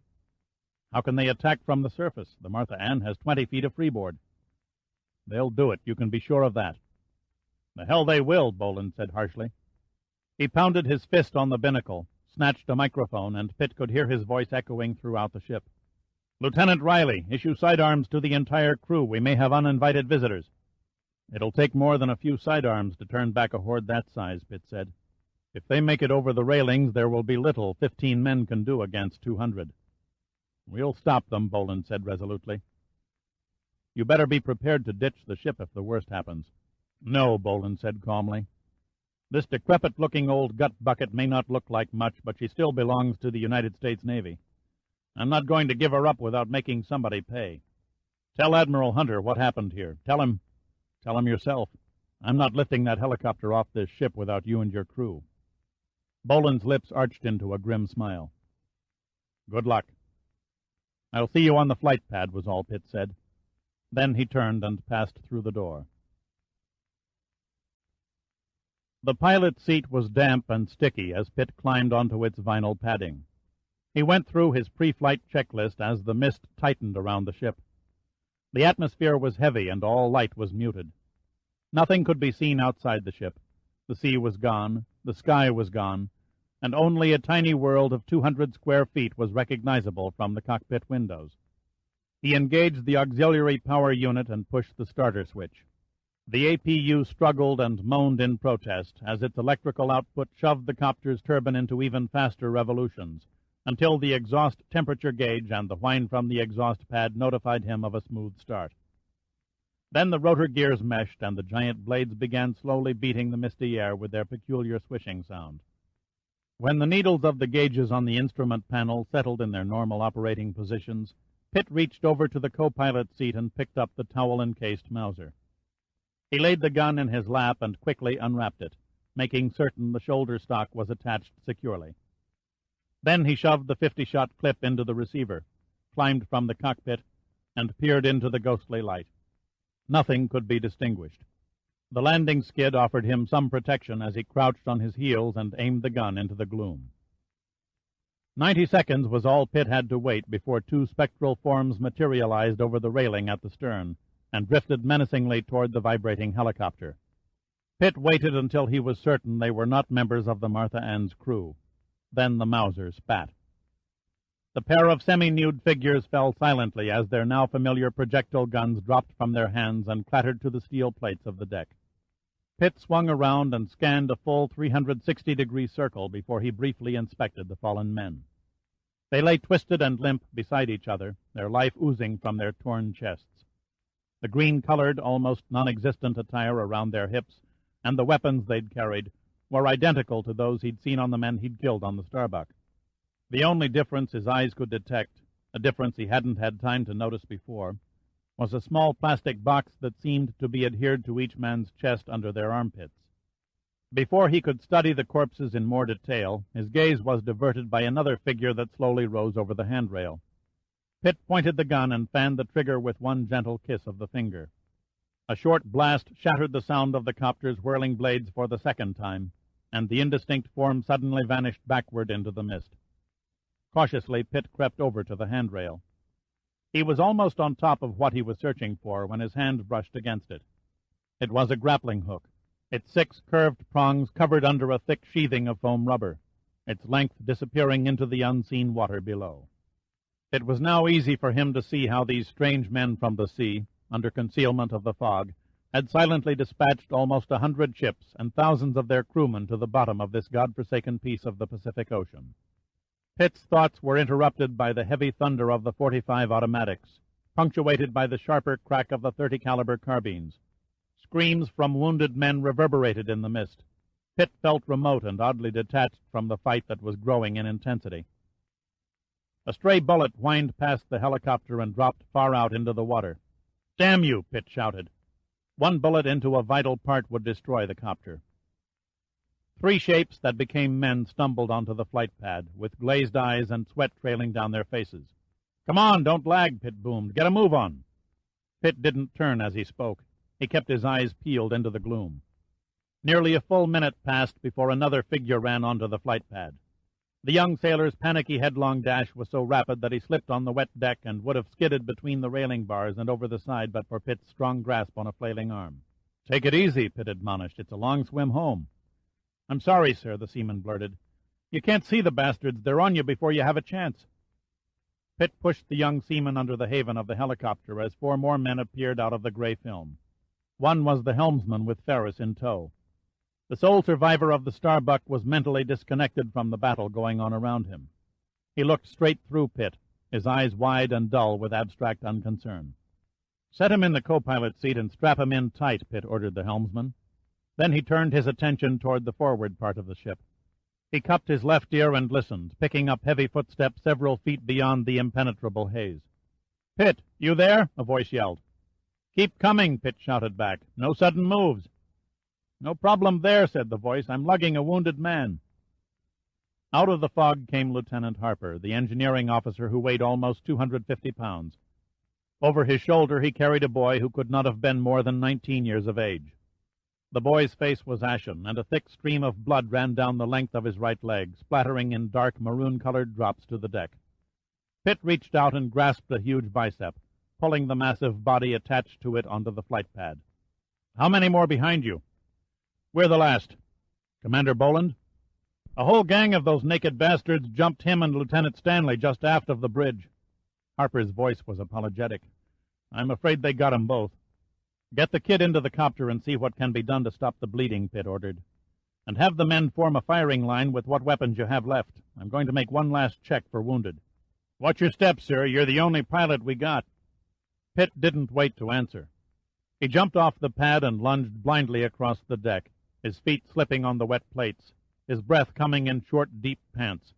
How can they attack from the surface? The Martha Ann has 20 feet of freeboard. They'll do it, you can be sure of that. The hell they will, Boland said harshly. He pounded his fist on the binnacle, snatched a microphone, and Pitt could hear his voice echoing throughout the ship. Lieutenant Riley, issue sidearms to the entire crew. We may have uninvited visitors. It'll take more than a few sidearms to turn back a horde that size, Pitt said. If they make it over the railings, there will be little 15 men can do against 200. We'll stop them, Boland said resolutely. You better be prepared to ditch the ship if the worst happens. No, Boland said calmly. This decrepit-looking old gut bucket may not look like much, but she still belongs to the United States Navy. I'm not going to give her up without making somebody pay. Tell Admiral Hunter what happened here. Tell him yourself. I'm not lifting that helicopter off this ship without you and your crew. Boland's lips arched into a grim smile. Good luck. "I'll see you on the flight pad," was all Pitt said. Then he turned and passed through the door. The pilot's seat was damp and sticky as Pitt climbed onto its vinyl padding. He went through his pre-flight checklist as the mist tightened around the ship. The atmosphere was heavy and all light was muted. Nothing could be seen outside the ship. The sea was gone, the sky was gone, and only a tiny world of 200 square feet was recognizable from the cockpit windows. He engaged the auxiliary power unit and pushed the starter switch. The APU struggled and moaned in protest as its electrical output shoved the copter's turbine into even faster revolutions, until the exhaust temperature gauge and the whine from the exhaust pad notified him of a smooth start. Then the rotor gears meshed and the giant blades began slowly beating the misty air with their peculiar swishing sound. When the needles of the gauges on the instrument panel settled in their normal operating positions, Pitt reached over to the co-pilot's seat and picked up the towel-encased Mauser. He laid the gun in his lap and quickly unwrapped it, making certain the shoulder stock was attached securely. Then he shoved the 50-shot clip into the receiver, climbed from the cockpit, and peered into the ghostly light. Nothing could be distinguished. The landing skid offered him some protection as he crouched on his heels and aimed the gun into the gloom. 90 seconds was all Pitt had to wait before two spectral forms materialized over the railing at the stern and drifted menacingly toward the vibrating helicopter. Pitt waited until he was certain they were not members of the Martha Ann's crew. Then the Mauser spat. The pair of semi-nude figures fell silently as their now familiar projectile guns dropped from their hands and clattered to the steel plates of the deck. Pitt swung around and scanned a full 360-degree circle before he briefly inspected the fallen men. They lay twisted and limp beside each other, their life oozing from their torn chests. The green-colored, almost non-existent attire around their hips and the weapons they'd carried were identical to those he'd seen on the men he'd killed on the Starbuck. The only difference his eyes could detect, a difference he hadn't had time to notice before, was a small plastic box that seemed to be adhered to each man's chest under their armpits. Before he could study the corpses in more detail, his gaze was diverted by another figure that slowly rose over the handrail. Pitt pointed the gun and fanned the trigger with one gentle kiss of the finger. A short blast shattered the sound of the copter's whirling blades for the second time, and the indistinct form suddenly vanished backward into the mist. Cautiously, Pitt crept over to the handrail. He was almost on top of what he was searching for when his hand brushed against it. It was a grappling hook, its 6 curved prongs covered under a thick sheathing of foam rubber, its length disappearing into the unseen water below. It was now easy for him to see how these strange men from the sea, under concealment of the fog, had silently dispatched almost 100 ships and thousands of their crewmen to the bottom of this god-forsaken piece of the Pacific Ocean. Pitt's thoughts were interrupted by the heavy thunder of the .45 automatics, punctuated by the sharper crack of the .30 caliber carbines. Screams from wounded men reverberated in the mist. Pitt felt remote and oddly detached from the fight that was growing in intensity. A stray bullet whined past the helicopter and dropped far out into the water. "Damn you!" Pitt shouted. One bullet into a vital part would destroy the copter. 3 shapes that became men stumbled onto the flight pad, with glazed eyes and sweat trailing down their faces. "Come on, don't lag," Pitt boomed. "Get a move on." Pitt didn't turn as he spoke. He kept his eyes peeled into the gloom. Nearly a full minute passed before another figure ran onto the flight pad. The young sailor's panicky headlong dash was so rapid that he slipped on the wet deck and would have skidded between the railing bars and over the side but for Pitt's strong grasp on a flailing arm. "Take it easy," Pitt admonished. "It's a long swim home." "I'm sorry, sir," the seaman blurted. "You can't see the bastards. They're on you before you have a chance." Pitt pushed the young seaman under the haven of the helicopter as 4 more men appeared out of the gray film. One was the helmsman with Ferris in tow. The sole survivor of the Starbuck was mentally disconnected from the battle going on around him. He looked straight through Pitt, his eyes wide and dull with abstract unconcern. "Set him in the co-pilot seat and strap him in tight," Pitt ordered the helmsman. Then he turned his attention toward the forward part of the ship. He cupped his left ear and listened, picking up heavy footsteps several feet beyond the impenetrable haze. "Pitt, you there?" a voice yelled. "Keep coming," Pitt shouted back. "No sudden moves." "No problem there," said the voice. "I'm lugging a wounded man." Out of the fog came Lieutenant Harper, the engineering officer who weighed almost 250 pounds. Over his shoulder he carried a boy who could not have been more than 19 years of age. The boy's face was ashen, and a thick stream of blood ran down the length of his right leg, splattering in dark maroon-colored drops to the deck. Pitt reached out and grasped a huge bicep, pulling the massive body attached to it onto the flight pad. "How many more behind you?" "We're the last." "Commander Boland?" "A whole gang of those naked bastards jumped him and Lieutenant Stanley just aft of the bridge." Harper's voice was apologetic. "I'm afraid they got 'em both." "Get the kid into the copter and see what can be done to stop the bleeding," Pitt ordered. "And have the men form a firing line with what weapons you have left. I'm going to make one last check for wounded." "Watch your steps, sir. You're the only pilot we got." Pitt didn't wait to answer. He jumped off the pad and lunged blindly across the deck, his feet slipping on the wet plates, his breath coming in short, deep pants.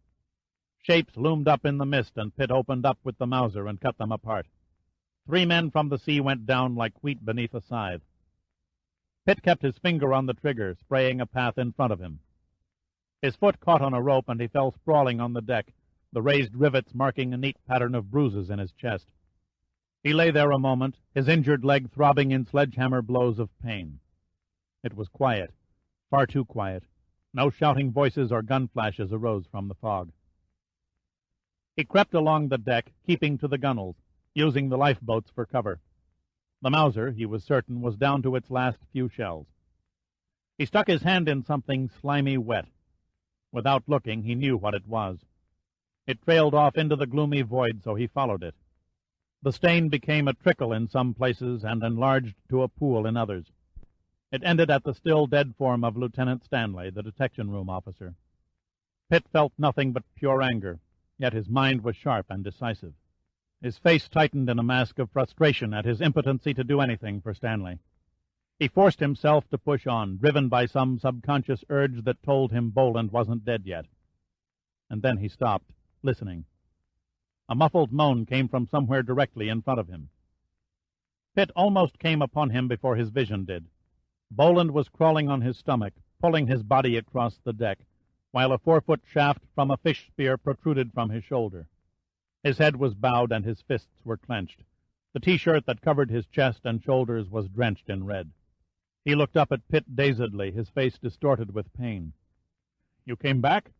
Shapes loomed up in the mist, and Pitt opened up with the Mauser and cut them apart. 3 men from the sea went down like wheat beneath a scythe. Pitt kept his finger on the trigger, spraying a path in front of him. His foot caught on a rope, and he fell sprawling on the deck, the raised rivets marking a neat pattern of bruises in his chest. He lay there a moment, his injured leg throbbing in sledgehammer blows of pain. It was quiet, far too quiet. No shouting voices or gun flashes arose from the fog. He crept along the deck, keeping to the gunwales, using the lifeboats for cover. The Mauser, he was certain, was down to its last few shells. He stuck his hand in something slimy wet. Without looking, he knew what it was. It trailed off into the gloomy void, so he followed it. The stain became a trickle in some places and enlarged to a pool in others. It ended at the still dead form of Lieutenant Stanley, the detection room officer. Pitt felt nothing but pure anger, yet his mind was sharp and decisive. His face tightened in a mask of frustration at his impotency to do anything for Stanley. He forced himself to push on, driven by some subconscious urge that told him Boland wasn't dead yet. And then he stopped, listening. A muffled moan came from somewhere directly in front of him. Pitt almost came upon him before his vision did. Boland was crawling on his stomach, pulling his body across the deck, while a 4-foot shaft from a fish spear protruded from his shoulder. His head was bowed and his fists were clenched. The T-shirt that covered his chest and shoulders was drenched in red. He looked up at Pitt dazedly, his face distorted with pain. "You came back?"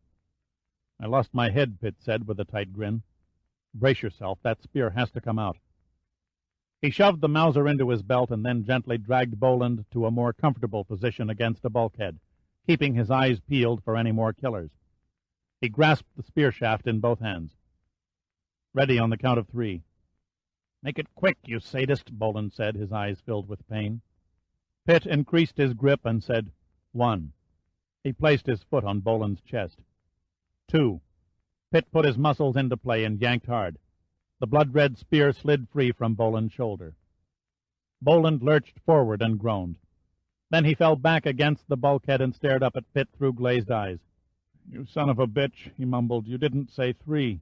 "I lost my head," Pitt said with a tight grin. "Brace yourself. That spear has to come out." He shoved the Mauser into his belt and then gently dragged Boland to a more comfortable position against a bulkhead, keeping his eyes peeled for any more killers. He grasped the spear shaft in both hands. "Ready on the count of 3. "Make it quick, you sadist," Boland said, his eyes filled with pain. Pitt increased his grip and said, 1. He placed his foot on Boland's chest. 2. Pitt put his muscles into play and yanked hard. The blood-red spear slid free from Boland's shoulder. Boland lurched forward and groaned. Then he fell back against the bulkhead and stared up at Pitt through glazed eyes. "You son of a bitch," he mumbled. "You didn't say 3.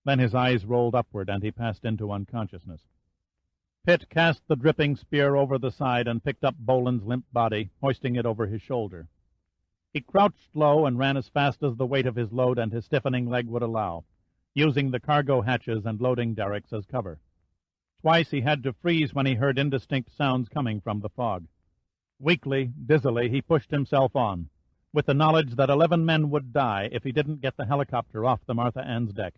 Then his eyes rolled upward, and he passed into unconsciousness. Pitt cast the dripping spear over the side and picked up Boland's limp body, hoisting it over his shoulder. He crouched low and ran as fast as the weight of his load and his stiffening leg would allow, using the cargo hatches and loading derricks as cover. Twice he had to freeze when he heard indistinct sounds coming from the fog. Weakly, dizzily, he pushed himself on, with the knowledge that 11 men would die if he didn't get the helicopter off the Martha Ann's deck.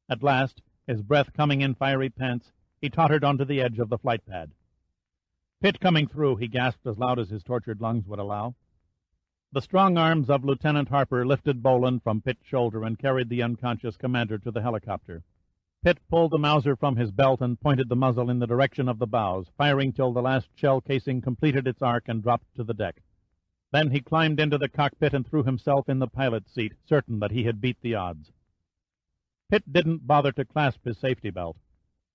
At last, his breath coming in fiery pants, he tottered onto the edge of the flight pad. "Pitt coming through," he gasped as loud as his tortured lungs would allow. The strong arms of Lieutenant Harper lifted Boland from Pitt's shoulder and carried the unconscious commander to the helicopter. Pitt pulled the Mauser from his belt and pointed the muzzle in the direction of the bows, firing till the last shell casing completed its arc and dropped to the deck. Then he climbed into the cockpit and threw himself in the pilot's seat, certain that he had beat the odds. Pitt didn't bother to clasp his safety belt.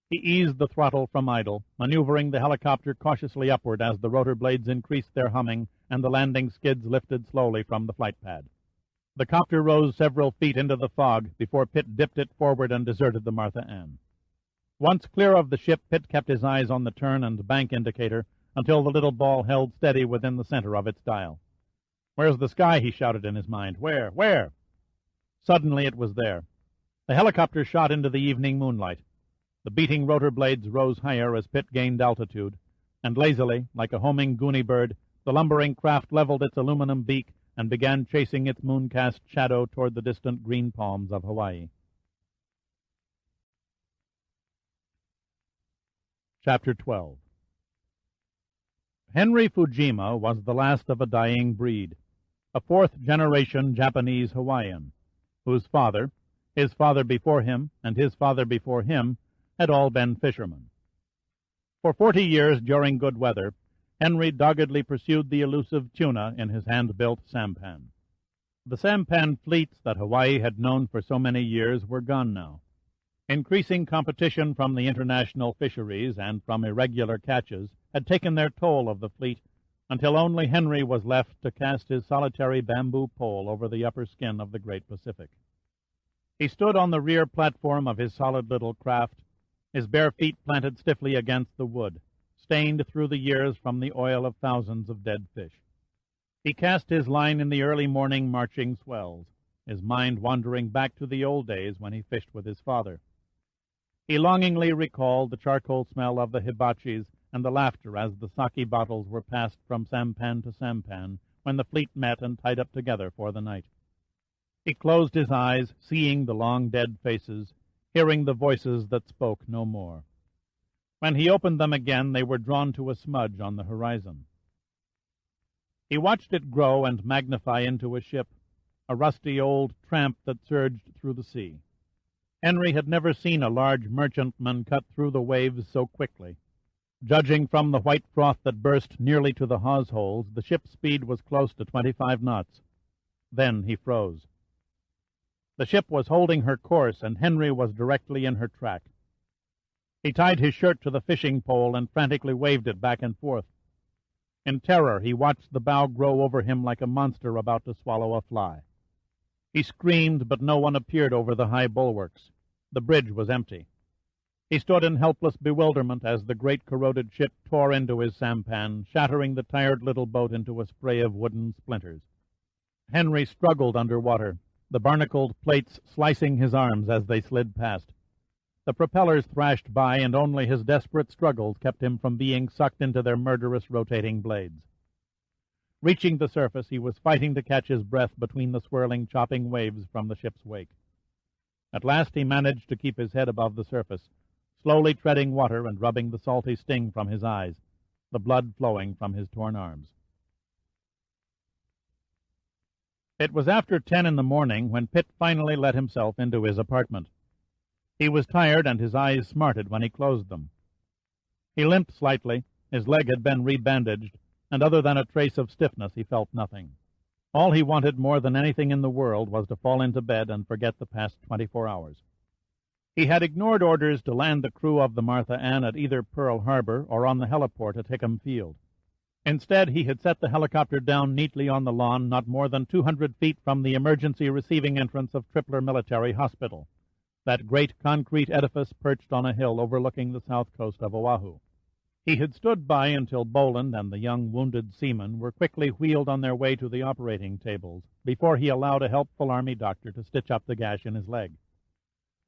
He eased the throttle from idle, maneuvering the helicopter cautiously upward as the rotor blades increased their humming and the landing skids lifted slowly from the flight pad. The copter rose several feet into the fog before Pitt dipped it forward and deserted the Martha Ann. Once clear of the ship, Pitt kept his eyes on the turn and bank indicator until the little ball held steady within the center of its dial. "Where's the sky?" he shouted in his mind. "Where? Where?" Suddenly it was there. The helicopter shot into the evening moonlight. The beating rotor blades rose higher as Pitt gained altitude, and lazily, like a homing goony bird, the lumbering craft leveled its aluminum beak and began chasing its moon-cast shadow toward the distant green palms of Hawaii. Chapter 12. Henry Fujima was the last of a dying breed, a fourth-generation Japanese Hawaiian, whose father, his father before him, and his father before him had all been fishermen. For 40 years during good weather, Henry doggedly pursued the elusive tuna in his hand-built sampan. The sampan fleets that Hawaii had known for so many years were gone now. Increasing competition from the international fisheries and from irregular catches had taken their toll of the fleet until only Henry was left to cast his solitary bamboo pole over the upper skin of the great Pacific. He stood on the rear platform of his solid little craft, his bare feet planted stiffly against the wood, stained through the years from the oil of thousands of dead fish. He cast his line in the early morning marching swells, his mind wandering back to the old days when he fished with his father. He longingly recalled the charcoal smell of the hibachis and the laughter as the sake bottles were passed from sampan to sampan when the fleet met and tied up together for the night. He closed his eyes, seeing the long dead faces, hearing the voices that spoke no more. When he opened them again, they were drawn to a smudge on the horizon. He watched it grow and magnify into a ship, a rusty old tramp that surged through the sea. Henry had never seen a large merchantman cut through the waves so quickly. Judging from the white froth that burst nearly to the hawse holes, the ship's speed was close to 25 knots. Then he froze. The ship was holding her course, and Henry was directly in her track. He tied his shirt to the fishing pole and frantically waved it back and forth. In terror, he watched the bow grow over him like a monster about to swallow a fly. He screamed, but no one appeared over the high bulwarks. The bridge was empty. He stood in helpless bewilderment as the great corroded ship tore into his sampan, shattering the tired little boat into a spray of wooden splinters. Henry struggled under water, the barnacled plates slicing his arms as they slid past. The propellers thrashed by, and only his desperate struggles kept him from being sucked into their murderous rotating blades. Reaching the surface, he was fighting to catch his breath between the swirling, chopping waves from the ship's wake. At last he managed to keep his head above the surface, slowly treading water and rubbing the salty sting from his eyes, the blood flowing from his torn arms. It was after 10 in the morning when Pitt finally let himself into his apartment. He was tired, and his eyes smarted when he closed them. He limped slightly, his leg had been rebandaged, and other than a trace of stiffness he felt nothing. All he wanted more than anything in the world was to fall into bed and forget the past 24 hours. He had ignored orders to land the crew of the Martha Ann at either Pearl Harbor or on the heliport at Hickam Field. Instead, he had set the helicopter down neatly on the lawn not more than 200 feet from the emergency receiving entrance of Tripler Military Hospital, that great concrete edifice perched on a hill overlooking the south coast of Oahu. He had stood by until Boland and the young wounded seamen were quickly wheeled on their way to the operating tables before he allowed a helpful army doctor to stitch up the gash in his leg.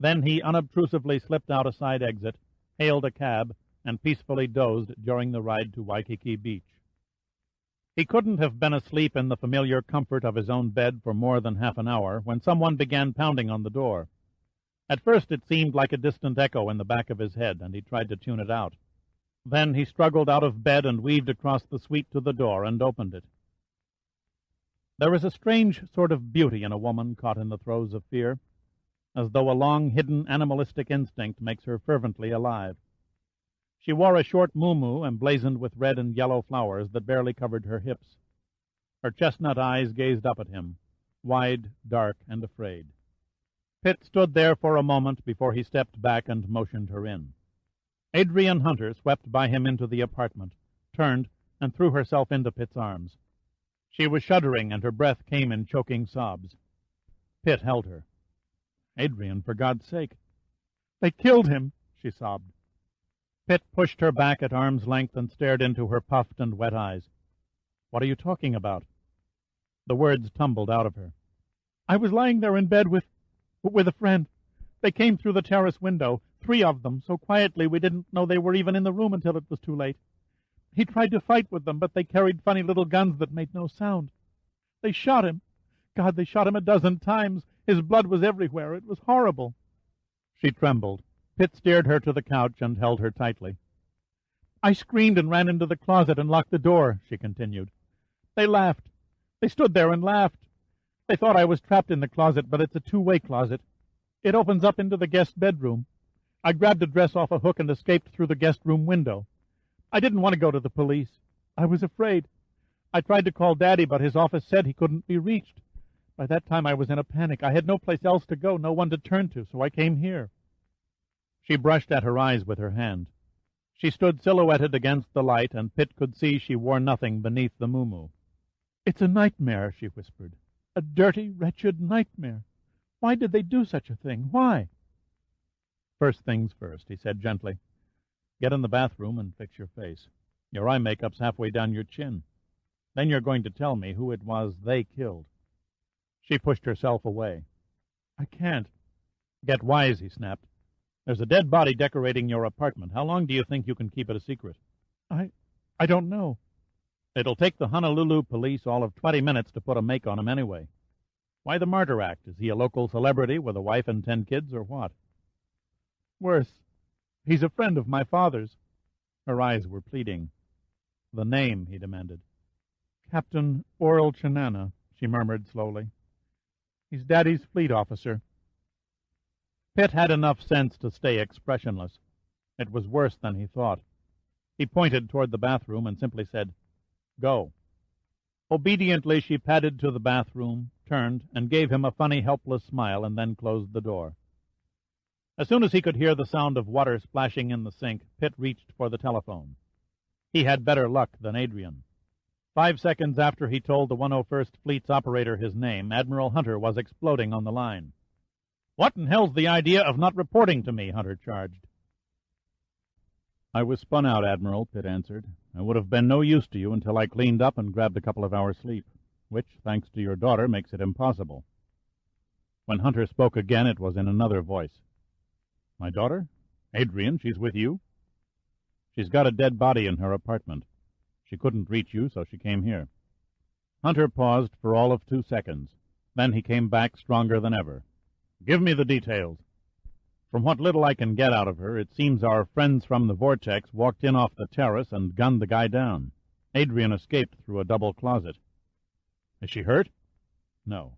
Then he unobtrusively slipped out a side exit, hailed a cab, and peacefully dozed during the ride to Waikiki Beach. He couldn't have been asleep in the familiar comfort of his own bed for more than half an hour when someone began pounding on the door. At first it seemed like a distant echo in the back of his head, and he tried to tune it out. Then he struggled out of bed and weaved across the suite to the door and opened it. There is a strange sort of beauty in a woman caught in the throes of fear, as though a long-hidden animalistic instinct makes her fervently alive. She wore a short muumuu emblazoned with red and yellow flowers that barely covered her hips. Her chestnut eyes gazed up at him, wide, dark, and afraid. Pitt stood there for a moment before he stepped back and motioned her in. Adrian Hunter swept by him into the apartment, turned, and threw herself into Pitt's arms. She was shuddering, and her breath came in choking sobs. Pitt held her. "Adrian, for God's sake." "They killed him," she sobbed. Pitt pushed her back at arm's length and stared into her puffed and wet eyes. "What are you talking about?" The words tumbled out of her. I was lying there in bed with a friend. They came through the terrace window, 3 of them, so quietly we didn't know they were even in the room until it was too late. He tried to fight with them, but they carried funny little guns that made no sound. They shot him. God, they shot him a dozen times. His blood was everywhere. It was horrible." She trembled. Pitt steered her to the couch and held her tightly. "I screamed and ran into the closet and locked the door," she continued. "They laughed. They stood there and laughed. They thought I was trapped in the closet, but it's a 2-way closet. It opens up into the guest bedroom. I grabbed a dress off a hook and escaped through the guest room window. I didn't want to go to the police. I was afraid. I tried to call Daddy, but his office said he couldn't be reached. By that time I was in a panic. I had no place else to go, no one to turn to, so I came here." She brushed at her eyes with her hand. She stood silhouetted against the light, and Pitt could see she wore nothing beneath the muumuu. "It's a nightmare," she whispered. "A dirty, wretched nightmare. Why did they do such a thing? Why?" "First things first," he said gently. "Get in the bathroom and fix your face. Your eye makeup's halfway down your chin. Then you're going to tell me who it was they killed." She pushed herself away. "I can't." "Get wise," he snapped. "There's a dead body decorating your apartment. How long do you think you can keep it a secret?" I don't know." "It'll take the Honolulu police all of 20 minutes to put a make on him anyway. Why the Martyr Act? Is he a local celebrity with a wife and 10 kids, or what?" "Worse. He's a friend of my father's." Her eyes were pleading. "The name," he demanded. "Captain Oral Chanana," she murmured slowly. "He's Daddy's fleet officer." Pitt had enough sense to stay expressionless. It was worse than he thought. He pointed toward the bathroom and simply said, "Go." Obediently she padded to the bathroom, turned, and gave him a funny, helpless smile, and then closed the door. As soon as he could hear the sound of water splashing in the sink, Pitt reached for the telephone. He had better luck than Adrian. 5 seconds after he told the 101st Fleet's operator his name, Admiral Hunter was exploding on the line. "What in hell's the idea of not reporting to me?" Hunter charged. "I was spun out, Admiral," Pitt answered. "I would have been no use to you until I cleaned up and grabbed a couple of hours' sleep, which, thanks to your daughter, makes it impossible." When Hunter spoke again, it was in another voice. "My daughter? Adrian, she's with you?" "She's got a dead body in her apartment. She couldn't reach you, so she came here." Hunter paused for all of 2 seconds. Then he came back stronger than ever. "Give me the details." "From what little I can get out of her, it seems our friends from the Vortex walked in off the terrace and gunned the guy down. Adrian escaped through a double closet." "Is she hurt?" "No."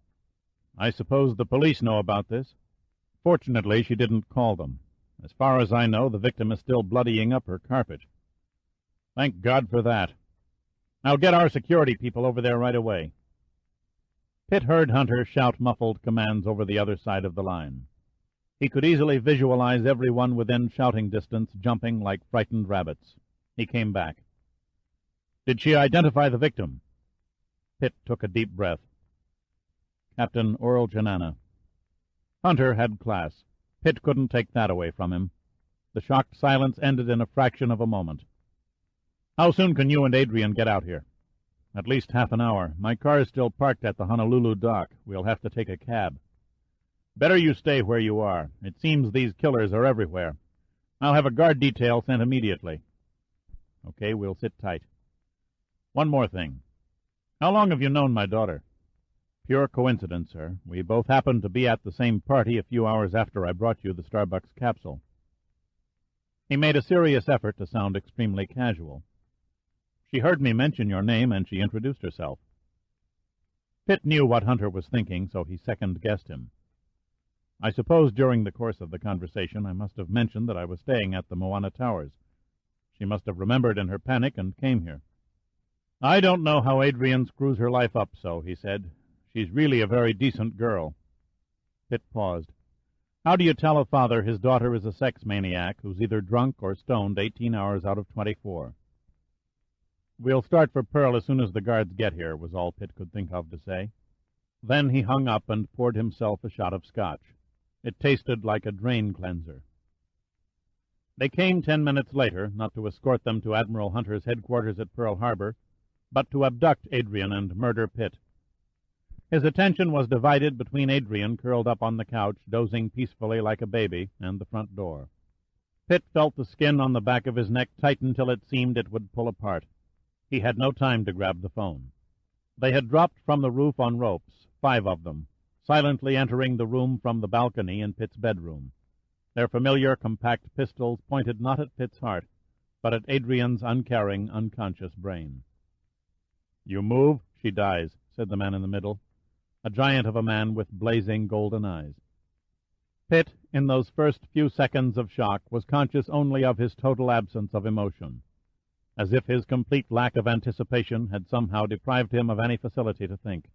"I suppose the police know about this?" "Fortunately, she didn't call them. As far as I know, the victim is still bloodying up her carpet." "Thank God for that. Now get our security people over there right away." Pitt heard Hunter shout muffled commands over the other side of the line. He could easily visualize everyone within shouting distance jumping like frightened rabbits. He came back. "Did she identify the victim?" Pitt took a deep breath. "Captain Oral Janana." Hunter had class. Pitt couldn't take that away from him. The shocked silence ended in a fraction of a moment. "How soon can you and Adrian get out here?" "At least half an hour. My car is still parked at the Honolulu dock. We'll have to take a cab." "Better you stay where you are. It seems these killers are everywhere. I'll have a guard detail sent immediately." "Okay, we'll sit tight." "One more thing. How long have you known my daughter?" "Pure coincidence, sir. We both happened to be at the same party a few hours after I brought you the Starbucks capsule." He made a serious effort to sound extremely casual. "She heard me mention your name, and she introduced herself." Pitt knew what Hunter was thinking, so he second-guessed him. "I suppose during the course of the conversation I must have mentioned that I was staying at the Moana Towers. She must have remembered in her panic and came here." "I don't know how Adrian screws her life up so," he said. "She's really a very decent girl." Pitt paused. "How do you tell a father his daughter is a sex maniac who's either drunk or stoned 18 hours out of 24? "We'll start for Pearl as soon as the guards get here," was all Pitt could think of to say. Then he hung up and poured himself a shot of scotch. It tasted like a drain cleanser. They came 10 minutes later, not to escort them to Admiral Hunter's headquarters at Pearl Harbor, but to abduct Adrian and murder Pitt. His attention was divided between Adrian, curled up on the couch, dozing peacefully like a baby, and the front door. Pitt felt the skin on the back of his neck tighten till it seemed it would pull apart. He had no time to grab the phone. They had dropped from the roof on ropes, 5 of them, silently entering the room from the balcony in Pitt's bedroom. Their familiar, compact pistols pointed not at Pitt's heart, but at Adrian's uncaring, unconscious brain. "You move, she dies," said the man in the middle, a giant of a man with blazing golden eyes. Pitt, in those first few seconds of shock, was conscious only of his total absence of emotion, as if his complete lack of anticipation had somehow deprived him of any facility to think.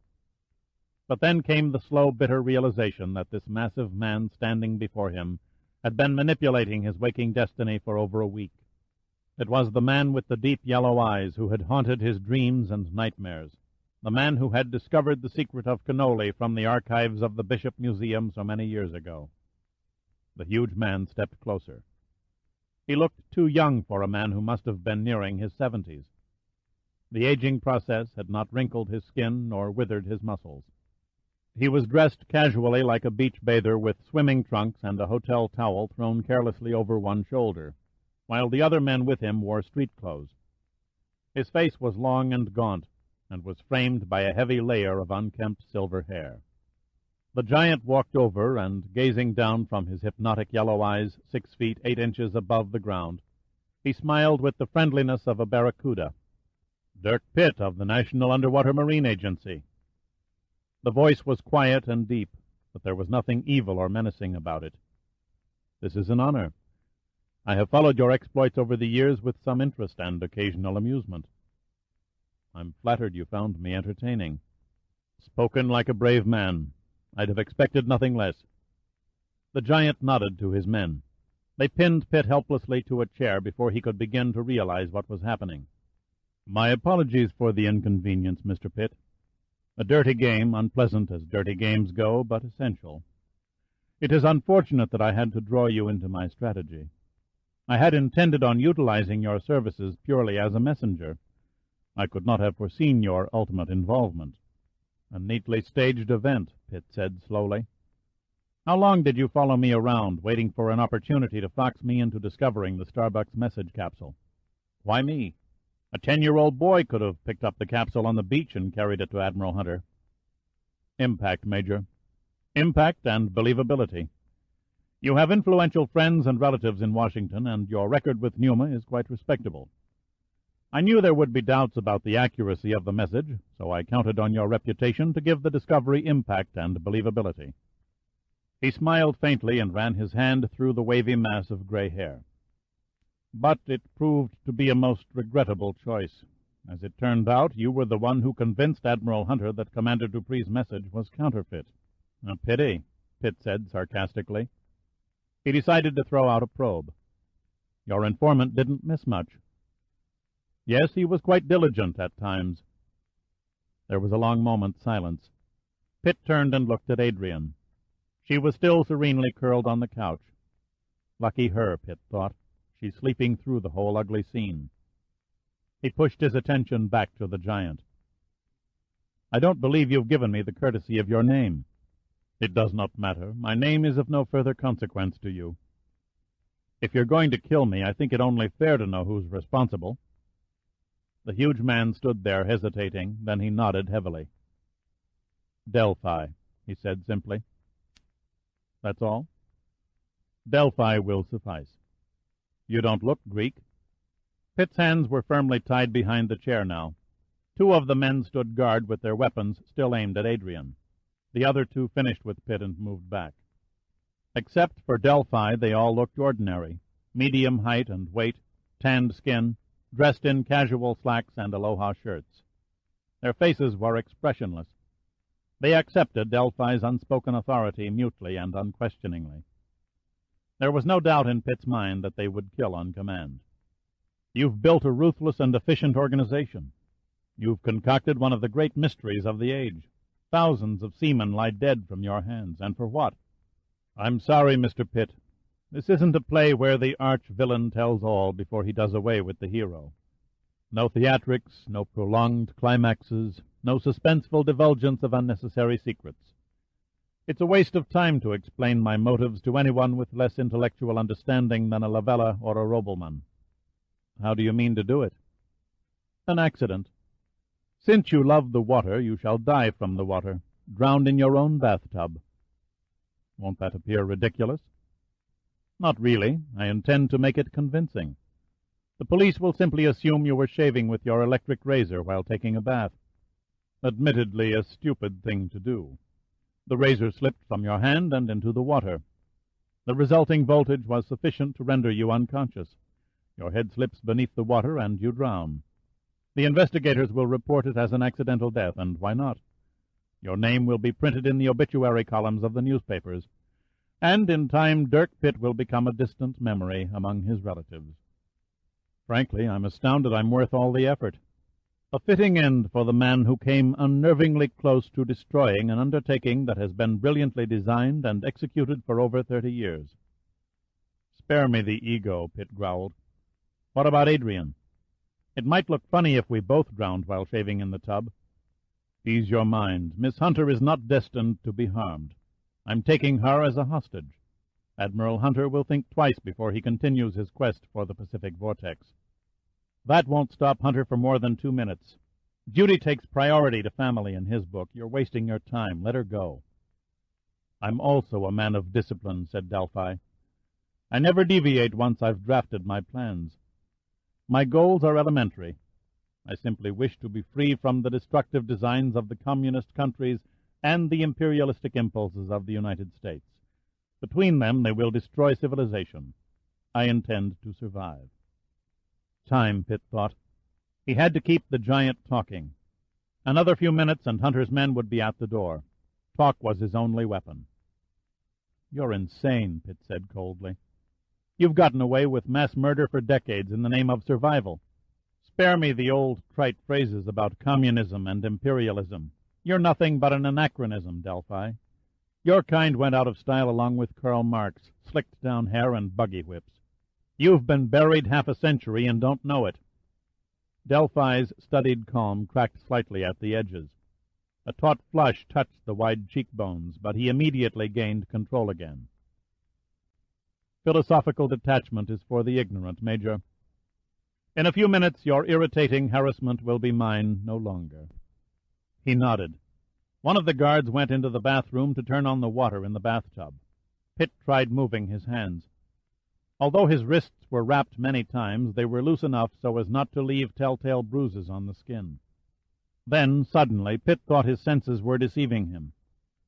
But then came the slow, bitter realization that this massive man standing before him had been manipulating his waking destiny for over a week. It was the man with the deep yellow eyes who had haunted his dreams and nightmares, the man who had discovered the secret of cannoli from the archives of the Bishop Museum so many years ago. The huge man stepped closer. He looked too young for a man who must have been nearing his 70s. The aging process had not wrinkled his skin nor withered his muscles. He was dressed casually like a beach bather, with swimming trunks and a hotel towel thrown carelessly over one shoulder, while the other men with him wore street clothes. His face was long and gaunt, and was framed by a heavy layer of unkempt silver hair. The giant walked over, and, gazing down from his hypnotic yellow eyes 6 feet 8 inches above the ground, he smiled with the friendliness of a barracuda. "Dirk Pitt of the National Underwater Marine Agency." The voice was quiet and deep, but there was nothing evil or menacing about it. "This is an honor. I have followed your exploits over the years with some interest and occasional amusement. I'm flattered you found me entertaining." "Spoken like a brave man. I'd have expected nothing less." The giant nodded to his men. They pinned Pitt helplessly to a chair before he could begin to realize what was happening. "My apologies for the inconvenience, Mr. Pitt. A dirty game, unpleasant as dirty games go, but essential. It is unfortunate that I had to draw you into my strategy. I had intended on utilizing your services purely as a messenger. I could not have foreseen your ultimate involvement." "A neatly staged event," Pitt said slowly. "How long did you follow me around, waiting for an opportunity to fox me into discovering the Starbuck's message capsule?" "Why me? A 10-year-old boy could have picked up the capsule on the beach and carried it to Admiral Hunter." "Impact, Major. Impact and believability. You have influential friends and relatives in Washington, and your record with Numa is quite respectable. I knew there would be doubts about the accuracy of the message, so I counted on your reputation to give the discovery impact and believability." He smiled faintly and ran his hand through the wavy mass of gray hair. "But it proved to be a most regrettable choice. As it turned out, you were the one who convinced Admiral Hunter that Commander Dupree's message was counterfeit." "A pity," Pitt said sarcastically. He decided to throw out a probe. "Your informant didn't miss much." "Yes, he was quite diligent at times." There was a long moment's silence. Pitt turned and looked at Adrian. She was still serenely curled on the couch. Lucky her, Pitt thought. She's sleeping through the whole ugly scene. He pushed his attention back to the giant. "I don't believe you've given me the courtesy of your name." "It does not matter. My name is of no further consequence to you. If you're going to kill me, I think it only fair to know who's responsible." The huge man stood there hesitating, then he nodded heavily. "Delphi," he said simply. "That's all?" "Delphi will suffice. You don't look Greek." Pitt's hands were firmly tied behind the chair now. 2 of the men stood guard with their weapons still aimed at Adrian. The other 2 finished with Pitt and moved back. Except for Delphi, they all looked ordinary, medium height and weight, tanned skin, dressed in casual slacks and aloha shirts. Their faces were expressionless. They accepted Delphi's unspoken authority mutely and unquestioningly. There was no doubt in Pitt's mind that they would kill on command. "You've built a ruthless and efficient organization. You've concocted one of the great mysteries of the age. Thousands of seamen lie dead from your hands, and for what?" "I'm sorry, Mr. Pitt. This isn't a play where the arch-villain tells all before he does away with the hero. No theatrics, no prolonged climaxes, no suspenseful divulgence of unnecessary secrets. It's a waste of time to explain my motives to anyone with less intellectual understanding than a Lavella or a Robelman. How do you mean to do it? An accident. Since you love the water, you shall die from the water, drowned in your own bathtub. Won't that appear ridiculous? Not really. I intend to make it convincing. The police will simply assume you were shaving with your electric razor while taking a bath. Admittedly a stupid thing to do. The razor slipped from your hand and into the water. The resulting voltage was sufficient to render you unconscious. Your head slips beneath the water and you drown. The investigators will report it as an accidental death, and why not? Your name will be printed in the obituary columns of the newspapers, and in time Dirk Pitt will become a distant memory among his relatives. Frankly, I'm astounded I'm worth all the effort. A fitting end for the man who came unnervingly close to destroying an undertaking that has been brilliantly designed and executed for over 30 years. Spare me the ego, Pitt growled. What about Adrian? It might look funny if we both drowned while shaving in the tub. Ease your mind. Miss Hunter is not destined to be harmed. I'm taking her as a hostage. Admiral Hunter will think twice before he continues his quest for the Pacific Vortex. That won't stop Hunter for more than 2 minutes. Duty takes priority to family in his book. You're wasting your time. Let her go. I'm also a man of discipline, said Delphi. I never deviate once I've drafted my plans. My goals are elementary. I simply wish to be free from the destructive designs of the communist countries and the imperialistic impulses of the United States. Between them they will destroy civilization. I intend to survive. Time, Pitt thought. He had to keep the giant talking. Another few minutes and Hunter's men would be at the door. Talk was his only weapon. You're insane, Pitt said coldly. You've gotten away with mass murder for decades in the name of survival. Spare me the old trite phrases about communism and imperialism. You're nothing but an anachronism, Delphi. Your kind went out of style along with Karl Marx, slicked down hair and buggy whips. You've been buried half a century and don't know it. Delphi's studied calm cracked slightly at the edges. A taut flush touched the wide cheekbones, but he immediately gained control again. Philosophical detachment is for the ignorant, Major. In a few minutes your irritating harassment will be mine no longer. He nodded. One of the guards went into the bathroom to turn on the water in the bathtub. Pitt tried moving his hands. Although his wrists were wrapped many times, they were loose enough so as not to leave telltale bruises on the skin. Then, suddenly, Pitt thought his senses were deceiving him.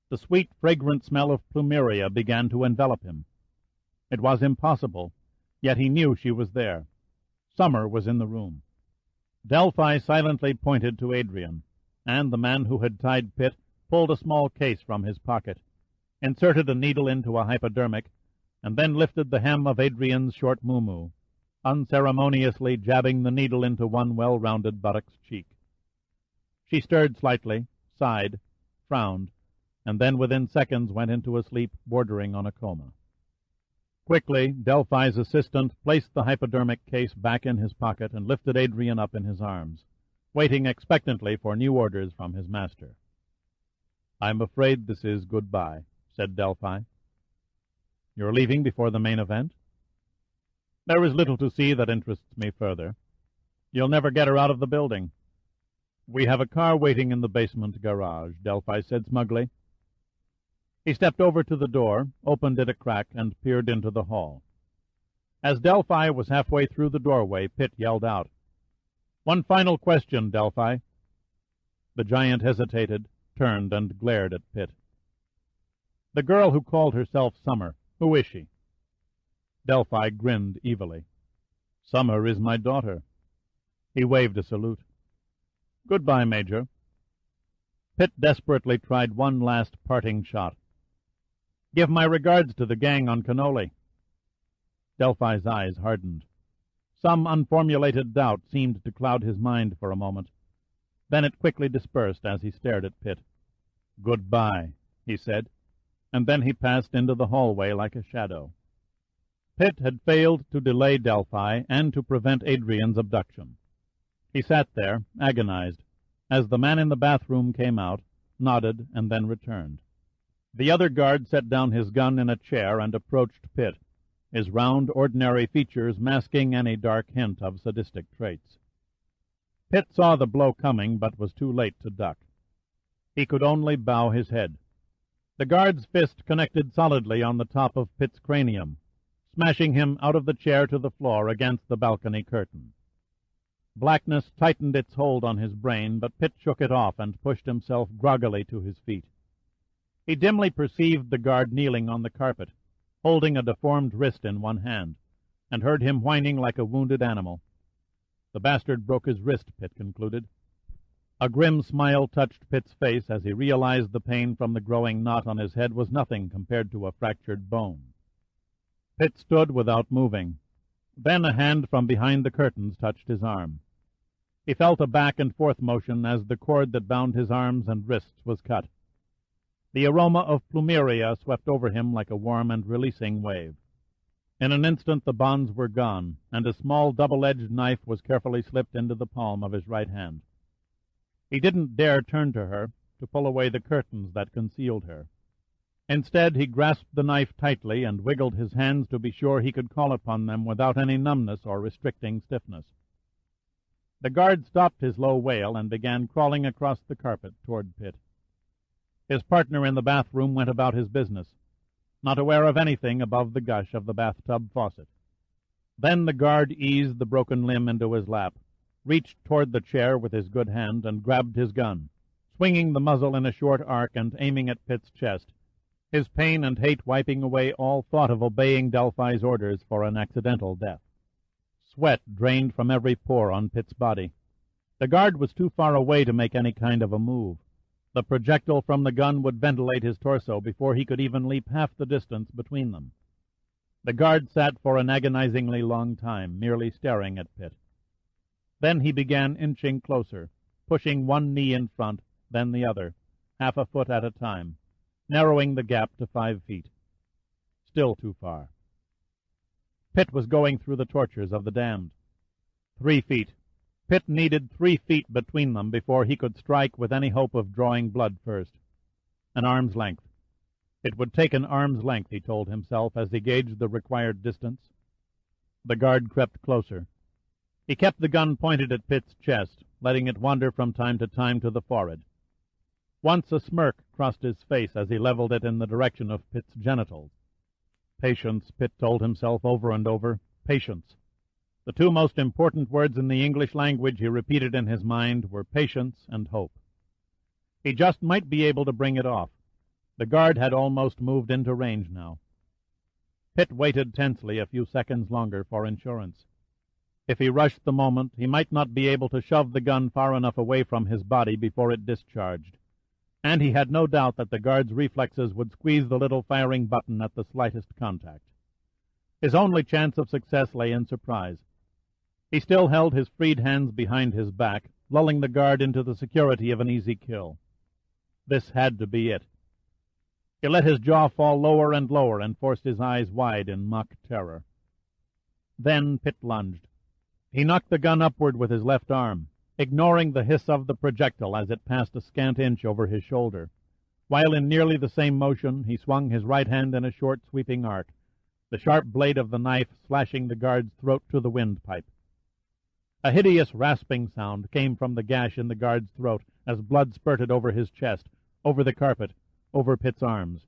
The sweet, fragrant smell of plumeria began to envelop him. It was impossible, yet he knew she was there. Summer was in the room. Delphi silently pointed to Adrian, and the man who had tied Pitt pulled a small case from his pocket, inserted a needle into a hypodermic, and then lifted the hem of Adrian's short muumuu, unceremoniously jabbing the needle into one well-rounded buttock's cheek. She stirred slightly, sighed, frowned, and then within seconds went into a sleep bordering on a coma. Quickly, Delphi's assistant placed the hypodermic case back in his pocket and lifted Adrian up in his arms, waiting expectantly for new orders from his master. "I'm afraid this is goodbye," said Delphi. "You're leaving before the main event?" "There is little to see that interests me further. You'll never get her out of the building." "We have a car waiting in the basement garage," Delphi said smugly. He stepped over to the door, opened it a crack, and peered into the hall. As Delphi was halfway through the doorway, Pitt yelled out, "One final question, Delphi." The giant hesitated, turned, and glared at Pitt. "The girl who called herself Summer, who is she?" Delphi grinned evilly. "Summer is my daughter." He waved a salute. "Goodbye, Major." Pitt desperately tried one last parting shot. "Give my regards to the gang on Cannoli." Delphi's eyes hardened. Some unformulated doubt seemed to cloud his mind for a moment. Then it quickly dispersed as he stared at Pitt. "Goodbye," he said, and then he passed into the hallway like a shadow. Pitt had failed to delay Delphi and to prevent Adrian's abduction. He sat there, agonized, as the man in the bathroom came out, nodded, and then returned. The other guard set down his gun in a chair and approached Pitt, his round, ordinary features masking any dark hint of sadistic traits. Pitt saw the blow coming, but was too late to duck. He could only bow his head. The guard's fist connected solidly on the top of Pitt's cranium, smashing him out of the chair to the floor against the balcony curtain. Blackness tightened its hold on his brain, but Pitt shook it off and pushed himself groggily to his feet. He dimly perceived the guard kneeling on the carpet, holding a deformed wrist in one hand, and heard him whining like a wounded animal. The bastard broke his wrist, Pitt concluded. A grim smile touched Pitt's face as he realized the pain from the growing knot on his head was nothing compared to a fractured bone. Pitt stood without moving. Then a hand from behind the curtains touched his arm. He felt a back-and-forth motion as the cord that bound his arms and wrists was cut. The aroma of plumeria swept over him like a warm and releasing wave. In an instant the bonds were gone, and a small double-edged knife was carefully slipped into the palm of his right hand. He didn't dare turn to her to pull away the curtains that concealed her. Instead, he grasped the knife tightly and wiggled his hands to be sure he could call upon them without any numbness or restricting stiffness. The guard stopped his low wail and began crawling across the carpet toward Pitt. His partner in the bathroom went about his business, not aware of anything above the gush of the bathtub faucet. Then the guard eased the broken limb into his lap, reached toward the chair with his good hand, and grabbed his gun, swinging the muzzle in a short arc and aiming at Pitt's chest, his pain and hate wiping away all thought of obeying Delphi's orders for an accidental death. Sweat drained from every pore on Pitt's body. The guard was too far away to make any kind of a move. The projectile from the gun would ventilate his torso before he could even leap half the distance between them. The guard sat for an agonizingly long time, merely staring at Pitt. Then he began inching closer, pushing one knee in front, then the other, half a foot at a time, narrowing the gap to 5 feet. Still too far. Pitt was going through the tortures of the damned. 3 feet. Pitt needed 3 feet between them before he could strike with any hope of drawing blood first. An arm's length. It would take an arm's length, he told himself as he gauged the required distance. The guard crept closer. He kept the gun pointed at Pitt's chest, letting it wander from time to time to the forehead. Once a smirk crossed his face as he leveled it in the direction of Pitt's genitals. Patience, Pitt told himself over and over. Patience. The 2 most important words in the English language he repeated in his mind were patience and hope. He just might be able to bring it off. The guard had almost moved into range now. Pitt waited tensely a few seconds longer for insurance. If he rushed the moment, he might not be able to shove the gun far enough away from his body before it discharged, and he had no doubt that the guard's reflexes would squeeze the little firing button at the slightest contact. His only chance of success lay in surprise. He still held his freed hands behind his back, lulling the guard into the security of an easy kill. This had to be it. He let his jaw fall lower and lower and forced his eyes wide in mock terror. Then Pitt lunged. He knocked the gun upward with his left arm, ignoring the hiss of the projectile as it passed a scant inch over his shoulder, while in nearly the same motion he swung his right hand in a short sweeping arc, the sharp blade of the knife slashing the guard's throat to the windpipe. A hideous rasping sound came from the gash in the guard's throat as blood spurted over his chest, over the carpet, over Pitt's arms.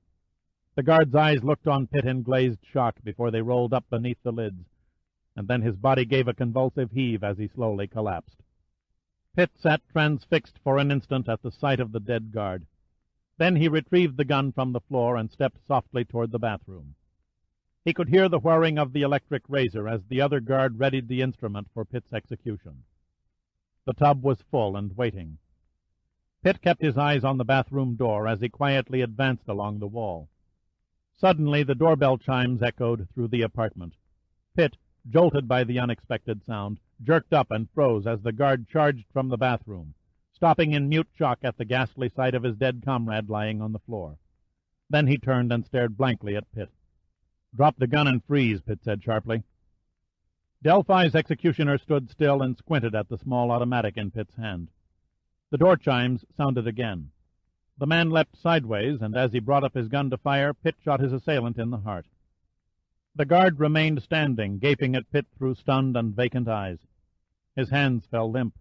The guard's eyes looked on Pitt in glazed shock before they rolled up beneath the lids, and then his body gave a convulsive heave as he slowly collapsed. Pitt sat transfixed for an instant at the sight of the dead guard. Then he retrieved the gun from the floor and stepped softly toward the bathroom. He could hear the whirring of the electric razor as the other guard readied the instrument for Pitt's execution. The tub was full and waiting. Pitt kept his eyes on the bathroom door as he quietly advanced along the wall. Suddenly the doorbell chimes echoed through the apartment. Pitt, jolted by the unexpected sound, jerked up and froze as the guard charged from the bathroom, stopping in mute shock at the ghastly sight of his dead comrade lying on the floor. Then he turned and stared blankly at Pitt. "Drop the gun and freeze," Pitt said sharply. Delphi's executioner stood still and squinted at the small automatic in Pitt's hand. The door chimes sounded again. The man leapt sideways, and as he brought up his gun to fire, Pitt shot his assailant in the heart. The guard remained standing, gaping at Pitt through stunned and vacant eyes. His hands fell limp.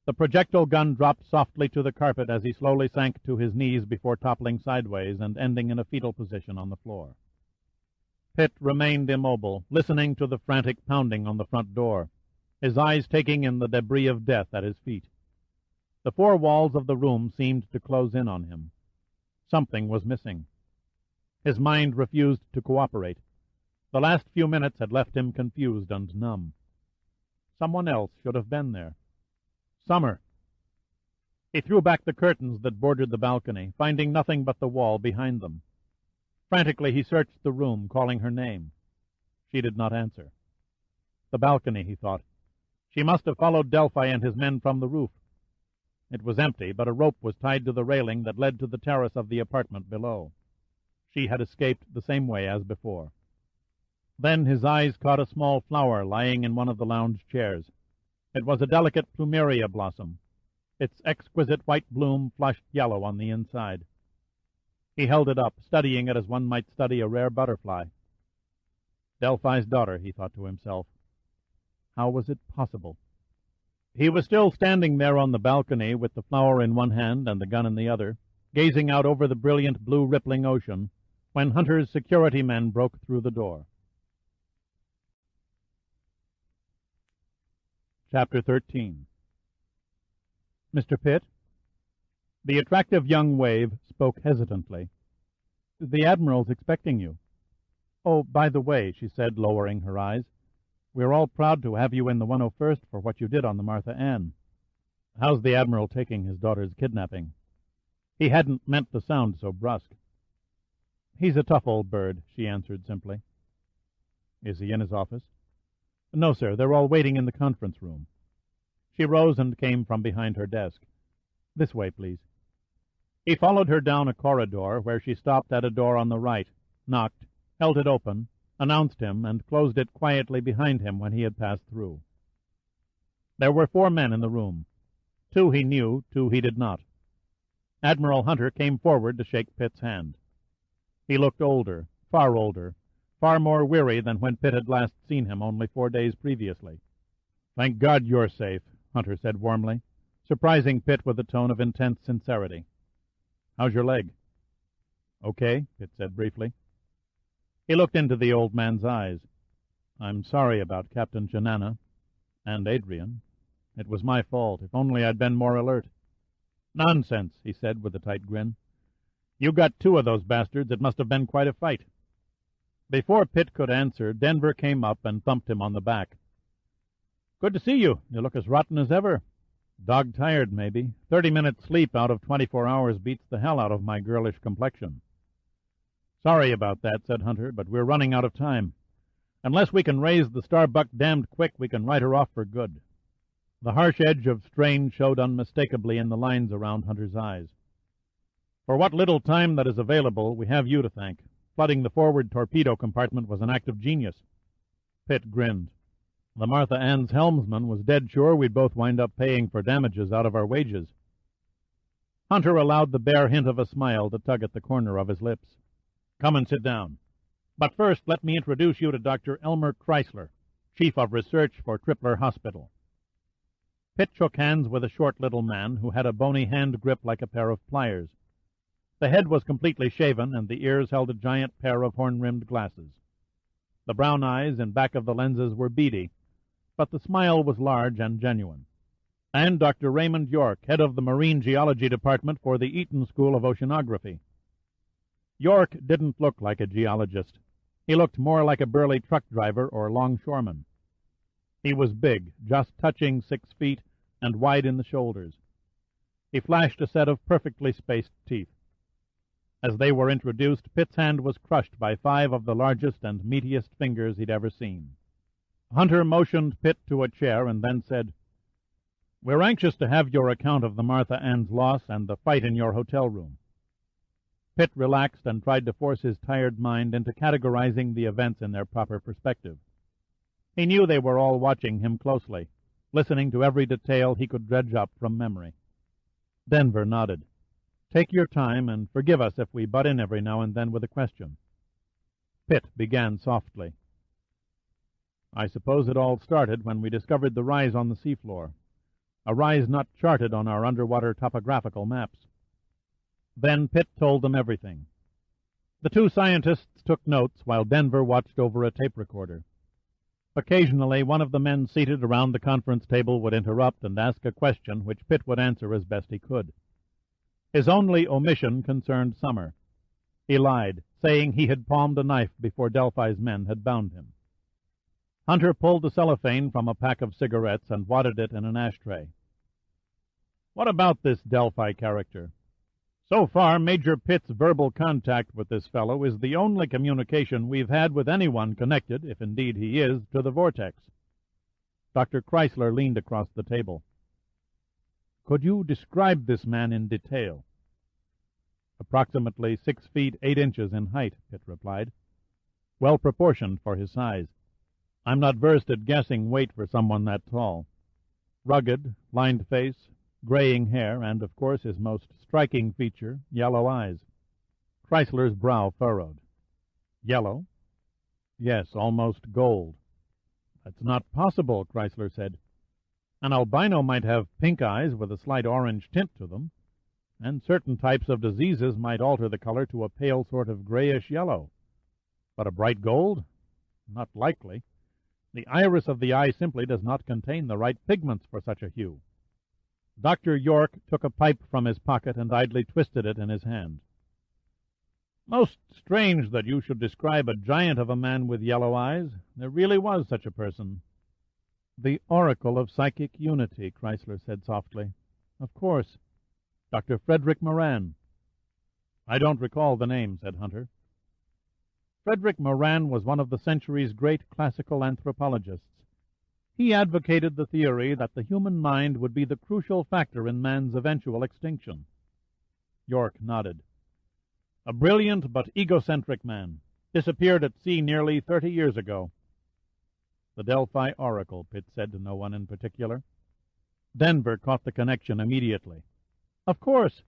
The projectile gun dropped softly to the carpet as he slowly sank to his knees before toppling sideways and ending in a fetal position on the floor. Pitt remained immobile, listening to the frantic pounding on the front door, his eyes taking in the debris of death at his feet. The four walls of the room seemed to close in on him. Something was missing. His mind refused to cooperate. The last few minutes had left him confused and numb. Someone else should have been there. Summer. He threw back the curtains that bordered the balcony, finding nothing but the wall behind them. Frantically he searched the room, calling her name. She did not answer. The balcony, he thought. She must have followed Delphi and his men from the roof. It was empty, but a rope was tied to the railing that led to the terrace of the apartment below. She had escaped the same way as before. Then his eyes caught a small flower lying in one of the lounge chairs. It was a delicate plumeria blossom, its exquisite white bloom flushed yellow on the inside. He held it up, studying it as one might study a rare butterfly. Delphi's daughter, he thought to himself. How was it possible? He was still standing there on the balcony with the flower in one hand and the gun in the other, gazing out over the brilliant blue rippling ocean, when Hunter's security men broke through the door. Chapter 13. Mr. Pitt? The attractive young wave spoke hesitantly. The Admiral's expecting you. Oh, by the way, she said, lowering her eyes, we're all proud to have you in the 101st for what you did on the Martha Ann. How's the Admiral taking his daughter's kidnapping? He hadn't meant to sound so brusque. He's a tough old bird, she answered simply. Is he in his office? No, sir, they're all waiting in the conference room. She rose and came from behind her desk. This way, please. He followed her down a corridor where she stopped at a door on the right, knocked, held it open, announced him, and closed it quietly behind him when he had passed through. There were 4 men in the room. 2 he knew, 2 he did not. Admiral Hunter came forward to shake Pitt's hand. He looked older, far more weary than when Pitt had last seen him only 4 days previously. Thank God you're safe, Hunter said warmly, surprising Pitt with a tone of intense sincerity. How's your leg? Okay, Pitt said briefly. He looked into the old man's eyes. I'm sorry about Captain Janana and Adrian. It was my fault. If only I'd been more alert. Nonsense, he said with a tight grin. You got 2 of those bastards. It must have been quite a fight. Before Pitt could answer, Denver came up and thumped him on the back. Good to see you. You look as rotten as ever. Dog-tired, maybe. 30 minutes sleep out of 24 hours beats the hell out of my girlish complexion. Sorry about that, said Hunter, but we're running out of time. Unless we can raise the Starbuck damned quick, we can write her off for good. The harsh edge of strain showed unmistakably in the lines around Hunter's eyes. For what little time that is available, we have you to thank. Flooding the forward torpedo compartment was an act of genius. Pitt grinned. The Martha Ann's helmsman was dead sure we'd both wind up paying for damages out of our wages. Hunter allowed the bare hint of a smile to tug at the corner of his lips. Come and sit down. But first, let me introduce you to Dr. Elmer Chrysler, Chief of Research for Tripler Hospital. Pitt shook hands with a short little man who had a bony hand grip like a pair of pliers. The head was completely shaven, and the ears held a giant pair of horn-rimmed glasses. The brown eyes in back of the lenses were beady, but the smile was large and genuine. And Dr. Raymond York, head of the Marine Geology Department for the Eaton School of Oceanography. York didn't look like a geologist. He looked more like a burly truck driver or longshoreman. He was big, just touching 6 feet, and wide in the shoulders. He flashed a set of perfectly spaced teeth. As they were introduced, Pitt's hand was crushed by 5 of the largest and meatiest fingers he'd ever seen. Hunter motioned Pitt to a chair and then said, We're anxious to have your account of the Martha Ann's loss and the fight in your hotel room. Pitt relaxed and tried to force his tired mind into categorizing the events in their proper perspective. He knew they were all watching him closely, listening to every detail he could dredge up from memory. Denver nodded. "Take your time, and forgive us if we butt in every now and then with a question." Pitt began softly. "I suppose it all started when we discovered the rise on the seafloor, a rise not charted on our underwater topographical maps." Then Pitt told them everything. The two scientists took notes while Denver watched over a tape recorder. Occasionally, one of the men seated around the conference table would interrupt and ask a question which Pitt would answer as best he could. His only omission concerned Summer. He lied, saying he had palmed a knife before Delphi's men had bound him. Hunter pulled the cellophane from a pack of cigarettes and wadded it in an ashtray. "What about this Delphi character? So far, Major Pitt's verbal contact with this fellow is the only communication we've had with anyone connected, if indeed he is, to the vortex." Dr. Chrysler leaned across the table. "Could you describe this man in detail?" "Approximately 6 feet 8 inches in height," Pitt replied. "Well proportioned for his size. I'm not versed at guessing weight for someone that tall. Rugged, lined face, graying hair, and, of course, his most striking feature, yellow eyes." Chrysler's brow furrowed. "Yellow?" "Yes, almost gold." "That's not possible," Chrysler said. "An albino might have pink eyes with a slight orange tint to them, and certain types of diseases might alter the color to a pale sort of grayish yellow. But a bright gold? Not likely. The iris of the eye simply does not contain the right pigments for such a hue." Dr. York took a pipe from his pocket and idly twisted it in his hand. "Most strange that you should describe a giant of a man with yellow eyes. There really was such a person." "The oracle of psychic unity," Chrysler said softly. "Of course. Dr. Frederick Moran." "I don't recall the name," said Hunter. Frederick Moran was one of the century's great classical anthropologists. He advocated the theory that the human mind would be the crucial factor in man's eventual extinction. York nodded. "A brilliant but egocentric man. Disappeared at sea nearly 30 years ago." "The Delphi oracle," Pitt said to no one in particular. Denver caught the connection immediately. "Of course.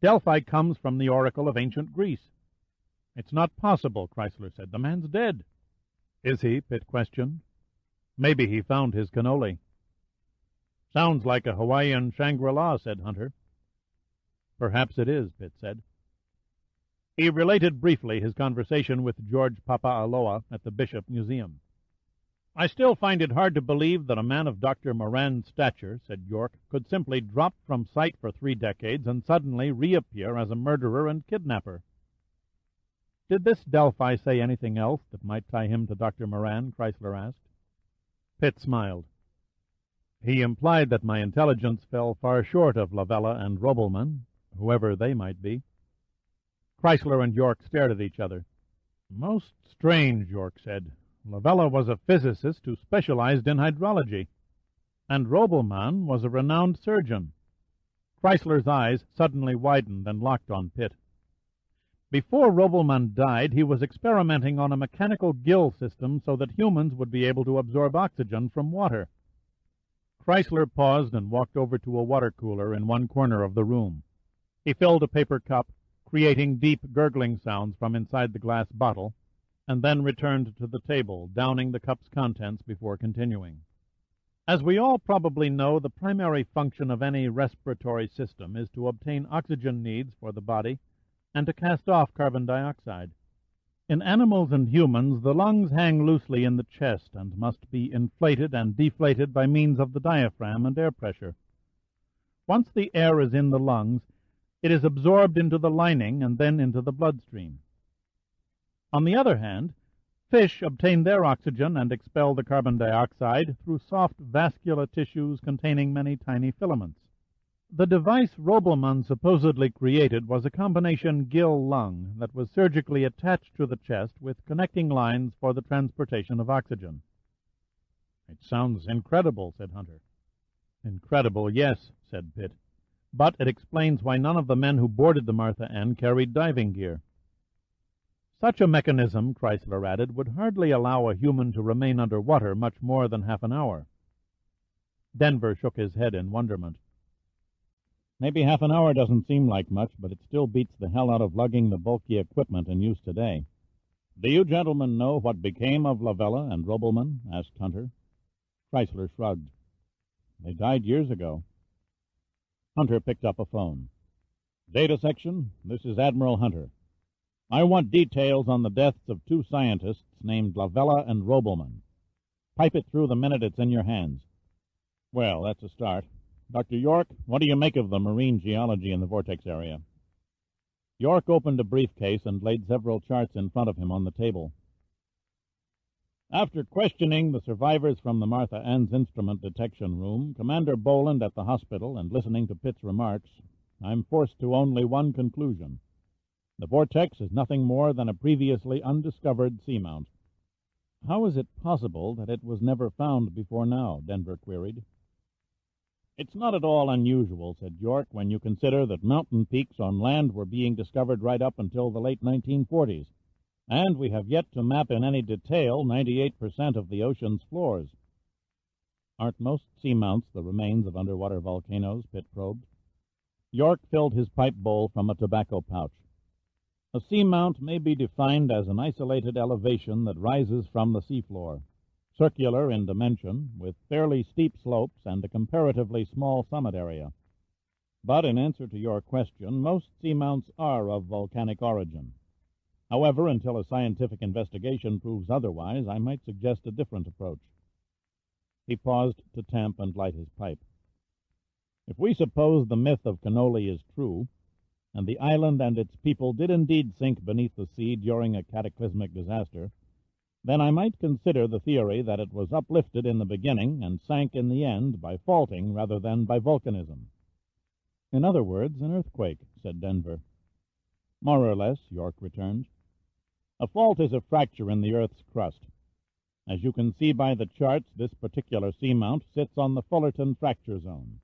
Delphi comes from the oracle of ancient Greece." "It's not possible," Chrysler said. "The man's dead." "Is he?" Pitt questioned. "Maybe he found his cannoli." "Sounds like a Hawaiian Shangri-La," said Hunter. "Perhaps it is," Pitt said. He related briefly his conversation with George Papaaloa at the Bishop Museum. "I still find it hard to believe that a man of Dr. Moran's stature," said York, "could simply drop from sight for 3 decades and suddenly reappear as a murderer and kidnapper." "Did this Delphi say anything else that might tie him to Dr. Moran?" Chrysler asked. Pitt smiled. "He implied that my intelligence fell far short of Lavella and Robelman, whoever they might be." Chrysler and York stared at each other. "Most strange," York said. "Lavella was a physicist who specialized in hydrology, and Robelman was a renowned surgeon." Chrysler's eyes suddenly widened and locked on Pitt. "Before Robelman died, he was experimenting on a mechanical gill system so that humans would be able to absorb oxygen from water." Chrysler paused and walked over to a water cooler in one corner of the room. He filled a paper cup, creating deep gurgling sounds from inside the glass bottle, and then returned to the table, downing the cup's contents before continuing. "As we all probably know, the primary function of any respiratory system is to obtain oxygen needs for the body and to cast off carbon dioxide. In animals and humans, the lungs hang loosely in the chest and must be inflated and deflated by means of the diaphragm and air pressure. Once the air is in the lungs, it is absorbed into the lining and then into the bloodstream. On the other hand, fish obtain their oxygen and expel the carbon dioxide through soft vascular tissues containing many tiny filaments. The device Robelman supposedly created was a combination gill-lung that was surgically attached to the chest with connecting lines for the transportation of oxygen." "It sounds incredible," said Hunter. "Incredible, yes," said Pitt. "But it explains why none of the men who boarded the Martha N carried diving gear." "Such a mechanism," Chrysler added, "would hardly allow a human to remain under water much more than half an hour." Denver shook his head in wonderment. Maybe half an hour doesn't seem like much, but it still beats the hell out of lugging the bulky equipment in use today. Do you gentlemen know what became of Lavella and Robelman? Asked Hunter. Chrysler shrugged. They died years ago. Hunter picked up a phone. Data section, this is Admiral Hunter. I want details on the deaths of two scientists named Lavella and Robelman. Pipe it through the minute it's in your hands. Well, that's a start. Dr. York, what do you make of the marine geology in the vortex area? York opened a briefcase and laid several charts in front of him on the table. After questioning the survivors from the Martha Ann's instrument detection room, Commander Boland at the hospital, and listening to Pitt's remarks, I'm forced to only one conclusion. The vortex is nothing more than a previously undiscovered seamount. How is it possible that it was never found before now? Denver queried. It's not at all unusual, said York, when you consider that mountain peaks on land were being discovered right up until the late 1940s, and we have yet to map in any detail 98% of the ocean's floors. Aren't most seamounts the remains of underwater volcanoes? Pitt probed. York filled his pipe bowl from a tobacco pouch. A seamount may be defined as an isolated elevation that rises from the seafloor, circular in dimension, with fairly steep slopes and a comparatively small summit area. But in answer to your question, most seamounts are of volcanic origin. However, until a scientific investigation proves otherwise, I might suggest a different approach. He paused to tamp and light his pipe. If we suppose the myth of Cannoli is true, and the island and its people did indeed sink beneath the sea during a cataclysmic disaster, then I might consider the theory that it was uplifted in the beginning and sank in the end by faulting rather than by volcanism. In other words, an earthquake, said Denver. More or less, York returned. A fault is a fracture in the Earth's crust. As you can see by the charts, this particular seamount sits on the Fullerton fracture zone.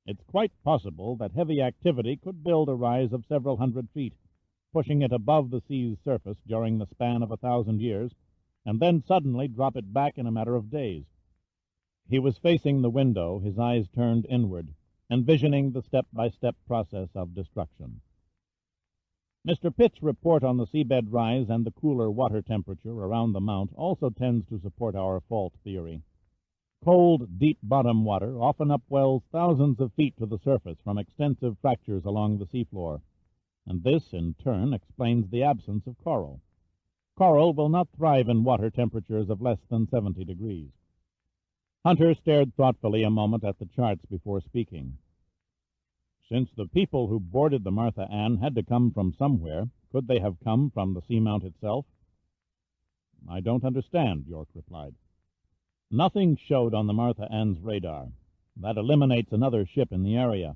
It's quite possible that heavy activity could build a rise of several hundred feet, pushing it above the sea's surface during the span of 1,000 years, and then suddenly drop it back in a matter of days. He was facing the window, his eyes turned inward, envisioning the step-by-step process of destruction. Mr. Pitt's report on the seabed rise and the cooler water temperature around the mount also tends to support our fault theory. Cold, deep bottom water often upwells thousands of feet to the surface from extensive fractures along the seafloor, and this, in turn, explains the absence of coral. Coral will not thrive in water temperatures of less than 70 degrees. Hunter stared thoughtfully a moment at the charts before speaking. Since the people who boarded the Martha Ann had to come from somewhere, could they have come from the seamount itself? I don't understand, York replied. Nothing showed on the Martha Ann's radar. That eliminates another ship in the area.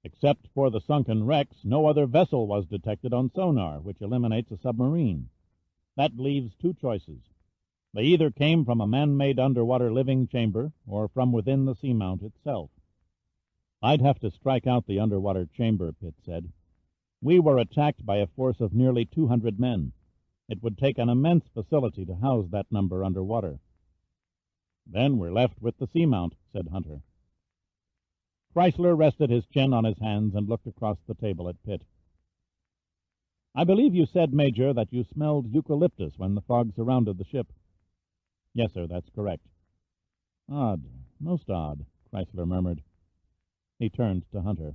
Except for the sunken wrecks, no other vessel was detected on sonar, which eliminates a submarine. That leaves two choices. They either came from a man-made underwater living chamber or from within the seamount itself. I'd have to strike out the underwater chamber, Pitt said. We were attacked by a force of nearly 200 men. It would take an immense facility to house that number underwater. Then we're left with the seamount, said Hunter. Chrysler rested his chin on his hands and looked across the table at Pitt. I believe you said, Major, that you smelled eucalyptus when the fog surrounded the ship. Yes, sir, that's correct. Odd, most odd, Chrysler murmured. He turned to Hunter.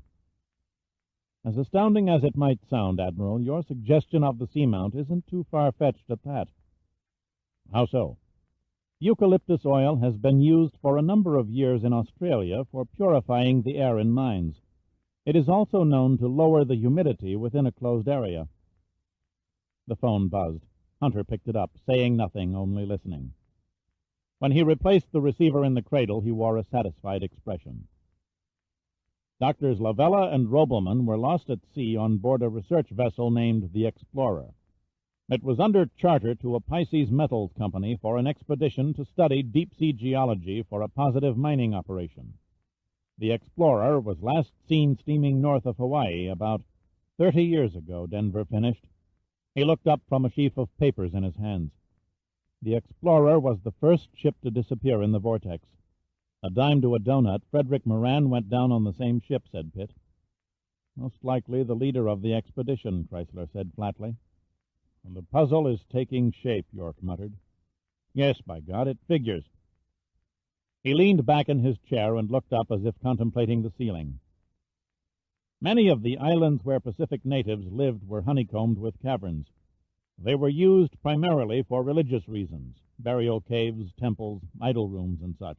As astounding as it might sound, Admiral, your suggestion of the seamount isn't too far-fetched at that. How so? Eucalyptus oil has been used for a number of years in Australia for purifying the air in mines. It is also known to lower the humidity within a closed area. The phone buzzed. Hunter picked it up, saying nothing, only listening. When he replaced the receiver in the cradle, he wore a satisfied expression. Doctors Lavella and Robelman were lost at sea on board a research vessel named the Explorer. It was under charter to a Pisces Metals company for an expedition to study deep-sea geology for a positive mining operation. The Explorer was last seen steaming north of Hawaii about 30 years ago, Denver finished. He looked up from a sheaf of papers in his hands. The Explorer was the first ship to disappear in the vortex. A dime to a donut, Frederick Moran went down on the same ship, said Pitt. Most likely the leader of the expedition, Chrysler said flatly. And the puzzle is taking shape, York muttered. Yes, by God, it figures. He leaned back in his chair and looked up as if contemplating the ceiling. Many of the islands where Pacific natives lived were honeycombed with caverns. They were used primarily for religious reasons, burial caves, temples, idol rooms, and such.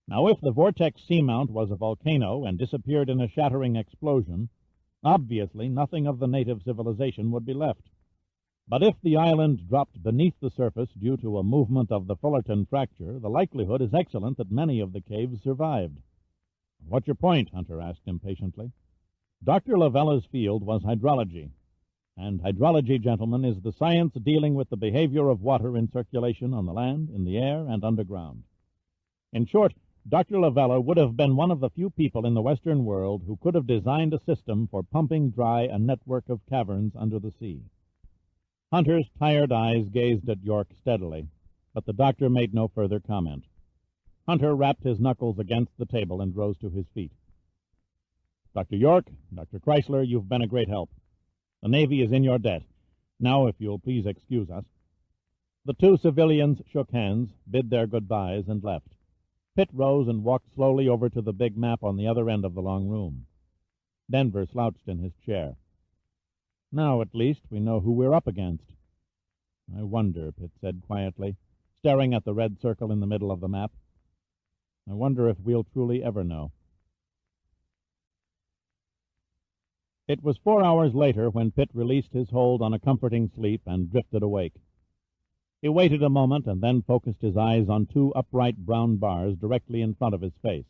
Now, if the Vortex seamount was a volcano and disappeared in a shattering explosion, obviously nothing of the native civilization would be left. But if the island dropped beneath the surface due to a movement of the Fullerton fracture, the likelihood is excellent that many of the caves survived. What's your point? Hunter asked impatiently. Dr. Lavella's field was hydrology, and hydrology, gentlemen, is the science dealing with the behavior of water in circulation on the land, in the air, and underground. In short, Dr. Lavella would have been one of the few people in the Western world who could have designed a system for pumping dry a network of caverns under the sea. Hunter's tired eyes gazed at York steadily, but the doctor made no further comment. Hunter rapped his knuckles against the table and rose to his feet. Dr. York, Dr. Chrysler, you've been a great help. The Navy is in your debt. Now, if you'll please excuse us. The two civilians shook hands, bid their goodbyes, and left. Pitt rose and walked slowly over to the big map on the other end of the long room. Denver slouched in his chair. Now, at least, we know who we're up against. I wonder, Pitt said quietly, staring at the red circle in the middle of the map. I wonder if we'll truly ever know. It was 4 hours later when Pitt released his hold on a comforting sleep and drifted awake. He waited a moment and then focused his eyes on two upright brown bars directly in front of his face.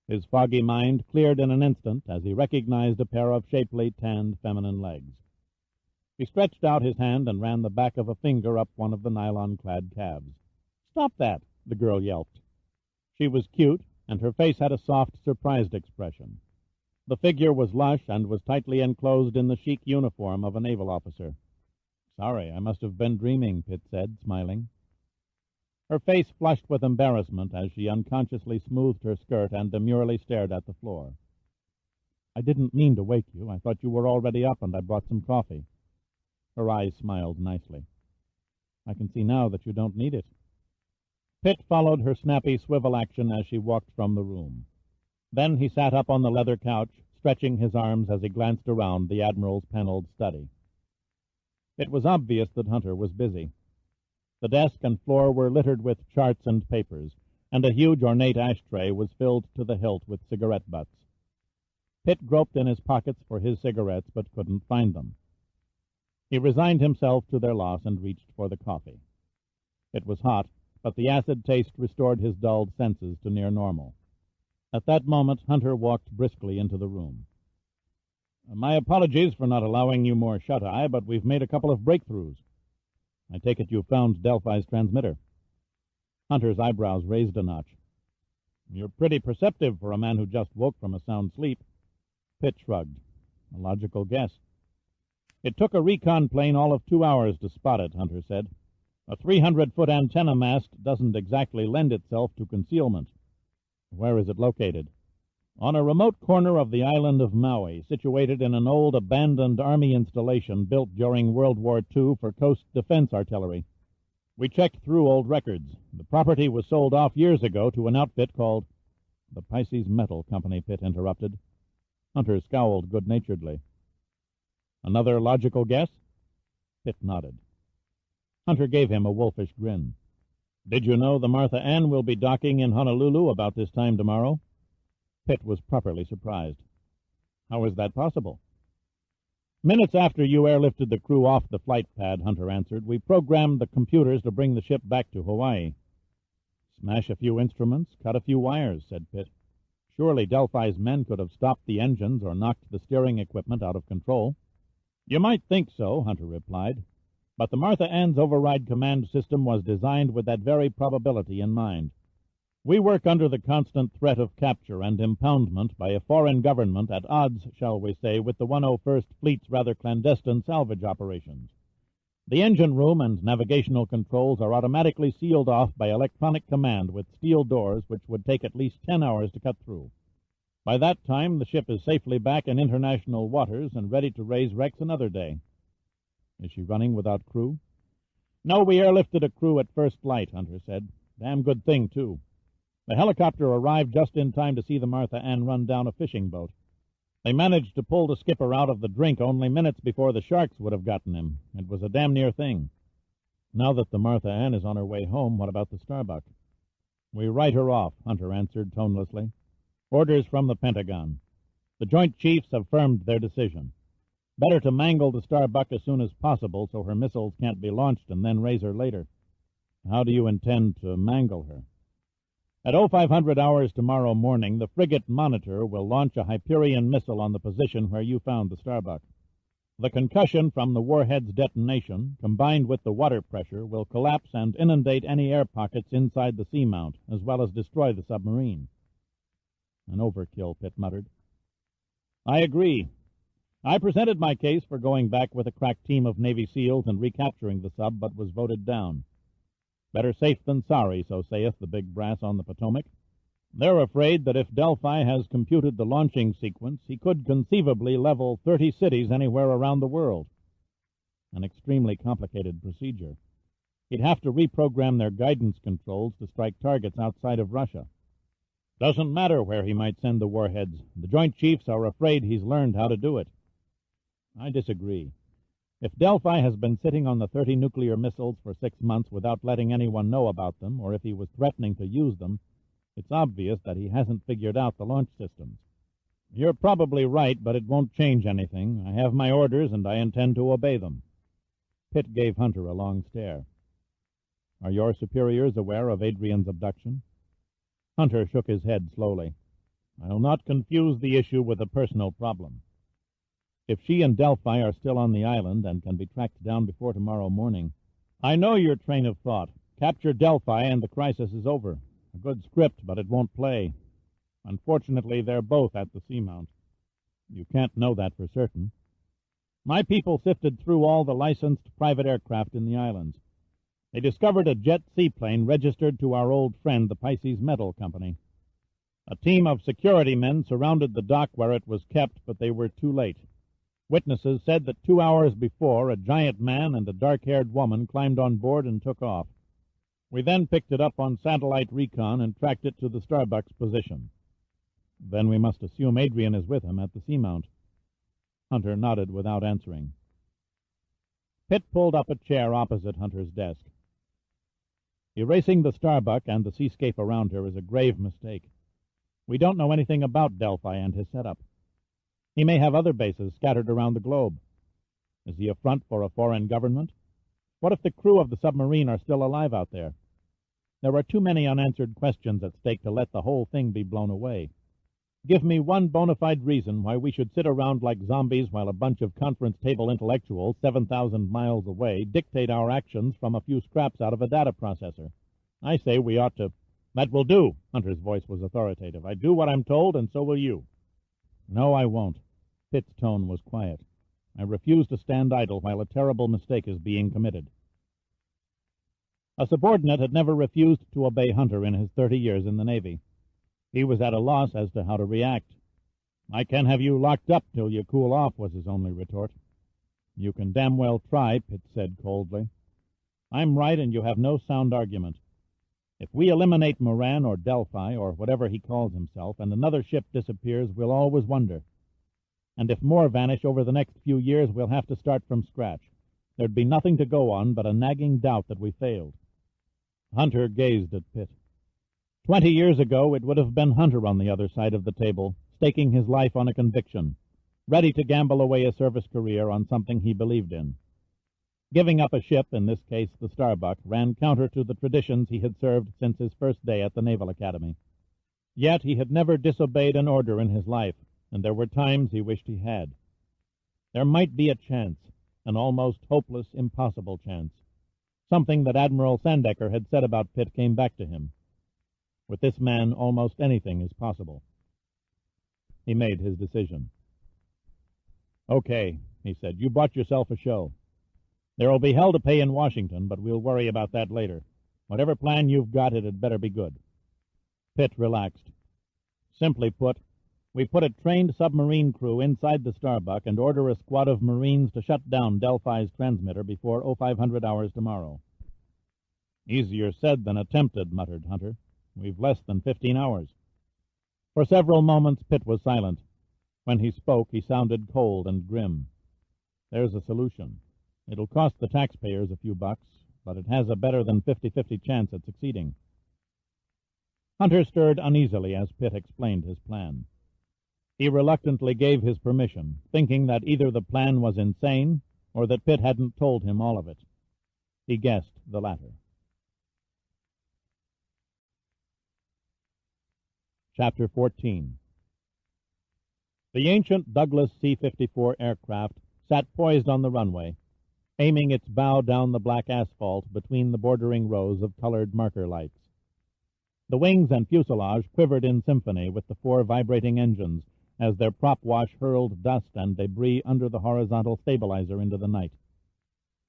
His foggy mind cleared in an instant as he recognized a pair of shapely, tanned, feminine legs. He stretched out his hand and ran the back of a finger up one of the nylon-clad calves. "Stop that!" the girl yelped. She was cute, and her face had a soft, surprised expression. The figure was lush and was tightly enclosed in the chic uniform of a naval officer. "Sorry, I must have been dreaming," Pitt said, smiling. Her face flushed with embarrassment as she unconsciously smoothed her skirt and demurely stared at the floor. "I didn't mean to wake you. I thought you were already up, and I brought some coffee." Her eyes smiled nicely. "I can see now that you don't need it." Pitt followed her snappy swivel action as she walked from the room. Then he sat up on the leather couch, stretching his arms as he glanced around the Admiral's paneled study. It was obvious that Hunter was busy. The desk and floor were littered with charts and papers, and a huge ornate ashtray was filled to the hilt with cigarette butts. Pitt groped in his pockets for his cigarettes, but couldn't find them. He resigned himself to their loss and reached for the coffee. It was hot, but the acid taste restored his dulled senses to near normal. At that moment, Hunter walked briskly into the room. "My apologies for not allowing you more shut-eye, but we've made a couple of breakthroughs. I take it you found Delphi's transmitter." Hunter's eyebrows raised a notch. "You're pretty perceptive for a man who just woke from a sound sleep." Pitt shrugged. "A logical guess." "It took a recon plane all of 2 hours to spot it," Hunter said. "A 300-foot antenna mast doesn't exactly lend itself to concealment." "Where is it located?" "On a remote corner of the island of Maui, situated in an old abandoned army installation built during World War II for coast defense artillery. We checked through old records. The property was sold off years ago to an outfit called—" "The Pisces Metal Company," Pitt interrupted. Hunter scowled good-naturedly. "Another logical guess?" Pitt nodded. Hunter gave him a wolfish grin. "Did you know the Martha Ann will be docking in Honolulu about this time tomorrow?" Pitt was properly surprised. "How is that possible?" "Minutes after you airlifted the crew off the flight pad," Hunter answered, "we programmed the computers to bring the ship back to Hawaii." "Smash a few instruments, cut a few wires," said Pitt. "Surely Delphi's men could have stopped the engines or knocked the steering equipment out of control." "You might think so," Hunter replied, "but the Martha Ann's override command system was designed with that very probability in mind. We work under the constant threat of capture and impoundment by a foreign government at odds, shall we say, with the 101st Fleet's rather clandestine salvage operations. The engine room and navigational controls are automatically sealed off by electronic command with steel doors which would take at least 10 hours to cut through. By that time, the ship is safely back in international waters and ready to raise wrecks another day. Is she running without crew? No, we airlifted a crew at first light, Hunter said. Damn good thing, too. The helicopter arrived just in time to see the Martha Ann run down a fishing boat. They managed to pull the skipper out of the drink only minutes before the sharks would have gotten him. It was a damn near thing. Now that the Martha Ann is on her way home, what about the Starbuck? We write her off, Hunter answered tonelessly. Orders from the Pentagon. The Joint Chiefs have firmed their decision. Better to mangle the Starbuck as soon as possible so her missiles can't be launched and then raise her later. How do you intend to mangle her? At 0500 hours tomorrow morning, the frigate Monitor will launch a Hyperion missile on the position where you found the Starbuck. The concussion from the warhead's detonation, combined with the water pressure, will collapse and inundate any air pockets inside the seamount, as well as destroy the submarine. An overkill, Pitt muttered. I agree. I presented my case for going back with a crack team of Navy SEALs and recapturing the sub, but was voted down. Better safe than sorry, so saith the big brass on the Potomac. They're afraid that if Delphi has computed the launching sequence, he could conceivably level 30 cities anywhere around the world. An extremely complicated procedure. He'd have to reprogram their guidance controls to strike targets outside of Russia. Doesn't matter where he might send the warheads. The Joint Chiefs are afraid he's learned how to do it. I disagree. If Delphi has been sitting on the 30 nuclear missiles for 6 months without letting anyone know about them, or if he was threatening to use them, it's obvious that he hasn't figured out the launch systems. You're probably right, but it won't change anything. I have my orders, and I intend to obey them. Pitt gave Hunter a long stare. Are your superiors aware of Adrian's abduction? Hunter shook his head slowly. I'll not confuse the issue with a personal problem. If she and Delphi are still on the island and can be tracked down before tomorrow morning, I know your train of thought. Capture Delphi and the crisis is over. A good script, but it won't play. Unfortunately, they're both at the seamount. You can't know that for certain. My people sifted through all the licensed private aircraft in the islands. They discovered a jet seaplane registered to our old friend, the Pisces Metal Company. A team of security men surrounded the dock where it was kept, but they were too late. Witnesses said that 2 hours before, a giant man and a dark-haired woman climbed on board and took off. We then picked it up on satellite recon and tracked it to the Starbuck's position. Then we must assume Adrian is with him at the seamount. Hunter nodded without answering. Pitt pulled up a chair opposite Hunter's desk. Erasing the Starbuck and the seascape around her is a grave mistake. We don't know anything about Delphi and his setup. He may have other bases scattered around the globe. Is he a front for a foreign government? What if the crew of the submarine are still alive out there? There are too many unanswered questions at stake to let the whole thing be blown away. Give me one bona fide reason why we should sit around like zombies while a bunch of conference table intellectuals 7,000 miles away dictate our actions from a few scraps out of a data processor. I say we ought to... That will do. Hunter's voice was authoritative. I do what I'm told, and so will you. No, I won't. Pitt's tone was quiet. I refuse to stand idle while a terrible mistake is being committed. A subordinate had never refused to obey Hunter in his 30 years in the Navy. He was at a loss as to how to react. I can have you locked up till you cool off, was his only retort. You can damn well try, Pitt said coldly. I'm right, and you have no sound argument. If we eliminate Moran or Delphi, or whatever he calls himself, and another ship disappears, we'll always wonder. And if more vanish over the next few years, we'll have to start from scratch. There'd be nothing to go on but a nagging doubt that we failed. Hunter gazed at Pitt. 20 years ago, it would have been Hunter on the other side of the table, staking his life on a conviction, ready to gamble away a service career on something he believed in. Giving up a ship, in this case the Starbuck, ran counter to the traditions he had served since his first day at the Naval Academy. Yet he had never disobeyed an order in his life, and there were times he wished he had. There might be a chance, an almost hopeless, impossible chance. Something that Admiral Sandecker had said about Pitt came back to him. With this man, almost anything is possible. He made his decision. Okay, he said, you bought yourself a show. There will be hell to pay in Washington, but we'll worry about that later. Whatever plan you've got, it had better be good. Pitt relaxed. Simply put, we put a trained submarine crew inside the Starbuck and order a squad of Marines to shut down Delphi's transmitter before 0500 hours tomorrow. Easier said than attempted, muttered Hunter. We've less than 15 hours. For several moments Pitt was silent. When he spoke, he sounded cold and grim. There's a solution. It'll cost the taxpayers a few bucks, but it has a better than 50-50 chance at succeeding. Hunter stirred uneasily as Pitt explained his plan. He reluctantly gave his permission, thinking that either the plan was insane or that Pitt hadn't told him all of it. He guessed the latter. Chapter 14. The ancient Douglas C-54 aircraft sat poised on the runway, aiming its bow down the black asphalt between the bordering rows of colored marker lights. The wings and fuselage quivered in symphony with the 4 vibrating engines as their prop wash hurled dust and debris under the horizontal stabilizer into the night.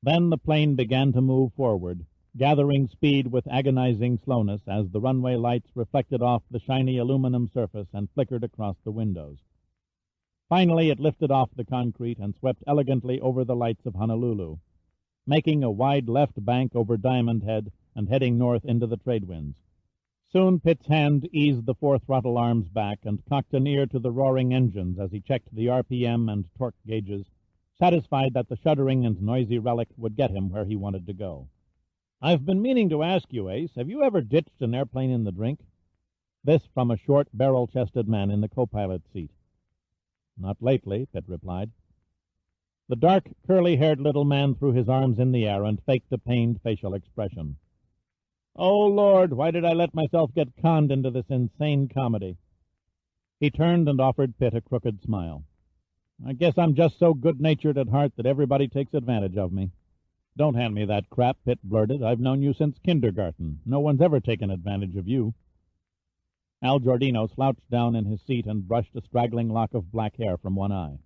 Then the plane began to move forward, gathering speed with agonizing slowness as the runway lights reflected off the shiny aluminum surface and flickered across the windows. Finally, it lifted off the concrete and swept elegantly over the lights of Honolulu, making a wide left bank over Diamond Head and heading north into the trade winds. Soon Pitt's hand eased the 4 throttle arms back and cocked an ear to the roaring engines as he checked the RPM and torque gauges, satisfied that the shuddering and noisy relic would get him where he wanted to go. "I've been meaning to ask you, Ace, have you ever ditched an airplane in the drink?" This from a short, barrel-chested man in the co-pilot's seat. "Not lately," Pitt replied. The dark, curly-haired little man threw his arms in the air and faked a pained facial expression. "Oh, Lord, why did I let myself get conned into this insane comedy?" He turned and offered Pitt a crooked smile. "I guess I'm just so good-natured at heart that everybody takes advantage of me." "Don't hand me that crap," Pitt blurted. "I've known you since kindergarten. No one's ever taken advantage of you." Al Giordino slouched down in his seat and brushed a straggling lock of black hair from one eye.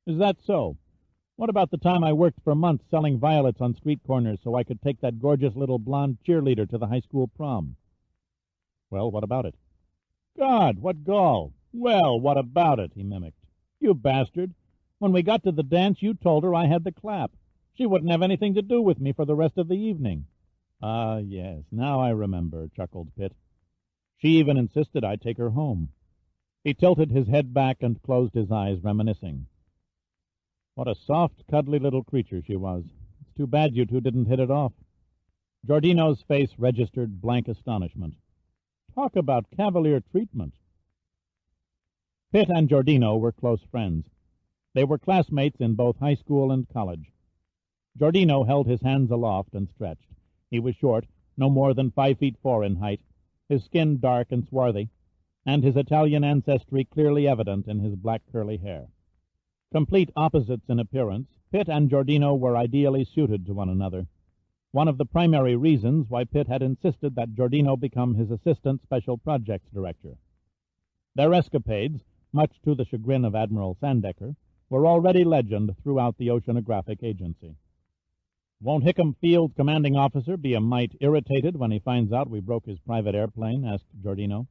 "Is that so? What about the time I worked for months selling violets on street corners so I could take that gorgeous little blonde cheerleader to the high school prom?" "Well, what about it?" "God, what gall! Well, what about it?" he mimicked. "You bastard! When we got to the dance, you told her I had the clap. She wouldn't have anything to do with me for the rest of the evening." "Ah, yes, now I remember," chuckled Pitt. "She even insisted I take her home." He tilted his head back and closed his eyes, reminiscing. What a soft, cuddly little creature she was. It's too bad you two didn't hit it off. Giordino's face registered blank astonishment. Talk about cavalier treatment. Pitt and Giordino were close friends. They were classmates in both high school and college. Giordino held his hands aloft and stretched. He was short, no more than 5'4" in height, his skin dark and swarthy, and his Italian ancestry clearly evident in his black curly hair. Complete opposites in appearance, Pitt and Giordino were ideally suited to one another. One of the primary reasons why Pitt had insisted that Giordino become his assistant special projects director. Their escapades, much to the chagrin of Admiral Sandecker, were already legend throughout the Oceanographic Agency. "Won't Hickam Field's commanding officer be a mite irritated when he finds out we broke his private airplane?" asked Giordino.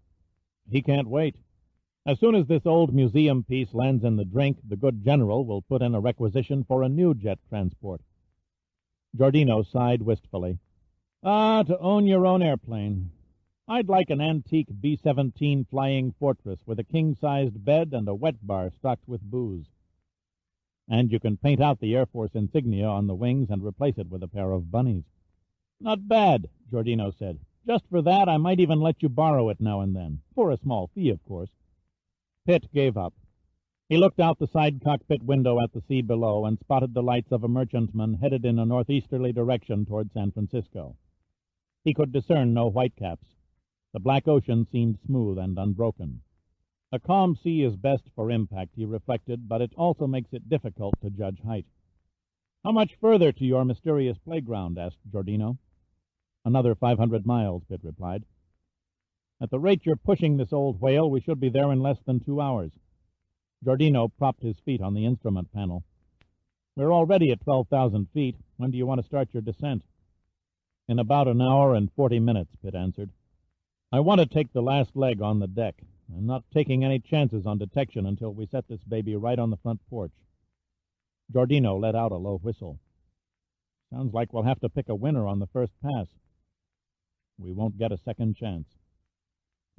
"He can't wait. As soon as this old museum piece lands in the drink, the good general will put in a requisition for a new jet transport." Giordino sighed wistfully. "Ah, to own your own airplane. I'd like an antique B-17 Flying Fortress with a king-sized bed and a wet bar stocked with booze." "And you can paint out the Air Force insignia on the wings and replace it with a pair of bunnies." "Not bad," Giordino said. "Just for that, I might even let you borrow it now and then. For a small fee, of course." Pitt gave up. He looked out the side cockpit window at the sea below and spotted the lights of a merchantman headed in a northeasterly direction toward San Francisco. He could discern no whitecaps. The black ocean seemed smooth and unbroken. A calm sea is best for impact, he reflected, but it also makes it difficult to judge height. "How much further to your mysterious playground?" asked Giordino. "Another 500 miles, Pitt replied. "At the rate you're pushing this old whale, we should be there in less than 2 hours." Giordino propped his feet on the instrument panel. We're already at 12,000 feet. When do you want to start your descent? In about an hour and 40 minutes, Pitt answered. I want to take the last leg on the deck. I'm not taking any chances on detection until we set this baby right on the front porch. Giordino let out a low whistle. Sounds like we'll have to pick a winner on the first pass. We won't get a second chance.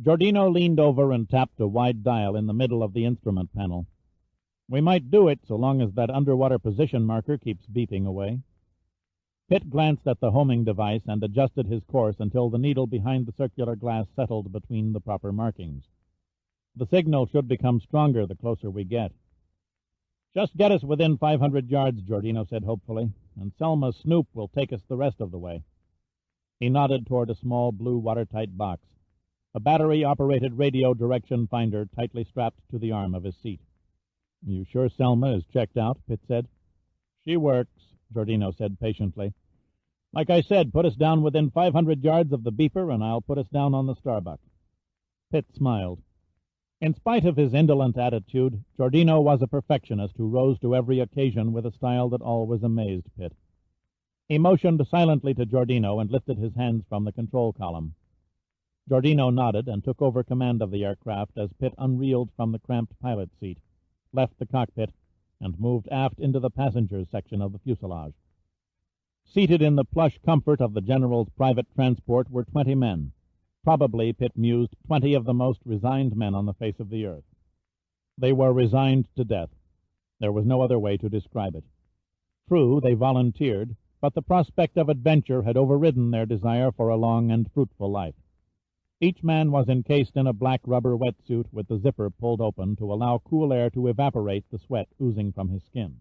Giordino leaned over and tapped a wide dial in the middle of the instrument panel. We might do it so long as that underwater position marker keeps beeping away. Pitt glanced at the homing device and adjusted his course until the needle behind the circular glass settled between the proper markings. The signal should become stronger the closer we get. Just get us within 500 yards, Giordino said hopefully, and Selma's snoop will take us the rest of the way. He nodded toward a small blue watertight box, a battery-operated radio direction finder tightly strapped to the arm of his seat. You sure Selma is checked out? Pitt said. She works, Giordino said patiently. Like I said, put us down within 500 yards of the beeper, and I'll put us down on the Starbuck. Pitt smiled. In spite of his indolent attitude, Giordino was a perfectionist who rose to every occasion with a style that always amazed Pitt. He motioned silently to Giordino and lifted his hands from the control column. Giordino nodded and took over command of the aircraft as Pitt unreeled from the cramped pilot seat, left the cockpit, and moved aft into the passengers section of the fuselage. Seated in the plush comfort of the General's private transport were 20 men. Probably, Pitt mused, 20 of the most resigned men on the face of the earth. They were resigned to death. There was no other way to describe it. True, they volunteered, but the prospect of adventure had overridden their desire for a long and fruitful life. Each man was encased in a black rubber wetsuit with the zipper pulled open to allow cool air to evaporate the sweat oozing from his skin.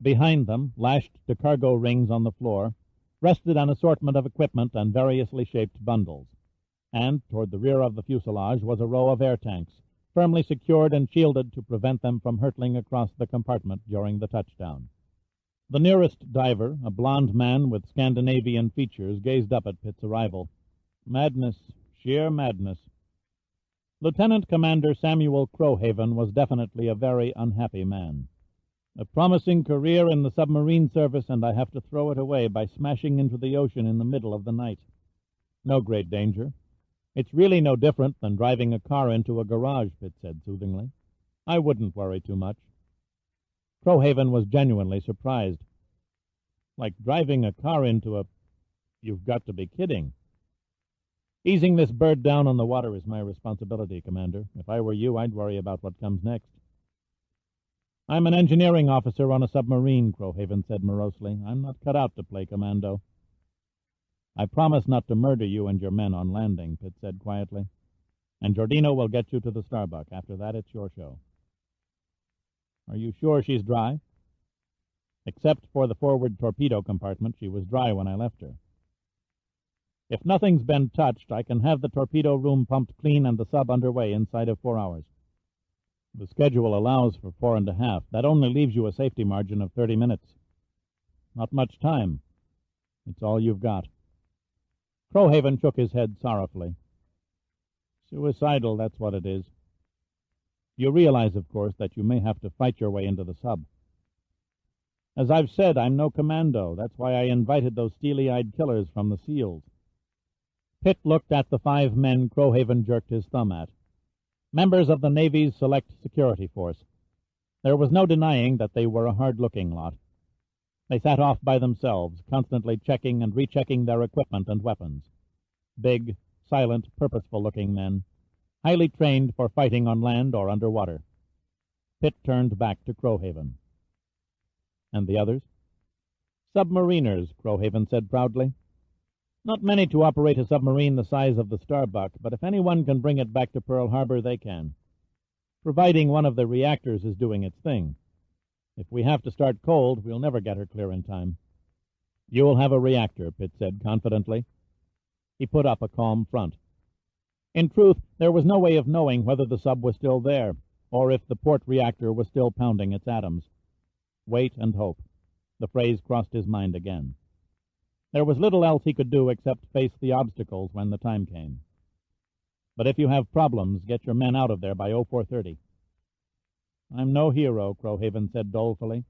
Behind them, lashed to cargo rings on the floor, rested an assortment of equipment and variously shaped bundles. And toward the rear of the fuselage was a row of air tanks, firmly secured and shielded to prevent them from hurtling across the compartment during the touchdown. The nearest diver, a blond man with Scandinavian features, gazed up at Pitt's arrival. Madness, sheer madness. Lieutenant Commander Samuel Crowhaven was definitely a very unhappy man. A promising career in the submarine service, and I have to throw it away by smashing into the ocean in the middle of the night. No great danger. It's really no different than driving a car into a garage, Pitt said soothingly. I wouldn't worry too much. Crowhaven was genuinely surprised. Like driving a car into a... You've got to be kidding. Easing this bird down on the water is my responsibility, Commander. If I were you, I'd worry about what comes next. I'm an engineering officer on a submarine, Crowhaven said morosely. I'm not cut out to play commando. I promise not to murder you and your men on landing, Pitt said quietly. And Giordino will get you to the Starbuck. After that, it's your show. Are you sure she's dry? Except for the forward torpedo compartment, she was dry when I left her. If nothing's been touched, I can have the torpedo room pumped clean and the sub underway inside of 4 hours. The schedule allows for 4.5. That only leaves you a safety margin of 30 minutes. Not much time. It's all you've got. Crowhaven shook his head sorrowfully. Suicidal, that's what it is. You realize, of course, that you may have to fight your way into the sub. As I've said, I'm no commando. That's why I invited those steely-eyed killers from the SEALs. Pitt looked at the 5 men Crowhaven jerked his thumb at. Members of the Navy's Select Security Force. There was no denying that they were a hard-looking lot. They sat off by themselves, constantly checking and rechecking their equipment and weapons. Big, silent, purposeful-looking men, highly trained for fighting on land or underwater. Pitt turned back to Crowhaven. And the others? Submariners, Crowhaven said proudly. Not many to operate a submarine the size of the Starbuck, but if anyone can bring it back to Pearl Harbor, they can. Providing one of the reactors is doing its thing. If we have to start cold, we'll never get her clear in time. You'll have a reactor, Pitt said confidently. He put up a calm front. In truth, there was no way of knowing whether the sub was still there, or if the port reactor was still pounding its atoms. Wait and hope. The phrase crossed his mind again. There was little else he could do except face the obstacles when the time came. But if you have problems, get your men out of there by 0430. I'm no hero, Crowhaven said dolefully.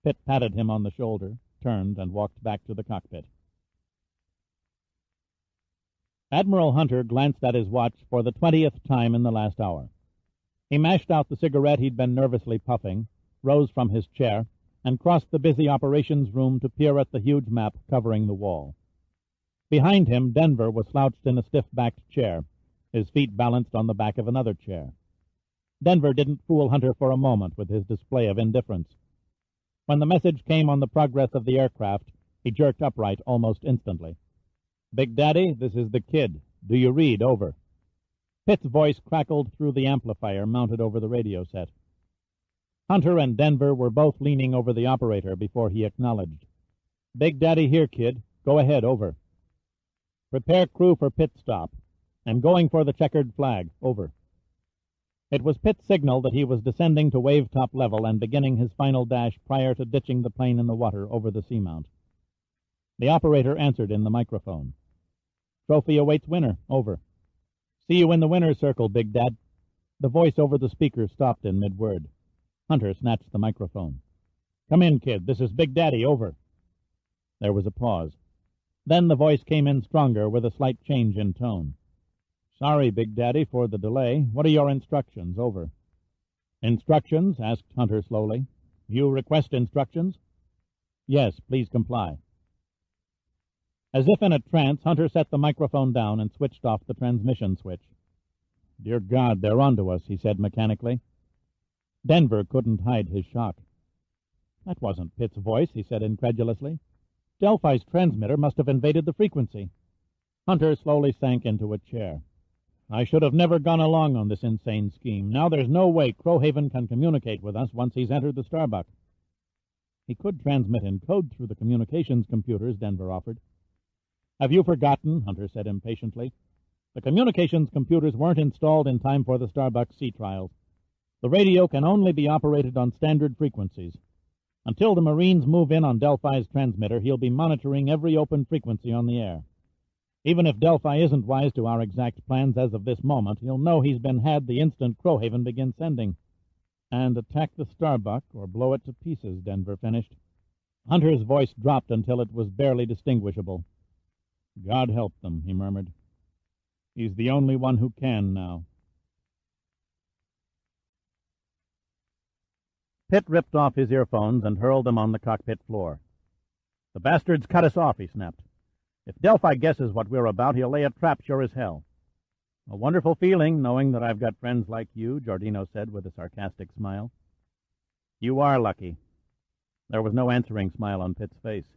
Pitt patted him on the shoulder, turned, and walked back to the cockpit. Admiral Hunter glanced at his watch for the 20th time in the last hour. He mashed out the cigarette he'd been nervously puffing, rose from his chair, and crossed the busy operations room to peer at the huge map covering the wall. Behind him, Denver was slouched in a stiff-backed chair, his feet balanced on the back of another chair. Denver didn't fool Hunter for a moment with his display of indifference. When the message came on the progress of the aircraft, he jerked upright almost instantly. "Big Daddy, this is the Kid. Do you read? Over." Pitt's voice crackled through the amplifier mounted over the radio set. Hunter and Denver were both leaning over the operator before he acknowledged. "Big Daddy here, Kid. Go ahead, over." "Prepare crew for pit stop. I'm going for the checkered flag, over." It was Pitt's signal that he was descending to wave-top level and beginning his final dash prior to ditching the plane in the water over the seamount. The operator answered in the microphone. "Trophy awaits winner, over." "See you in the winner's circle, Big Dad." The voice over the speaker stopped in mid-word. Hunter snatched the microphone. "Come in, Kid. This is Big Daddy, over." There was a pause. Then the voice came in stronger with a slight change in tone. "Sorry, Big Daddy, for the delay. What are your instructions, over?" "Instructions?" asked Hunter slowly. "You request instructions?" "Yes, please comply." As if in a trance, Hunter set the microphone down and switched off the transmission switch. "Dear God, they're onto us," he said mechanically. Denver couldn't hide his shock. "That wasn't Pitt's voice," he said incredulously. "Delphi's transmitter must have invaded the frequency." Hunter slowly sank into a chair. "I should have never gone along on this insane scheme. Now there's no way Crowhaven can communicate with us once he's entered the Starbuck." "He could transmit in code through the communications computers," Denver offered. "Have you forgotten?" Hunter said impatiently. "The communications computers weren't installed in time for the Starbuck sea trials. The radio can only be operated on standard frequencies. Until the Marines move in on Delphi's transmitter, he'll be monitoring every open frequency on the air. Even if Delphi isn't wise to our exact plans as of this moment, he'll know he's been had the instant Crowhaven begins sending." "And attack the Starbuck or blow it to pieces," Denver finished. Hunter's voice dropped until it was barely distinguishable. "God help them," he murmured. "He's the only one who can now." Pitt ripped off his earphones and hurled them on the cockpit floor. "The bastard's cut us off," he snapped. "If Delphi guesses what we're about, he'll lay a trap sure as hell." "A wonderful feeling, knowing that I've got friends like you," Giordino said with a sarcastic smile. "You are lucky." There was no answering smile on Pitt's face.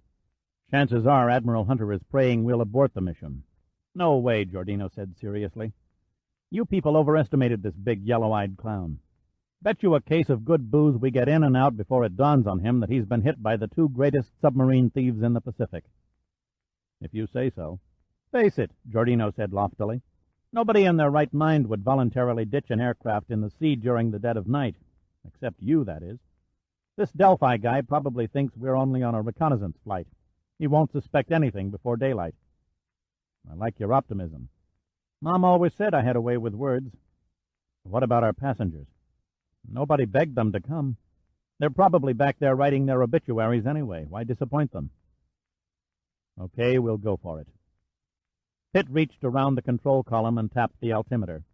"Chances are Admiral Hunter is praying we'll abort the mission." "No way," Giordino said seriously. "You people overestimated this big yellow-eyed clown. Bet you a case of good booze we get in and out before it dawns on him that he's been hit by the two greatest submarine thieves in the Pacific." "If you say so." "Face it," Giordino said loftily. "Nobody in their right mind would voluntarily ditch an aircraft in the sea during the dead of night. Except you, that is. This Delphi guy probably thinks we're only on a reconnaissance flight. He won't suspect anything before daylight." "I like your optimism." "Mom always said I had a way with words." "What about our passengers?" "Nobody begged them to come. They're probably back there writing their obituaries anyway. Why disappoint them?" "Okay, we'll go for it." Pitt reached around the control column and tapped the altimeter.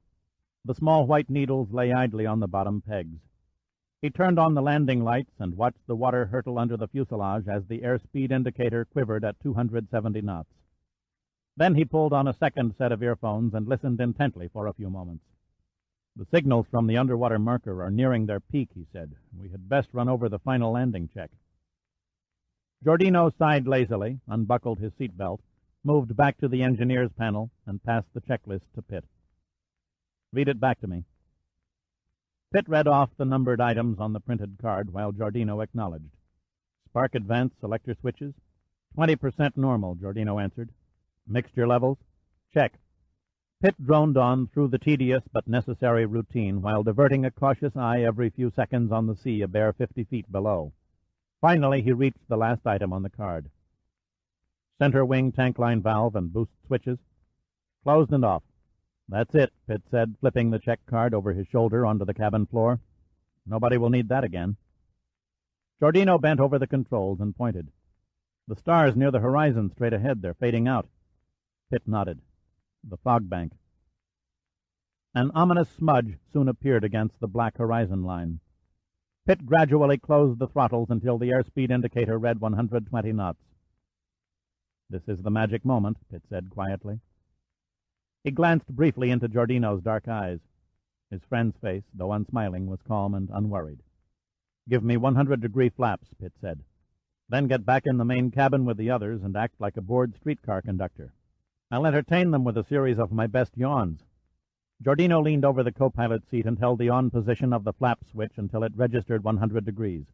The small white needles lay idly on the bottom pegs. He turned on the landing lights and watched the water hurtle under the fuselage as the airspeed indicator quivered at 270 knots. Then he pulled on a second set of earphones and listened intently for a few moments. "The signals from the underwater marker are nearing their peak," he said. "We had best run over the final landing check." Giordino sighed lazily, unbuckled his seatbelt, moved back to the engineer's panel, and passed the checklist to Pitt. "Read it back to me." Pitt read off the numbered items on the printed card while Giordino acknowledged. "Spark advance selector switches." 20% normal, Giordino answered. "Mixture levels?" "Check." Pitt droned on through the tedious but necessary routine while diverting a cautious eye every few seconds on the sea a bare 50 feet below. Finally, he reached the last item on the card. "Center wing tank line valve and boost switches." "Closed and off." "That's it," Pitt said, flipping the check card over his shoulder onto the cabin floor. "Nobody will need that again." Giordino bent over the controls and pointed. "The stars near the horizon straight ahead. They're fading out." Pitt nodded. "The fog bank." An ominous smudge soon appeared against the black horizon line. Pitt gradually closed the throttles until the airspeed indicator read 120 knots. "This is the magic moment," Pitt said quietly. He glanced briefly into Giordino's dark eyes. His friend's face, though unsmiling, was calm and unworried. "Give me 100-degree flaps," Pitt said. "Then get back in the main cabin with the others and act like a bored streetcar conductor. I'll entertain them with a series of my best yawns." Giordino leaned over the co-pilot seat and held the on position of the flap switch until it registered 100 degrees.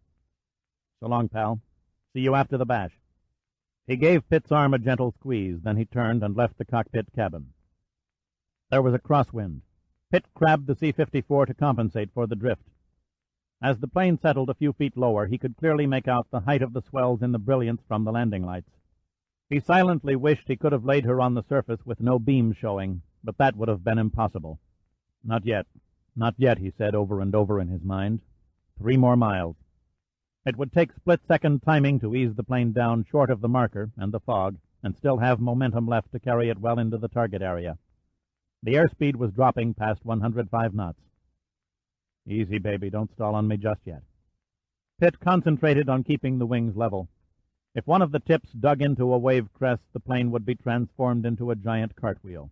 "So long, pal. See you after the bash." He gave Pitt's arm a gentle squeeze, then he turned and left the cockpit cabin. There was a crosswind. Pitt crabbed the C-54 to compensate for the drift. As the plane settled a few feet lower, he could clearly make out the height of the swells in the brilliance from the landing lights. He silently wished he could have laid her on the surface with no beams showing, but that would have been impossible. "Not yet, not yet," he said over and over in his mind. 3 more miles. It would take split-second timing to ease the plane down short of the marker and the fog, and still have momentum left to carry it well into the target area. The airspeed was dropping past 105 knots. "Easy, baby, don't stall on me just yet." Pitt concentrated on keeping the wings level. If one of the tips dug into a wave crest, the plane would be transformed into a giant cartwheel.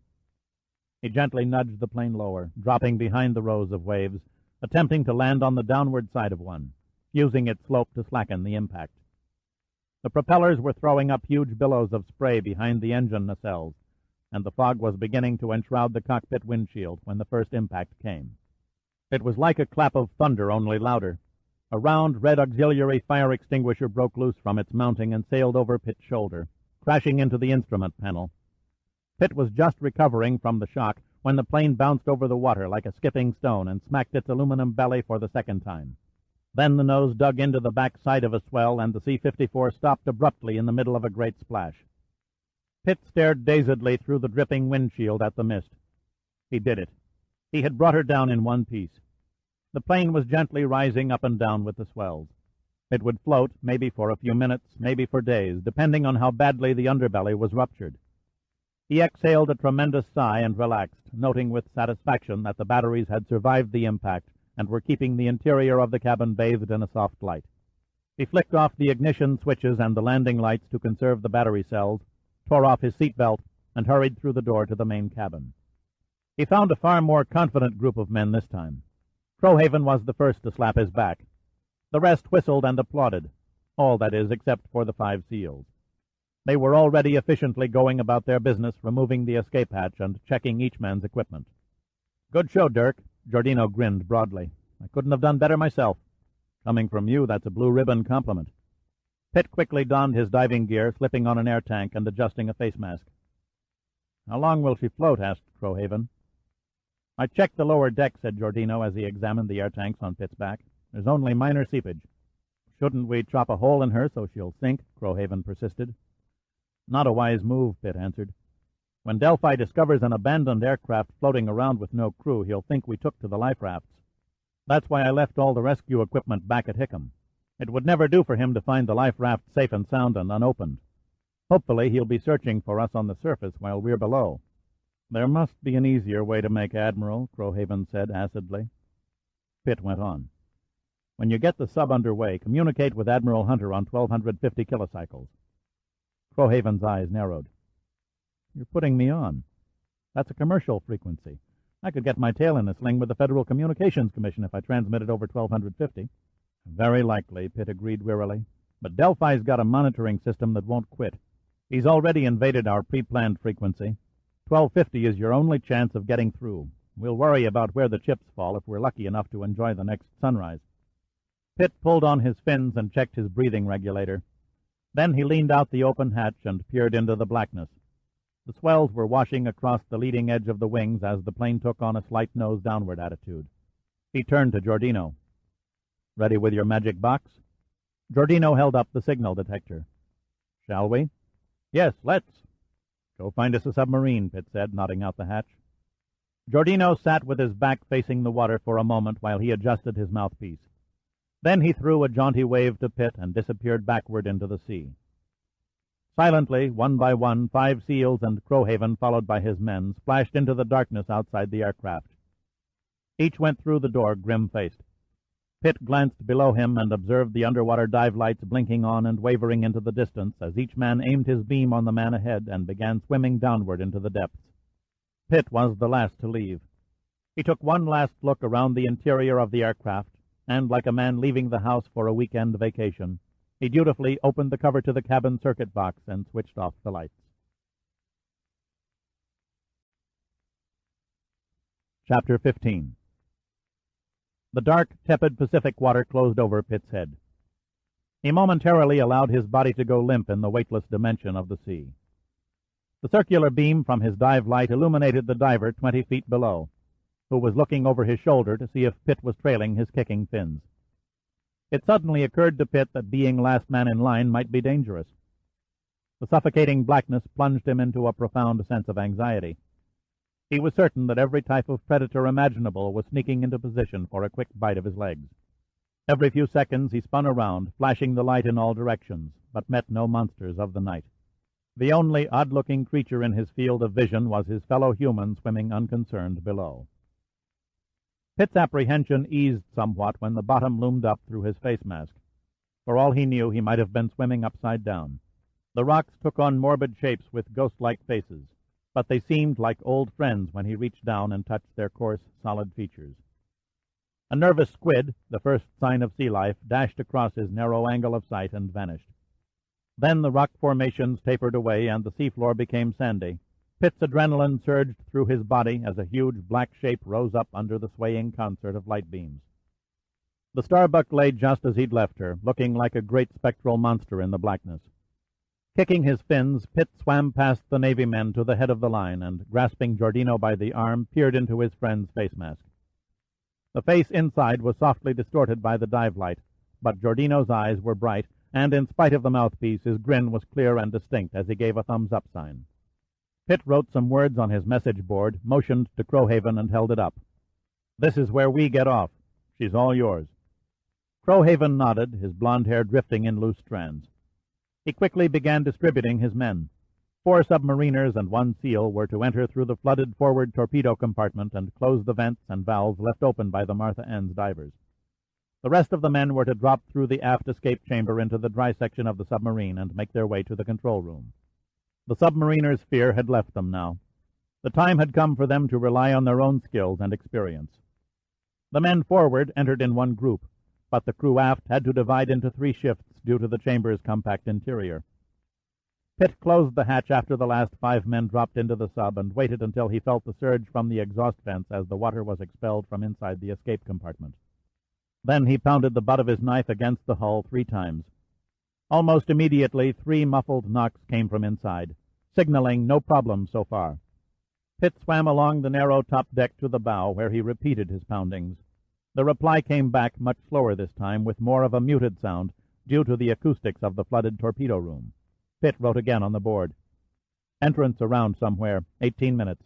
He gently nudged the plane lower, dropping behind the rows of waves, attempting to land on the downward side of one, using its slope to slacken the impact. The propellers were throwing up huge billows of spray behind the engine nacelles, and the fog was beginning to enshroud the cockpit windshield when the first impact came. It was like a clap of thunder, only louder. A round, red auxiliary fire extinguisher broke loose from its mounting and sailed over Pitt's shoulder, crashing into the instrument panel. Pitt was just recovering from the shock when the plane bounced over the water like a skipping stone and smacked its aluminum belly for the second time. Then the nose dug into the back side of a swell, and the C-54 stopped abruptly in the middle of a great splash. Pitt stared dazedly through the dripping windshield at the mist. He did it. He had brought her down in one piece. The plane was gently rising up and down with the swells. It would float, maybe for a few minutes, maybe for days, depending on how badly the underbelly was ruptured. He exhaled a tremendous sigh and relaxed, noting with satisfaction that the batteries had survived the impact and were keeping the interior of the cabin bathed in a soft light. He flicked off the ignition switches and the landing lights to conserve the battery cells, tore off his seatbelt, and hurried through the door to the main cabin. He found a far more confident group of men this time. Crowhaven was the first to slap his back. The rest whistled and applauded, all, that is, except for the 5 SEALs. They were already efficiently going about their business, removing the escape hatch and checking each man's equipment. "Good show, Dirk." Giordino grinned broadly. "I couldn't have done better myself. Coming from you, that's a blue ribbon compliment." Pitt quickly donned his diving gear, slipping on an air tank and adjusting a face mask. "How long will she float?" asked Crowhaven. "I checked the lower deck," said Giordino as he examined the air tanks on Pitt's back. "There's only minor seepage." "Shouldn't we chop a hole in her so she'll sink?" Crowhaven persisted. "Not a wise move," Pitt answered. "When Delphi discovers an abandoned aircraft floating around with no crew, he'll think we took to the life rafts. That's why I left all the rescue equipment back at Hickam. It would never do for him to find the life raft safe and sound and unopened. Hopefully he'll be searching for us on the surface while we're below." "There must be an easier way to make Admiral," Crowhaven said acidly. Pitt went on. "When you get the sub underway, communicate with Admiral Hunter on 1250 kilocycles." Crowhaven's eyes narrowed. "You're putting me on. That's a commercial frequency. I could get my tail in a sling with the Federal Communications Commission if I transmitted over 1250. "Very likely," Pitt agreed wearily. "But Delphi's got a monitoring system that won't quit. He's already invaded our pre-planned frequency. 1250 is your only chance of getting through. We'll worry about where the chips fall if we're lucky enough to enjoy the next sunrise." Pitt pulled on his fins and checked his breathing regulator. Then he leaned out the open hatch and peered into the blackness. The swells were washing across the leading edge of the wings as the plane took on a slight nose-downward attitude. He turned to Giordino. "Ready with your magic box?" Giordino held up the signal detector. "Shall we?" "Yes, let's." "Go find us a submarine," Pitt said, nodding out the hatch. Giordino sat with his back facing the water for a moment while he adjusted his mouthpiece. Then he threw a jaunty wave to Pitt and disappeared backward into the sea. Silently, one by one, 5 SEALs and Crowhaven, followed by his men, splashed into the darkness outside the aircraft. Each went through the door grim-faced. Pitt glanced below him and observed the underwater dive lights blinking on and wavering into the distance as each man aimed his beam on the man ahead and began swimming downward into the depths. Pitt was the last to leave. He took one last look around the interior of the aircraft, and, like a man leaving the house for a weekend vacation, he dutifully opened the cover to the cabin circuit box and switched off the lights. Chapter 15. The dark, tepid Pacific water closed over Pitt's head. He momentarily allowed his body to go limp in the weightless dimension of the sea. The circular beam from his dive light illuminated the diver 20 feet below, who was looking over his shoulder to see if Pitt was trailing his kicking fins. It suddenly occurred to Pitt that being last man in line might be dangerous. The suffocating blackness plunged him into a profound sense of anxiety. He was certain that every type of predator imaginable was sneaking into position for a quick bite of his legs. Every few seconds he spun around, flashing the light in all directions, but met no monsters of the night. The only odd-looking creature in his field of vision was his fellow human swimming unconcerned below. Pitt's apprehension eased somewhat when the bottom loomed up through his face mask. For all he knew, he might have been swimming upside down. The rocks took on morbid shapes with ghost-like faces, but they seemed like old friends when he reached down and touched their coarse, solid features. A nervous squid, the first sign of sea life, dashed across his narrow angle of sight and vanished. Then the rock formations tapered away and the seafloor became sandy. Pitt's adrenaline surged through his body as a huge black shape rose up under the swaying concert of light beams. The Starbuck lay just as he'd left her, looking like a great spectral monster in the blackness. Kicking his fins, Pitt swam past the Navy men to the head of the line and, grasping Giordino by the arm, peered into his friend's face mask. The face inside was softly distorted by the dive light, but Giordino's eyes were bright, and in spite of the mouthpiece, his grin was clear and distinct as he gave a thumbs-up sign. Pitt wrote some words on his message board, motioned to Crowhaven, and held it up. "This is where we get off. She's all yours." Crowhaven nodded, his blond hair drifting in loose strands. He quickly began distributing his men. 4 submariners and 1 SEAL were to enter through the flooded forward torpedo compartment and close the vents and valves left open by the Martha N's divers. The rest of the men were to drop through the aft escape chamber into the dry section of the submarine and make their way to the control room. The submariners' fear had left them now. The time had come for them to rely on their own skills and experience. The men forward entered in one group, but the crew aft had to divide into 3 shifts due to the chamber's compact interior. Pitt closed the hatch after the last 5 men dropped into the sub and waited until he felt the surge from the exhaust vents as the water was expelled from inside the escape compartment. Then he pounded the butt of his knife against the hull 3 times. Almost immediately, 3 muffled knocks came from inside, signaling no problem so far. Pitt swam along the narrow top deck to the bow, where he repeated his poundings. The reply came back much slower this time, with more of a muted sound, due to the acoustics of the flooded torpedo room. Pitt wrote again on the board. "Entrance around somewhere, 18 minutes."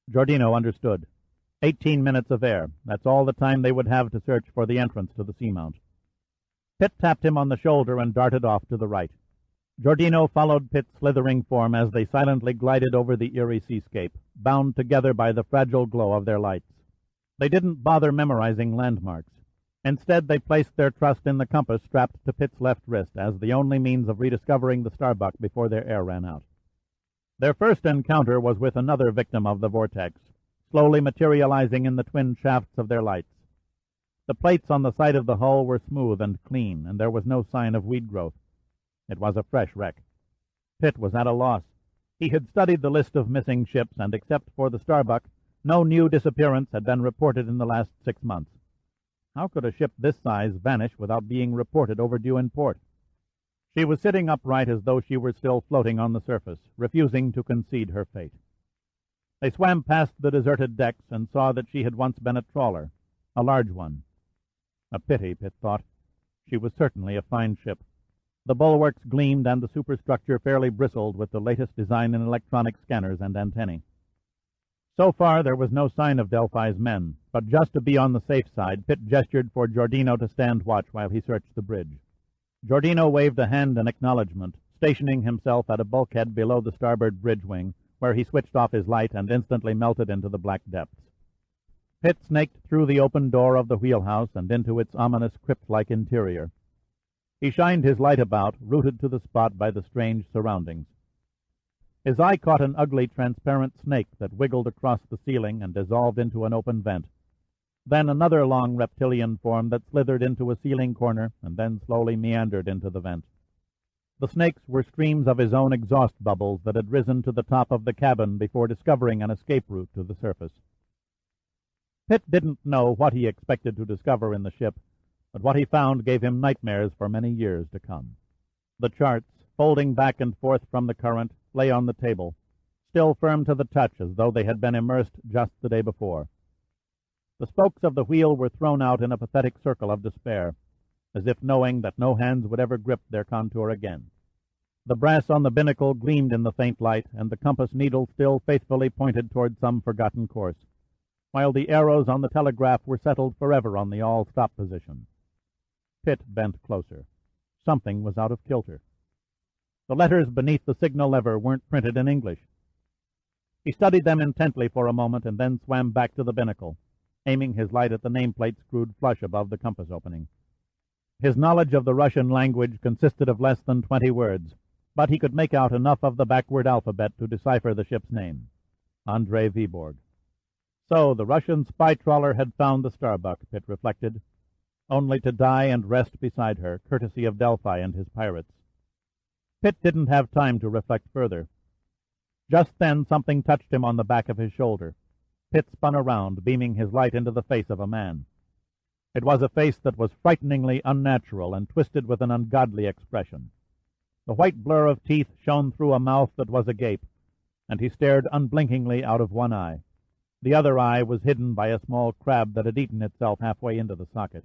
Giordino understood. 18 minutes of air. That's all the time they would have to search for the entrance to the seamount. Pitt tapped him on the shoulder and darted off to the right. Giordino followed Pitt's slithering form as they silently glided over the eerie seascape, bound together by the fragile glow of their lights. They didn't bother memorizing landmarks. Instead, they placed their trust in the compass strapped to Pitt's left wrist as the only means of rediscovering the Starbuck before their air ran out. Their first encounter was with another victim of the vortex, slowly materializing in the twin shafts of their lights. The plates on the side of the hull were smooth and clean, and there was no sign of weed growth. It was a fresh wreck. Pitt was at a loss. He had studied the list of missing ships, and except for the Starbuck, no new disappearance had been reported in the last 6 months. How could a ship this size vanish without being reported overdue in port? She was sitting upright as though she were still floating on the surface, refusing to concede her fate. They swam past the deserted decks and saw that she had once been a trawler, a large one. A pity, Pitt thought. She was certainly a fine ship. The bulwarks gleamed and the superstructure fairly bristled with the latest design in electronic scanners and antennae. So far there was no sign of Delphi's men, but just to be on the safe side, Pitt gestured for Giordino to stand watch while he searched the bridge. Giordino waved a hand in acknowledgment, stationing himself at a bulkhead below the starboard bridge wing, where he switched off his light and instantly melted into the black depths. Pitt snaked through the open door of the wheelhouse and into its ominous crypt-like interior. He shined his light about, rooted to the spot by the strange surroundings. His eye caught an ugly, transparent snake that wiggled across the ceiling and dissolved into an open vent. Then another long reptilian form that slithered into a ceiling corner and then slowly meandered into the vent. The snakes were streams of his own exhaust bubbles that had risen to the top of the cabin before discovering an escape route to the surface. Pitt didn't know what he expected to discover in the ship, but what he found gave him nightmares for many years to come. The charts, folding back and forth from the current, lay on the table, still firm to the touch as though they had been immersed just the day before. The spokes of the wheel were thrown out in a pathetic circle of despair, as if knowing that no hands would ever grip their contour again. The brass on the binnacle gleamed in the faint light, and the compass needle still faithfully pointed toward some forgotten course, while the arrows on the telegraph were settled forever on the all-stop position. Pitt bent closer. Something was out of kilter. The letters beneath the signal lever weren't printed in English. He studied them intently for a moment and then swam back to the binnacle, aiming his light at the nameplate screwed flush above the compass opening. His knowledge of the Russian language consisted of less than 20 words, but he could make out enough of the backward alphabet to decipher the ship's name, Andrei Viborg. So the Russian spy trawler had found the Starbuck, Pitt reflected, only to die and rest beside her, courtesy of Delphi and his pirates. Pitt didn't have time to reflect further. Just then something touched him on the back of his shoulder. Pitt spun around, beaming his light into the face of a man. It was a face that was frighteningly unnatural and twisted with an ungodly expression. The white blur of teeth shone through a mouth that was agape, and he stared unblinkingly out of one eye. The other eye was hidden by a small crab that had eaten itself halfway into the socket.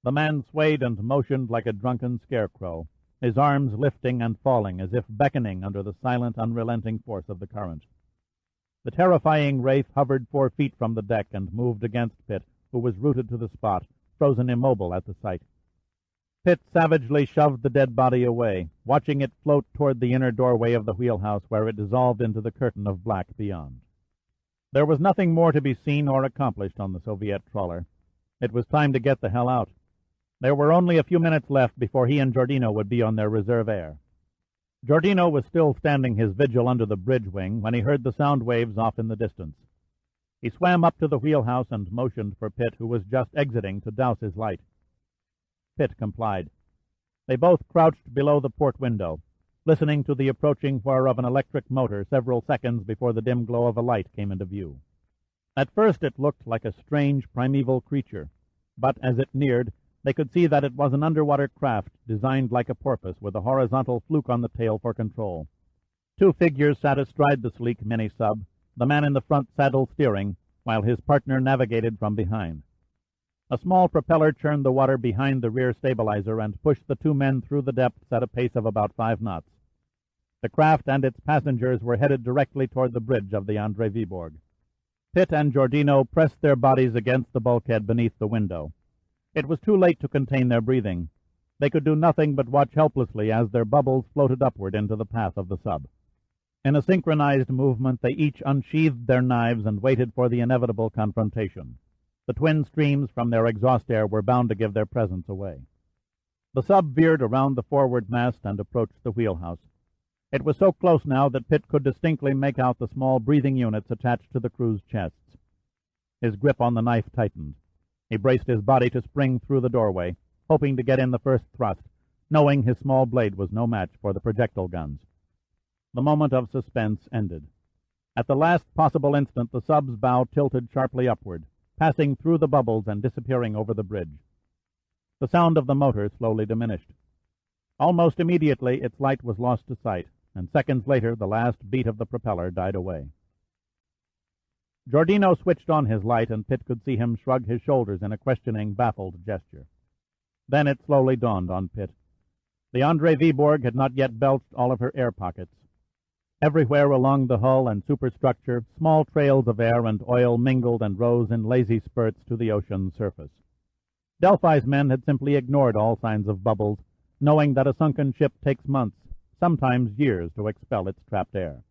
The man swayed and motioned like a drunken scarecrow, his arms lifting and falling as if beckoning under the silent, unrelenting force of the current. The terrifying wraith hovered 4 feet from the deck and moved against Pitt, who was rooted to the spot, frozen immobile at the sight. Pitt savagely shoved the dead body away, watching it float toward the inner doorway of the wheelhouse where it dissolved into the curtain of black beyond. There was nothing more to be seen or accomplished on the Soviet trawler. It was time to get the hell out. There were only a few minutes left before he and Giordino would be on their reserve air. Giordino was still standing his vigil under the bridge wing when he heard the sound waves off in the distance. He swam up to the wheelhouse and motioned for Pitt, who was just exiting, to douse his light. Pitt complied. They both crouched below the port window, listening to the approaching whir of an electric motor several seconds before the dim glow of a light came into view. At first it looked like a strange primeval creature, but as it neared, they could see that it was an underwater craft designed like a porpoise with a horizontal fluke on the tail for control. 2 figures sat astride the sleek mini-sub, the man in the front saddle steering, while his partner navigated from behind. A small propeller churned the water behind the rear stabilizer and pushed the 2 men through the depths at a pace of about 5 knots. The craft and its passengers were headed directly toward the bridge of the Andrei Viborg. Pitt and Giordino pressed their bodies against the bulkhead beneath the window. It was too late to contain their breathing. They could do nothing but watch helplessly as their bubbles floated upward into the path of the sub. In a synchronized movement, they each unsheathed their knives and waited for the inevitable confrontation. The twin streams from their exhaust air were bound to give their presence away. The sub veered around the forward mast and approached the wheelhouse. It was so close now that Pitt could distinctly make out the small breathing units attached to the crew's chests. His grip on the knife tightened. He braced his body to spring through the doorway, hoping to get in the first thrust, knowing his small blade was no match for the projectile guns. The moment of suspense ended. At the last possible instant, the sub's bow tilted sharply upward, passing through the bubbles and disappearing over the bridge. The sound of the motor slowly diminished. Almost immediately, its light was lost to sight, and seconds later the last beat of the propeller died away. Giordino switched on his light, and Pitt could see him shrug his shoulders in a questioning, baffled gesture. Then it slowly dawned on Pitt. The Andrei Viborg had not yet belched all of her air pockets. Everywhere along the hull and superstructure, small trails of air and oil mingled and rose in lazy spurts to the ocean's surface. Delphi's men had simply ignored all signs of bubbles, knowing that a sunken ship takes months, sometimes years, to expel its trapped air.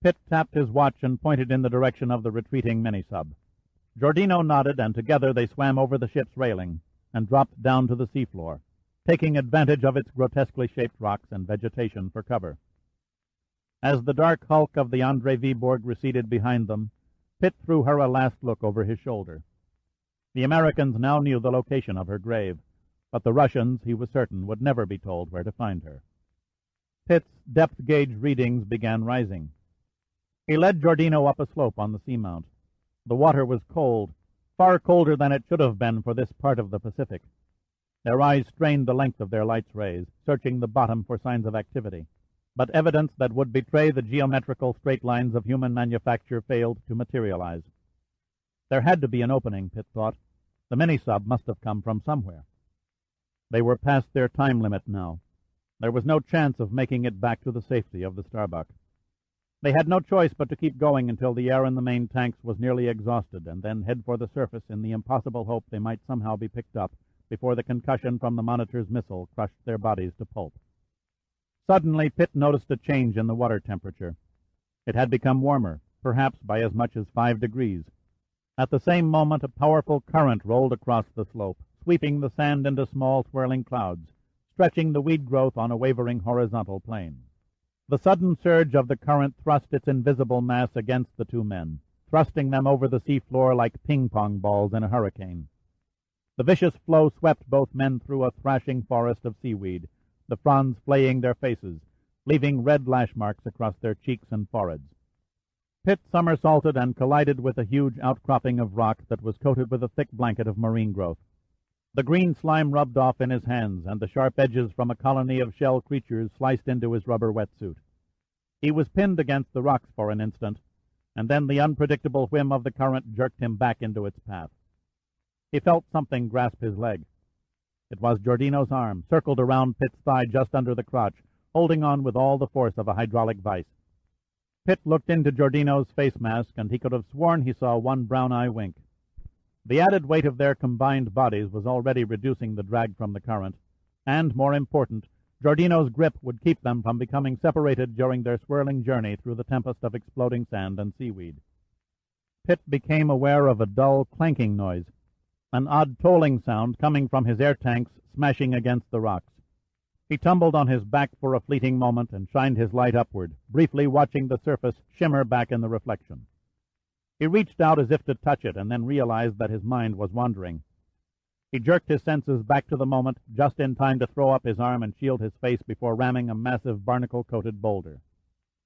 Pitt tapped his watch and pointed in the direction of the retreating mini-sub. Giordino nodded, and together they swam over the ship's railing and dropped down to the seafloor, taking advantage of its grotesquely shaped rocks and vegetation for cover. As the dark hulk of the Andre Viborg receded behind them, Pitt threw her a last look over his shoulder. The Americans now knew the location of her grave, but the Russians, he was certain, would never be told where to find her. Pitt's depth gauge readings began rising. He led Giordino up a slope on the seamount. The water was cold, far colder than it should have been for this part of the Pacific. Their eyes strained the length of their light's rays, searching the bottom for signs of activity, but evidence that would betray the geometrical straight lines of human manufacture failed to materialize. There had to be an opening, Pitt thought. The mini-sub must have come from somewhere. They were past their time limit now. There was no chance of making it back to the safety of the Starbuck. They had no choice but to keep going until the air in the main tanks was nearly exhausted, and then head for the surface in the impossible hope they might somehow be picked up before the concussion from the Monitor's missile crushed their bodies to pulp. Suddenly, Pitt noticed a change in the water temperature. It had become warmer, perhaps by as much as 5 degrees. At the same moment, a powerful current rolled across the slope, sweeping the sand into small swirling clouds, stretching the weed growth on a wavering horizontal plane. The sudden surge of the current thrust its invisible mass against the two men, thrusting them over the seafloor like ping-pong balls in a hurricane. The vicious flow swept both men through a thrashing forest of seaweed, the fronds flaying their faces, leaving red lash marks across their cheeks and foreheads. Pitt somersaulted and collided with a huge outcropping of rock that was coated with a thick blanket of marine growth. The green slime rubbed off in his hands, and the sharp edges from a colony of shell creatures sliced into his rubber wetsuit. He was pinned against the rocks for an instant, and then the unpredictable whim of the current jerked him back into its path. He felt something grasp his leg. It was Giordino's arm, circled around Pitt's thigh just under the crotch, holding on with all the force of a hydraulic vice. Pitt looked into Giordino's face mask, and he could have sworn he saw one brown eye wink. The added weight of their combined bodies was already reducing the drag from the current, and, more important, Giordino's grip would keep them from becoming separated during their swirling journey through the tempest of exploding sand and seaweed. Pitt became aware of a dull clanking noise, an odd tolling sound coming from his air tanks smashing against the rocks. He tumbled on his back for a fleeting moment and shined his light upward, briefly watching the surface shimmer back in the reflection. He reached out as if to touch it, and then realized that his mind was wandering. He jerked his senses back to the moment, just in time to throw up his arm and shield his face before ramming a massive barnacle-coated boulder.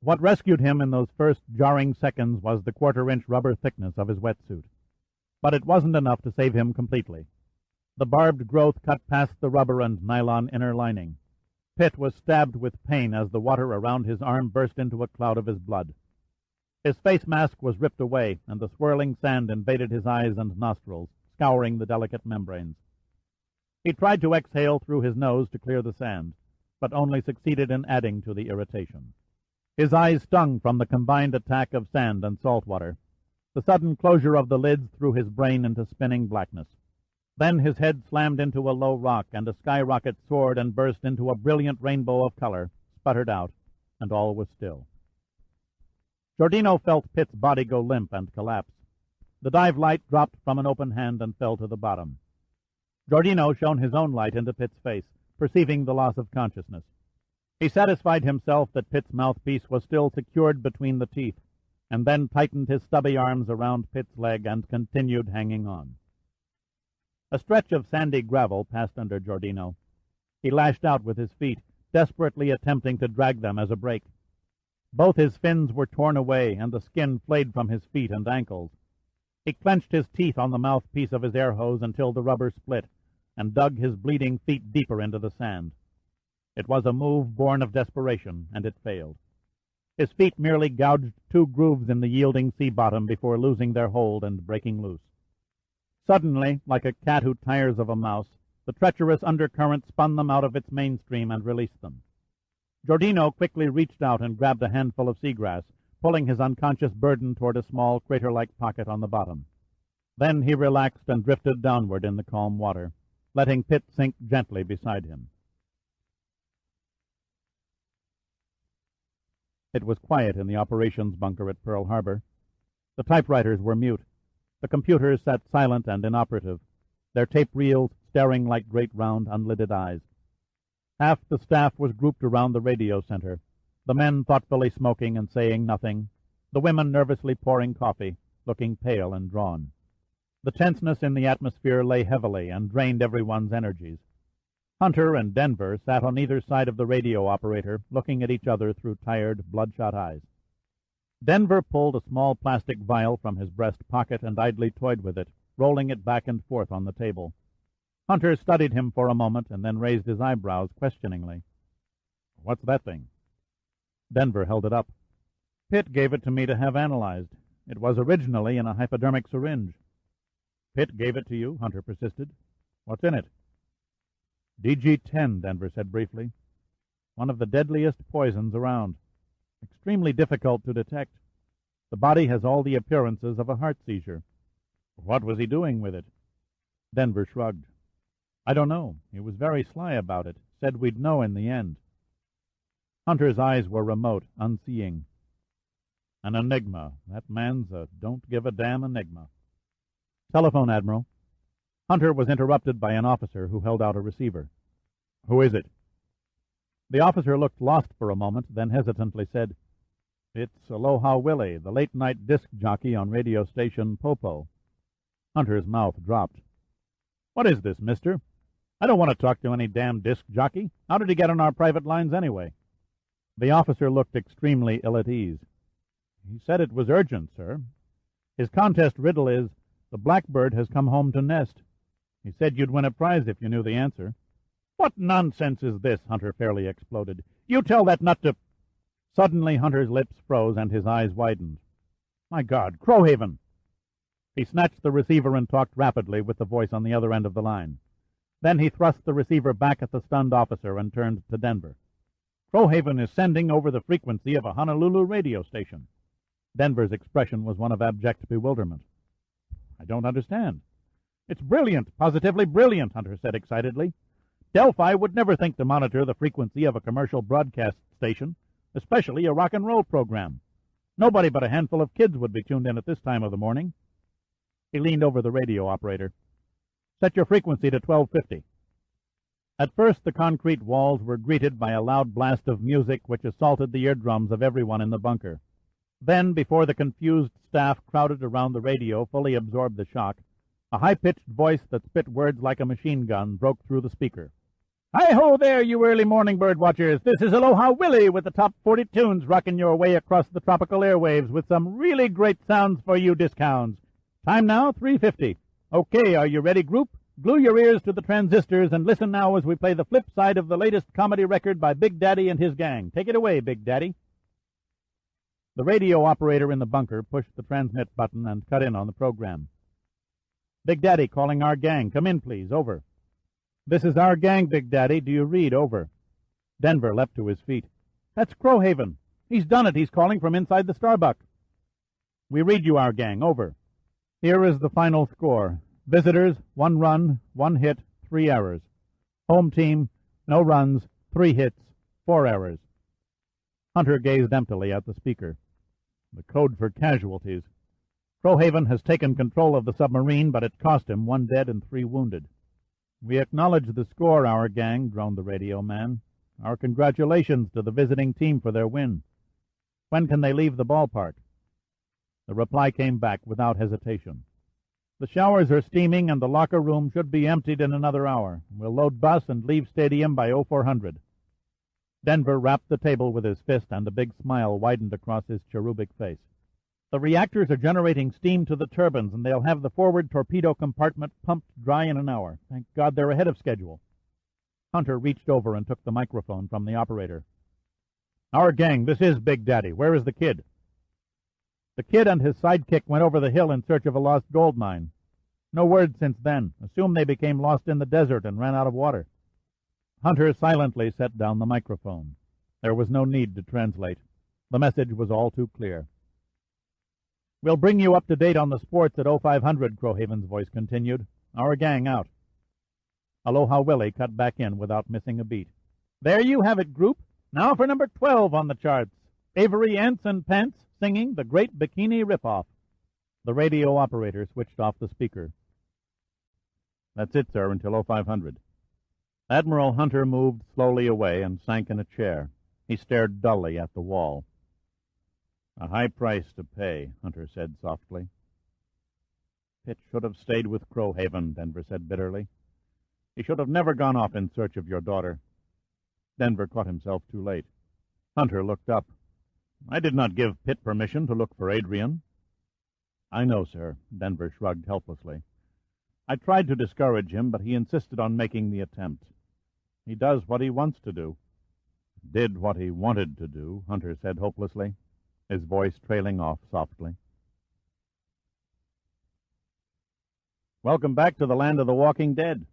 What rescued him in those first jarring seconds was the quarter-inch rubber thickness of his wetsuit. But it wasn't enough to save him completely. The barbed growth cut past the rubber and nylon inner lining. Pitt was stabbed with pain as the water around his arm burst into a cloud of his blood. His face mask was ripped away, and the swirling sand invaded his eyes and nostrils, scouring the delicate membranes. He tried to exhale through his nose to clear the sand, but only succeeded in adding to the irritation. His eyes stung from the combined attack of sand and salt water. The sudden closure of the lids threw his brain into spinning blackness. Then his head slammed into a low rock, and a skyrocket soared and burst into a brilliant rainbow of color, sputtered out, and all was still. Giordino felt Pitt's body go limp and collapse. The dive light dropped from an open hand and fell to the bottom. Giordino shone his own light into Pitt's face, perceiving the loss of consciousness. He satisfied himself that Pitt's mouthpiece was still secured between the teeth, and then tightened his stubby arms around Pitt's leg and continued hanging on. A stretch of sandy gravel passed under Giordino. He lashed out with his feet, desperately attempting to drag them as a brake. Both his fins were torn away, and the skin flayed from his feet and ankles. He clenched his teeth on the mouthpiece of his air hose until the rubber split, and dug his bleeding feet deeper into the sand. It was a move born of desperation, and it failed. His feet merely gouged 2 grooves in the yielding sea bottom before losing their hold and breaking loose. Suddenly, like a cat who tires of a mouse, the treacherous undercurrent spun them out of its mainstream and released them. Giordino quickly reached out and grabbed a handful of seagrass, pulling his unconscious burden toward a small crater-like pocket on the bottom. Then he relaxed and drifted downward in the calm water, letting Pitt sink gently beside him. It was quiet in the operations bunker at Pearl Harbor. The typewriters were mute. The computers sat silent and inoperative, their tape reels staring like great round unlidded eyes. Half the staff was grouped around the radio center, the men thoughtfully smoking and saying nothing, the women nervously pouring coffee, looking pale and drawn. The tenseness in the atmosphere lay heavily and drained everyone's energies. Hunter and Denver sat on either side of the radio operator, looking at each other through tired, bloodshot eyes. Denver pulled a small plastic vial from his breast pocket and idly toyed with it, rolling it back and forth on the table. Hunter studied him for a moment and then raised his eyebrows questioningly. "What's that thing?" Denver held it up. "Pitt gave it to me to have analyzed. It was originally in a hypodermic syringe." "Pitt gave it to you?" Hunter persisted. "What's in it?" "DG-10, Denver said briefly. "One of the deadliest poisons around. Extremely difficult to detect. The body has all the appearances of a heart seizure." "What was he doing with it?" Denver shrugged. "I don't know. He was very sly about it. Said we'd know in the end." Hunter's eyes were remote, unseeing. "An enigma. That man's a don't-give-a-damn enigma." "Telephone, Admiral." Hunter was interrupted by an officer who held out a receiver. "Who is it?" The officer looked lost for a moment, then hesitantly said, "It's Aloha Willie, the late-night disc jockey on radio station Popo." Hunter's mouth dropped. "What is this, mister? I don't want to talk to any damn disc jockey. How did he get on our private lines anyway?" The officer looked extremely ill at ease. "He said it was urgent, sir. His contest riddle is, the blackbird has come home to nest. He said you'd win a prize if you knew the answer." "What nonsense is this?" Hunter fairly exploded. "You tell that nut to—" Suddenly Hunter's lips froze and his eyes widened. "My God, Crowhaven!" He snatched the receiver and talked rapidly with the voice on the other end of the line. Then he thrust the receiver back at the stunned officer and turned to Denver. "Crowhaven is sending over the frequency of a Honolulu radio station." Denver's expression was one of abject bewilderment. "I don't understand." "It's brilliant, positively brilliant," Hunter said excitedly. "Delphi would never think to monitor the frequency of a commercial broadcast station, especially a rock and roll program. Nobody but a handful of kids would be tuned in at this time of the morning." He leaned over the radio operator. "Set your frequency to 1250. At first the concrete walls were greeted by a loud blast of music which assaulted the eardrums of everyone in the bunker. Then, before the confused staff crowded around the radio fully absorbed the shock, a high-pitched voice that spit words like a machine gun broke through the speaker. "Hi-ho there, you early morning bird watchers. This is Aloha Willie with the top 40 tunes rocking your way across the tropical airwaves with some really great sounds for you discounts. Time now, 3:50. Okay, are you ready, group? Glue your ears to the transistors and listen now as we play the flip side of the latest comedy record by Big Daddy and his gang. Take it away, Big Daddy." The radio operator in the bunker pushed the transmit button and cut in on the program. "Big Daddy calling our gang. Come in, please. Over." "This is our gang, Big Daddy. Do you read? Over." Denver leapt to his feet. "That's Crowhaven. He's done it. He's calling from inside the Starbuck." "We read you, our gang. Over." "Here is the final score. Visitors, 1 run, 1 hit, 3 errors. Home team, no runs, 3 hits, 4 errors." Hunter gazed emptily at the speaker. "The code for casualties. Crowhaven has taken control of the submarine, but it cost him 1 dead and 3 wounded." "We acknowledge the score, our gang," droned the radio man. "Our congratulations to the visiting team for their win. When can they leave the ballpark?" The reply came back without hesitation. "The showers are steaming and the locker room should be emptied in another hour. We'll load bus and leave stadium by 0400. Denver rapped the table with his fist and a big smile widened across his cherubic face. "The reactors are generating steam to the turbines, and they'll have the forward torpedo compartment pumped dry in an hour. Thank God they're ahead of schedule." Hunter reached over and took the microphone from the operator. "Our gang, this is Big Daddy. Where is the kid?" "The kid and his sidekick went over the hill in search of a lost gold mine. No word since then. Assume they became lost in the desert and ran out of water." Hunter silently set down the microphone. There was no need to translate. The message was all too clear. "We'll bring you up to date on the sports at 0500, Crowhaven's voice continued. "Our gang out." Aloha Willie cut back in without missing a beat. "There you have it, group. Now for number 12 on the charts. Avery Ents and Pence singing The Great Bikini Ripoff." The radio operator switched off the speaker. "That's it, sir, until 0500. Admiral Hunter moved slowly away and sank in a chair. He stared dully at the wall. "A high price to pay," Hunter said softly. "Pitt should have stayed with Crowhaven," Denver said bitterly. "He should have never gone off in search of your daughter." Denver caught himself too late. Hunter looked up. "I did not give Pitt permission to look for Adrian." "I know, sir," Denver shrugged helplessly. "I tried to discourage him, but he insisted on making the attempt. He does what he wants to do." "Did what he wanted to do," Hunter said hopelessly, his voice trailing off softly. "Welcome back to the land of the walking dead."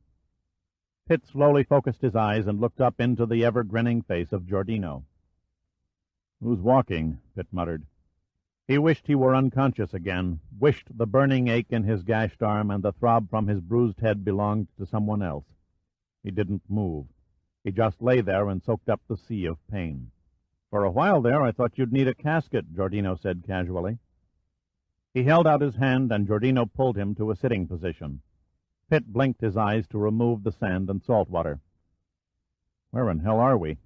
Pitt slowly focused his eyes and looked up into the ever-grinning face of Giordino. "Who's walking?" Pitt muttered. He wished he were unconscious again, wished the burning ache in his gashed arm and the throb from his bruised head belonged to someone else. He didn't move. He just lay there and soaked up the sea of pain. "For a while there, I thought you'd need a casket," Giordino said casually. He held out his hand, and Giordino pulled him to a sitting position. Pitt blinked his eyes to remove the sand and salt water. "Where in hell are we?"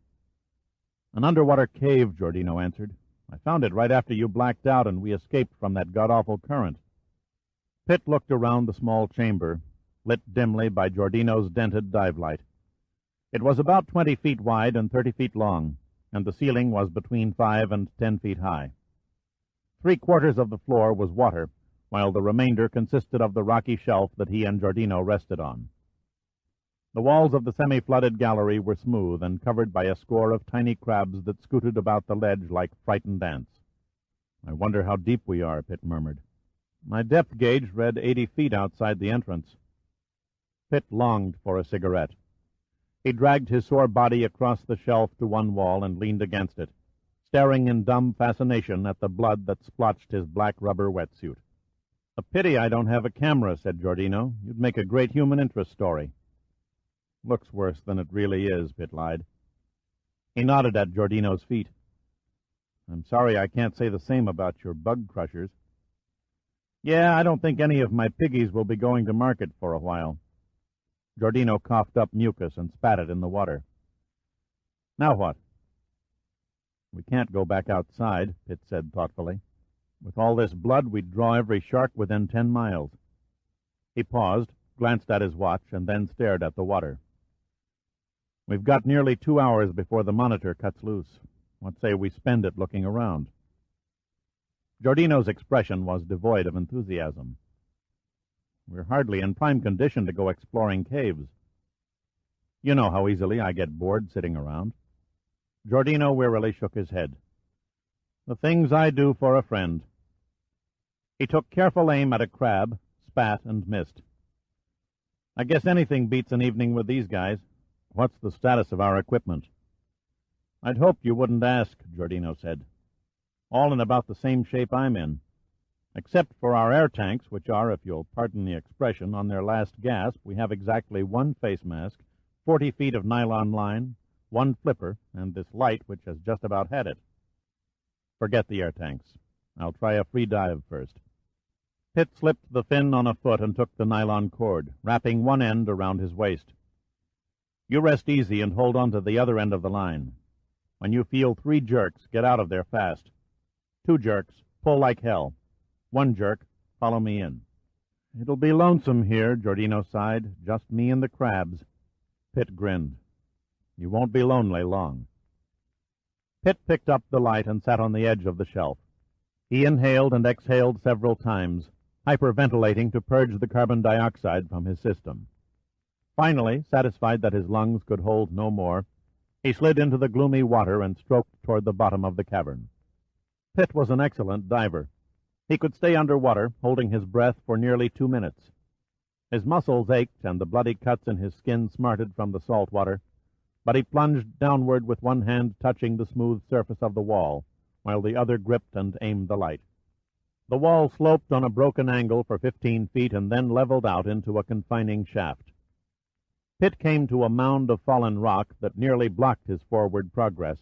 "An underwater cave," Giordino answered. "I found it right after you blacked out and we escaped from that god-awful current." Pitt looked around the small chamber, lit dimly by Giordino's dented dive light. It was about 20 feet wide and 30 feet long, and the ceiling was between 5 and 10 feet high. 3/4 of the floor was water, while the remainder consisted of the rocky shelf that he and Giordino rested on. The walls of the semi-flooded gallery were smooth and covered by a score of tiny crabs that scooted about the ledge like frightened ants. "I wonder how deep we are," Pitt murmured. "My depth gauge read 80 feet outside the entrance." Pitt longed for a cigarette. He dragged his sore body across the shelf to one wall and leaned against it, staring in dumb fascination at the blood that splotched his black rubber wetsuit. "A pity I don't have a camera," said Giordino. "You'd make a great human interest story." "Looks worse than it really is," Pitt lied. He nodded at Giordino's feet. "I'm sorry I can't say the same about your bug crushers." "Yeah, I don't think any of my piggies will be going to market for a while." Giordino coughed up mucus and spat it in the water. "Now what?" "We can't go back outside," Pitt said thoughtfully. "With all this blood, we'd draw every shark within 10 miles. He paused, glanced at his watch, and then stared at the water. "We've got nearly 2 hours before the monitor cuts loose. What say we spend it looking around?" Giordino's expression was devoid of enthusiasm. "We're hardly in prime condition to go exploring caves. You know how easily I get bored sitting around." Giordino wearily shook his head. "The things I do for a friend." He took careful aim at a crab, spat, and missed. "I guess anything beats an evening with these guys. What's the status of our equipment?" "I'd hoped you wouldn't ask," Giordino said. "All in about the same shape I'm in. Except for our air tanks, which are, if you'll pardon the expression, on their last gasp, we have exactly 1 face mask, 40 feet of nylon line, 1 flipper, and this light, which has just about had it. Forget the air tanks. I'll try a free dive first." Pitt slipped the fin on a foot and took the nylon cord, wrapping one end around his waist. "You rest easy and hold on to the other end of the line. When you feel 3 jerks, get out of there fast. 2 jerks, pull like hell. 1 jerk, follow me in." "It'll be lonesome here," Giordino sighed. "Just me and the crabs." Pitt grinned. "You won't be lonely long." Pitt picked up the light and sat on the edge of the shelf. He inhaled and exhaled several times, hyperventilating to purge the carbon dioxide from his system. Finally, satisfied that his lungs could hold no more, he slid into the gloomy water and stroked toward the bottom of the cavern. Pitt was an excellent diver. He could stay underwater, holding his breath for nearly 2 minutes. His muscles ached and the bloody cuts in his skin smarted from the salt water, but he plunged downward with one hand touching the smooth surface of the wall, while the other gripped and aimed the light. The wall sloped on a broken angle for 15 feet and then leveled out into a confining shaft. Pitt came to a mound of fallen rock that nearly blocked his forward progress,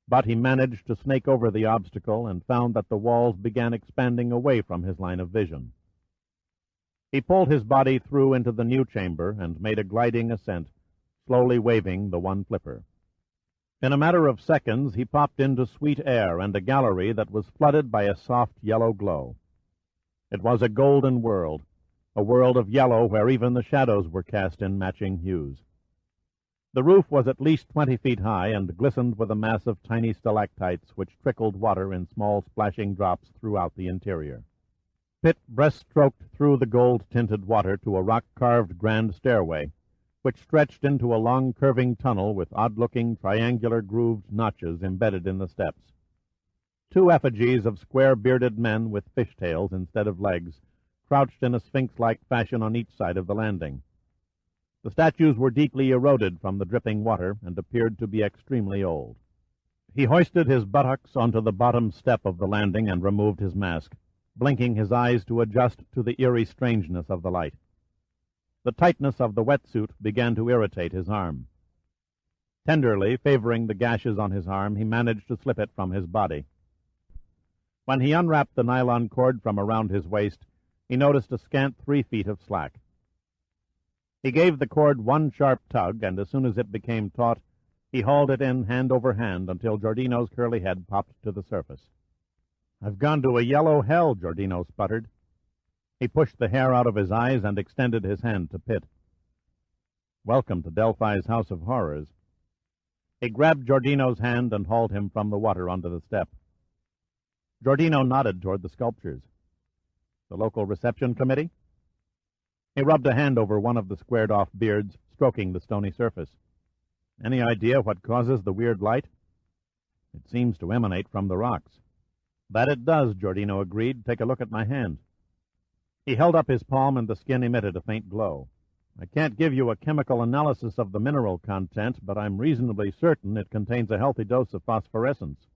but he managed to snake over the obstacle and found that the walls began expanding away from his line of vision. He pulled his body through into the new chamber and made a gliding ascent, slowly waving the one flipper. In a matter of seconds, he popped into sweet air and a gallery that was flooded by a soft yellow glow. It was a golden world, a world of yellow where even the shadows were cast in matching hues. The roof was at least 20 feet high and glistened with a mass of tiny stalactites which trickled water in small splashing drops throughout the interior. Pitt breaststroked through the gold-tinted water to a rock-carved grand stairway, which stretched into a long curving tunnel with odd-looking triangular grooved notches embedded in the steps. 2 effigies of square-bearded men with fishtails instead of legs crouched in a sphinx-like fashion on each side of the landing. The statues were deeply eroded from the dripping water and appeared to be extremely old. He hoisted his buttocks onto the bottom step of the landing and removed his mask, blinking his eyes to adjust to the eerie strangeness of the light. The tightness of the wetsuit began to irritate his arm. Tenderly, favoring the gashes on his arm, he managed to slip it from his body. When he unwrapped the nylon cord from around his waist, he noticed a scant 3 feet of slack. He gave the cord one sharp tug, and as soon as it became taut, he hauled it in hand over hand until Giordino's curly head popped to the surface. "I've gone to a yellow hell," Giordino sputtered. He pushed the hair out of his eyes and extended his hand to Pitt. "Welcome to Delphi's House of Horrors." He grabbed Giordino's hand and hauled him from the water onto the step. Giordino nodded toward the sculptures. "The local reception committee?" He rubbed a hand over one of the squared-off beards, stroking the stony surface. "Any idea what causes the weird light?" "It seems to emanate from the rocks." "That it does," Giordino agreed. "Take a look at my hand." He held up his palm, and the skin emitted a faint glow. "I can't give you a chemical analysis of the mineral content, but I'm reasonably certain it contains a healthy dose of phosphorescence."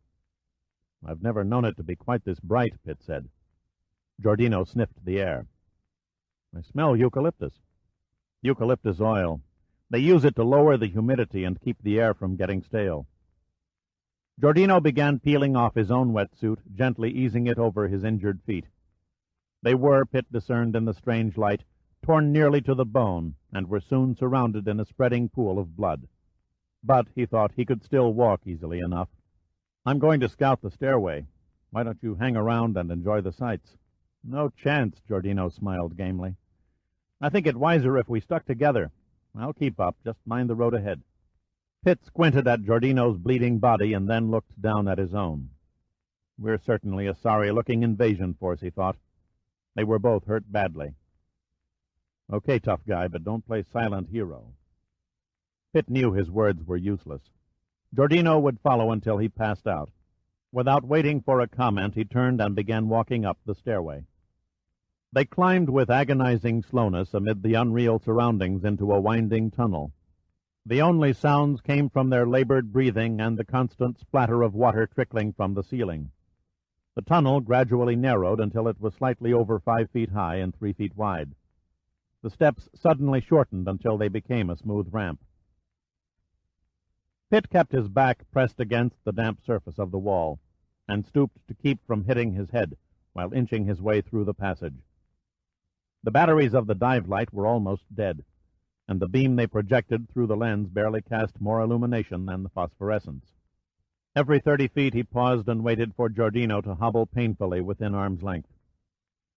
"I've never known it to be quite this bright," Pitt said. Giordino sniffed the air. "I smell eucalyptus." "Eucalyptus oil. They use it to lower the humidity and keep the air from getting stale." Giordino began peeling off his own wetsuit, gently easing it over his injured feet. They were, Pitt discerned in the strange light, torn nearly to the bone, and were soon surrounded in a spreading pool of blood. But, he thought, he could still walk easily enough. "I'm going to scout the stairway. Why don't you hang around and enjoy the sights?" "No chance," Giordino smiled gamely. "I think it wiser if we stuck together. I'll keep up. Just mind the road ahead." Pitt squinted at Giordino's bleeding body and then looked down at his own. "We're certainly a sorry-looking invasion force," he thought. They were both hurt badly. "Okay, tough guy, but don't play silent hero." Pitt knew his words were useless. Giordino would follow until he passed out. Without waiting for a comment, he turned and began walking up the stairway. They climbed with agonizing slowness amid the unreal surroundings into a winding tunnel. The only sounds came from their labored breathing and the constant splatter of water trickling from the ceiling. The tunnel gradually narrowed until it was slightly over 5 feet high and 3 feet wide. The steps suddenly shortened until they became a smooth ramp. Pitt kept his back pressed against the damp surface of the wall, and stooped to keep from hitting his head while inching his way through the passage. The batteries of the dive light were almost dead, and the beam they projected through the lens barely cast more illumination than the phosphorescence. Every 30 feet he paused and waited for Giordino to hobble painfully within arm's length.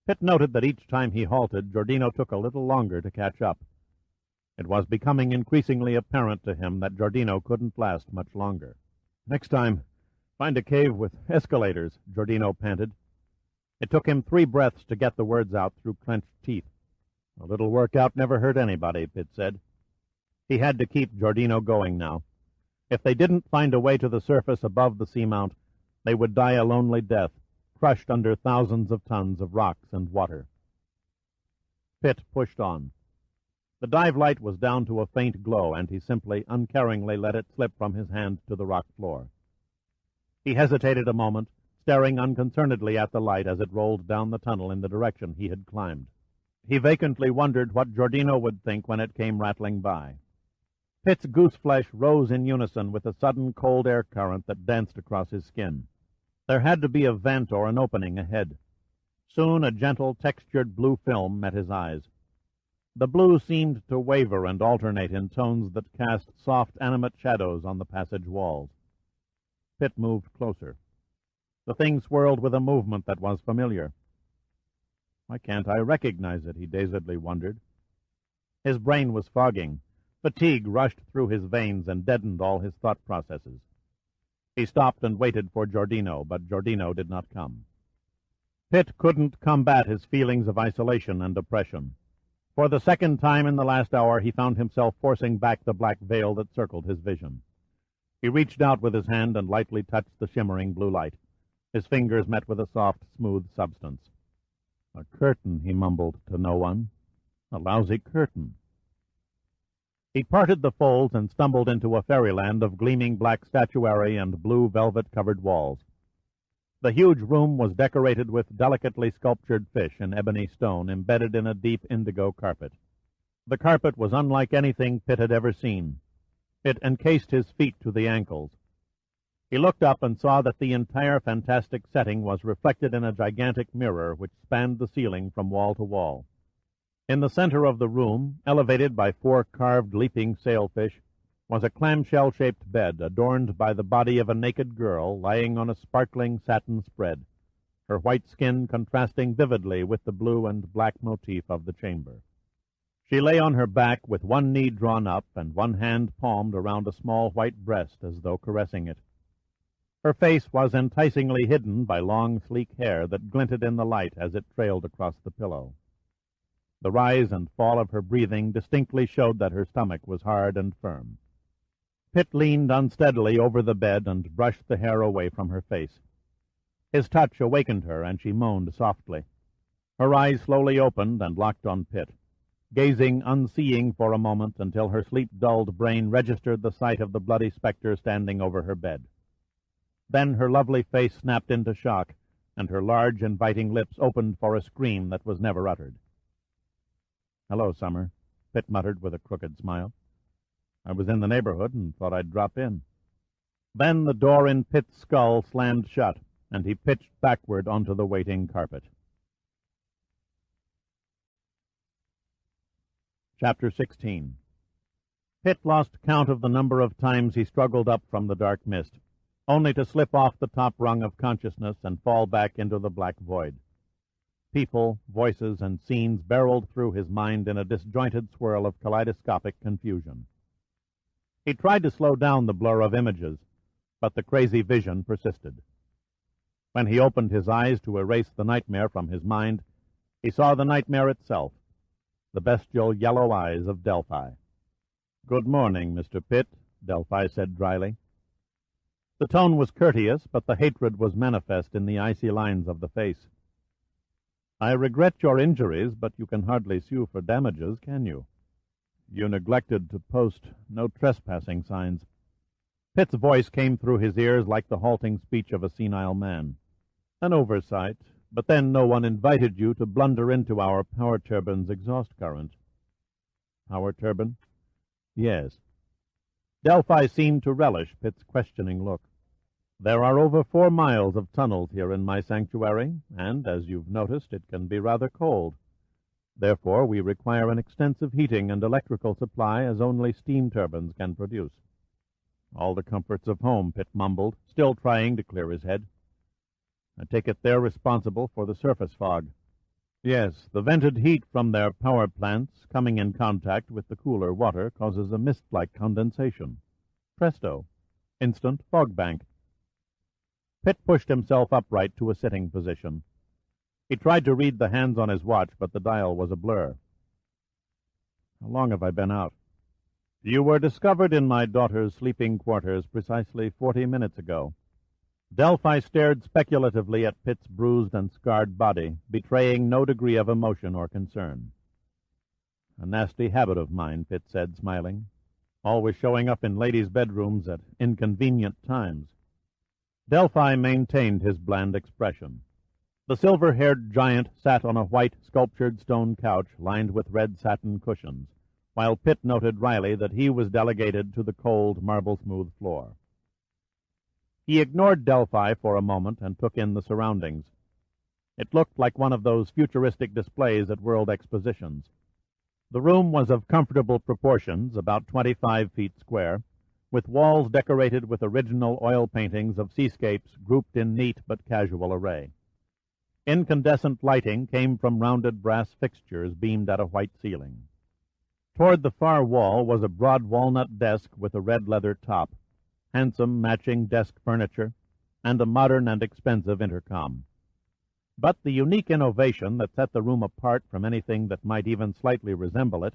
Pitt noted that each time he halted, Giordino took a little longer to catch up. It was becoming increasingly apparent to him that Giordino couldn't last much longer. "Next time, find a cave with escalators," Giordino panted. It took him 3 breaths to get the words out through clenched teeth. "A little workout never hurt anybody," Pitt said. He had to keep Giordino going now. If they didn't find a way to the surface above the seamount, they would die a lonely death, crushed under thousands of tons of rocks and water. Pitt pushed on. The dive light was down to a faint glow, and he simply, uncaringly let it slip from his hand to the rock floor. He hesitated a moment, staring unconcernedly at the light as it rolled down the tunnel in the direction he had climbed. He vacantly wondered what Giordino would think when it came rattling by. Pitt's goose-flesh rose in unison with the sudden cold air current that danced across his skin. There had to be a vent or an opening ahead. Soon a gentle, textured blue film met his eyes. The blue seemed to waver and alternate in tones that cast soft, animate shadows on the passage walls. Pitt moved closer. The thing swirled with a movement that was familiar. Why can't I recognize it, he dazedly wondered. His brain was fogging. Fatigue rushed through his veins and deadened all his thought processes. He stopped and waited for Giordino, but Giordino did not come. Pitt couldn't combat his feelings of isolation and oppression. For the second time in the last hour, he found himself forcing back the black veil that circled his vision. He reached out with his hand and lightly touched the shimmering blue light. His fingers met with a soft, smooth substance. A curtain, he mumbled to no one. A lousy curtain. He parted the folds and stumbled into a fairyland of gleaming black statuary and blue velvet-covered walls. The huge room was decorated with delicately sculptured fish in ebony stone embedded in a deep indigo carpet. The carpet was unlike anything Pitt had ever seen. It encased his feet to the ankles. He looked up and saw that the entire fantastic setting was reflected in a gigantic mirror which spanned the ceiling from wall to wall. In the center of the room, elevated by 4 carved leaping sailfish, was a clamshell-shaped bed adorned by the body of a naked girl lying on a sparkling satin spread, her white skin contrasting vividly with the blue and black motif of the chamber. She lay on her back with one knee drawn up and one hand palmed around a small white breast as though caressing it. Her face was enticingly hidden by long, sleek hair that glinted in the light as it trailed across the pillow. The rise and fall of her breathing distinctly showed that her stomach was hard and firm. Pitt leaned unsteadily over the bed and brushed the hair away from her face. His touch awakened her, and she moaned softly. Her eyes slowly opened and locked on Pitt, gazing unseeing for a moment until her sleep-dulled brain registered the sight of the bloody specter standing over her bed. Then her lovely face snapped into shock, and her large, inviting lips opened for a scream that was never uttered. "Hello, Summer," Pitt muttered with a crooked smile. "I was in the neighborhood and thought I'd drop in." Then the door in Pitt's skull slammed shut, and he pitched backward onto the waiting carpet. Chapter 16. Pitt lost count of the number of times he struggled up from the dark mist, only to slip off the top rung of consciousness and fall back into the black void. People, voices, and scenes barreled through his mind in a disjointed swirl of kaleidoscopic confusion. He tried to slow down the blur of images, but the crazy vision persisted. When he opened his eyes to erase the nightmare from his mind, he saw the nightmare itself, the bestial yellow eyes of Delphi. "Good morning, Mr. Pitt," Delphi said dryly. The tone was courteous, but the hatred was manifest in the icy lines of the face. "I regret your injuries, but you can hardly sue for damages, can you? You neglected to post no trespassing signs." Pitt's voice came through his ears like the halting speech of a senile man. "An oversight, but then no one invited you to blunder into our power turbine's exhaust current." "Power turbine?" "Yes." Delphi seemed to relish Pitt's questioning look. "There are over 4 miles of tunnels here in my sanctuary, and, as you've noticed, it can be rather cold. Therefore, we require an extensive heating and electrical supply as only steam turbines can produce." "All the comforts of home," Pitt mumbled, still trying to clear his head. "I take it they're responsible for the surface fog." "Yes, the vented heat from their power plants coming in contact with the cooler water causes a mist-like condensation. Presto! Instant fog bank." Pitt pushed himself upright to a sitting position. He tried to read the hands on his watch, but the dial was a blur. "How long have I been out?" "You were discovered in my daughter's sleeping quarters precisely 40 minutes ago." Delphi stared speculatively at Pitt's bruised and scarred body, betraying no degree of emotion or concern. A nasty habit of mine, Pitt said, smiling. Always showing up in ladies' bedrooms at inconvenient times. Delphi maintained his bland expression. The silver-haired giant sat on a white, sculptured stone couch lined with red satin cushions, while Pitt noted wryly that he was delegated to the cold, marble-smooth floor. He ignored Delphi for a moment and took in the surroundings. It looked like one of those futuristic displays at World Expositions. The room was of comfortable proportions, about 25 feet square, with walls decorated with original oil paintings of seascapes grouped in neat but casual array. Incandescent lighting came from rounded brass fixtures beamed at a white ceiling. Toward the far wall was a broad walnut desk with a red leather top, handsome matching desk furniture, and a modern and expensive intercom. But the unique innovation that set the room apart from anything that might even slightly resemble it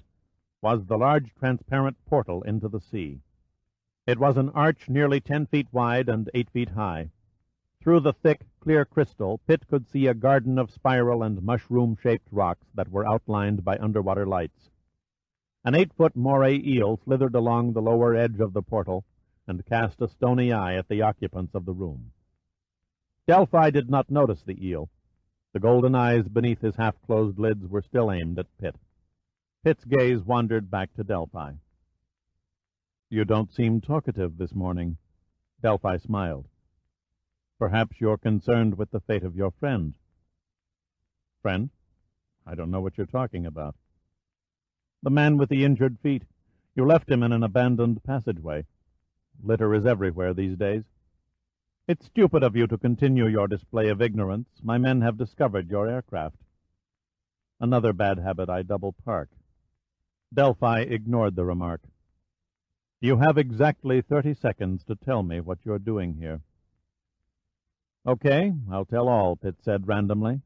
was the large transparent portal into the sea. It was an arch nearly 10 feet wide and 8 feet high. Through the thick, clear crystal, Pitt could see a garden of spiral and mushroom-shaped rocks that were outlined by underwater lights. An 8-foot moray eel slithered along the lower edge of the portal and cast a stony eye at the occupants of the room. Delphi did not notice the eel. The golden eyes beneath his half-closed lids were still aimed at Pitt. Pitt's gaze wandered back to Delphi. "You don't seem talkative this morning." Delphi smiled. "Perhaps you're concerned with the fate of your friend." "Friend? I don't know what you're talking about." "The man with the injured feet. You left him in an abandoned passageway. Litter is everywhere these days. It's stupid of you to continue your display of ignorance. My men have discovered your aircraft." "Another bad habit, I double park." Delphi ignored the remark. "You have exactly 30 seconds to tell me what you're doing here." "Okay, I'll tell all," Pitt said randomly.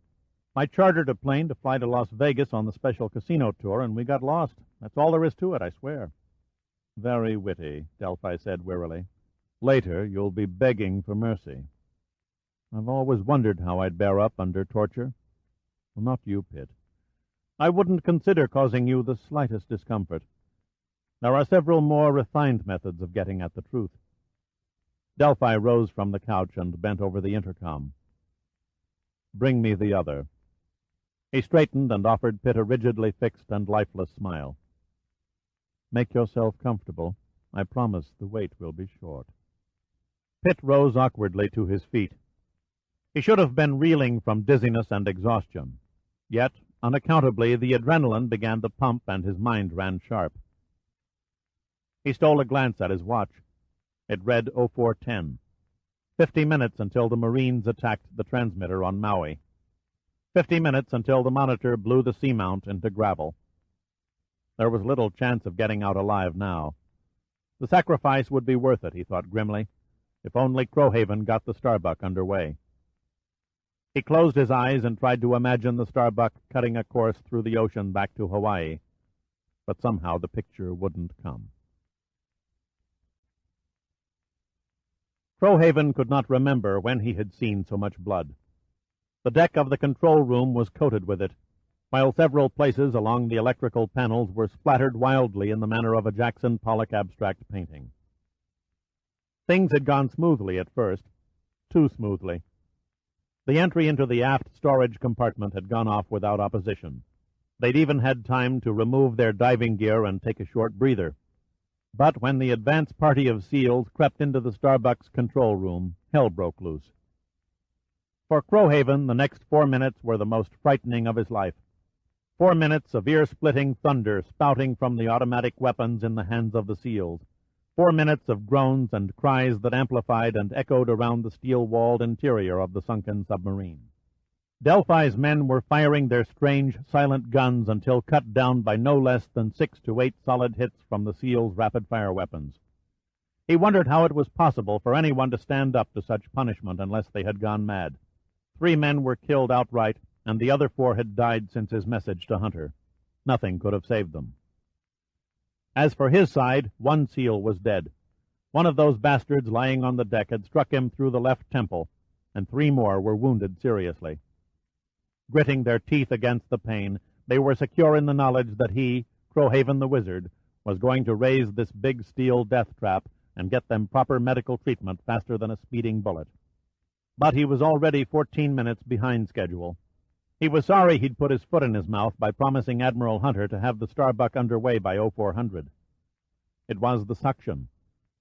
"I chartered a plane to fly to Las Vegas on the special casino tour, and we got lost. That's all there is to it, I swear." "Very witty," Delphi said wearily. "Later, you'll be begging for mercy." "I've always wondered how I'd bear up under torture." "Well, not you, Pitt. I wouldn't consider causing you the slightest discomfort. There are several more refined methods of getting at the truth." Delphi rose from the couch and bent over the intercom. "Bring me the other." He straightened and offered Pitt a rigidly fixed and lifeless smile. "Make yourself comfortable. I promise the wait will be short." Pitt rose awkwardly to his feet. He should have been reeling from dizziness and exhaustion. Yet, unaccountably, the adrenaline began to pump and his mind ran sharp. He stole a glance at his watch. It read 0410. 50 minutes until the Marines attacked the transmitter on Maui. 50 minutes until the monitor blew the seamount into gravel. There was little chance of getting out alive now. The sacrifice would be worth it, he thought grimly, if only Crowhaven got the Starbuck underway. He closed his eyes and tried to imagine the Starbuck cutting a course through the ocean back to Hawaii, but somehow the picture wouldn't come. Crowhaven could not remember when he had seen so much blood. The deck of the control room was coated with it, while several places along the electrical panels were splattered wildly in the manner of a Jackson Pollock abstract painting. Things had gone smoothly at first, too smoothly. The entry into the aft storage compartment had gone off without opposition. They'd even had time to remove their diving gear and take a short breather. But when the advance party of SEALs crept into the Starbuck's control room, hell broke loose. For Crowhaven, the next 4 minutes were the most frightening of his life. 4 minutes of ear-splitting thunder spouting from the automatic weapons in the hands of the SEALs. 4 minutes of groans and cries that amplified and echoed around the steel-walled interior of the sunken submarine. Delphi's men were firing their strange, silent guns until cut down by no less than 6 to 8 solid hits from the SEALs' rapid-fire weapons. He wondered how it was possible for anyone to stand up to such punishment unless they had gone mad. 3 men were killed outright, and the other 4 had died since his message to Hunter. Nothing could have saved them. As for his side, 1 SEAL was dead. One of those bastards lying on the deck had struck him through the left temple, and 3 more were wounded seriously. Gritting their teeth against the pain, they were secure in the knowledge that he, Crowhaven the wizard, was going to raise this big steel death trap and get them proper medical treatment faster than a speeding bullet. But he was already 14 minutes behind schedule. He was sorry he'd put his foot in his mouth by promising Admiral Hunter to have the Starbuck underway by 0400. It was the suction.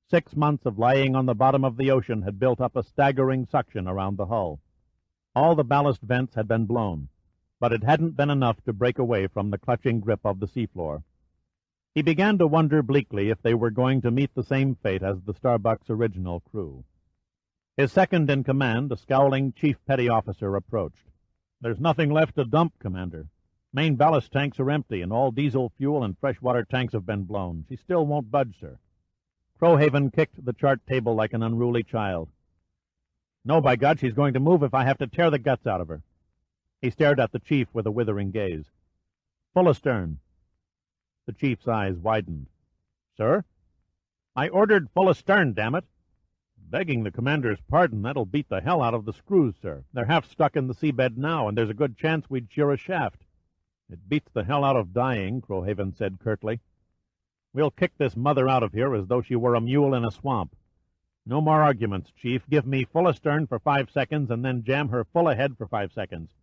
6 months of lying on the bottom of the ocean had built up a staggering suction around the hull. All the ballast vents had been blown, but it hadn't been enough to break away from the clutching grip of the seafloor. He began to wonder bleakly if they were going to meet the same fate as the Starbuck's original crew. His second-in-command, a scowling chief petty officer, approached. "There's nothing left to dump, Commander. Main ballast tanks are empty, and all diesel fuel and freshwater tanks have been blown. She still won't budge, sir." Crowhaven kicked the chart table like an unruly child. "No, by God, she's going to move if I have to tear the guts out of her." He stared at the chief with a withering gaze. "Full astern." The chief's eyes widened. "Sir?" "I ordered full astern, damn it." "Begging the commander's pardon, that'll beat the hell out of the screws, sir. They're half stuck in the seabed now, and there's a good chance we'd shear a shaft." "It beats the hell out of dying," Crowhaven said curtly. "We'll kick this mother out of here as though she were a mule in a swamp. No more arguments, Chief. Give me full astern for 5 seconds, and then jam her full ahead for 5 seconds.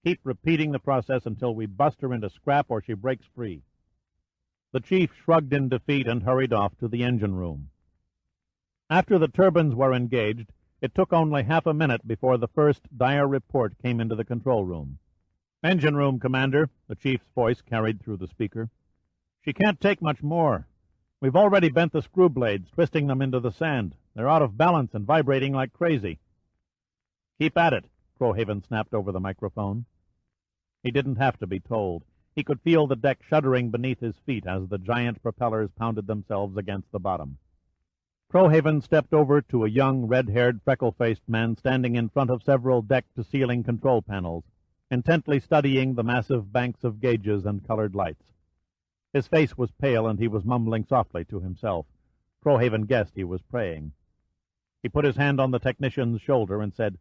Keep repeating the process until we bust her into scrap or she breaks free." The chief shrugged in defeat and hurried off to the engine room. After the turbines were engaged, it took only half a minute before the first dire report came into the control room. "Engine room, Commander," the chief's voice carried through the speaker. "She can't take much more. We've already bent the screw blades, twisting them into the sand. They're out of balance and vibrating like crazy." "Keep at it," Crowhaven snapped over the microphone. He didn't have to be told. He could feel the deck shuddering beneath his feet as the giant propellers pounded themselves against the bottom. Crowhaven stepped over to a young, red-haired, freckle-faced man standing in front of several deck-to-ceiling control panels, intently studying the massive banks of gauges and colored lights. His face was pale, and he was mumbling softly to himself. Crowhaven guessed he was praying. He put his hand on the technician's shoulder and said,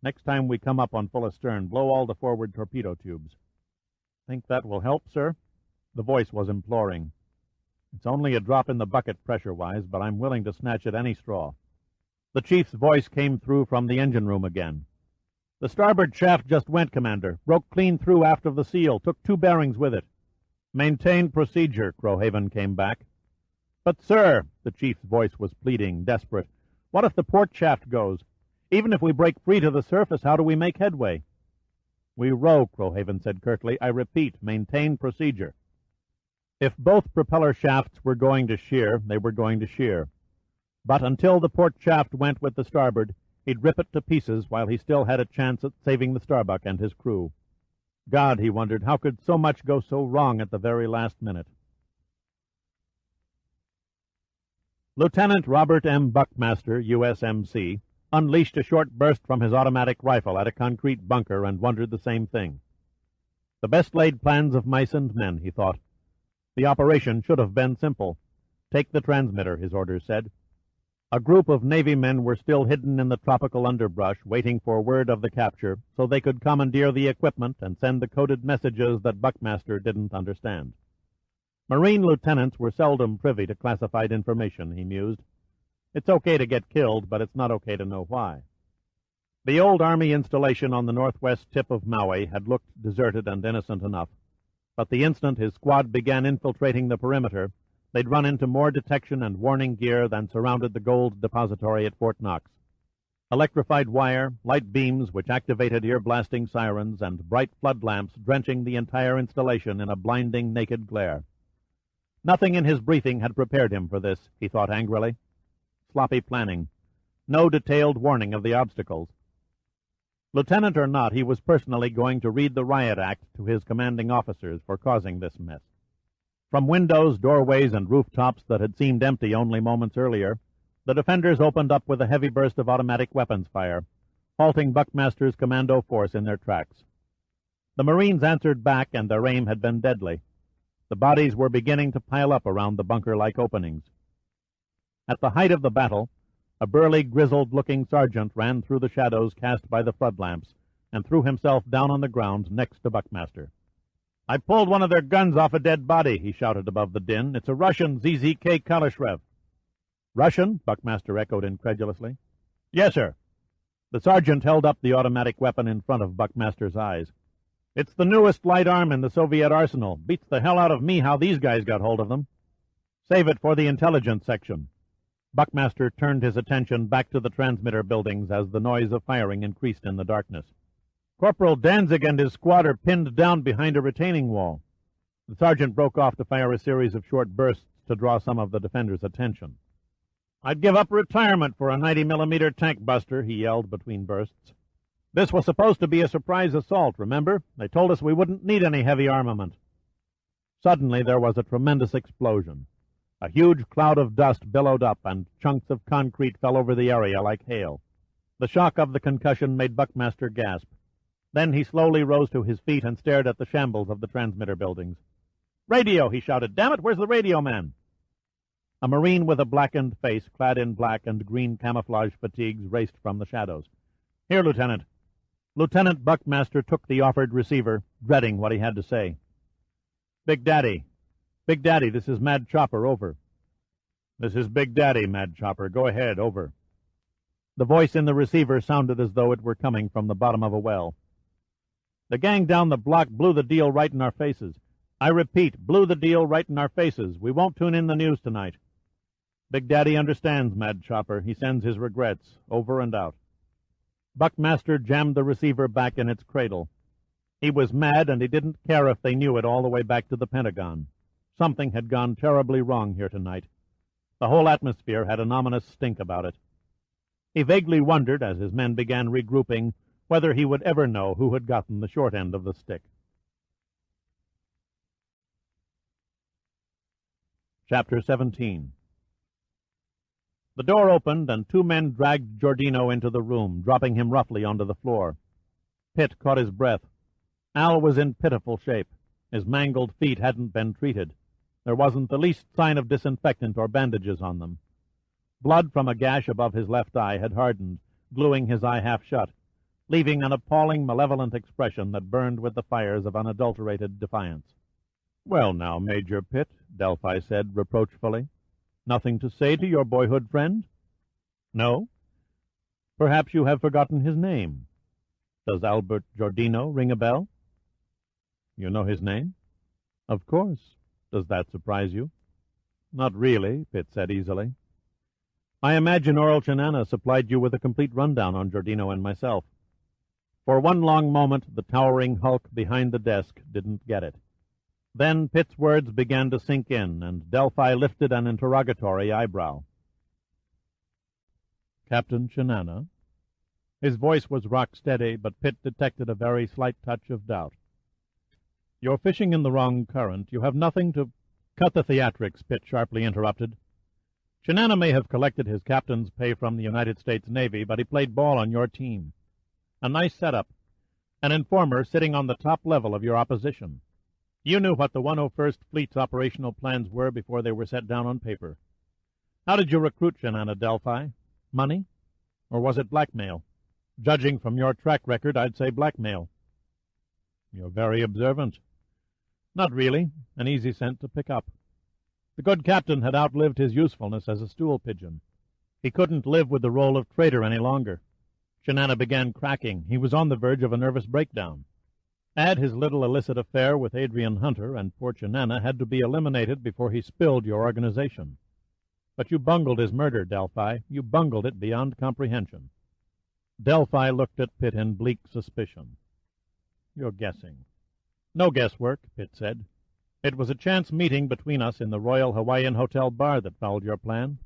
"Next time we come up on full astern, blow all the forward torpedo tubes." "Think that will help, sir?" The voice was imploring. "It's only a drop in the bucket pressure-wise, but I'm willing to snatch at any straw." The chief's voice came through from the engine room again. "The starboard shaft just went, Commander. Broke clean through aft of the seal. Took 2 bearings with it." "Maintain procedure," Crowhaven came back. "But, sir," the chief's voice was pleading, desperate, "what if the port shaft goes? Even if we break free to the surface, how do we make headway?" "We row," Crowhaven said curtly. "I repeat, maintain procedure." If both propeller shafts were going to shear, they were going to shear. But until the port shaft went with the starboard, he'd rip it to pieces while he still had a chance at saving the Starbuck and his crew. God, he wondered, how could so much go so wrong at the very last minute? Lieutenant Robert M. Buckmaster, USMC, unleashed a short burst from his automatic rifle at a concrete bunker and wondered the same thing. The best-laid plans of mice and men, he thought. The operation should have been simple. "Take the transmitter," his orders said. A group of Navy men were still hidden in the tropical underbrush, waiting for word of the capture, so they could commandeer the equipment and send the coded messages that Buckmaster didn't understand. Marine lieutenants were seldom privy to classified information, he mused. It's okay to get killed, but it's not okay to know why. The old Army installation on the northwest tip of Maui had looked deserted and innocent enough, but the instant his squad began infiltrating the perimeter, they'd run into more detection and warning gear than surrounded the gold depository at Fort Knox. Electrified wire, light beams which activated ear-blasting sirens, and bright flood lamps drenching the entire installation in a blinding naked glare. Nothing in his briefing had prepared him for this, he thought angrily. Sloppy planning. No detailed warning of the obstacles. Lieutenant or not, he was personally going to read the riot act to his commanding officers for causing this mess. From windows, doorways, and rooftops that had seemed empty only moments earlier, the defenders opened up with a heavy burst of automatic weapons fire, halting Buckmaster's commando force in their tracks. The Marines answered back, and their aim had been deadly. The bodies were beginning to pile up around the bunker-like openings. At the height of the battle, a burly, grizzled-looking sergeant ran through the shadows cast by the flood lamps and threw himself down on the ground next to Buckmaster. I pulled one of their guns off a dead body, he shouted above the din. It's a Russian ZZK Kalashrev. Russian? Buckmaster echoed incredulously. Yes, sir. The sergeant held up the automatic weapon in front of Buckmaster's eyes. It's the newest light arm in the Soviet arsenal. Beats the hell out of me how these guys got hold of them. Save it for the intelligence section. Buckmaster turned his attention back to the transmitter buildings as the noise of firing increased in the darkness. Corporal Danzig and his squad are pinned down behind a retaining wall. The sergeant broke off to fire a series of short bursts to draw some of the defenders' attention. I'd give up retirement for a 90mm tank buster, he yelled between bursts. This was supposed to be a surprise assault, remember? They told us we wouldn't need any heavy armament. Suddenly there was a tremendous explosion. A huge cloud of dust billowed up, and chunks of concrete fell over the area like hail. The shock of the concussion made Buckmaster gasp. Then he slowly rose to his feet and stared at the shambles of the transmitter buildings. Radio, he shouted. Damn it, where's the radio man? A Marine with a blackened face, clad in black and green camouflage fatigues, raced from the shadows. Here, Lieutenant. Lieutenant Buckmaster took the offered receiver, dreading what he had to say. Big Daddy. Big Daddy, this is Mad Chopper, over. This is Big Daddy, Mad Chopper. Go ahead, over. The voice in the receiver sounded as though it were coming from the bottom of a well. The gang down the block blew the deal right in our faces. I repeat, blew the deal right in our faces. We won't tune in the news tonight. Big Daddy understands, Mad Chopper. He sends his regrets. Over and out. Buckmaster jammed the receiver back in its cradle. He was mad, and he didn't care if they knew it all the way back to the Pentagon. Something had gone terribly wrong here tonight. The whole atmosphere had an ominous stink about it. He vaguely wondered, as his men began regrouping, whether he would ever know who had gotten the short end of the stick. Chapter 17. The door opened, and two men dragged Giordino into the room, dropping him roughly onto the floor. Pitt caught his breath. Al was in pitiful shape. His mangled feet hadn't been treated. There wasn't the least sign of disinfectant or bandages on them. Blood from a gash above his left eye had hardened, gluing his eye half shut, leaving an appalling, malevolent expression that burned with the fires of unadulterated defiance. Well now, Major Pitt, Delphi said reproachfully. Nothing to say to your boyhood friend? No? Perhaps you have forgotten his name. Does Albert Giordino ring a bell? You know his name? Of course. Does that surprise you? Not really, Pitt said easily. I imagine Oral Chanana supplied you with a complete rundown on Giordino and myself. For one long moment, the towering hulk behind the desk didn't get it. Then Pitt's words began to sink in, and Delphi lifted an interrogatory eyebrow. Captain Chanana? His voice was rock-steady, but Pitt detected a very slight touch of doubt. You're fishing in the wrong current. You have nothing to— Cut the theatrics, Pitt sharply interrupted. Chanana may have collected his captain's pay from the United States Navy, but he played ball on your team. A nice setup. An informer sitting on the top level of your opposition. You knew what the 101st Fleet's operational plans were before they were set down on paper. How did you recruit Chanana, Delphi? Money? Or was it blackmail? Judging from your track record, I'd say blackmail. You're very observant. Not really. An easy scent to pick up. The good captain had outlived his usefulness as a stool pigeon. He couldn't live with the role of traitor any longer. Chanana began cracking. He was on the verge of a nervous breakdown. Add his little illicit affair with Adrian Hunter, and poor Chanana had to be eliminated before he spilled your organization. But you bungled his murder, Delphi. You bungled it beyond comprehension. Delphi looked at Pitt in bleak suspicion. You're guessing. No guesswork, Pitt said. It was a chance meeting between us in the Royal Hawaiian Hotel bar that fouled your plan.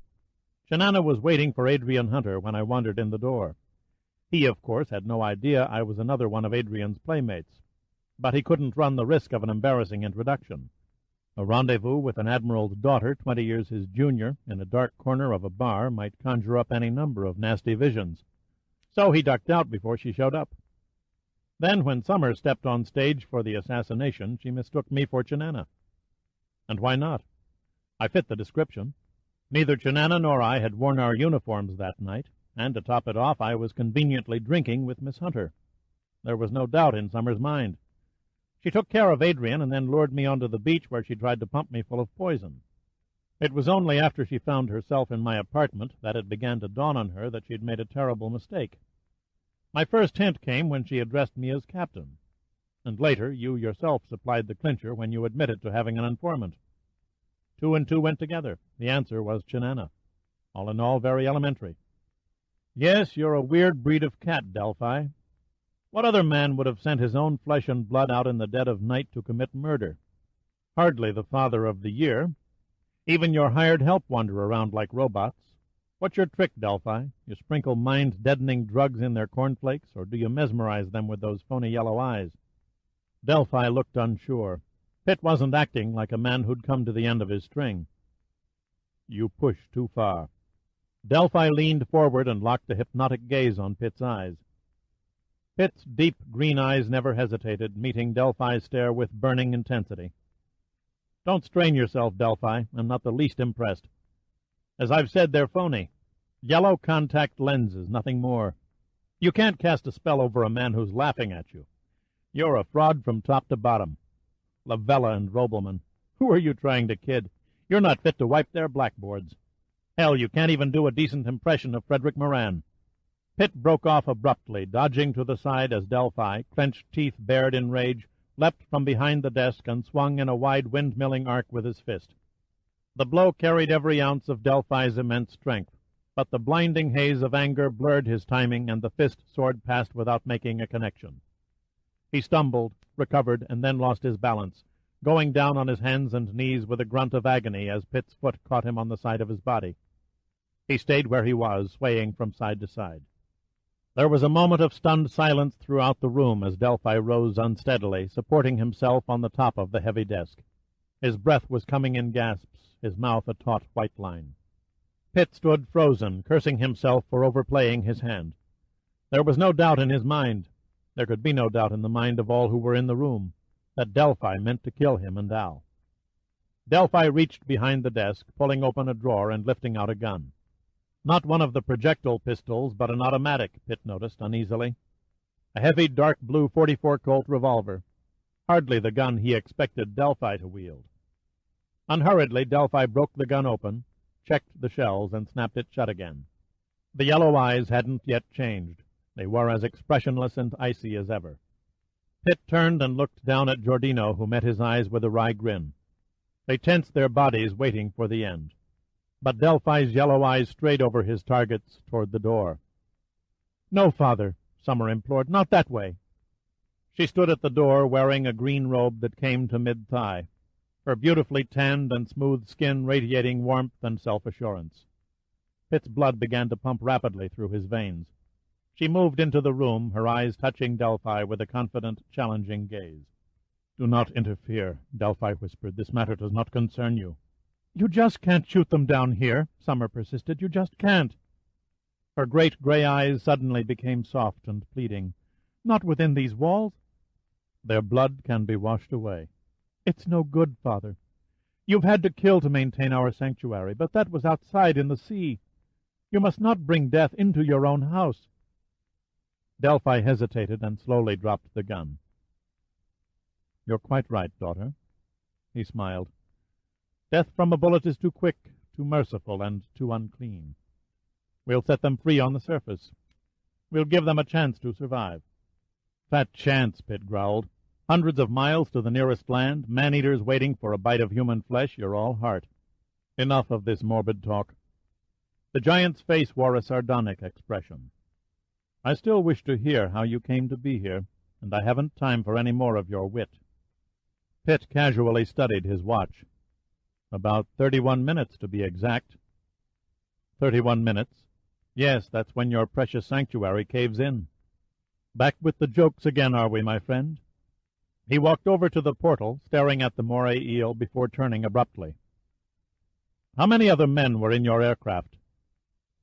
Chanana was waiting for Adrian Hunter when I wandered in the door. He, of course, had no idea I was another one of Adrian's playmates. But he couldn't run the risk of an embarrassing introduction. A rendezvous with an admiral's daughter, 20 years his junior, in a dark corner of a bar might conjure up any number of nasty visions. So he ducked out before she showed up. Then, when Summer stepped on stage for the assassination, she mistook me for Chanana. And why not? I fit the description. Neither Chanana nor I had worn our uniforms that night, and to top it off, I was conveniently drinking with Miss Hunter. There was no doubt in Summer's mind. She took care of Adrian and then lured me onto the beach where she tried to pump me full of poison. It was only after she found herself in my apartment that it began to dawn on her that she'd made a terrible mistake. My first hint came when she addressed me as Captain, and later you yourself supplied the clincher when you admitted to having an informant. 2 and 2 went together. The answer was Chinana. All in all, very elementary. Yes, you're a weird breed of cat, Delphi. What other man would have sent his own flesh and blood out in the dead of night to commit murder? Hardly the Father of the Year. Even your hired help wander around like robots. What's your trick, Delphi? You sprinkle mind-deadening drugs in their cornflakes, or do you mesmerize them with those phony yellow eyes? Delphi looked unsure. Pitt wasn't acting like a man who'd come to the end of his string. You push too far. Delphi leaned forward and locked a hypnotic gaze on Pitt's eyes. Pitt's deep green eyes never hesitated, meeting Delphi's stare with burning intensity. Don't strain yourself, Delphi. I'm not the least impressed. As I've said, they're phony. Yellow contact lenses, nothing more. You can't cast a spell over a man who's laughing at you. You're a fraud from top to bottom. Lavella and Robelman. Who are you trying to kid? You're not fit to wipe their blackboards. Hell, you can't even do a decent impression of Frederick Moran. Pitt broke off abruptly, dodging to the side as Delphi, clenched teeth bared in rage, leapt from behind the desk and swung in a wide windmilling arc with his fist. The blow carried every ounce of Delphi's immense strength, but the blinding haze of anger blurred his timing, and the fist soared past without making a connection. He stumbled, recovered, and then lost his balance, going down on his hands and knees with a grunt of agony as Pitt's foot caught him on the side of his body. He stayed where he was, swaying from side to side. There was a moment of stunned silence throughout the room as Delphi rose unsteadily, supporting himself on the top of the heavy desk. His breath was coming in gasps, his mouth a taut white line. Pitt stood frozen, cursing himself for overplaying his hand. There was no doubt in his mind, there could be no doubt in the mind of all who were in the room, that Delphi meant to kill him and Al. Delphi reached behind the desk, pulling open a drawer and lifting out a gun. Not one of the projectile pistols, but an automatic, Pitt noticed uneasily. A heavy, dark blue 44 Colt revolver. Hardly the gun he expected Delphi to wield. Unhurriedly, Delphi broke the gun open, checked the shells, and snapped it shut again. The yellow eyes hadn't yet changed. They were as expressionless and icy as ever. Pitt turned and looked down at Giordino, who met his eyes with a wry grin. They tensed their bodies, waiting for the end. But Delphi's yellow eyes strayed over his targets toward the door. "No, Father," Summer implored, "not that way." She stood at the door, wearing a green robe that came to mid-thigh, her beautifully tanned and smooth skin radiating warmth and self-assurance. Pitt's blood began to pump rapidly through his veins. She moved into the room, her eyes touching Delphi with a confident, challenging gaze. "Do not interfere," Delphi whispered. "This matter does not concern you." "You just can't shoot them down here," Summer persisted. "You just can't." Her great gray eyes suddenly became soft and pleading. "Not within these walls." "Their blood can be washed away." "It's no good, Father. You've had to kill to maintain our sanctuary, but that was outside in the sea. You must not bring death into your own house." Delphi hesitated and slowly dropped the gun. "You're quite right, daughter." He smiled. "Death from a bullet is too quick, too merciful, and too unclean. We'll set them free on the surface. We'll give them a chance to survive." "Fat chance," Pitt growled. "Hundreds of miles to the nearest land, man-eaters waiting for a bite of human flesh, you're all heart. Enough of this morbid talk." The giant's face wore a sardonic expression. "I still wish to hear how you came to be here, and I haven't time for any more of your wit." Pitt casually studied his watch. "About 31 minutes, to be exact." 31 minutes? Yes, that's when your precious sanctuary caves in. Back with the jokes again, are we, my friend?" He walked over to the portal, staring at the moray eel before turning abruptly. "How many other men were in your aircraft?"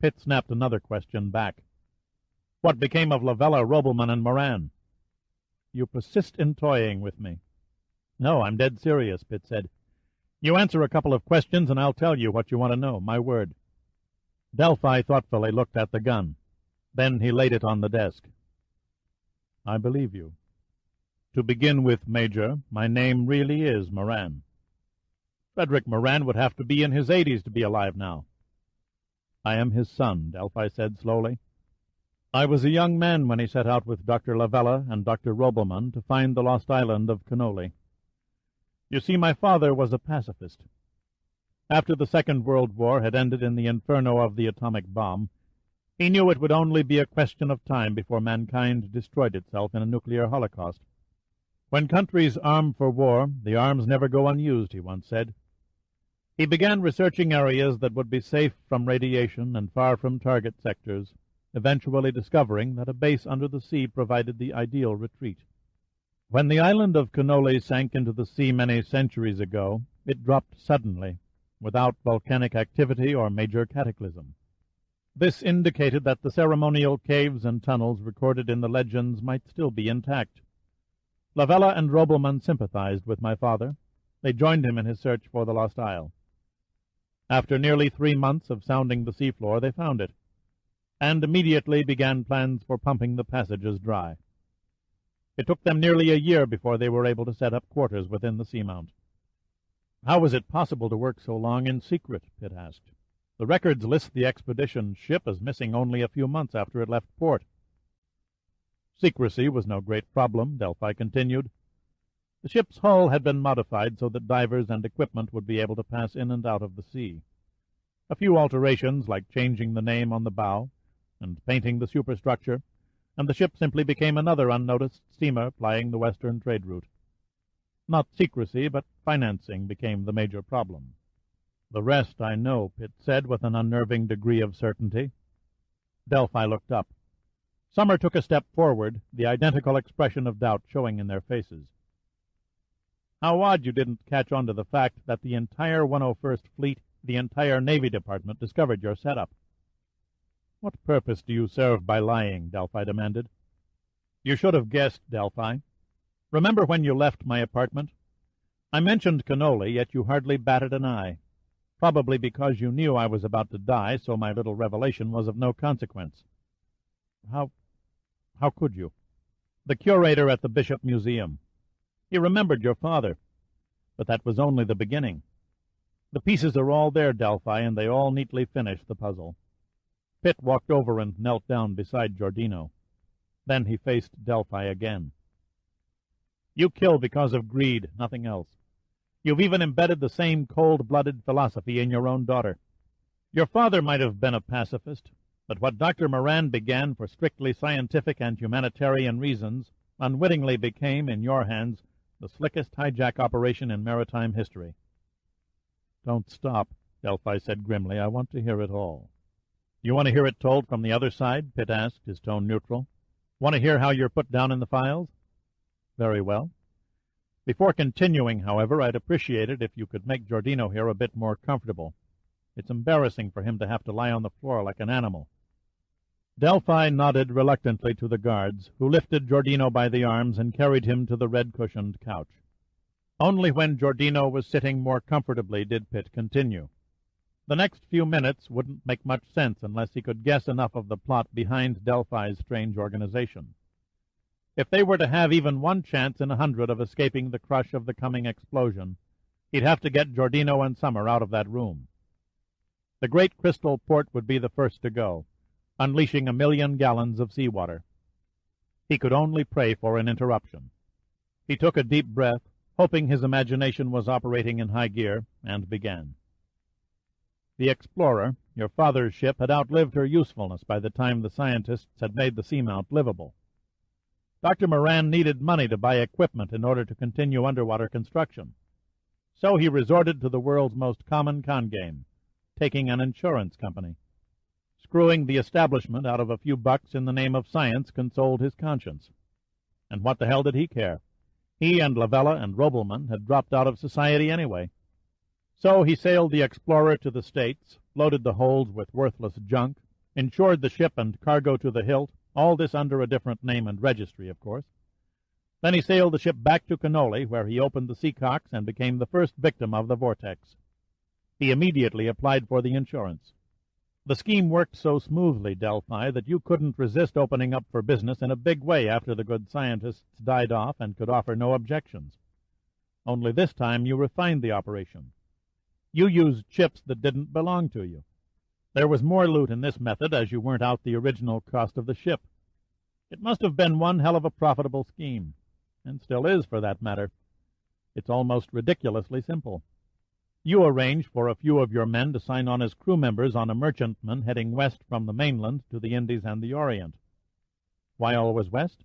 Pitt snapped another question back. "What became of Lavella, Robelman, and Moran?" "You persist in toying with me." "No, I'm dead serious," Pitt said. "You answer a couple of questions, and I'll tell you what you want to know, my word." Delphi thoughtfully looked at the gun. Then he laid it on the desk. "I believe you." To begin with, Major, my name really is Moran. Frederick Moran would have to be in his 80s to be alive now. I am his son, Delphi said slowly. I was a young man when he set out with Dr. Lavella and Dr. Robelman to find the lost island of Cannoli. You see, my father was a pacifist. After the Second World War had ended in the inferno of the atomic bomb, he knew it would only be a question of time before mankind destroyed itself in a nuclear holocaust. When countries arm for war, the arms never go unused, he once said. He began researching areas that would be safe from radiation and far from target sectors, eventually discovering that a base under the sea provided the ideal retreat. When the island of Cannoli sank into the sea many centuries ago, it dropped suddenly, without volcanic activity or major cataclysm. This indicated that the ceremonial caves and tunnels recorded in the legends might still be intact. Lavella and Robelman sympathized with my father. They joined him in his search for the lost isle. After nearly 3 months of sounding the seafloor, they found it, and immediately began plans for pumping the passages dry. It took them nearly a year before they were able to set up quarters within the seamount. How was it possible to work so long in secret? Pitt asked. The records list the expedition ship as missing only a few months after it left port. Secrecy was no great problem, Delphi continued. The ship's hull had been modified so that divers and equipment would be able to pass in and out of the sea. A few alterations, like changing the name on the bow and painting the superstructure, and the ship simply became another unnoticed steamer plying the western trade route. Not secrecy, but financing became the major problem. The rest I know, Pitt said with an unnerving degree of certainty. Delphi looked up. Summer took a step forward, the identical expression of doubt showing in their faces. How odd you didn't catch on to the fact that the entire 101st Fleet, the entire Navy Department, discovered your setup. What purpose do you serve by lying? Delphi demanded. You should have guessed, Delphi. Remember when you left my apartment? I mentioned Cannoli, yet you hardly batted an eye. Probably because you knew I was about to die, so my little revelation was of no consequence. How could you? The curator at the Bishop Museum. He remembered your father, but that was only the beginning. The pieces are all there, Delphi, and they all neatly finish the puzzle. Pitt walked over and knelt down beside Giordino. Then he faced Delphi again. You kill because of greed, nothing else. You've even embedded the same cold-blooded philosophy in your own daughter. Your father might have been a pacifist, but what Dr. Moran began for strictly scientific and humanitarian reasons unwittingly became, in your hands, the slickest hijack operation in maritime history. Don't stop, Delphi said grimly. I want to hear it all. You want to hear it told from the other side? Pitt asked, his tone neutral. Want to hear how you're put down in the files? Very well. Before continuing, however, I'd appreciate it if you could make Giordino here a bit more comfortable. It's embarrassing for him to have to lie on the floor like an animal. Delphi nodded reluctantly to the guards, who lifted Giordino by the arms and carried him to the red-cushioned couch. Only when Giordino was sitting more comfortably did Pitt continue. The next few minutes wouldn't make much sense unless he could guess enough of the plot behind Delphi's strange organization. If they were to have even one chance in 100 of escaping the crush of the coming explosion, he'd have to get Giordino and Summer out of that room. The great crystal port would be the first to go, unleashing 1,000,000 gallons of seawater. He could only pray for an interruption. He took a deep breath, hoping his imagination was operating in high gear, and began. The Explorer, your father's ship, had outlived her usefulness by the time the scientists had made the seamount livable. Dr. Moran needed money to buy equipment in order to continue underwater construction. So he resorted to the world's most common con game, taking an insurance company. Screwing the establishment out of a few bucks in the name of science consoled his conscience. And what the hell did he care? He and Lavella and Robelman had dropped out of society anyway. So he sailed the Explorer to the States, loaded the holds with worthless junk, insured the ship and cargo to the hilt, all this under a different name and registry, of course. Then he sailed the ship back to Cannoli, where he opened the seacocks and became the first victim of the vortex. He immediately applied for the insurance. The scheme worked so smoothly, Delphi, that you couldn't resist opening up for business in a big way after the good scientists died off and could offer no objections. Only this time you refined the operation. You used chips that didn't belong to you. There was more loot in this method, as you weren't out the original cost of the ship. It must have been one hell of a profitable scheme, and still is, for that matter. It's almost ridiculously simple. You arrange for a few of your men to sign on as crew members on a merchantman heading west from the mainland to the Indies and the Orient. Why always west?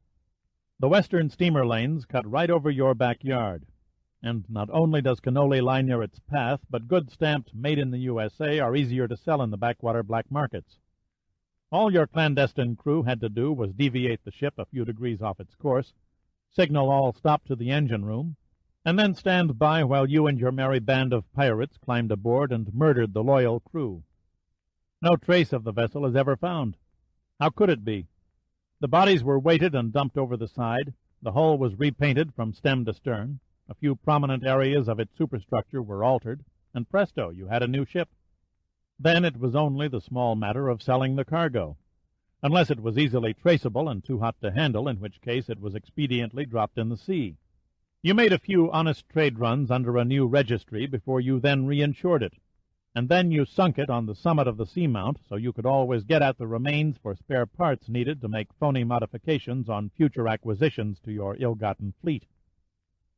The western steamer lanes cut right over your backyard, and not only does cannoli lie near its path, but goods stamped "Made in the USA" are easier to sell in the backwater black markets. All your clandestine crew had to do was deviate the ship a few degrees off its course, signal all stop to the engine room, and then stand by while you and your merry band of pirates climbed aboard and murdered the loyal crew. No trace of the vessel is ever found. How could it be? The bodies were weighted and dumped over the side, the hull was repainted from stem to stern, a few prominent areas of its superstructure were altered, and presto, you had a new ship. Then it was only the small matter of selling the cargo, unless it was easily traceable and too hot to handle, in which case it was expediently dropped in the sea. You made a few honest trade runs under a new registry before you then reinsured it, and then you sunk it on the summit of the seamount so you could always get at the remains for spare parts needed to make phony modifications on future acquisitions to your ill-gotten fleet.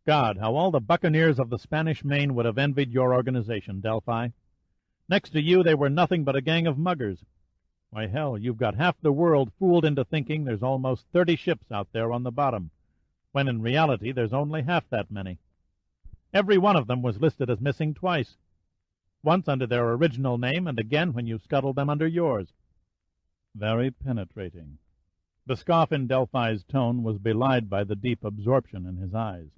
God, how all the buccaneers of the Spanish Main would have envied your organization, Delphi. Next to you they were nothing but a gang of muggers. Why, hell, you've got half the world fooled into thinking there's almost 30 ships out there on the bottom, when in reality there's only half that many. Every one of them was listed as missing twice, once under their original name and again when you scuttled them under yours. Very penetrating. The scoff in Delphi's tone was belied by the deep absorption in his eyes.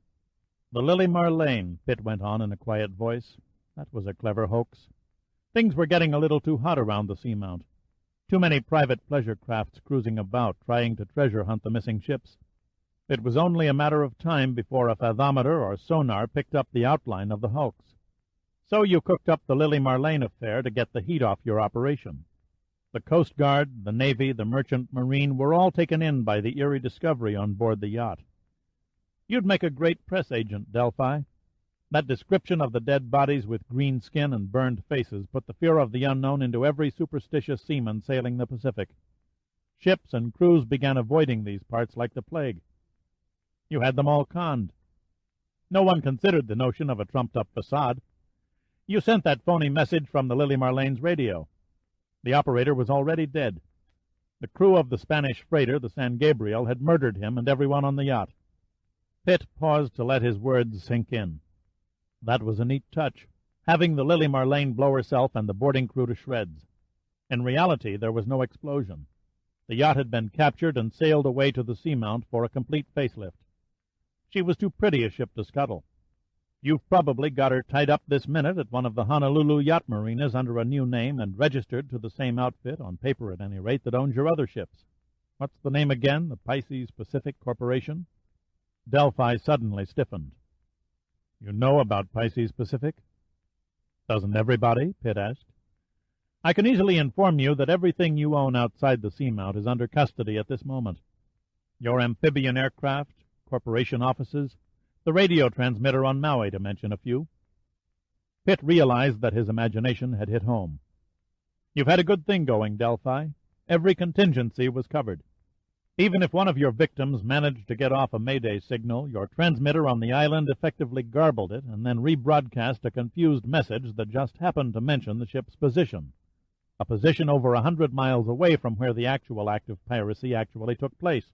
The Lily Marlene, Pitt went on in a quiet voice. That was a clever hoax. Things were getting a little too hot around the seamount. Too many private pleasure crafts cruising about, trying to treasure hunt the missing ships. It was only a matter of time before a fathometer or sonar picked up the outline of the hoax. So you cooked up the Lily Marlene affair to get the heat off your operation. The Coast Guard, the Navy, the Merchant Marine were all taken in by the eerie discovery on board the yacht. You'd make a great press agent, Delphi. That description of the dead bodies with green skin and burned faces put the fear of the unknown into every superstitious seaman sailing the Pacific. Ships and crews began avoiding these parts like the plague. You had them all conned. No one considered the notion of a trumped-up facade. You sent that phony message from the Lily Marlene's radio. The operator was already dead. The crew of the Spanish freighter, the San Gabriel, had murdered him and everyone on the yacht. Pitt paused to let his words sink in. That was a neat touch, having the Lily Marlene blow herself and the boarding crew to shreds. In reality, there was no explosion. The yacht had been captured and sailed away to the seamount for a complete facelift. She was too pretty a ship to scuttle. You've probably got her tied up this minute at one of the Honolulu yacht marinas under a new name and registered to the same outfit, on paper at any rate, that owns your other ships. What's the name again? The Pisces Pacific Corporation? Delphi suddenly stiffened. You know about Pisces Pacific? Doesn't everybody? Pitt asked. I can easily inform you that everything you own outside the seamount is under custody at this moment. Your amphibian aircraft, corporation offices, the radio transmitter on Maui, to mention a few. Pitt realized that his imagination had hit home. You've had a good thing going, Delphi. Every contingency was covered. Even if one of your victims managed to get off a Mayday signal, your transmitter on the island effectively garbled it and then rebroadcast a confused message that just happened to mention the ship's position, a position over 100 miles away from where the actual act of piracy actually took place.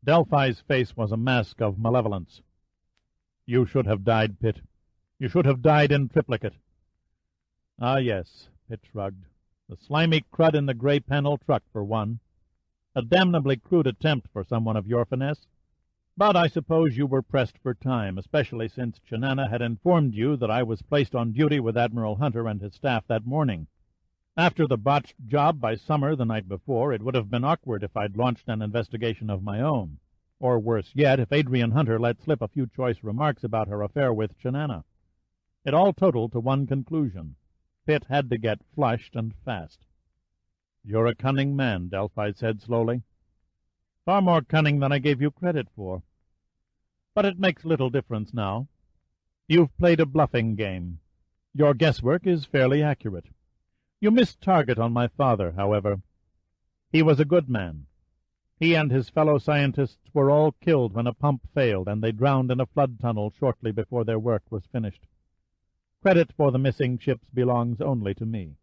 Delphi's face was a mask of malevolence. You should have died, Pitt. You should have died in triplicate. Ah, yes, Pitt shrugged. The slimy crud in the gray panel truck, for one. A damnably crude attempt for someone of your finesse. But I suppose you were pressed for time, especially since Chinana had informed you that I was placed on duty with Admiral Hunter and his staff that morning. After the botched job by Summer the night before, it would have been awkward if I'd launched an investigation of my own. Or worse yet, if Adrian Hunter let slip a few choice remarks about her affair with Chinana. It all totaled to one conclusion. Pitt had to get flushed and fast. You're a cunning man, Delphi said slowly. Far more cunning than I gave you credit for. But it makes little difference now. You've played a bluffing game. Your guesswork is fairly accurate. You missed target on my father, however. He was a good man. He and his fellow scientists were all killed when a pump failed, and they drowned in a flood tunnel shortly before their work was finished. Credit for the missing ships belongs only to me.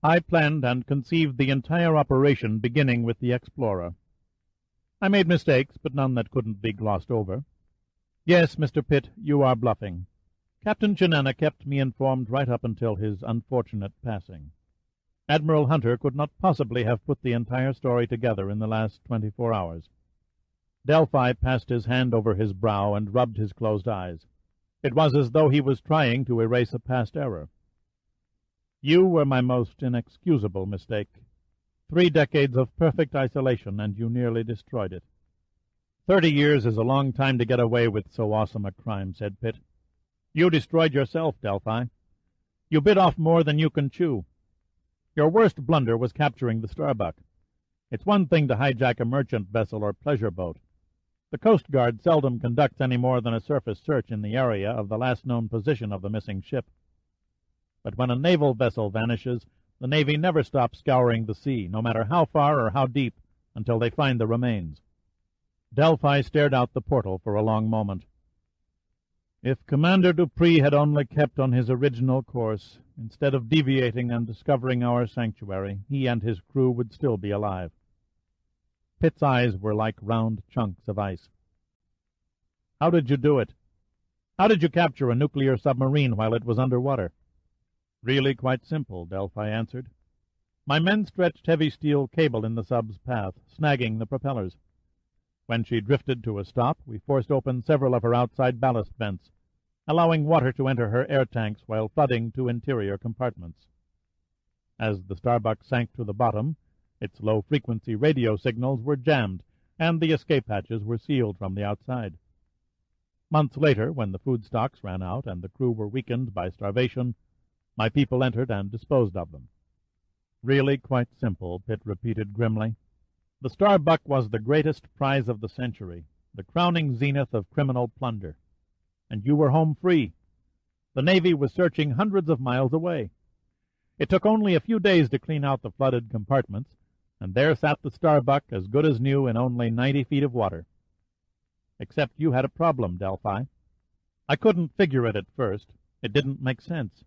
I planned and conceived the entire operation, beginning with the Explorer. I made mistakes, but none that couldn't be glossed over. Yes, Mr. Pitt, you are bluffing. Captain Chenana kept me informed right up until his unfortunate passing. Admiral Hunter could not possibly have put the entire story together in the last 24 hours. Delphi passed his hand over his brow and rubbed his closed eyes. It was as though he was trying to erase a past error. You were my most inexcusable mistake. 3 decades of perfect isolation, and you nearly destroyed it. 30 years is a long time to get away with so awesome a crime, said Pitt. You destroyed yourself, Delphi. You bit off more than you can chew. Your worst blunder was capturing the Starbuck. It's one thing to hijack a merchant vessel or pleasure boat. The Coast Guard seldom conducts any more than a surface search in the area of the last known position of the missing ship. But when a naval vessel vanishes, the Navy never stops scouring the sea, no matter how far or how deep, until they find the remains. Delphi stared out the portal for a long moment. If Commander Dupree had only kept on his original course, instead of deviating and discovering our sanctuary, he and his crew would still be alive. Pitt's eyes were like round chunks of ice. How did you do it? How did you capture a nuclear submarine while it was underwater? Really quite simple, Delphi answered. My men stretched heavy steel cable in the sub's path, snagging the propellers. When she drifted to a stop, we forced open several of her outside ballast vents, allowing water to enter her air tanks while flooding 2 interior compartments. As the Starbuck sank to the bottom, its low-frequency radio signals were jammed, and the escape hatches were sealed from the outside. Months later, when the food stocks ran out and the crew were weakened by starvation, my people entered and disposed of them. Really quite simple, Pitt repeated grimly. The Starbuck was the greatest prize of the century, the crowning zenith of criminal plunder. And you were home free. The Navy was searching hundreds of miles away. It took only a few days to clean out the flooded compartments, and there sat the Starbuck as good as new in only 90 feet of water. Except you had a problem, Delphi. I couldn't figure it at first. It didn't make sense.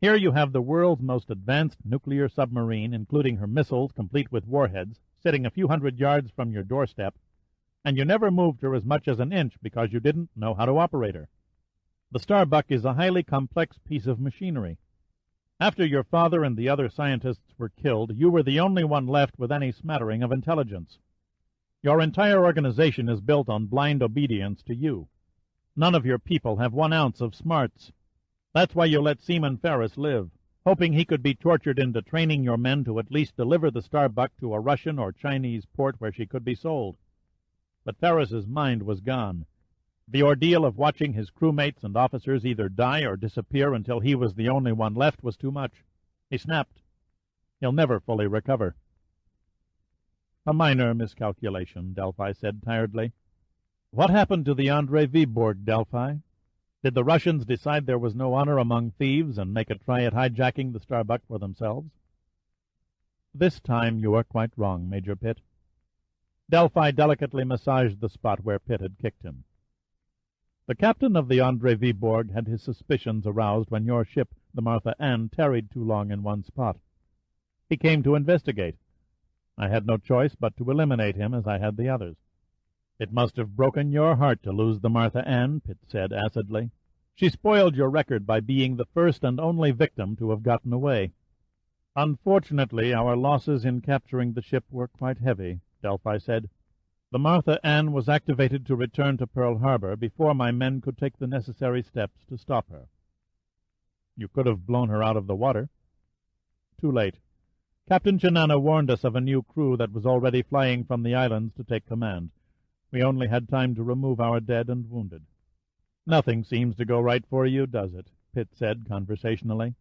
Here you have the world's most advanced nuclear submarine, including her missiles complete with warheads, sitting a few hundred yards from your doorstep, and you never moved her as much as an inch because you didn't know how to operate her. The Starbuck is a highly complex piece of machinery. After your father and the other scientists were killed, you were the only one left with any smattering of intelligence. Your entire organization is built on blind obedience to you. None of your people have 1 ounce of smarts. That's why you let Seaman Ferris live, hoping he could be tortured into training your men to at least deliver the Starbuck to a Russian or Chinese port where she could be sold. But Ferris's mind was gone. The ordeal of watching his crewmates and officers either die or disappear until he was the only one left was too much. He snapped. He'll never fully recover. A minor miscalculation, Delphi said tiredly. What happened to the Andrei Viborg, Delphi? Did the Russians decide there was no honor among thieves and make a try at hijacking the Starbuck for themselves? This time you are quite wrong, Major Pitt. Delphi delicately massaged the spot where Pitt had kicked him. The captain of the Andrei Viborg had his suspicions aroused when your ship, the Martha Ann, tarried too long in one spot. He came to investigate. I had no choice but to eliminate him as I had the others. It must have broken your heart to lose the Martha Ann, Pitt said acidly. She spoiled your record by being the first and only victim to have gotten away. Unfortunately, our losses in capturing the ship were quite heavy, Delphi said. The Martha Ann was activated to return to Pearl Harbor before my men could take the necessary steps to stop her. You could have blown her out of the water. Too late. Captain Chenana warned us of a new crew that was already flying from the islands to take command. We only had time to remove our dead and wounded. Nothing seems to go right for you, does it? Pitt said conversationally.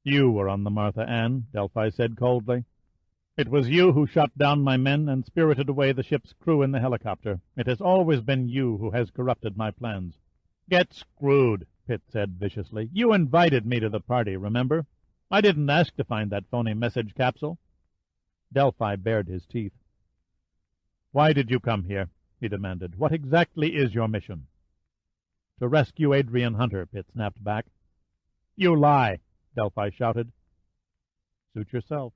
You were on the Martha Ann, Delphi said coldly. It was you who shot down my men and spirited away the ship's crew in the helicopter. It has always been you who has corrupted my plans. Get screwed, Pitt said viciously. You invited me to the party, remember? I didn't ask to find that phony message capsule. Delphi bared his teeth. Why did you come here? He demanded. What exactly is your mission? To rescue Adrian Hunter, Pitt snapped back. You lie, Delphi shouted. Suit yourself.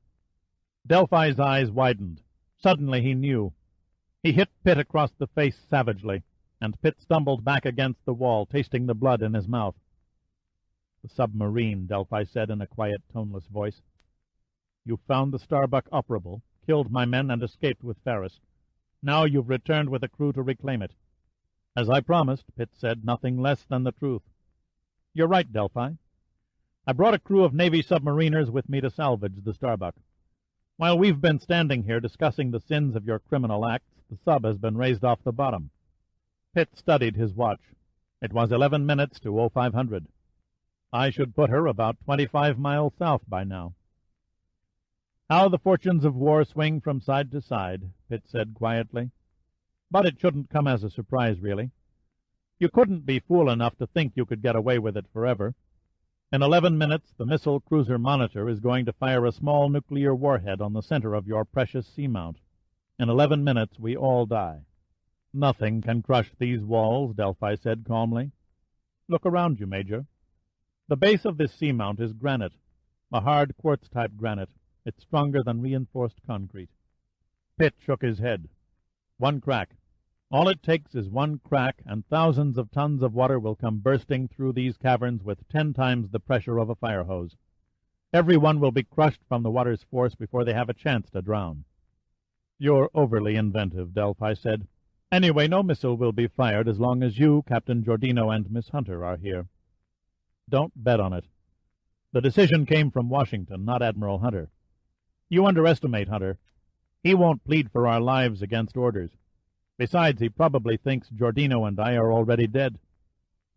Delphi's eyes widened. Suddenly he knew. He hit Pitt across the face savagely, and Pitt stumbled back against the wall, tasting the blood in his mouth. The submarine, Delphi said in a quiet, toneless voice. You found the Starbuck operable, killed my men, and escaped with Ferris. Now you've returned with a crew to reclaim it. As I promised, Pitt said, nothing less than the truth. You're right, Delphi. I brought a crew of Navy submariners with me to salvage the Starbuck. While we've been standing here discussing the sins of your criminal acts, the sub has been raised off the bottom. Pitt studied his watch. It was 11 minutes to 0500. I should put her about 25 miles south by now. How the fortunes of war swing from side to side, Pitt said quietly. But it shouldn't come as a surprise, really. You couldn't be fool enough to think you could get away with it forever. In 11 minutes, the missile cruiser Monitor is going to fire a small nuclear warhead on the center of your precious seamount. In 11 minutes, we all die. Nothing can crush these walls, Delphi said calmly. Look around you, Major. The base of this seamount is granite, a hard quartz-type granite. It's stronger than reinforced concrete. Pitt shook his head. One crack. All it takes is one crack, and thousands of tons of water will come bursting through these caverns with 10 times the pressure of a fire hose. Everyone will be crushed from the water's force before they have a chance to drown. You're overly inventive, Delphi said. Anyway, no missile will be fired as long as you, Captain Giordino, and Miss Hunter are here. Don't bet on it. The decision came from Washington, not Admiral Hunter. You underestimate Hunter. He won't plead for our lives against orders. Besides, he probably thinks Giordino and I are already dead.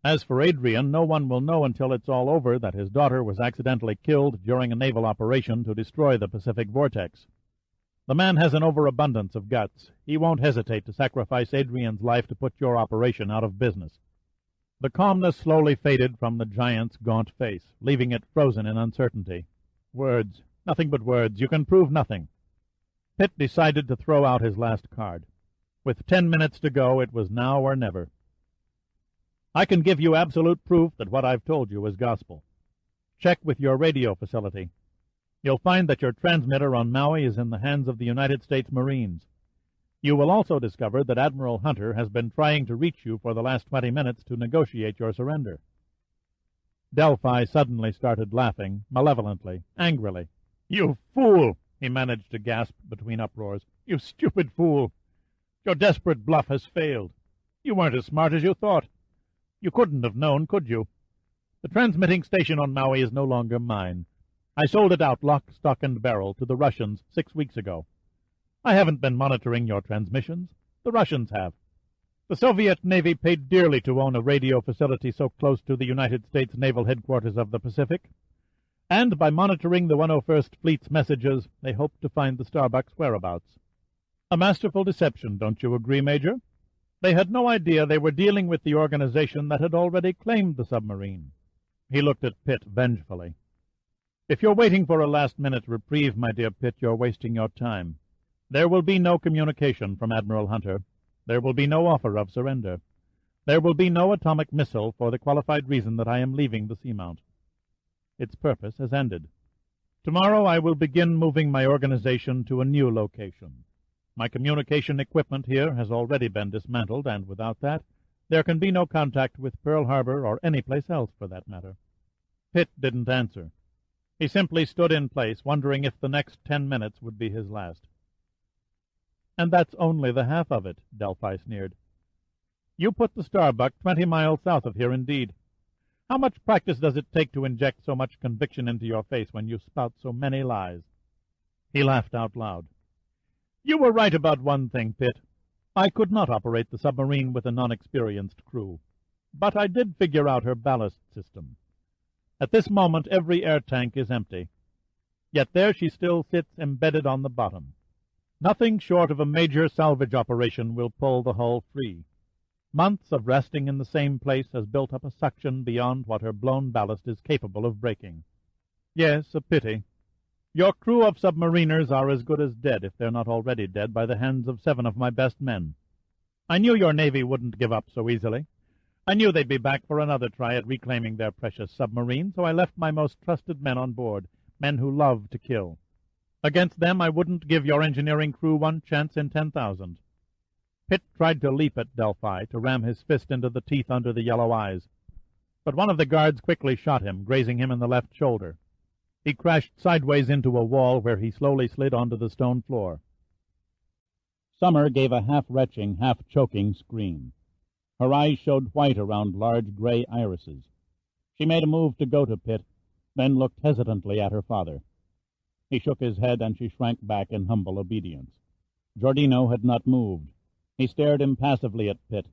As for Adrian, no one will know until it's all over that his daughter was accidentally killed during a naval operation to destroy the Pacific Vortex. The man has an overabundance of guts. He won't hesitate to sacrifice Adrian's life to put your operation out of business. The calmness slowly faded from the giant's gaunt face, leaving it frozen in uncertainty. Words. Nothing but words. You can prove nothing. Pitt decided to throw out his last card. With 10 minutes to go, it was now or never. I can give you absolute proof that what I've told you is gospel. Check with your radio facility. You'll find that your transmitter on Maui is in the hands of the United States Marines. You will also discover that Admiral Hunter has been trying to reach you for the last 20 minutes to negotiate your surrender. Delphi suddenly started laughing, malevolently, angrily. You fool! He managed to gasp between uproars. You stupid fool! Your desperate bluff has failed. You weren't as smart as you thought. You couldn't have known, could you? The transmitting station on Maui is no longer mine. I sold it out lock, stock, and barrel to the Russians 6 weeks ago. I haven't been monitoring your transmissions. The Russians have. The Soviet Navy paid dearly to own a radio facility so close to the United States Naval Headquarters of the Pacific. And by monitoring the 101st Fleet's messages, they hoped to find the Starbuck's whereabouts. A masterful deception, don't you agree, Major? They had no idea they were dealing with the organization that had already claimed the submarine. He looked at Pitt vengefully. If you're waiting for a last-minute reprieve, my dear Pitt, you're wasting your time. There will be no communication from Admiral Hunter. There will be no offer of surrender. There will be no atomic missile for the qualified reason that I am leaving the seamount. Its purpose has ended. Tomorrow I will begin moving my organization to a new location. My communication equipment here has already been dismantled, and without that, there can be no contact with Pearl Harbor or any place else, for that matter. Pitt didn't answer. He simply stood in place, wondering if the next 10 minutes would be his last. And that's only the half of it, Delphi sneered. You put the Starbuck 20 miles south of here, indeed. How much practice does it take to inject so much conviction into your face when you spout so many lies? He laughed out loud. You were right about one thing, Pitt. I could not operate the submarine with a non-experienced crew. But I did figure out her ballast system. At this moment, every air tank is empty. Yet there she still sits embedded on the bottom. Nothing short of a major salvage operation will pull the hull free. Months of resting in the same place has built up a suction beyond what her blown ballast is capable of breaking. Yes, a pity. Your crew of submariners are as good as dead, if they're not already dead, by the hands of 7 of my best men. I knew your Navy wouldn't give up so easily. I knew they'd be back for another try at reclaiming their precious submarine, so I left my most trusted men on board, men who love to kill. Against them I wouldn't give your engineering crew one chance in 10,000. Pitt tried to leap at Delphi, to ram his fist into the teeth under the yellow eyes. But one of the guards quickly shot him, grazing him in the left shoulder. He crashed sideways into a wall, where he slowly slid onto the stone floor. Summer gave a half-retching, half-choking scream. Her eyes showed white around large gray irises. She made a move to go to Pitt, then looked hesitantly at her father. He shook his head, and she shrank back in humble obedience. Giordino had not moved. He stared impassively at Pitt,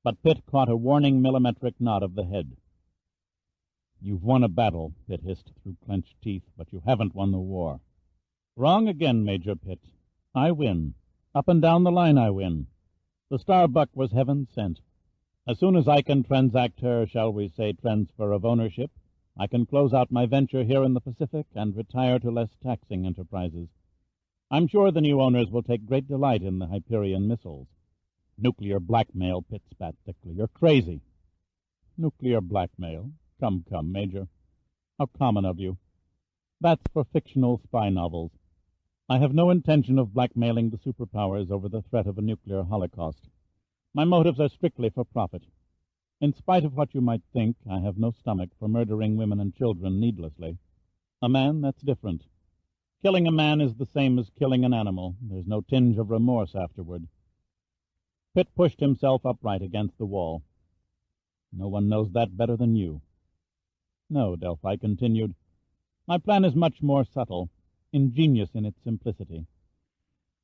but Pitt caught a warning millimetric nod of the head. "You've won a battle," Pitt hissed through clenched teeth, "but you haven't won the war." "Wrong again, Major Pitt. I win. Up and down the line I win. The Starbuck was heaven sent. As soon as I can transact her, shall we say, transfer of ownership, I can close out my venture here in the Pacific and retire to less taxing enterprises. I'm sure the new owners will take great delight in the Hyperion missiles." "Nuclear blackmail," Pitt spat thickly. "You're crazy." "Nuclear blackmail? Come, Major. How common of you. That's for fictional spy novels. I have no intention of blackmailing the superpowers over the threat of a nuclear holocaust. My motives are strictly for profit. In spite of what you might think, I have no stomach for murdering women and children needlessly. A man, that's different. Killing a man is the same as killing an animal. There's no tinge of remorse afterward." Pitt pushed himself upright against the wall. "No one knows that better than you." "No," Delphi continued. "My plan is much more subtle, ingenious in its simplicity.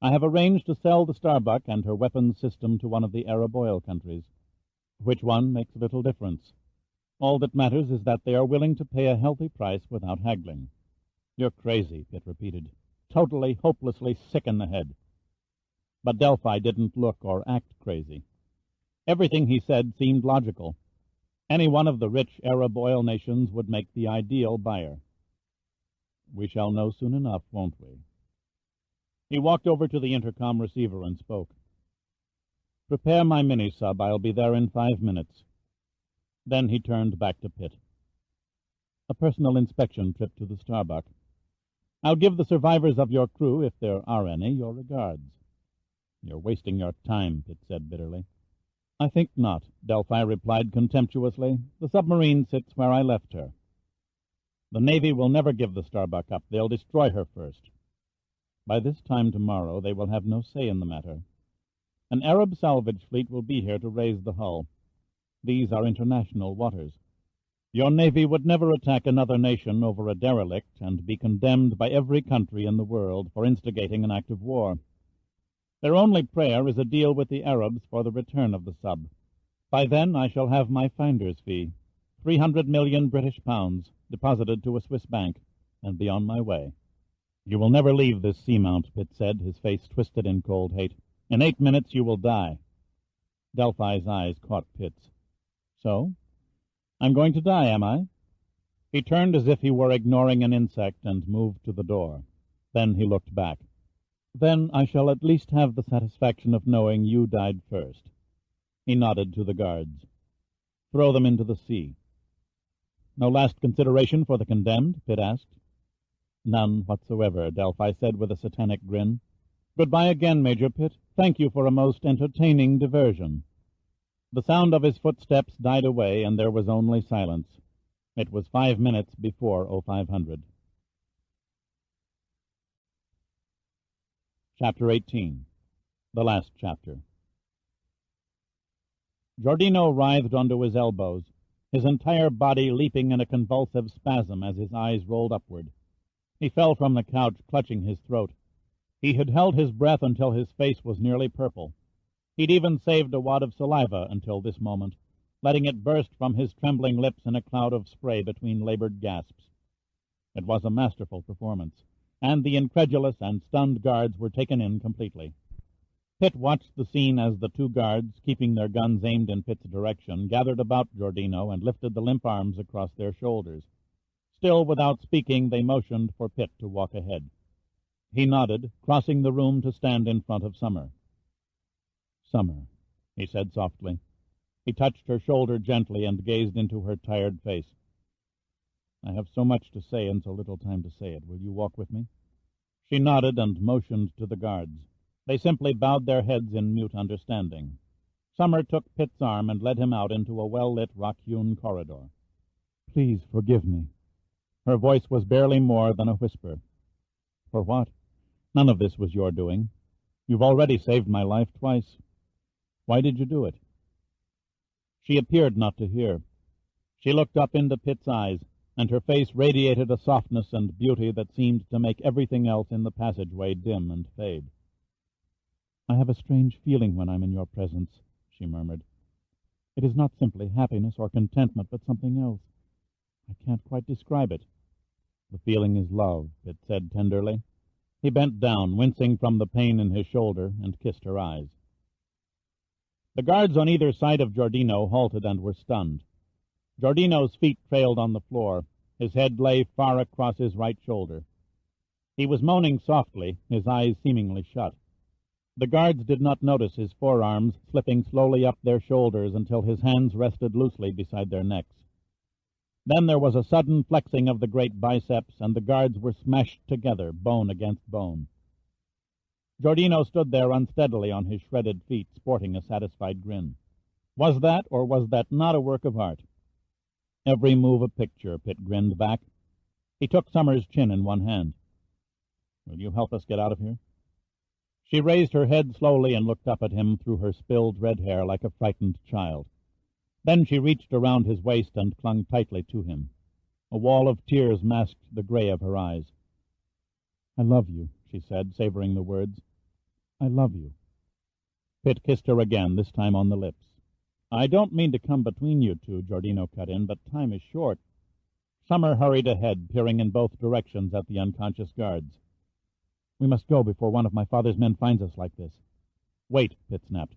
I have arranged to sell the Starbuck and her weapons system to one of the Arab oil countries. Which one makes little difference. All that matters is that they are willing to pay a healthy price without haggling." "You're crazy," Pitt repeated. "Totally, hopelessly sick in the head." But Delphi didn't look or act crazy. Everything he said seemed logical. Any one of the rich Arab oil nations would make the ideal buyer. "We shall know soon enough, won't we?" He walked over to the intercom receiver and spoke. "Prepare my mini-sub. I'll be there in 5 minutes." Then he turned back to Pitt. "A personal inspection trip to the Starbuck. I'll give the survivors of your crew, if there are any, your regards." "You're wasting your time," Pitt said bitterly. "I think not," Delphi replied contemptuously. "The submarine sits where I left her. The Navy will never give the Starbuck up. They'll destroy her first. By this time tomorrow they will have no say in the matter. An Arab salvage fleet will be here to raise the hull. These are international waters. Your Navy would never attack another nation over a derelict and be condemned by every country in the world for instigating an act of war. Their only prayer is a deal with the Arabs for the return of the sub. By then I shall have my finder's fee, 300 million British pounds, deposited to a Swiss bank, and be on my way." "You will never leave this seamount," Pitt said, his face twisted in cold hate. "In 8 minutes you will die." Delphi's eyes caught Pitt's. "So? I'm going to die, am I?" He turned as if he were ignoring an insect and moved to the door. Then he looked back. "Then I shall at least have the satisfaction of knowing you died first." He nodded to the guards. "Throw them into the sea." "No last consideration for the condemned?" Pitt asked. "None whatsoever," Delphi said with a satanic grin. "Goodbye again, Major Pitt. Thank you for a most entertaining diversion." The sound of his footsteps died away, and there was only silence. It was 5 minutes before 0500. Chapter 18. The last chapter. Giordino writhed onto his elbows, his entire body leaping in a convulsive spasm as his eyes rolled upward. He fell from the couch, clutching his throat. He had held his breath until his face was nearly purple. He'd even saved a wad of saliva until this moment, letting it burst from his trembling lips in a cloud of spray between labored gasps. It was a masterful performance. and the incredulous and stunned guards were taken in completely. Pitt watched the scene as the two guards, keeping their guns aimed in Pitt's direction, gathered about Giordino and lifted the limp arms across their shoulders. Still without speaking, they motioned for Pitt to walk ahead. He nodded, crossing the room to stand in front of Summer. "Summer," he said softly. He touched her shoulder gently and gazed into her tired face. "I have so much to say and so little time to say it. Will you walk with me?" She nodded and motioned to the guards. They simply bowed their heads in mute understanding. Summer took Pitt's arm and led him out into a well-lit, rock-hewn corridor. "Please forgive me." Her voice was barely more than a whisper. "For what? None of this was your doing. You've already saved my life twice. Why did you do it?" She appeared not to hear. She looked up into Pitt's eyes, and her face radiated a softness and beauty that seemed to make everything else in the passageway dim and fade. "I have a strange feeling when I'm in your presence," she murmured. "It is not simply happiness or contentment, but something else. I can't quite describe it." "The feeling is love," Pitt said tenderly. He bent down, wincing from the pain in his shoulder, and kissed her eyes. The guards on either side of Giordino halted and were stunned. Giordino's feet trailed on the floor. His head lay far across his right shoulder. He was moaning softly, his eyes seemingly shut. The guards did not notice his forearms slipping slowly up their shoulders until his hands rested loosely beside their necks. Then there was a sudden flexing of the great biceps, and the guards were smashed together, bone against bone. Giordino stood there unsteadily on his shredded feet, sporting a satisfied grin. Was that, or was that not, a work of art? "Every move a picture," Pitt grinned back. He took Summer's chin in one hand. "Will you help us get out of here?" She raised her head slowly and looked up at him through her spilled red hair like a frightened child. Then she reached around his waist and clung tightly to him. A wall of tears masked the gray of her eyes. "I love you," she said, savoring the words. "I love you." Pitt kissed her again, this time on the lips. "I don't mean to come between you two," Giordino cut in, "but time is short." Summer hurried ahead, peering in both directions at the unconscious guards. "We must go before one of my father's men finds us like this." "Wait," Pitt snapped.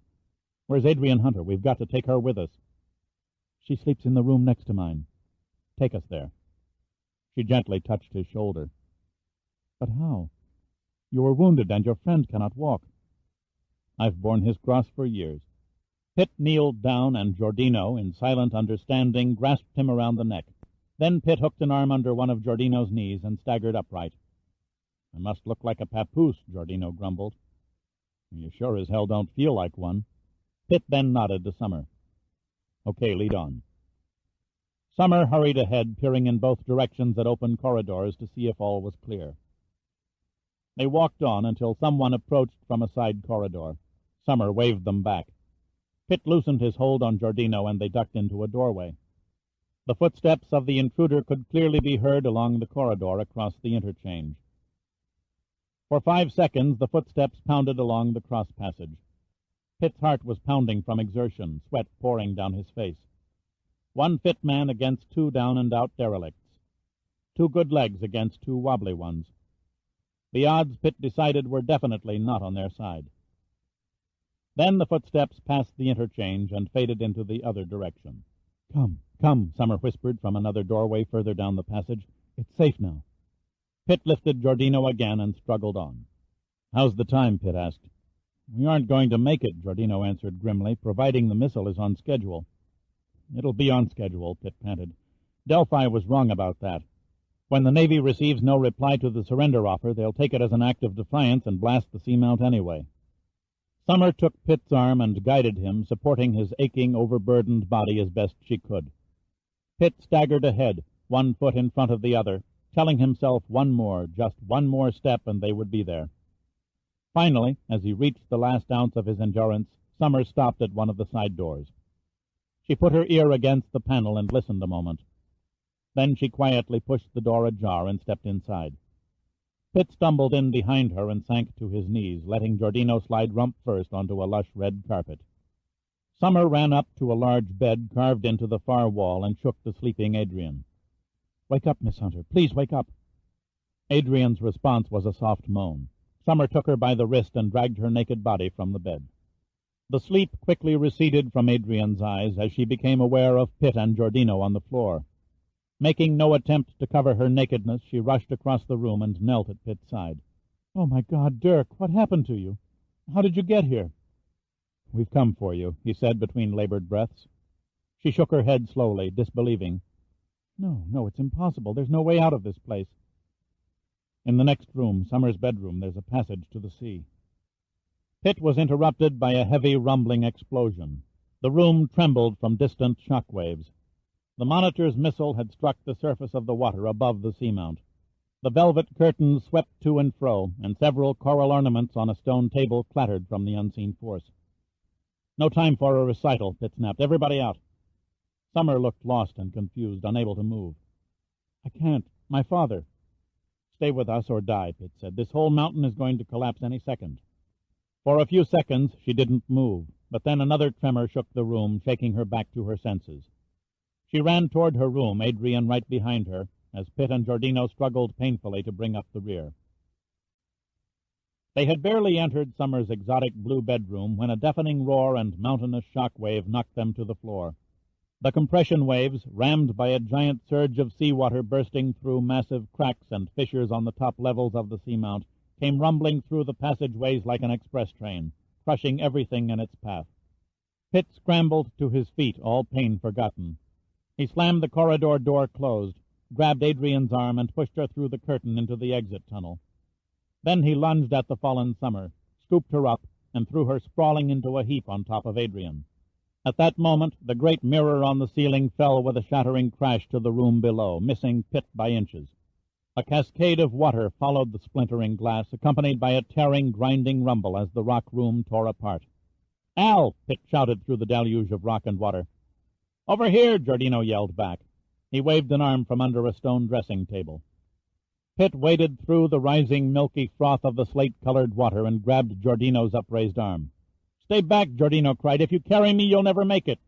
"Where's Adrian Hunter? We've got to take her with us." "She sleeps in the room next to mine." "Take us there." She gently touched his shoulder. "But how? You were wounded, and your friend cannot walk." "I've borne his cross for years." Pitt kneeled down, and Giordino, in silent understanding, grasped him around the neck. Then Pitt hooked an arm under one of Giordino's knees and staggered upright. "I must look like a papoose," Giordino grumbled. "You sure as hell don't feel like one." Pitt then nodded to Summer. "Okay, lead on." Summer hurried ahead, peering in both directions at open corridors to see if all was clear. They walked on until someone approached from a side corridor. Summer waved them back. Pitt loosened his hold on Giordino, and they ducked into a doorway. The footsteps of the intruder could clearly be heard along the corridor across the interchange. For 5 seconds the footsteps pounded along the cross passage. Pitt's heart was pounding from exertion, sweat pouring down his face. One fit man against 2 down-and-out derelicts. 2 good legs against 2 wobbly ones. The odds, Pitt decided, were definitely not on their side. Then the footsteps passed the interchange and faded into the other direction. "Come, come," Summer whispered from another doorway further down the passage. "It's safe now." Pitt lifted Giordino again and struggled on. "How's the time?" Pitt asked. "We aren't going to make it," Giordino answered grimly, "providing the missile is on schedule." "It'll be on schedule," Pitt panted. "Delphi was wrong about that. When the Navy receives no reply to the surrender offer, they'll take it as an act of defiance and blast the seamount anyway." Summer took Pitt's arm and guided him, supporting his aching, overburdened body as best she could. Pitt staggered ahead, one foot in front of the other, telling himself just one more step, and they would be there. Finally, as he reached the last ounce of his endurance, Summer stopped at one of the side doors. She put her ear against the panel and listened a moment. Then she quietly pushed the door ajar and stepped inside. Pitt stumbled in behind her and sank to his knees, letting Giordino slide rump first onto a lush red carpet. Summer ran up to a large bed carved into the far wall and shook the sleeping Adrian. "Wake up, Miss Hunter. Please wake up." Adrian's response was a soft moan. Summer took her by the wrist and dragged her naked body from the bed. The sleep quickly receded from Adrian's eyes as she became aware of Pitt and Giordino on the floor. Making no attempt to cover her nakedness, she rushed across the room and knelt at Pitt's side. "Oh, my God, Dirk, what happened to you? How did you get here?" "We've come for you," he said between labored breaths. She shook her head slowly, disbelieving. No, it's impossible. There's no way out of this place." "In the next room, Summer's bedroom, there's a passage to the sea." Pitt was interrupted by a heavy, rumbling explosion. The room trembled from distant shock waves. The Monitor's missile had struck the surface of the water above the seamount. The velvet curtains swept to and fro, and several coral ornaments on a stone table clattered from the unseen force. "No time for a recital," Pitt snapped. "Everybody out." Summer looked lost and confused, unable to move. "I can't. My father." "Stay with us or die," Pitt said. "This whole mountain is going to collapse any second." For a few seconds she didn't move, but then another tremor shook the room, shaking her back to her senses. She ran toward her room, Adrian right behind her, as Pitt and Giordino struggled painfully to bring up the rear. They had barely entered Summer's exotic blue bedroom when a deafening roar and mountainous shock wave knocked them to the floor. The compression waves, rammed by a giant surge of seawater bursting through massive cracks and fissures on the top levels of the seamount, came rumbling through the passageways like an express train, crushing everything in its path. Pitt scrambled to his feet, all pain forgotten. He slammed the corridor door closed, grabbed Adrian's arm, and pushed her through the curtain into the exit tunnel. Then he lunged at the fallen Summer, scooped her up, and threw her sprawling into a heap on top of Adrian. At that moment, the great mirror on the ceiling fell with a shattering crash to the room below, missing Pitt by inches. A cascade of water followed the splintering glass, accompanied by a tearing, grinding rumble as the rock room tore apart. "Al!" Pitt shouted through the deluge of rock and water. "Over here!" Giordino yelled back. He waved an arm from under a stone dressing table. Pitt waded through the rising milky froth of the slate-colored water and grabbed Giordino's upraised arm. "Stay back!" Giordino cried. "If you carry me, you'll never make it."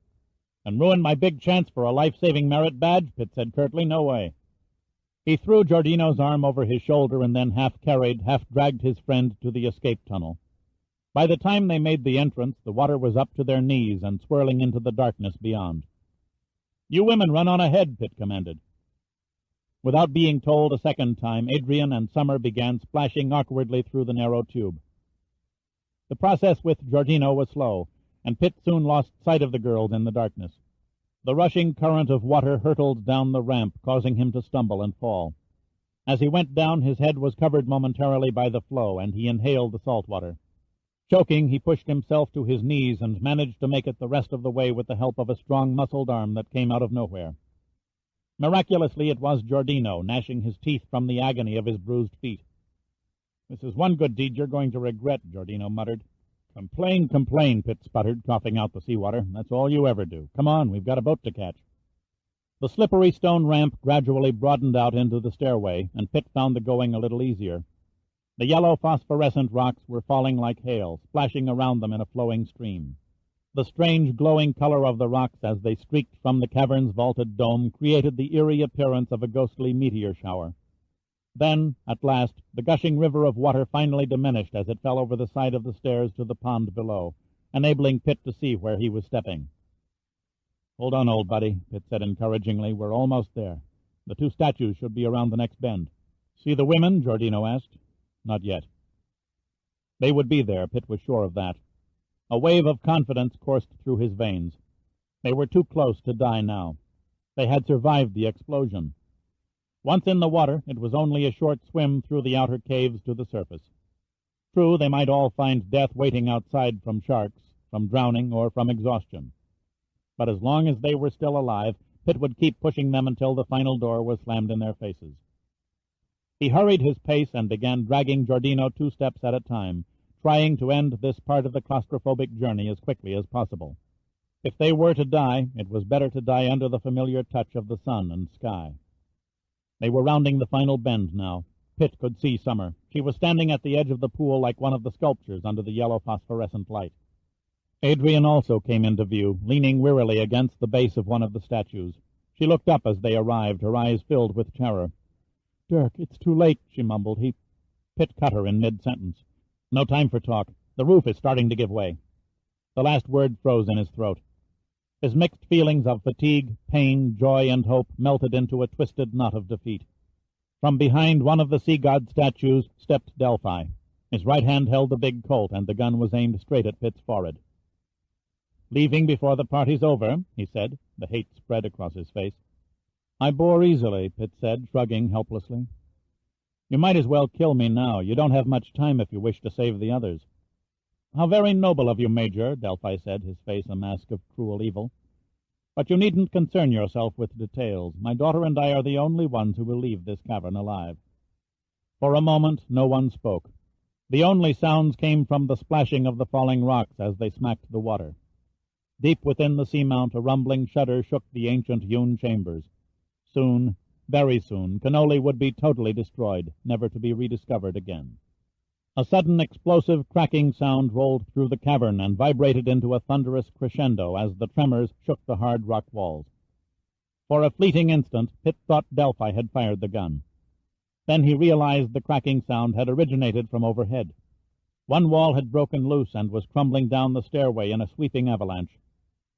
"And ruin my big chance for a life-saving merit badge?" Pitt said curtly. "No way." He threw Giordino's arm over his shoulder and then half-carried, half-dragged his friend to the escape tunnel. By the time they made the entrance, the water was up to their knees and swirling into the darkness beyond. "You women run on ahead," Pitt commanded. Without being told a second time, Adrian and Summer began splashing awkwardly through the narrow tube. The process with Giordino was slow, and Pitt soon lost sight of the girls in the darkness. The rushing current of water hurtled down the ramp, causing him to stumble and fall. As he went down, his head was covered momentarily by the flow, and he inhaled the salt water. Choking, he pushed himself to his knees and managed to make it the rest of the way with the help of a strong, muscled arm that came out of nowhere. Miraculously, it was Giordino, gnashing his teeth from the agony of his bruised feet. "This is one good deed you're going to regret," Giordino muttered. Complain, Pitt sputtered, coughing out the seawater. "That's all you ever do. Come on, we've got a boat to catch." The slippery stone ramp gradually broadened out into the stairway, and Pitt found the going a little easier. The yellow phosphorescent rocks were falling like hail, splashing around them in a flowing stream. The strange glowing color of the rocks as they streaked from the cavern's vaulted dome created the eerie appearance of a ghostly meteor shower. Then, at last, the gushing river of water finally diminished as it fell over the side of the stairs to the pond below, enabling Pitt to see where he was stepping. "Hold on, old buddy," Pitt said encouragingly. "We're almost there. The two statues should be around the next bend." "See the women?" Giordino asked. "Not yet." They would be there, Pitt was sure of that. A wave of confidence coursed through his veins. They were too close to die now. They had survived the explosion. Once in the water, it was only a short swim through the outer caves to the surface. True, they might all find death waiting outside from sharks, from drowning, or from exhaustion. But as long as they were still alive, Pitt would keep pushing them until the final door was slammed in their faces. He hurried his pace and began dragging Giordino 2 steps at a time, trying to end this part of the claustrophobic journey as quickly as possible. If they were to die, it was better to die under the familiar touch of the sun and sky. They were rounding the final bend now. Pitt could see Summer. She was standing at the edge of the pool like one of the sculptures under the yellow phosphorescent light. Adrian also came into view, leaning wearily against the base of one of the statues. She looked up as they arrived, her eyes filled with terror. Dirk, it's too late, she mumbled. Pitt cut her in mid-sentence. No time for talk. The roof is starting to give way. The last word froze in his throat. His mixed feelings of fatigue, pain, joy, and hope melted into a twisted knot of defeat. From behind one of the sea god statues stepped Delphi. His right hand held the big Colt, and the gun was aimed straight at Pitt's forehead. "Leaving before the party's over," he said. The hate spread across his face. "I bore easily," Pitt said, shrugging helplessly. "You might as well kill me now. You don't have much time if you wish to save the others." "How very noble of you, Major," Delphi said, his face a mask of cruel evil. "But you needn't concern yourself with details. My daughter and I are the only ones who will leave this cavern alive." For a moment no one spoke. The only sounds came from the splashing of the falling rocks as they smacked the water. Deep within the seamount a rumbling shudder shook the ancient hewn chambers. Soon, very soon, Cannoli would be totally destroyed, never to be rediscovered again. A sudden explosive cracking sound rolled through the cavern and vibrated into a thunderous crescendo as the tremors shook the hard rock walls. For a fleeting instant, Pitt thought Delphi had fired the gun. Then he realized the cracking sound had originated from overhead. One wall had broken loose and was crumbling down the stairway in a sweeping avalanche.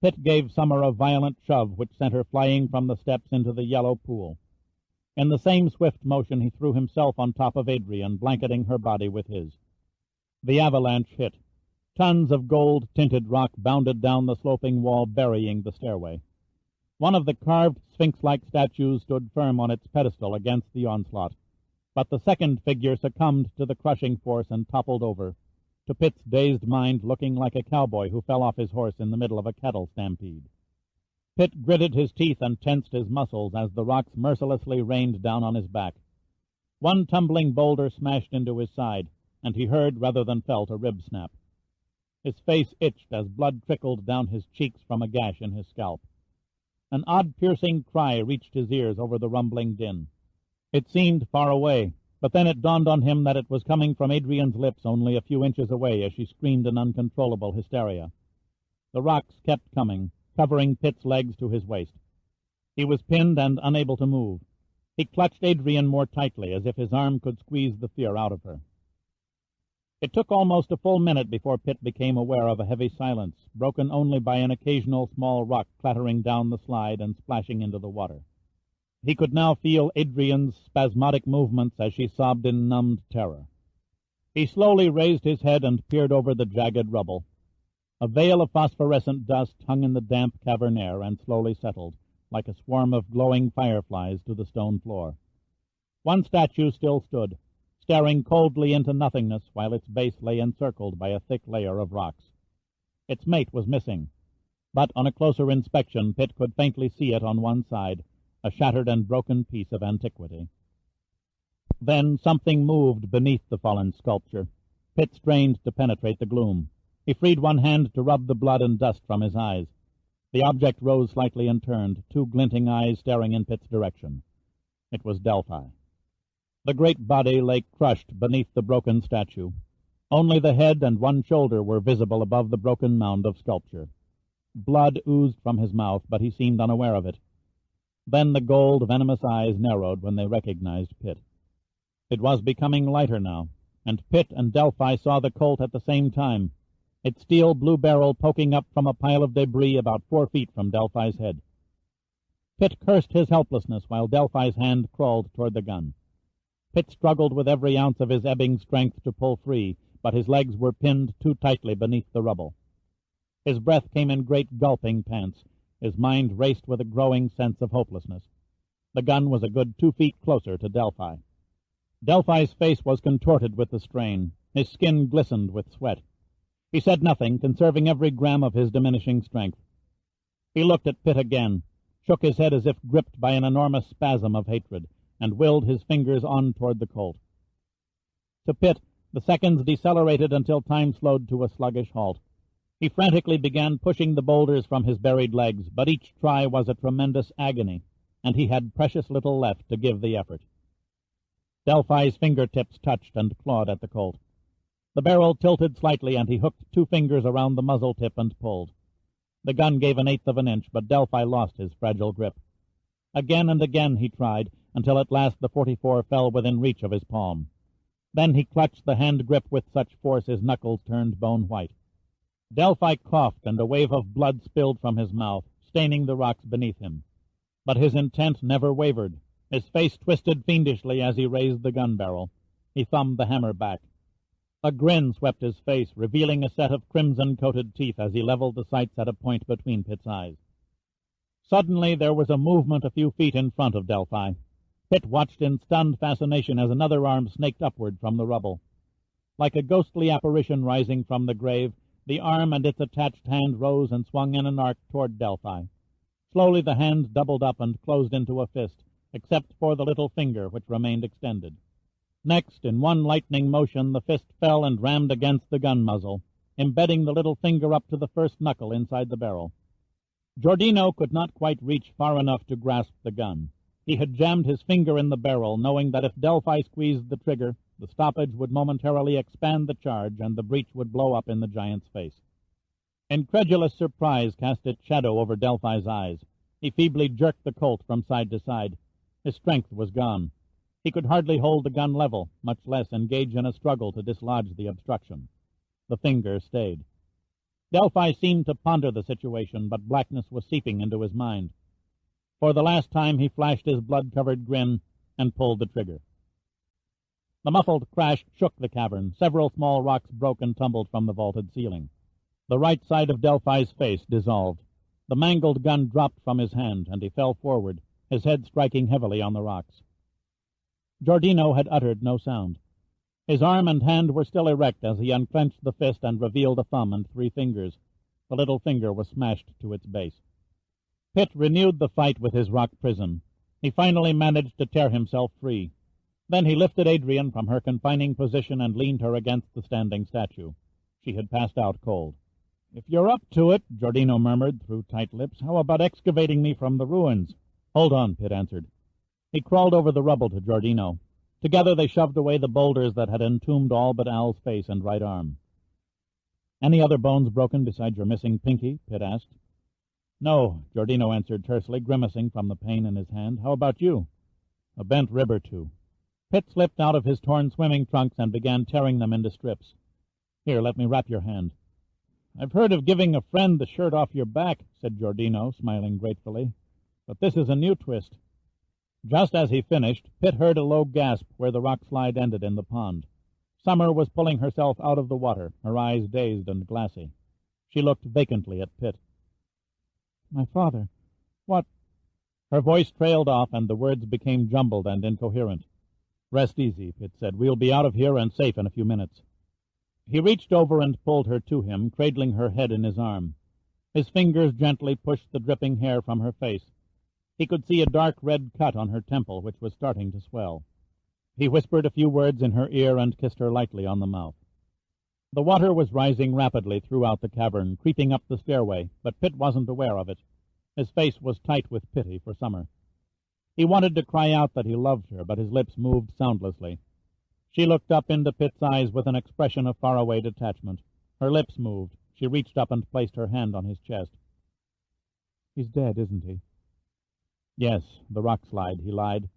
Pitt gave Summer a violent shove which sent her flying from the steps into the yellow pool. In the same swift motion he threw himself on top of Adrian, blanketing her body with his. The avalanche hit. Tons of gold-tinted rock bounded down the sloping wall, burying the stairway. One of the carved sphinx-like statues stood firm on its pedestal against the onslaught, but the second figure succumbed to the crushing force and toppled over, to Pitt's dazed mind looking like a cowboy who fell off his horse in the middle of a cattle stampede. Pitt gritted his teeth and tensed his muscles as the rocks mercilessly rained down on his back. One tumbling boulder smashed into his side, and he heard rather than felt a rib snap. His face itched as blood trickled down his cheeks from a gash in his scalp. An odd piercing cry reached his ears over the rumbling din. It seemed far away, but then it dawned on him that it was coming from Adrian's lips only a few inches away as she screamed in uncontrollable hysteria. The rocks kept coming, covering Pitt's legs to his waist. He was pinned and unable to move. He clutched Adrian more tightly, as if his arm could squeeze the fear out of her. It took almost a full minute before Pitt became aware of a heavy silence, broken only by an occasional small rock clattering down the slide and splashing into the water. He could now feel Adrian's spasmodic movements as she sobbed in numbed terror. He slowly raised his head and peered over the jagged rubble. A veil of phosphorescent dust hung in the damp cavern air and slowly settled, like a swarm of glowing fireflies, to the stone floor. One statue still stood, staring coldly into nothingness while its base lay encircled by a thick layer of rocks. Its mate was missing, but on a closer inspection Pitt could faintly see it on one side, a shattered and broken piece of antiquity. Then something moved beneath the fallen sculpture. Pitt strained to penetrate the gloom. He freed one hand to rub the blood and dust from his eyes. The object rose slightly and turned, two glinting eyes staring in Pitt's direction. It was Delphi. The great body lay crushed beneath the broken statue. Only the head and one shoulder were visible above the broken mound of sculpture. Blood oozed from his mouth, but he seemed unaware of it. Then the gold, venomous eyes narrowed when they recognized Pitt. It was becoming lighter now, and Pitt and Delphi saw the Colt at the same time, its steel blue barrel poking up from a pile of debris about 4 feet from Delphi's head. Pitt cursed his helplessness while Delphi's hand crawled toward the gun. Pitt struggled with every ounce of his ebbing strength to pull free, but his legs were pinned too tightly beneath the rubble. His breath came in great gulping pants. His mind raced with a growing sense of hopelessness. The gun was a good 2 feet closer to Delphi. Delphi's face was contorted with the strain. His skin glistened with sweat. He said nothing, conserving every gram of his diminishing strength. He looked at Pitt again, shook his head as if gripped by an enormous spasm of hatred, and willed his fingers on toward the Colt. To Pitt, the seconds decelerated until time slowed to a sluggish halt. He frantically began pushing the boulders from his buried legs, but each try was a tremendous agony, and he had precious little left to give the effort. Delphi's fingertips touched and clawed at the Colt. The barrel tilted slightly, and he hooked 2 fingers around the muzzle tip and pulled. The gun gave 1/8 of an inch, but Delphi lost his fragile grip. Again and again he tried, until at last the .44 fell within reach of his palm. Then he clutched the hand grip with such force his knuckles turned bone white. Delphi coughed, and a wave of blood spilled from his mouth, staining the rocks beneath him. But his intent never wavered. His face twisted fiendishly as he raised the gun barrel. He thumbed the hammer back. A grin swept his face, revealing a set of crimson-coated teeth as he leveled the sights at a point between Pitt's eyes. Suddenly there was a movement a few feet in front of Delphi. Pitt watched in stunned fascination as another arm snaked upward from the rubble. Like a ghostly apparition rising from the grave, the arm and its attached hand rose and swung in an arc toward Delphi. Slowly the hand doubled up and closed into a fist, except for the little finger which remained extended. Next, in one lightning motion, the fist fell and rammed against the gun muzzle, embedding the little finger up to the first knuckle inside the barrel. Giordino could not quite reach far enough to grasp the gun. He had jammed his finger in the barrel, knowing that if Delphi squeezed the trigger, the stoppage would momentarily expand the charge and the breech would blow up in the giant's face. Incredulous surprise cast its shadow over Delphi's eyes. He feebly jerked the Colt from side to side. His strength was gone. He could hardly hold the gun level, much less engage in a struggle to dislodge the obstruction. The finger stayed. Delphi seemed to ponder the situation, but blackness was seeping into his mind. For the last time he flashed his blood-covered grin and pulled the trigger. The muffled crash shook the cavern. Several small rocks broke and tumbled from the vaulted ceiling. The right side of Delphi's face dissolved. The mangled gun dropped from his hand, and he fell forward, his head striking heavily on the rocks. Giordino had uttered no sound. His arm and hand were still erect as he unclenched the fist and revealed a thumb and 3 fingers. The little finger was smashed to its base. Pitt renewed the fight with his rock prison. He finally managed to tear himself free. Then he lifted Adrian from her confining position and leaned her against the standing statue. She had passed out cold. "If you're up to it," Giordino murmured through tight lips, "how about excavating me from the ruins?" "Hold on," Pitt answered. He crawled over the rubble to Giordino. Together they shoved away the boulders that had entombed all but Al's face and right arm. "Any other bones broken besides your missing pinky?" Pitt asked. "No," Giordino answered tersely, grimacing from the pain in his hand. "How about you?" "A bent rib or 2. Pitt slipped out of his torn swimming trunks and began tearing them into strips. "Here, let me wrap your hand." "I've heard of giving a friend the shirt off your back," said Giordino, smiling gratefully. "But this is a new twist." Just as he finished, Pitt heard a low gasp where the rock slide ended in the pond. Summer was pulling herself out of the water, her eyes dazed and glassy. She looked vacantly at Pitt. "My father, what—" Her voice trailed off, and the words became jumbled and incoherent. "Rest easy," Pitt said. "We'll be out of here and safe in a few minutes." He reached over and pulled her to him, cradling her head in his arm. His fingers gently pushed the dripping hair from her face. He could see a dark red cut on her temple, which was starting to swell. He whispered a few words in her ear and kissed her lightly on the mouth. The water was rising rapidly throughout the cavern, creeping up the stairway, but Pitt wasn't aware of it. His face was tight with pity for Summer. He wanted to cry out that he loved her, but his lips moved soundlessly. She looked up into Pitt's eyes with an expression of faraway detachment. Her lips moved. She reached up and placed her hand on his chest. "He's dead, isn't he?" "Yes, the rock slide," he lied.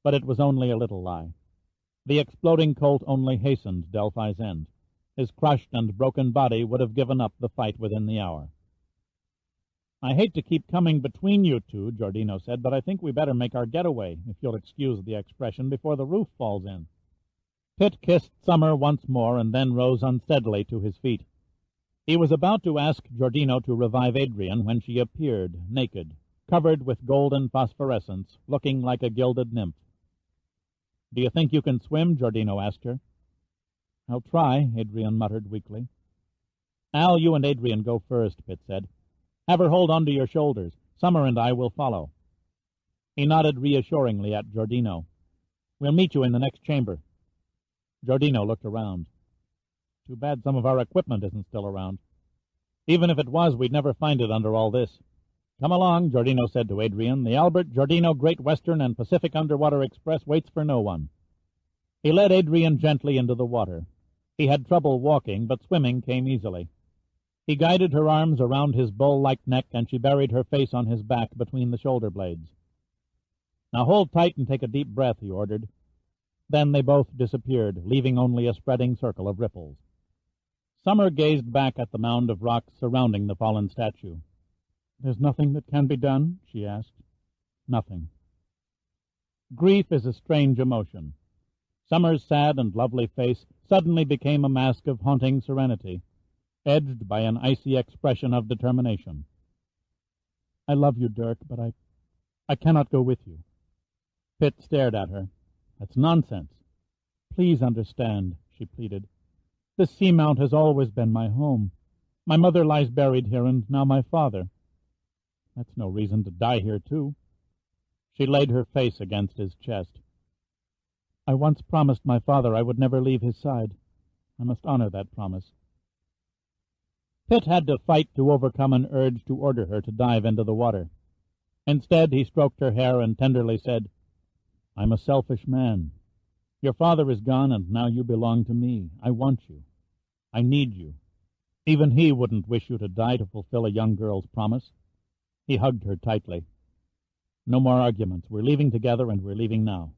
But it was only a little lie. The exploding Colt only hastened Delphi's end. His crushed and broken body would have given up the fight within the hour. "I hate to keep coming between you two," Giordino said, "but I think we better make our getaway, if you'll excuse the expression, before the roof falls in." Pitt kissed Summer once more and then rose unsteadily to his feet. He was about to ask Giordino to revive Adrian when she appeared, naked, covered with golden phosphorescence, looking like a gilded nymph. "Do you think you can swim?" Giordino asked her. "I'll try," Adrian muttered weakly. "Al, you and Adrian go first," Pitt said. "Have her hold on to your shoulders. Summer and I will follow." He nodded reassuringly at Giordino. "We'll meet you in the next chamber." Giordino looked around. "Too bad some of our equipment isn't still around. Even if it was, we'd never find it under all this." "Come along," Giordino said to Adrian. "The Albert, Giordino, Great Western, and Pacific Underwater Express waits for no one." He led Adrian gently into the water. He had trouble walking, but swimming came easily. He guided her arms around his bull-like neck, and she buried her face on his back between the shoulder blades. Now hold tight and take a deep breath, he ordered. Then they both disappeared, leaving only a spreading circle of ripples. Summer gazed back at the mound of rocks surrounding the fallen statue. "There's nothing that can be done?" she asked. "Nothing." Grief is a strange emotion. Summer's sad and lovely face suddenly became a mask of haunting serenity, edged by an icy expression of determination. "I love you, Dirk, but I cannot go with you." Pitt stared at her. "That's nonsense." "Please understand," she pleaded. "This seamount has always been my home. My mother lies buried here, and now my father." "That's no reason to die here, too." She laid her face against his chest. "I once promised my father I would never leave his side. I must honor that promise." Pitt had to fight to overcome an urge to order her to dive into the water. Instead, he stroked her hair and tenderly said, "I'm a selfish man. Your father is gone, and now you belong to me. I want you. I need you. Even he wouldn't wish you to die to fulfill a young girl's promise." He hugged her tightly. "No more arguments. We're leaving together, and we're leaving now."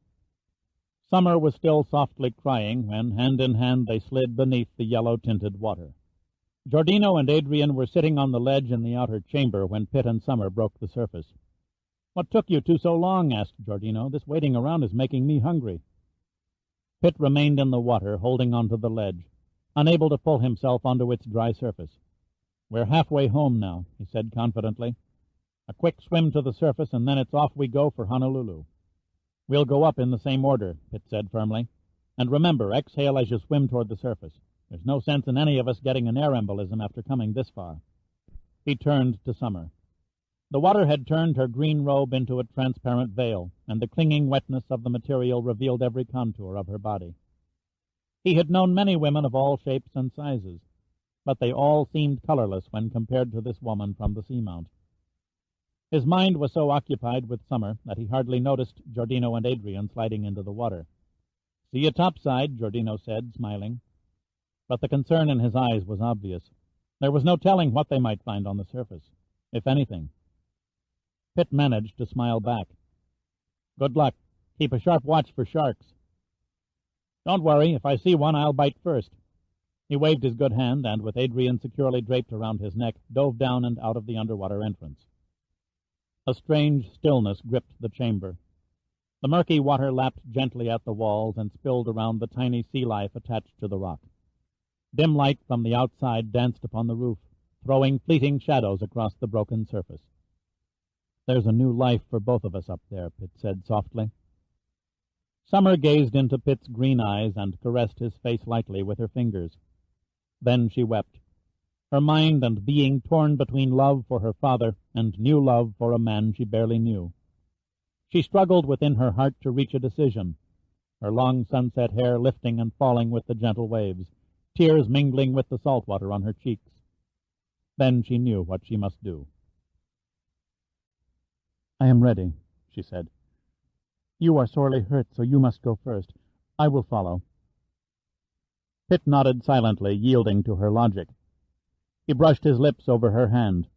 Summer was still softly crying when, hand in hand, they slid beneath the yellow-tinted water. Giordino and Adrian were sitting on the ledge in the outer chamber when Pitt and Summer broke the surface. "What took you two so long?" asked Giordino. "This waiting around is making me hungry." Pitt remained in the water, holding onto the ledge, unable to pull himself onto its dry surface. "We're halfway home now," he said confidently. "A quick swim to the surface, and then it's off we go for Honolulu." "We'll go up in the same order," Pitt said firmly. "And remember, exhale as you swim toward the surface. There's no sense in any of us getting an air embolism after coming this far." He turned to Summer. The water had turned her green robe into a transparent veil, and the clinging wetness of the material revealed every contour of her body. He had known many women of all shapes and sizes, but they all seemed colorless when compared to this woman from the seamount. His mind was so occupied with Summer that he hardly noticed Giordino and Adrian sliding into the water. "See you topside," Giordino said, smiling. But the concern in his eyes was obvious. There was no telling what they might find on the surface, if anything. Pitt managed to smile back. "Good luck. Keep a sharp watch for sharks." "Don't worry. If I see one, I'll bite first." He waved his good hand, and with Adrian securely draped around his neck, dove down and out of the underwater entrance. A strange stillness gripped the chamber. The murky water lapped gently at the walls and spilled around the tiny sea life attached to the rock. Dim light from the outside danced upon the roof, throwing fleeting shadows across the broken surface. "There's a new life for both of us up there," Pitt said softly. Summer gazed into Pitt's green eyes and caressed his face lightly with her fingers. Then she wept, her mind and being torn between love for her father and new love for a man she barely knew. She struggled within her heart to reach a decision, her long sunset hair lifting and falling with the gentle waves, tears mingling with the salt water on her cheeks. Then she knew what she must do. "I am ready," she said. "You are sorely hurt, so you must go first. I will follow." Pitt nodded silently, yielding to her logic. He brushed his lips over her hand.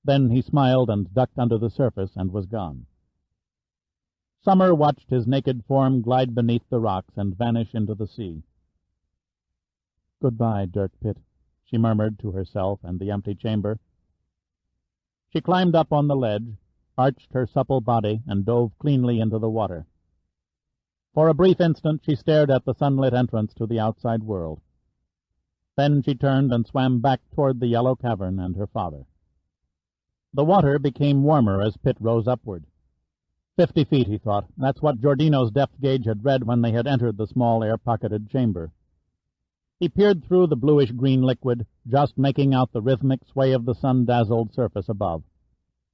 Then he smiled and ducked under the surface and was gone. Summer watched his naked form glide beneath the rocks and vanish into the sea. "Goodbye, Dirk Pitt," she murmured to herself and the empty chamber. She climbed up on the ledge, arched her supple body, and dove cleanly into the water. For a brief instant she stared at the sunlit entrance to the outside world. Then she turned and swam back toward the yellow cavern and her father. The water became warmer as Pitt rose upward. 50 feet, he thought. That's what Giordino's depth gauge had read when they had entered the small air-pocketed chamber. He peered through the bluish-green liquid, just making out the rhythmic sway of the sun-dazzled surface above.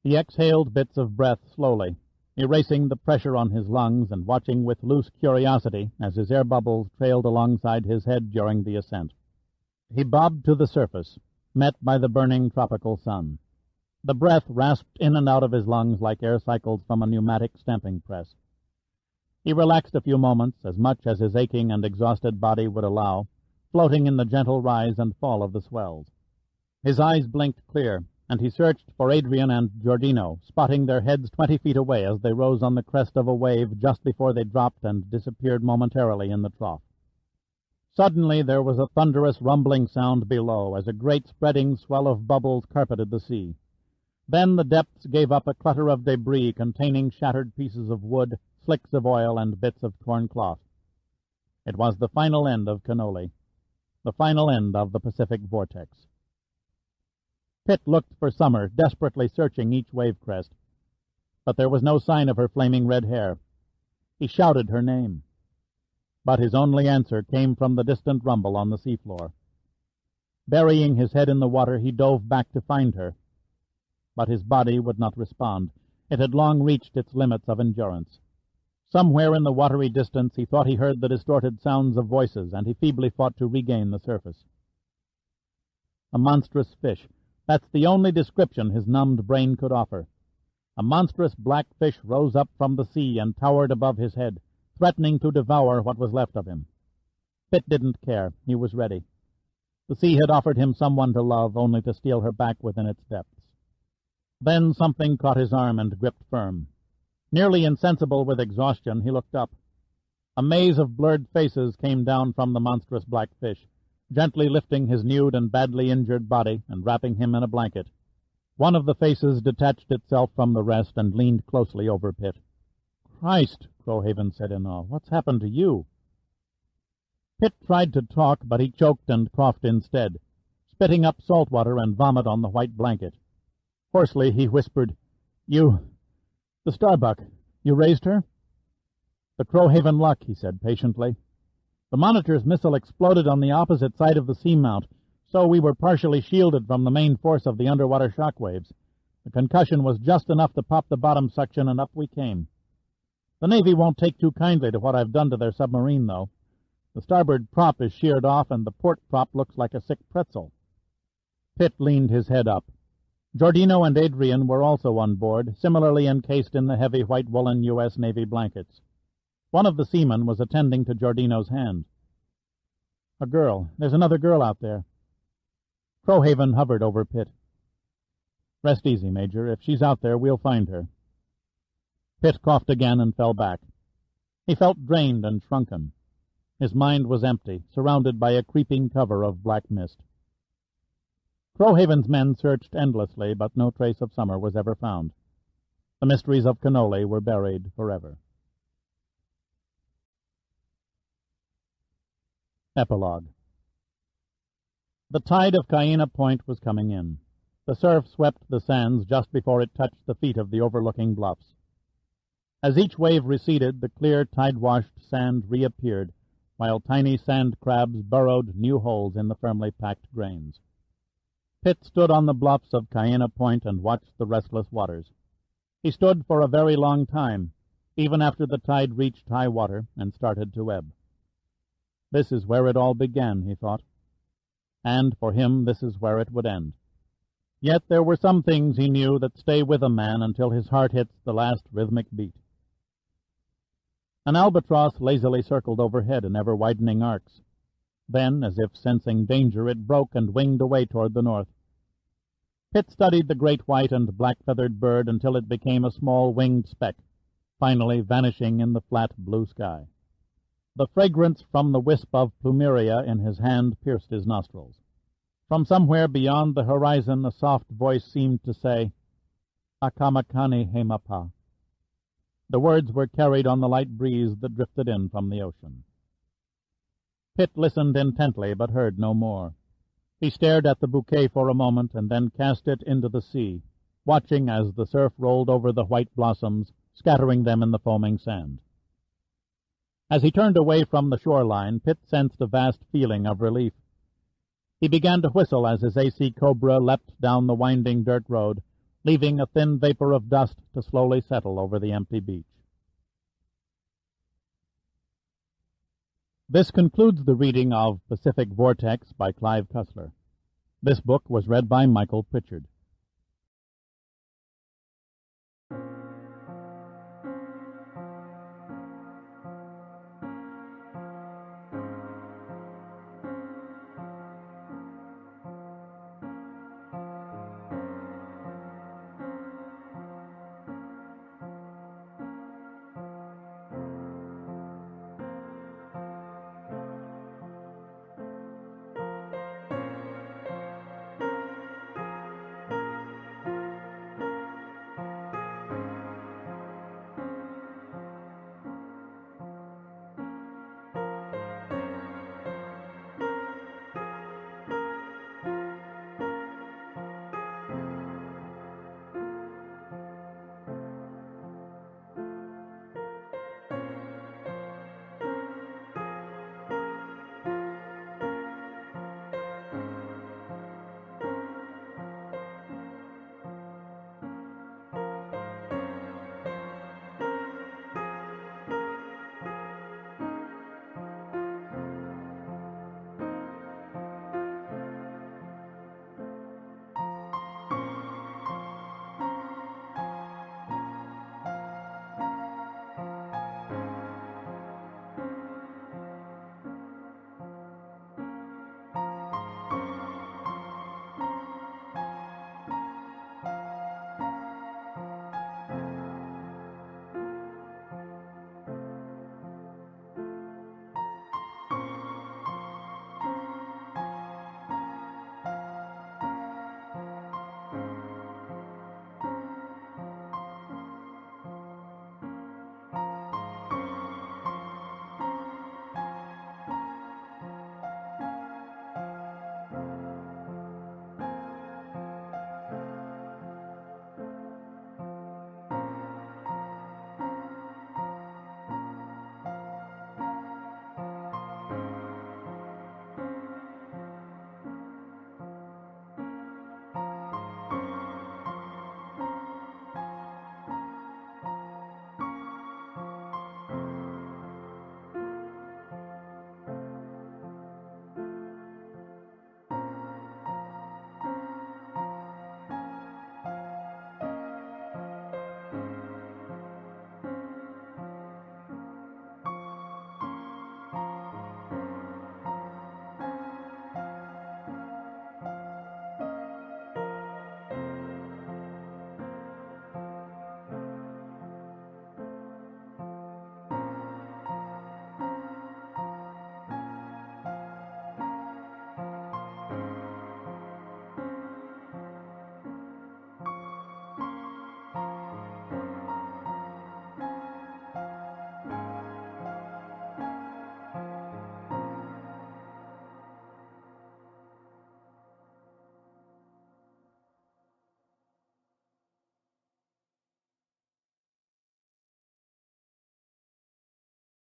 He exhaled bits of breath slowly, erasing the pressure on his lungs and watching with loose curiosity as his air bubbles trailed alongside his head during the ascent. He bobbed to the surface, met by the burning tropical sun. The breath rasped in and out of his lungs like air cycles from a pneumatic stamping press. He relaxed a few moments, as much as his aching and exhausted body would allow, floating in the gentle rise and fall of the swells. His eyes blinked clear, and he searched for Adrian and Giordino, spotting their heads 20 feet away as they rose on the crest of a wave just before they dropped and disappeared momentarily in the trough. Suddenly there was a thunderous rumbling sound below as a great spreading swell of bubbles carpeted the sea. Then the depths gave up a clutter of debris containing shattered pieces of wood, slicks of oil, and bits of torn cloth. It was the final end of Cannoli, the final end of the Pacific Vortex. Pitt looked for Summer, desperately searching each wave crest, but there was no sign of her flaming red hair. He shouted her name, but his only answer came from the distant rumble on the seafloor. Burying his head in the water, he dove back to find her, but his body would not respond. It had long reached its limits of endurance. Somewhere in the watery distance he thought he heard the distorted sounds of voices, and he feebly fought to regain the surface. A monstrous fish. That's the only description his numbed brain could offer. A monstrous black fish rose up from the sea and towered above his head, threatening to devour what was left of him. Pitt didn't care. He was ready. The sea had offered him someone to love, only to steal her back within its depths. Then something caught his arm and gripped firm. Nearly insensible with exhaustion, he looked up. A maze of blurred faces came down from the monstrous black fish, gently lifting his nude and badly injured body and wrapping him in a blanket. One of the faces detached itself from the rest and leaned closely over Pitt. "Christ," Crowhaven said in awe, "what's happened to you?" Pitt tried to talk, but he choked and coughed instead, spitting up salt water and vomit on the white blanket. Hoarsely he whispered, "The Starbuck, you raised her?" "The Crowhaven luck," he said patiently. "The Monitor's missile exploded on the opposite side of the seamount, so we were partially shielded from the main force of the underwater shock waves. The concussion was just enough to pop the bottom suction, and up we came. The Navy won't take too kindly to what I've done to their submarine, though. The starboard prop is sheared off, and the port prop looks like a sick pretzel." Pitt leaned his head up. Giordino and Adrian were also on board, similarly encased in the heavy white woolen U.S. Navy blankets. One of the seamen was attending to Giordino's hand. "A girl. There's another girl out there." Crowhaven hovered over Pitt. "Rest easy, Major. If she's out there, we'll find her." Pitt coughed again and fell back. He felt drained and shrunken. His mind was empty, surrounded by a creeping cover of black mist. Crowhaven's men searched endlessly, but no trace of Summer was ever found. The mysteries of Cannoli were buried forever. Epilogue. The tide of Cayena Point was coming in. The surf swept the sands just before it touched the feet of the overlooking bluffs. As each wave receded, the clear, tide-washed sand reappeared, while tiny sand crabs burrowed new holes in the firmly packed grains. Pitt stood on the bluffs of Cayena Point and watched the restless waters. He stood for a very long time, even after the tide reached high water and started to ebb. This is where it all began, he thought, and for him this is where it would end. Yet there were some things he knew that stay with a man until his heart hits the last rhythmic beat. An albatross lazily circled overhead in ever-widening arcs. Then, as if sensing danger, it broke and winged away toward the north. Pitt studied the great white and black-feathered bird until it became a small winged speck, finally vanishing in the flat blue sky. The fragrance from the wisp of plumeria in his hand pierced his nostrils. From somewhere beyond the horizon a soft voice seemed to say, "Akamakani hemapa." The words were carried on the light breeze that drifted in from the ocean. Pitt listened intently, but heard no more. He stared at the bouquet for a moment, and then cast it into the sea, watching as the surf rolled over the white blossoms, scattering them in the foaming sand. As he turned away from the shoreline, Pitt sensed a vast feeling of relief. He began to whistle as his AC Cobra leapt down the winding dirt road, leaving a thin vapor of dust to slowly settle over the empty beach. This concludes the reading of Pacific Vortex by Clive Cussler. This book was read by Michael Pritchard.